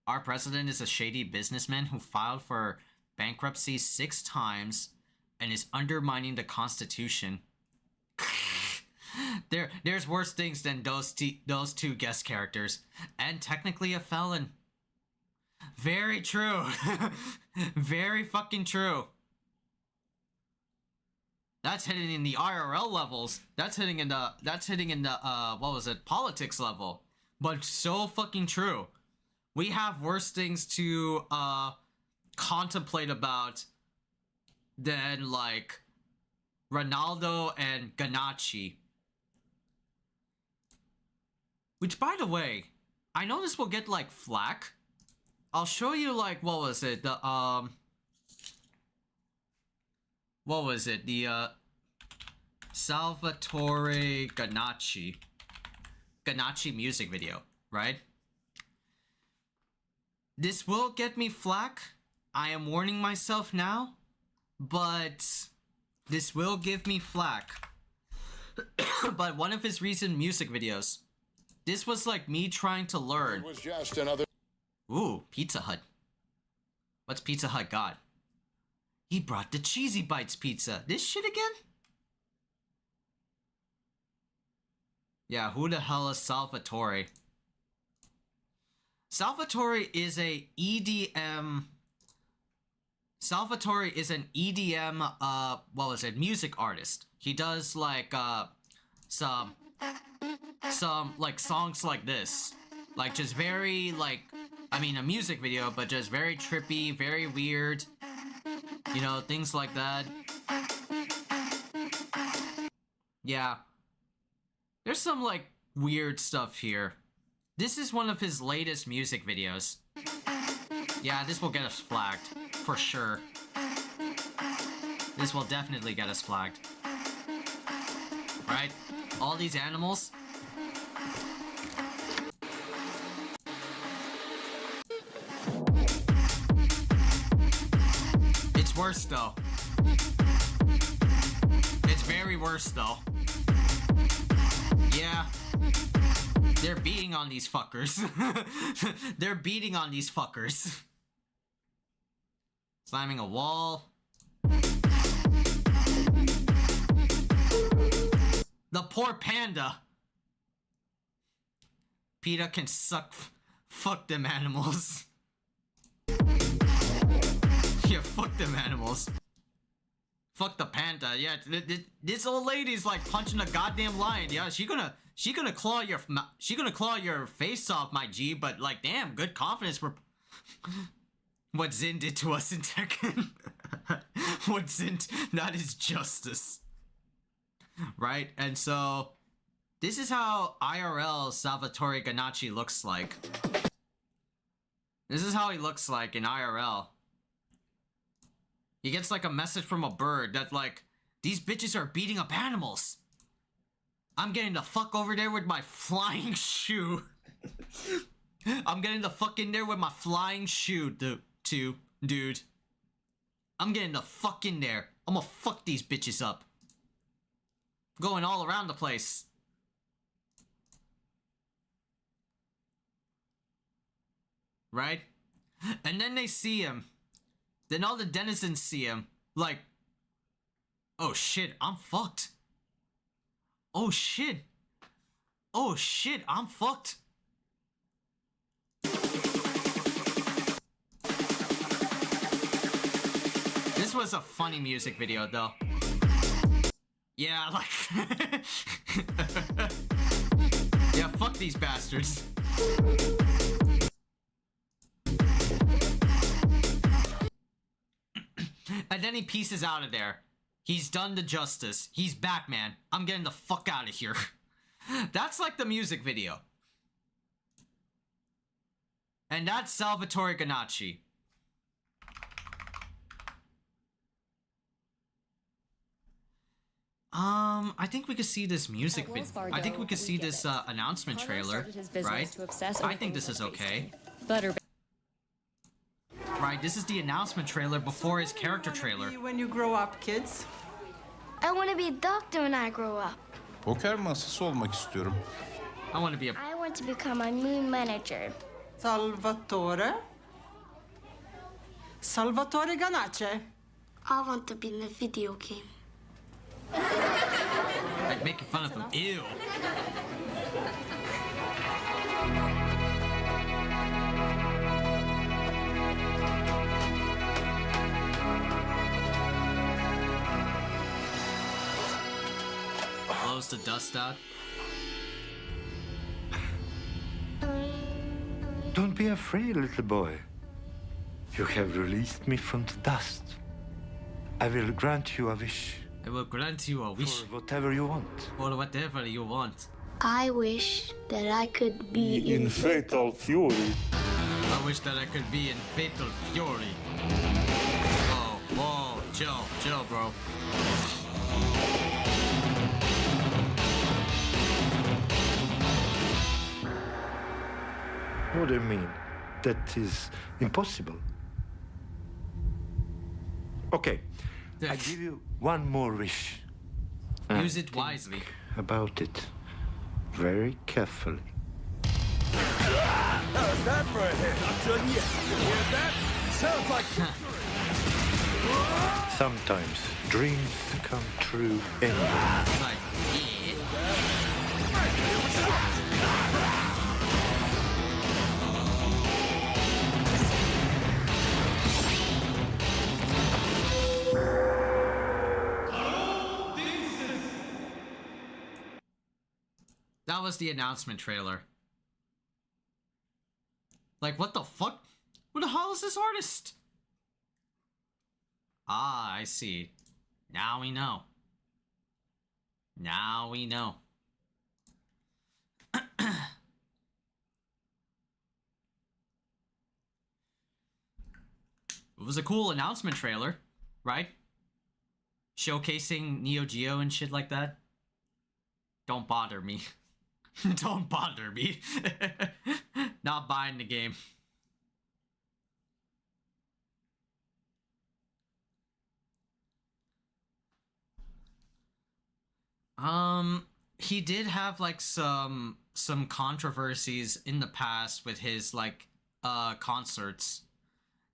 Our president is a shady businessman who filed for bankruptcy 6 times and is undermining the Constitution. There's worse things than those two guest characters, and technically a felon. Very true. Very fucking true. That's hitting in the IRL levels. That's hitting in the what was it, politics level. But so fucking true. We have worse things to contemplate about than like Ronaldo and Ganache. Which, by the way, I know this will get like flack. I'll show you like what was it, the Salvatore Ganache music video, right? This will get me flack. I am warning myself now, but this will give me flack. But one of his recent music videos, this was like me trying to learn. It was just another. Ooh, Pizza Hut. What's Pizza Hut got? He brought the Cheesy Bites pizza. This shit again? Yeah, who the hell is Salvatore? Salvatore is a EDM. Salvatore is an EDM, what was it, music artist. He does like, some like songs like this. Like just very like, I mean a music video, but just very trippy, very weird. You know, things like that. Yeah. There's some like weird stuff here. This is one of his latest music videos. Yeah, this will get us flagged. For sure. This will definitely get us flagged. right? All these animals. It's worse though. It's very worse though. Yeah. They're beating on these fuckers. They're beating on these fuckers. Slamming a wall. The poor panda. PETA can suck. Fuck them animals. Yeah, fuck them animals. Fuck the panda. Yeah, this old lady's like punching a goddamn lion. Yeah, she gonna claw your face off, my G. But like, damn, good confidence for what Zin did to us in Tekken. What Zin, that is justice, right? And so, this is how IRL Salvatore Ganacci looks like. This is how he looks like in IRL. He gets like a message from a bird that like, these bitches are beating up animals. I'm getting the fuck over there with my flying shoe. I'm getting the fuck in there with my flying shoe, dude. I'm getting the fuck in there. I'm gonna fuck these bitches up. Going all around the place. Right? And then they see him. Then all the denizens see him. Like, oh shit, I'm fucked. Oh shit. Oh shit, I'm fucked. This was a funny music video though. Yeah, like... yeah, fuck these bastards. And then he pieces out of there. He's done the justice. He's back, man. I'm getting the fuck out of here. That's like the music video. And that's Salvatore Ganacci. I think we could see this music video. I think we could see this announcement trailer, right? I think this is okay. Right, this is the announcement trailer before his character trailer. When you grow up, kids. I want to be a doctor when I grow up. Poker masası olmak istiyorum. I want to be a... I want to become a moon manager. Salvatore Ganacci. I want to be in a video game. Like making fun of him. Ew. Blows the dust out. Don't be afraid, little boy. You have released me from the dust. I will grant you a wish. I will grant you a wish. For whatever you want. For whatever you want. I wish that I could be in fatal fury. I wish that I could be in fatal fury. Oh, whoa, chill, bro. What do you mean? That is impossible. Okay, I give you one more wish. Use it wisely. About it very carefully. How's that for a hit? Not done yet. You hear that? Sounds like Sometimes dreams come true anyway. That was the announcement trailer. Like, what the fuck? Who the hell is this artist? Ah, I see. Now we know. Now we know. It was a cool announcement trailer, right? Showcasing Neo Geo and shit like that. Don't bother me. Don't bother me. Not buying the game. He did have like some controversies in the past with his like concerts.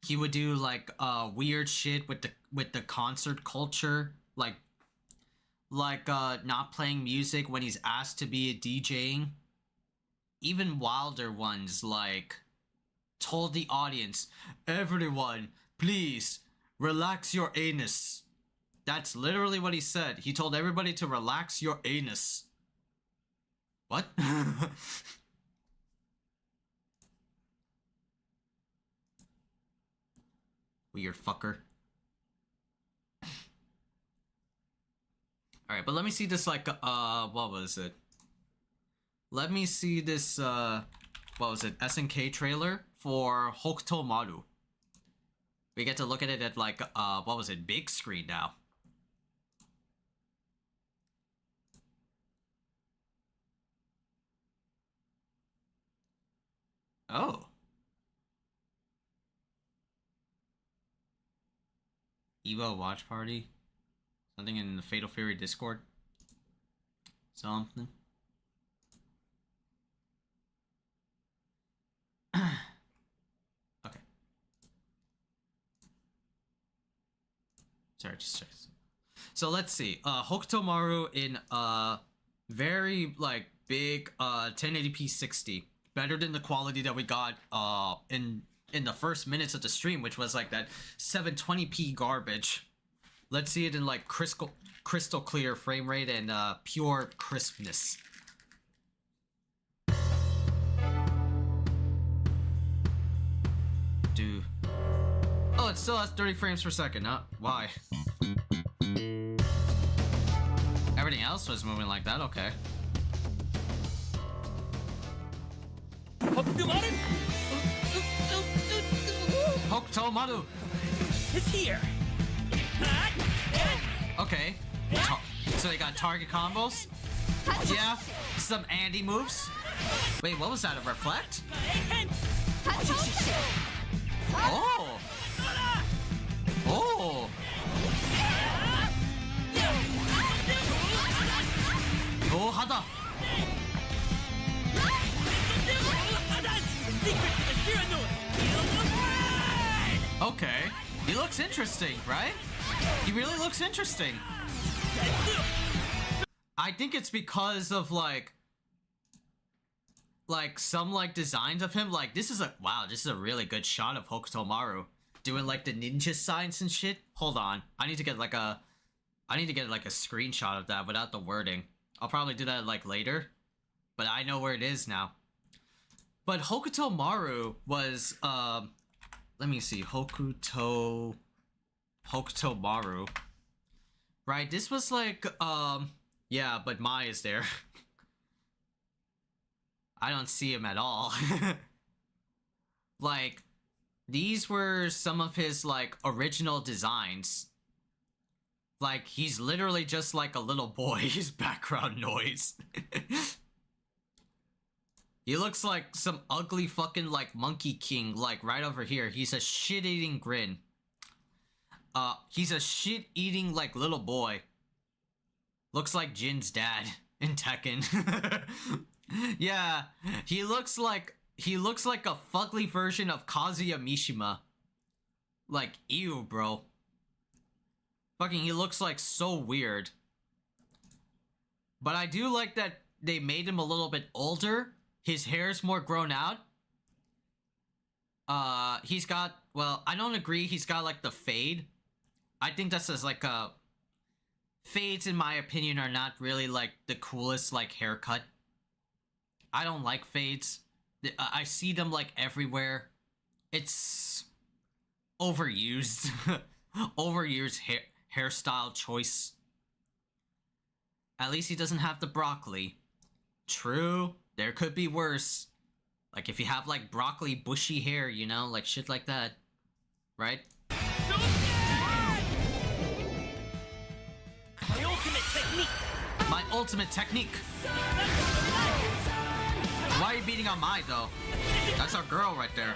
He would do like weird shit with the concert culture, like not playing music when he's asked to be a DJing. Even wilder ones like told the audience, "Everyone, please relax your anus." That's literally what he said. He told everybody to relax your anus. What? Weird fucker. Alright, but let me see this like, what was it? Let me see this, what was it? SNK trailer for Hokuto Maru. We get to look at it at like, what was it? Big screen now. Oh. Evo watch party? Something in the Fatal Fury Discord? Something? Okay. Sorry, just check. So let's see. Hokuto Maru in very like big 1080p 60. Better than the quality that we got in the first minutes of the stream, which was like that 720p garbage. Let's see it in like crystal clear frame rate and pure crispness. Dude. Oh, it still has 30 frames per second, huh? Why? Everything else was moving like that, okay. Hokuto Maru! It's here! Okay. So they got target combos? Yeah. Some Andy moves? Wait, what was that? A reflect? Oh! Oh! Oh, Hada! Okay. He looks interesting, right? He really looks interesting. I think it's because of like some like designs of him. Like this is a wow, this is a really good shot of Hokuto Maru doing like the ninja signs and shit. Hold on. I need to get like a screenshot of that without the wording. I'll probably do that like later. But I know where it is now. But Hokuto Maru was let me see, Hokuto Maru. Right, this was like yeah, but Mai is there. I don't see him at all. Like these were some of his like original designs. Like he's literally just like a little boy. His background noise. He looks like some ugly fucking like Monkey King, like right over here. He's a shit-eating grin. He's a shit-eating like little boy. Looks like Jin's dad in Tekken. Yeah, he looks like a fugly version of Kazuya Mishima. Like, ew, bro. Fucking, he looks like so weird. But I do like that they made him a little bit older. His hair's more grown out. He's got, well, I don't agree he's got like the fade. I think that's just like a... Fades, in my opinion, are not really like the coolest like haircut. I don't like fades. I see them like everywhere. It's overused. Overused hairstyle choice. At least he doesn't have the broccoli. True. There could be worse. Like if you have like broccoli bushy hair, you know, like shit like that. Right? My ultimate technique! My ultimate technique. Why are you beating on Mai though? That's our girl right there.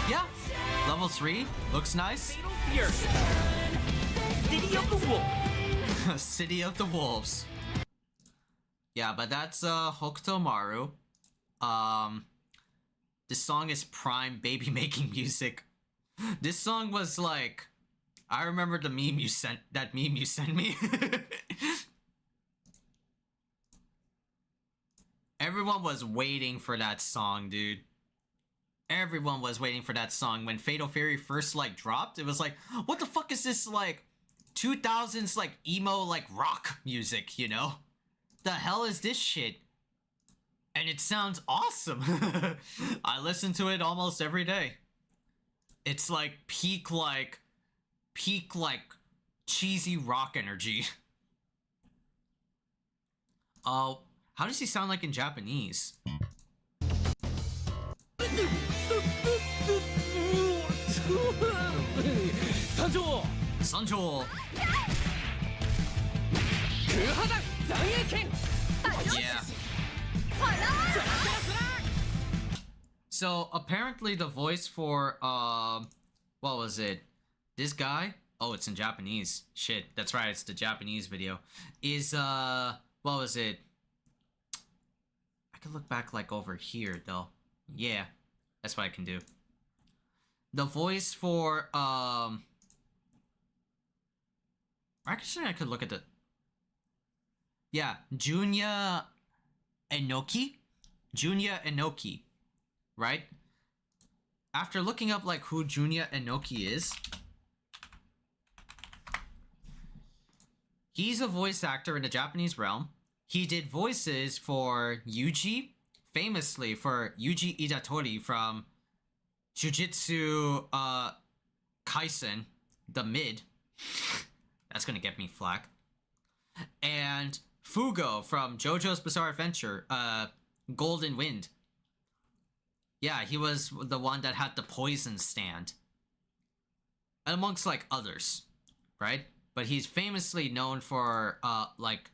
Yeah. Level 3. Looks nice. City of the Wolves. City of the Wolves. Yeah, but that's Hokuto Maru. This song is prime baby making music. This song was like, I remember the meme you sent. That meme you sent me. Everyone was waiting for that song, dude. Everyone was waiting for that song when Fatal Fury first like dropped. It was like, what the fuck is this like 2000s like emo like rock music, you know? The hell is this shit? And it sounds awesome. I listen to it almost every day. It's like peak cheesy rock energy. Oh, how does he sound like in Japanese? Sanjo! Sanjo! Yeah. So apparently the voice for what was it? This guy? Oh, it's in Japanese. Shit, that's right, it's the Japanese video. Is what was it? I could look back like over here though. Yeah, that's what I can do. The voice for actually I could look at the yeah, Junya Enoki? Junya Enoki, right? After looking up like who Junya Enoki is, he's a voice actor in the Japanese realm. He did voices for Yuji, famously for Yuji Idatori from Jujutsu Kaisen, the mid. That's gonna get me flack. And Fugo from JoJo's Bizarre Adventure, Golden Wind. Yeah, he was the one that had the poison stand. Amongst like others, right? But he's famously known for like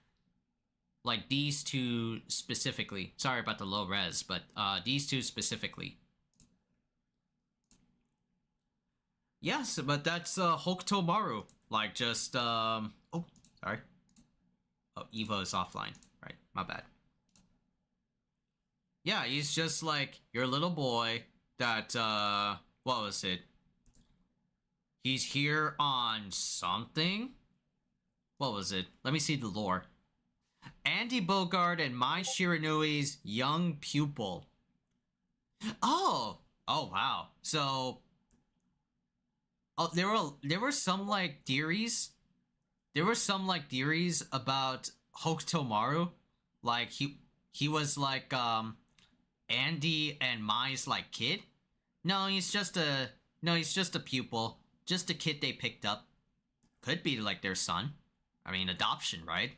these two specifically. Sorry about the low res, but these two specifically. Yes, but that's Hokuto Maru. Like just oh, sorry. Oh, Evo is offline. Right, my bad. Yeah, he's just like your little boy that what was it? He's here on something? What was it? Let me see the lore. Andy Bogard and Mai Shiranui's young pupil. Oh! Oh wow. So oh, there were some like theories. There were some like theories about Hokuto Maru. Like he was like Andy and Mai's like kid. No, he's just a pupil. Just a kid they picked up. Could be like their son. I mean, adoption, right?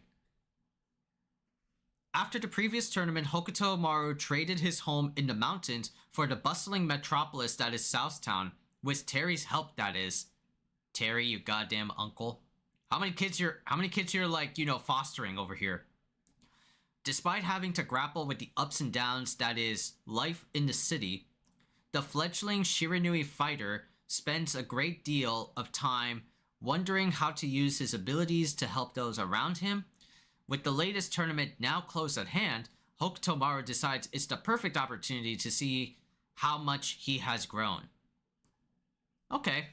After the previous tournament, Hokuto Maru traded his home in the mountains for the bustling metropolis that is Southtown. With Terry's help, that is. Terry, you goddamn uncle. How many kids you're like, you know, fostering over here? Despite having to grapple with the ups and downs that is life in the city, the fledgling Shiranui fighter spends a great deal of time wondering how to use his abilities to help those around him. With the latest tournament now close at hand, Hokuto Maru decides it's the perfect opportunity to see how much he has grown. Okay,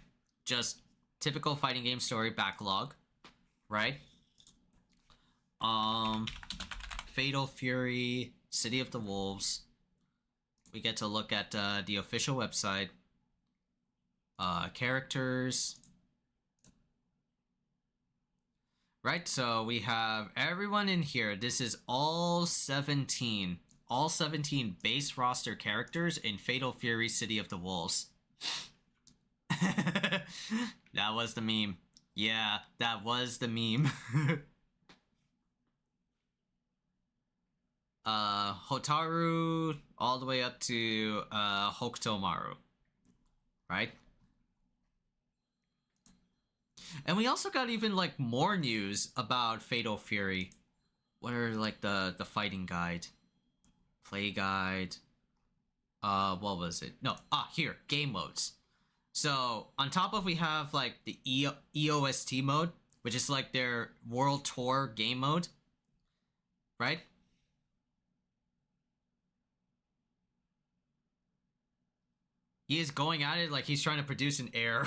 just typical fighting game story backlog, right? Fatal Fury, City of the Wolves. We get to look at the official website. Characters. Right, so we have everyone in here. This is all 17. All 17 base roster characters in Fatal Fury, City of the Wolves. That was the meme. Yeah, that was the meme. Hotaru all the way up to Hokuto Maru. Right? And we also got even like more news about Fatal Fury. What are like the fighting guide, play guide? What was it? No, here, game modes. So on top of we have like the EOST mode, which is like their World Tour game mode, right? He is going at it like he's trying to produce an air.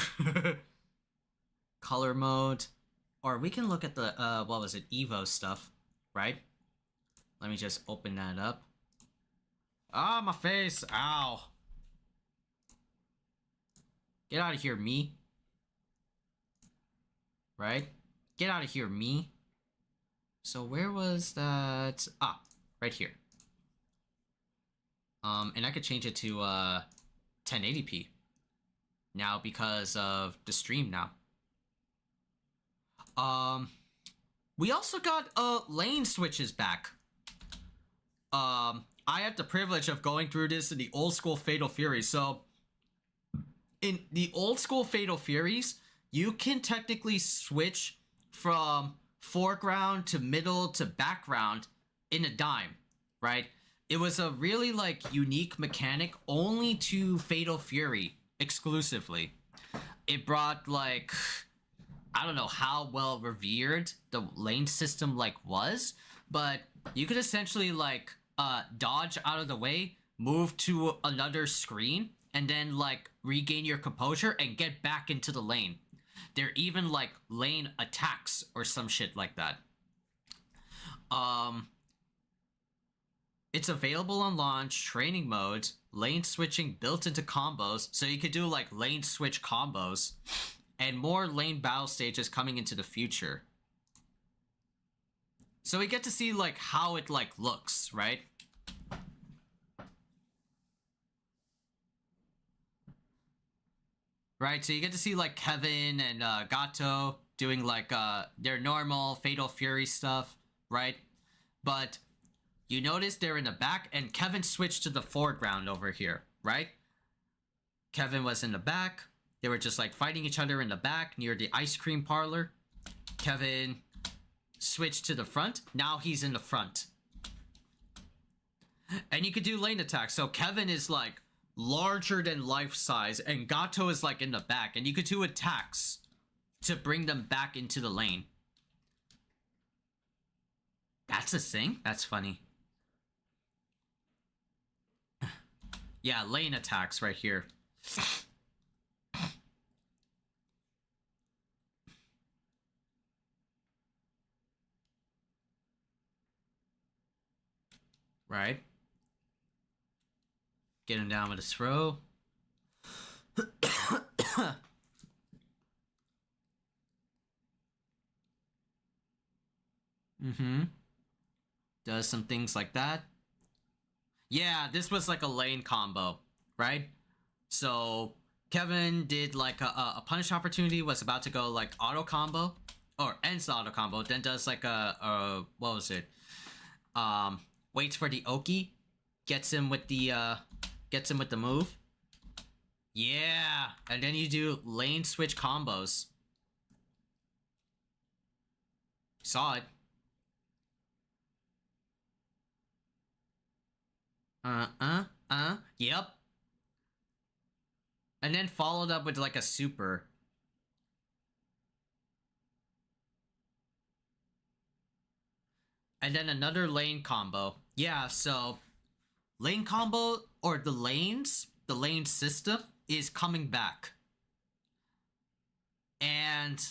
Color mode. Or we can look at the, what was it? Evo stuff, right? Let me just open that up. Ah, my face. Ow. Get out of here, me. Right? Get out of here, me. So where was that? Ah, right here. And I could change it to 1080p now because of the stream now. We also got lane switches back. I had the privilege of going through this in the old school Fatal Fury. So in the old school Fatal Furies, you can technically switch from foreground to middle to background in a dime, right? It was a really like unique mechanic only to Fatal Fury exclusively. It brought like, I don't know how well revered the lane system like was, but you could essentially like dodge out of the way, move to another screen, and then like regain your composure and get back into the lane. They're even like lane attacks or some shit like that. It's available on launch, training modes, lane switching built into combos, so you could do like lane switch combos, and more lane battle stages coming into the future. So we get to see like how it like looks, right? Right, so you get to see like Kevin and Gato doing like their normal Fatal Fury stuff, right? But you notice they're in the back and Kevin switched to the foreground over here, right? Kevin was in the back. They were just like fighting each other in the back near the ice cream parlor. Kevin switched to the front. Now he's in the front. And you could do lane attacks. So Kevin is like larger than life size and Gato is like in the back. And you could do attacks to bring them back into the lane. That's a thing? That's funny. Yeah, lane attacks right here. Right. Get him down with a throw. Does some things like that. Yeah, this was like a lane combo, right? So Kevin did like a punish opportunity, was about to go like auto combo, or ends the auto combo, then does like a what was it? Waits for the Oki, gets him with the move. Yeah, and then you do lane switch combos. Saw it. Yep. And then followed up with like a super. And then another lane combo. Yeah, so lane combo, or the lane system is coming back. And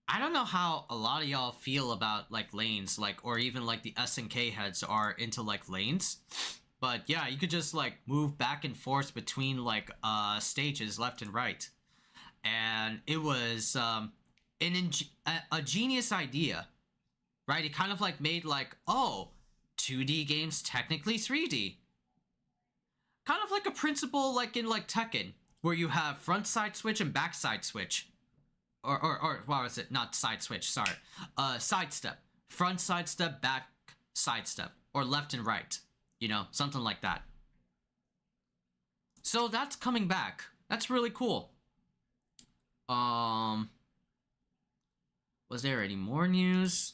I don't know how a lot of y'all feel about like lanes, like, or even like the SNK heads are into like lanes. But yeah, you could just like move back and forth between like stages left and right. And it was a genius idea, right? It kind of like made like, oh, 2D games technically 3D. Kind of like a principle like in like Tekken, where you have front side switch and back side switch. Or what was it? Not side switch, sorry. Side step. Front side step, back side step. Or left and right. You know, something like that. So that's coming back. That's really cool. Was there any more news?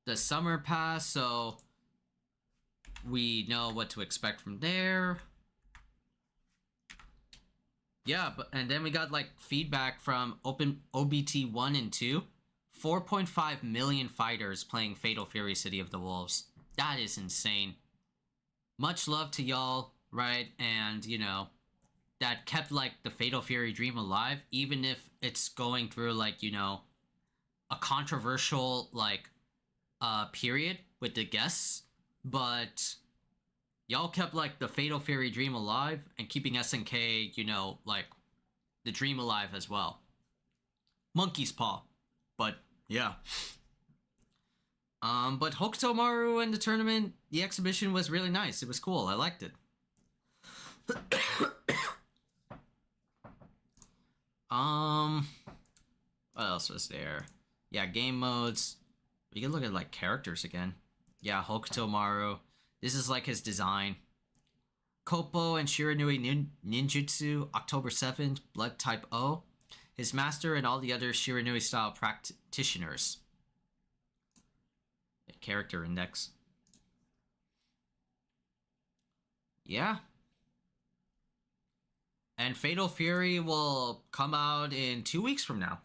The summer pass, so we know what to expect from there. Yeah, and then we got like feedback from OBT 1 and 2. 4.5 million fighters playing Fatal Fury City of the Wolves. That is insane. Much love to y'all, right? And, you know, that kept like the Fatal Fury dream alive, even if it's going through like, you know, a controversial like period with the guests. But y'all kept like the Fatal Fury dream alive and keeping SNK, you know, like the dream alive as well. Monkey's paw. But yeah. But Hokuto Maru in the tournament, the exhibition was really nice. It was cool. I liked it. What else was there? Yeah, game modes. We can look at like characters again. Yeah, Hokuto Maru. This is like his design. Koppo and Shiranui Ninjutsu, October 7th, Blood Type O. His master and all the other Shiranui style practitioners. Character index. Yeah. And Fatal Fury will come out in 2 weeks from now.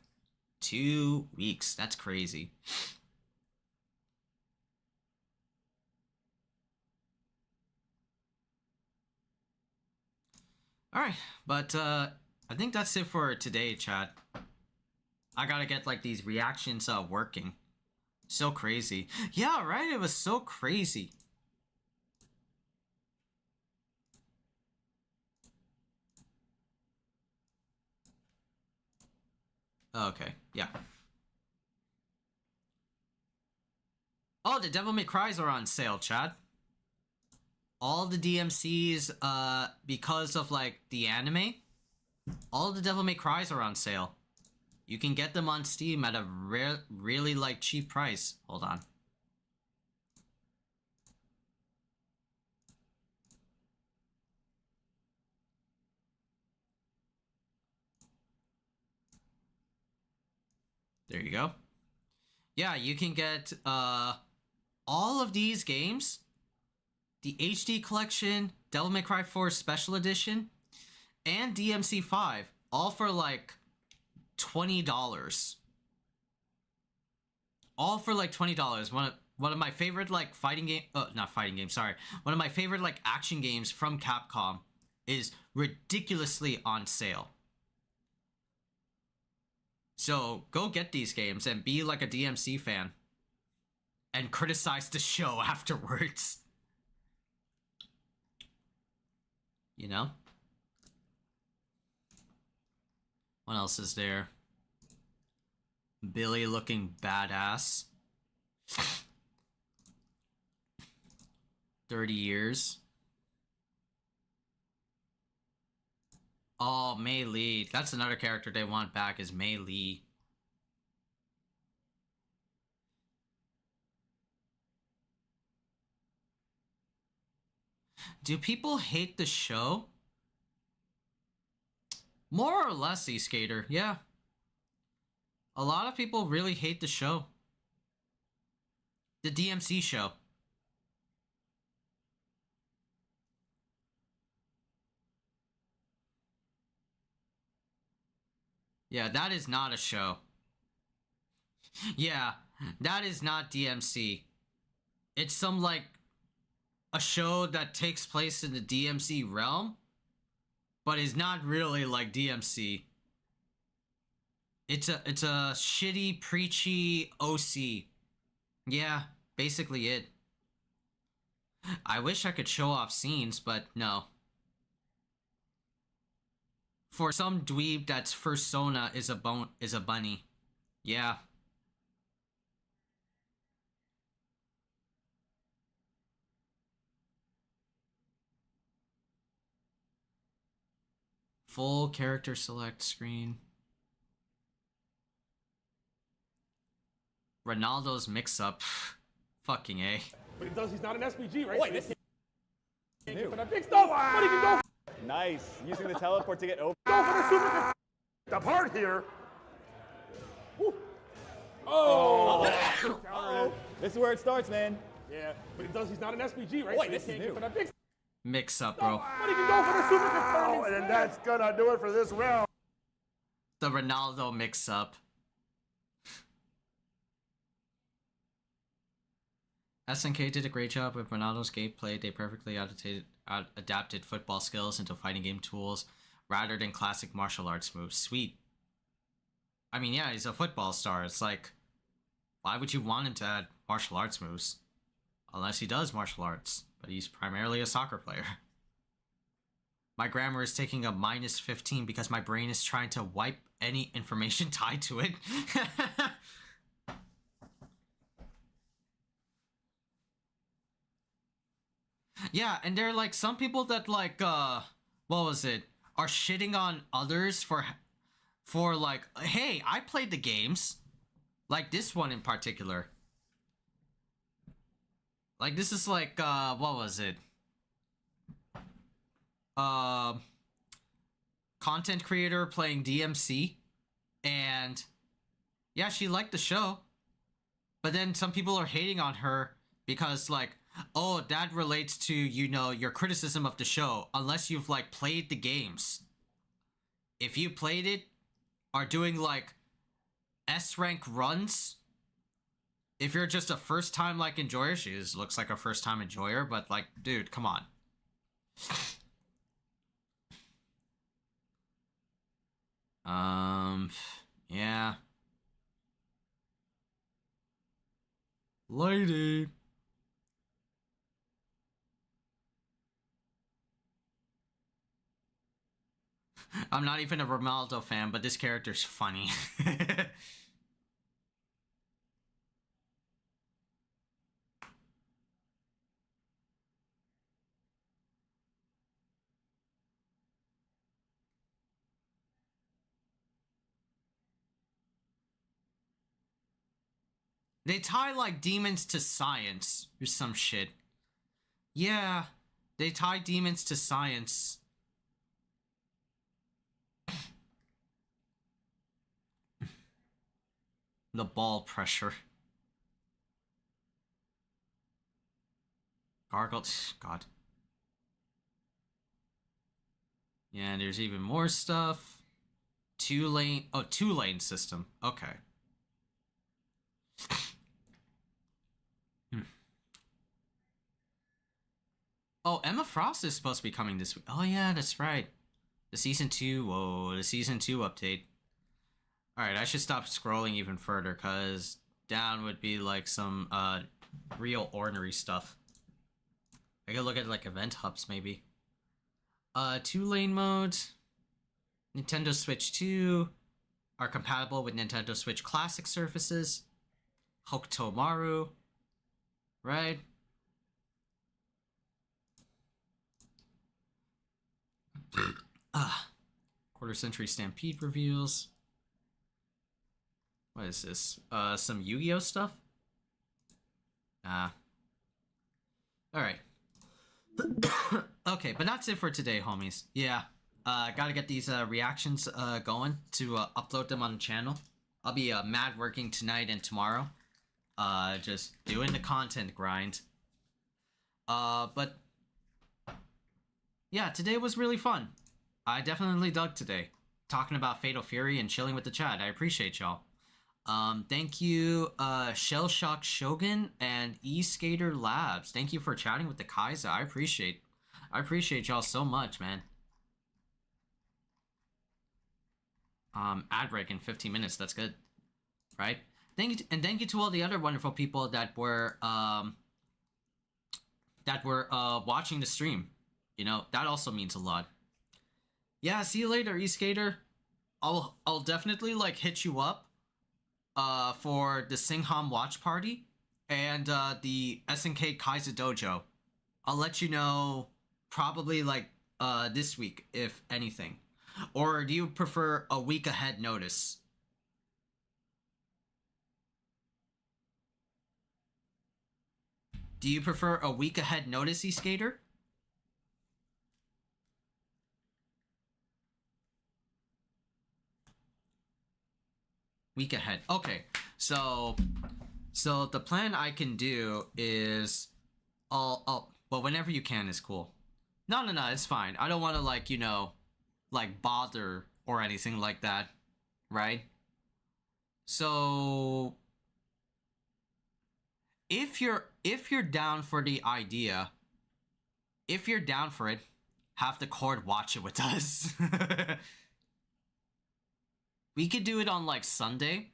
2 weeks. That's crazy. Alright, but I think that's it for today, chat. I gotta get like these reactions working. So crazy. Yeah, right? It was so crazy. Okay, yeah. Oh, the Devil May Cries are on sale, chat. All the DMCs, because of like the anime, all the Devil May Cries are on sale. You can get them on Steam at a really like cheap price. Hold on. There you go. Yeah, you can get all of these games. The HD Collection, Devil May Cry 4 Special Edition, and DMC 5, all for like $20. All for like $20. One of my favorite like fighting game, not fighting game, sorry. One of my favorite like action games from Capcom is ridiculously on sale. So go get these games and be like a DMC fan and criticize the show afterwards. You know? What else is there? Billy looking badass. 30 years. Oh, Mei Lee. That's another character they want back is Mei Lee. Do people hate the show? More or less, E-Skater, yeah. A lot of people really hate the show. The DMC show. Yeah, that is not a show. Yeah, that is not DMC. It's some, like, a show that takes place in the DMC realm, but is not really like DMC. It's a shitty, preachy OC. Yeah, basically it. I wish I could show off scenes, but no. For some dweeb, that's fursona is a bunny. Yeah. Full character select screen. Ronaldo's mix-up. Fucking A. But he does, he's not an SPG, right? Boy, So this he can't get for that big stuff. What he can go Nice. Using the teleport to get over. go for the super. The part here. Oh. This is where it starts, man. Yeah, but he's not an SPG, right? Boy, So this he is can't new. get for that big. Mix up, bro. But he can go for the super confirming And smash. that's gonna do it for this round. The Ronaldo mix up. SNK did a great job with Ronaldo's gameplay. They perfectly adapted football skills into fighting game tools rather than classic martial arts moves. Sweet. I mean, yeah, he's a football star. It's like, why would you want him to add martial arts moves? Unless he does martial arts, but he's primarily a soccer player. My grammar is taking a -15 because my brain is trying to wipe any information tied to it. Yeah, and there are like some people that like what was it? Are shitting on others for like, hey, I played the games. Like this one in particular. Like this is like what was it? Content creator playing DMC, and yeah, she liked the show. But then some people are hating on her because like, oh, that relates to, you know, your criticism of the show, unless you've like played the games. If you played it, are doing like S rank runs, if you're just a first time like enjoyer, she looks like a first time enjoyer, but like, dude, come on. Yeah. Lady. I'm not even a Ronaldo fan, but this character's funny. They tie like demons to science or some shit. Yeah, they tie demons to science. The ball pressure. Gargled. God. Yeah, there's even more stuff. Two-lane. Oh, two-lane system. Okay. Oh, Emma Frost is supposed to be coming this week. Oh, yeah, that's right. The Season 2. Whoa, the Season 2 update. Alright, I should stop scrolling even further, because down would be, like, some, real ornery stuff. I could look at, like, event hubs, maybe. Two-lane mode. Nintendo Switch 2 are compatible with Nintendo Switch Classic surfaces. Hokutomaru. Right? Quarter Century Stampede reveals. What is this? Some Yu-Gi-Oh stuff? Alright. Okay, but that's it for today, homies. Yeah. Gotta get these reactions going to upload them on the channel. I'll be mad working tonight and tomorrow. Just doing the content grind. But yeah, today was really fun. I definitely dug today. Talking about Fatal Fury and chilling with the chat. I appreciate y'all. Thank you, Shell Shock Shogun and E-Skater Labs. Thank you for chatting with the Khaiza. I appreciate y'all so much, man. Ad break in 15 minutes. That's good, right? Thank you, and thank you to all the other wonderful people that were watching the stream. You know, that also means a lot. Yeah, see you later, E-Skater. I'll definitely like hit you up for the Singham watch party and the SNK Khaiza dojo. I'll let you know probably like this week, if anything. Or do you prefer a week ahead notice? Do you prefer a week ahead notice, E-Skater? Week ahead. Okay, so the plan I can do is, well, whenever you can is cool. No, it's fine. I don't want to like, you know, like bother or anything like that, right? So if you're down for the idea, if you're down for it, have the court watch it with us. We could do it on like Sunday,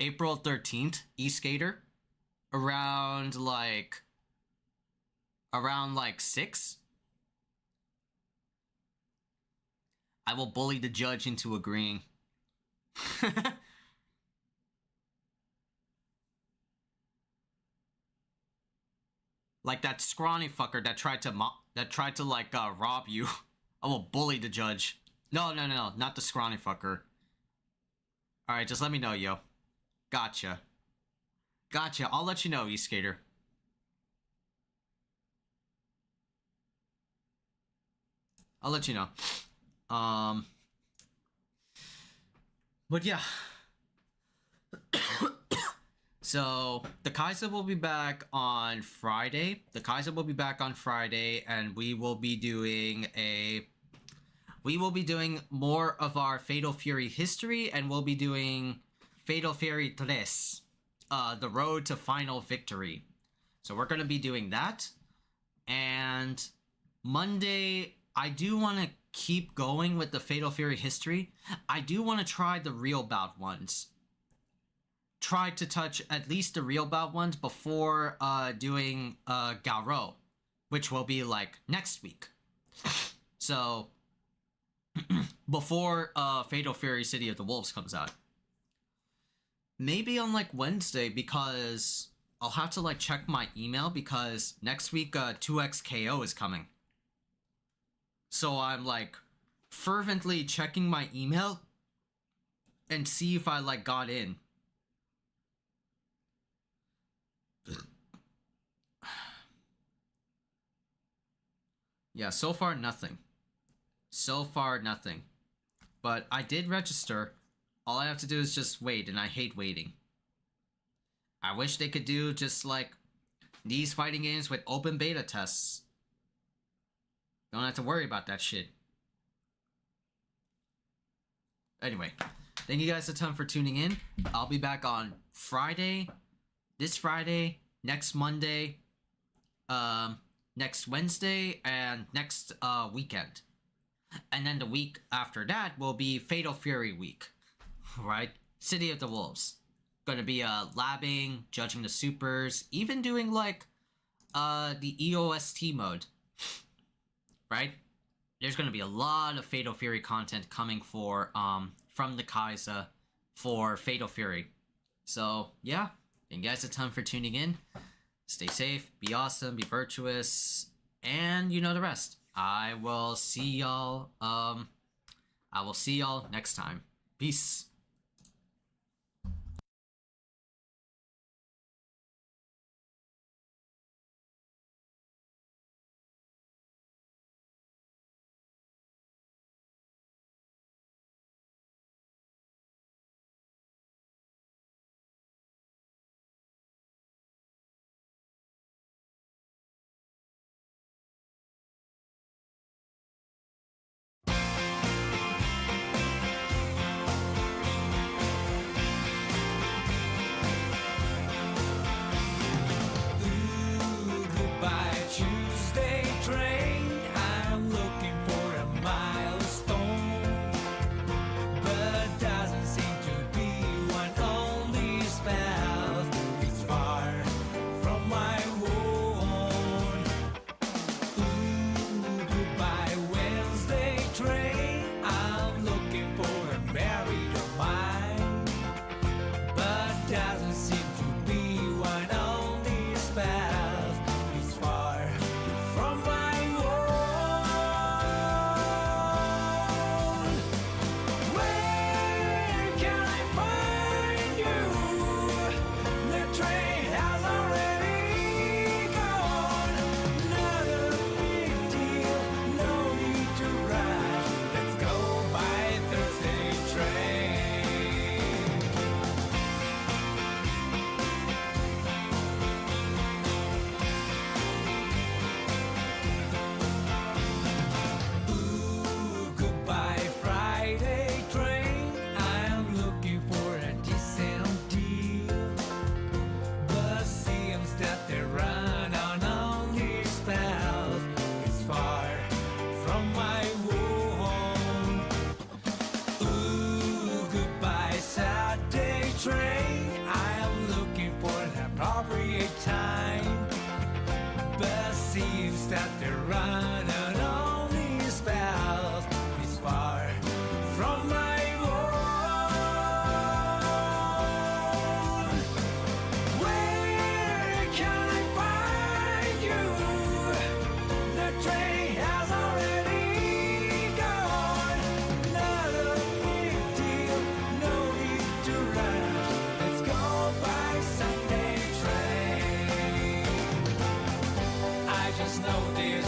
April 13th, eSkater, around like 6. I will bully the judge into agreeing. Like that scrawny fucker that tried to like rob you. I will bully the judge. No, not the scrawny fucker. All right, just let me know, yo. Gotcha. I'll let you know, eSkater. I'll let you know. But yeah. So the Khaiza will be back on Friday. And we will be doing more of our Fatal Fury history, and we'll be doing Fatal Fury 3, the road to final victory. So we're gonna be doing that. And Monday, I do want to keep going with the Fatal Fury history. I do want to try the real bout ones. Try to touch at least the real bout ones before doing Garo, which will be like next week. So before Fatal Fury City of the Wolves comes out. Maybe on like Wednesday, because I'll have to like check my email, because next week 2XKO is coming. So I'm like fervently checking my email and see if I like got in. Yeah, so far nothing. But I did register. All I have to do is just wait, and I hate waiting. I wish they could do just like these fighting games with open beta tests. Don't have to worry about that shit. Anyway, thank you guys a ton for tuning in. I'll be back on Friday, this Friday, next Monday, next Wednesday, and next weekend. And then the week after that will be Fatal Fury week, right? City of the Wolves. Gonna be labbing, judging the supers, even doing like the EOST mode, right? There's gonna be a lot of Fatal Fury content coming for from the Khaiza for Fatal Fury. So yeah, thank you guys a ton for tuning in. Stay safe, be awesome, be virtuous, and you know the rest. I will see y'all next time. Peace. there's no dear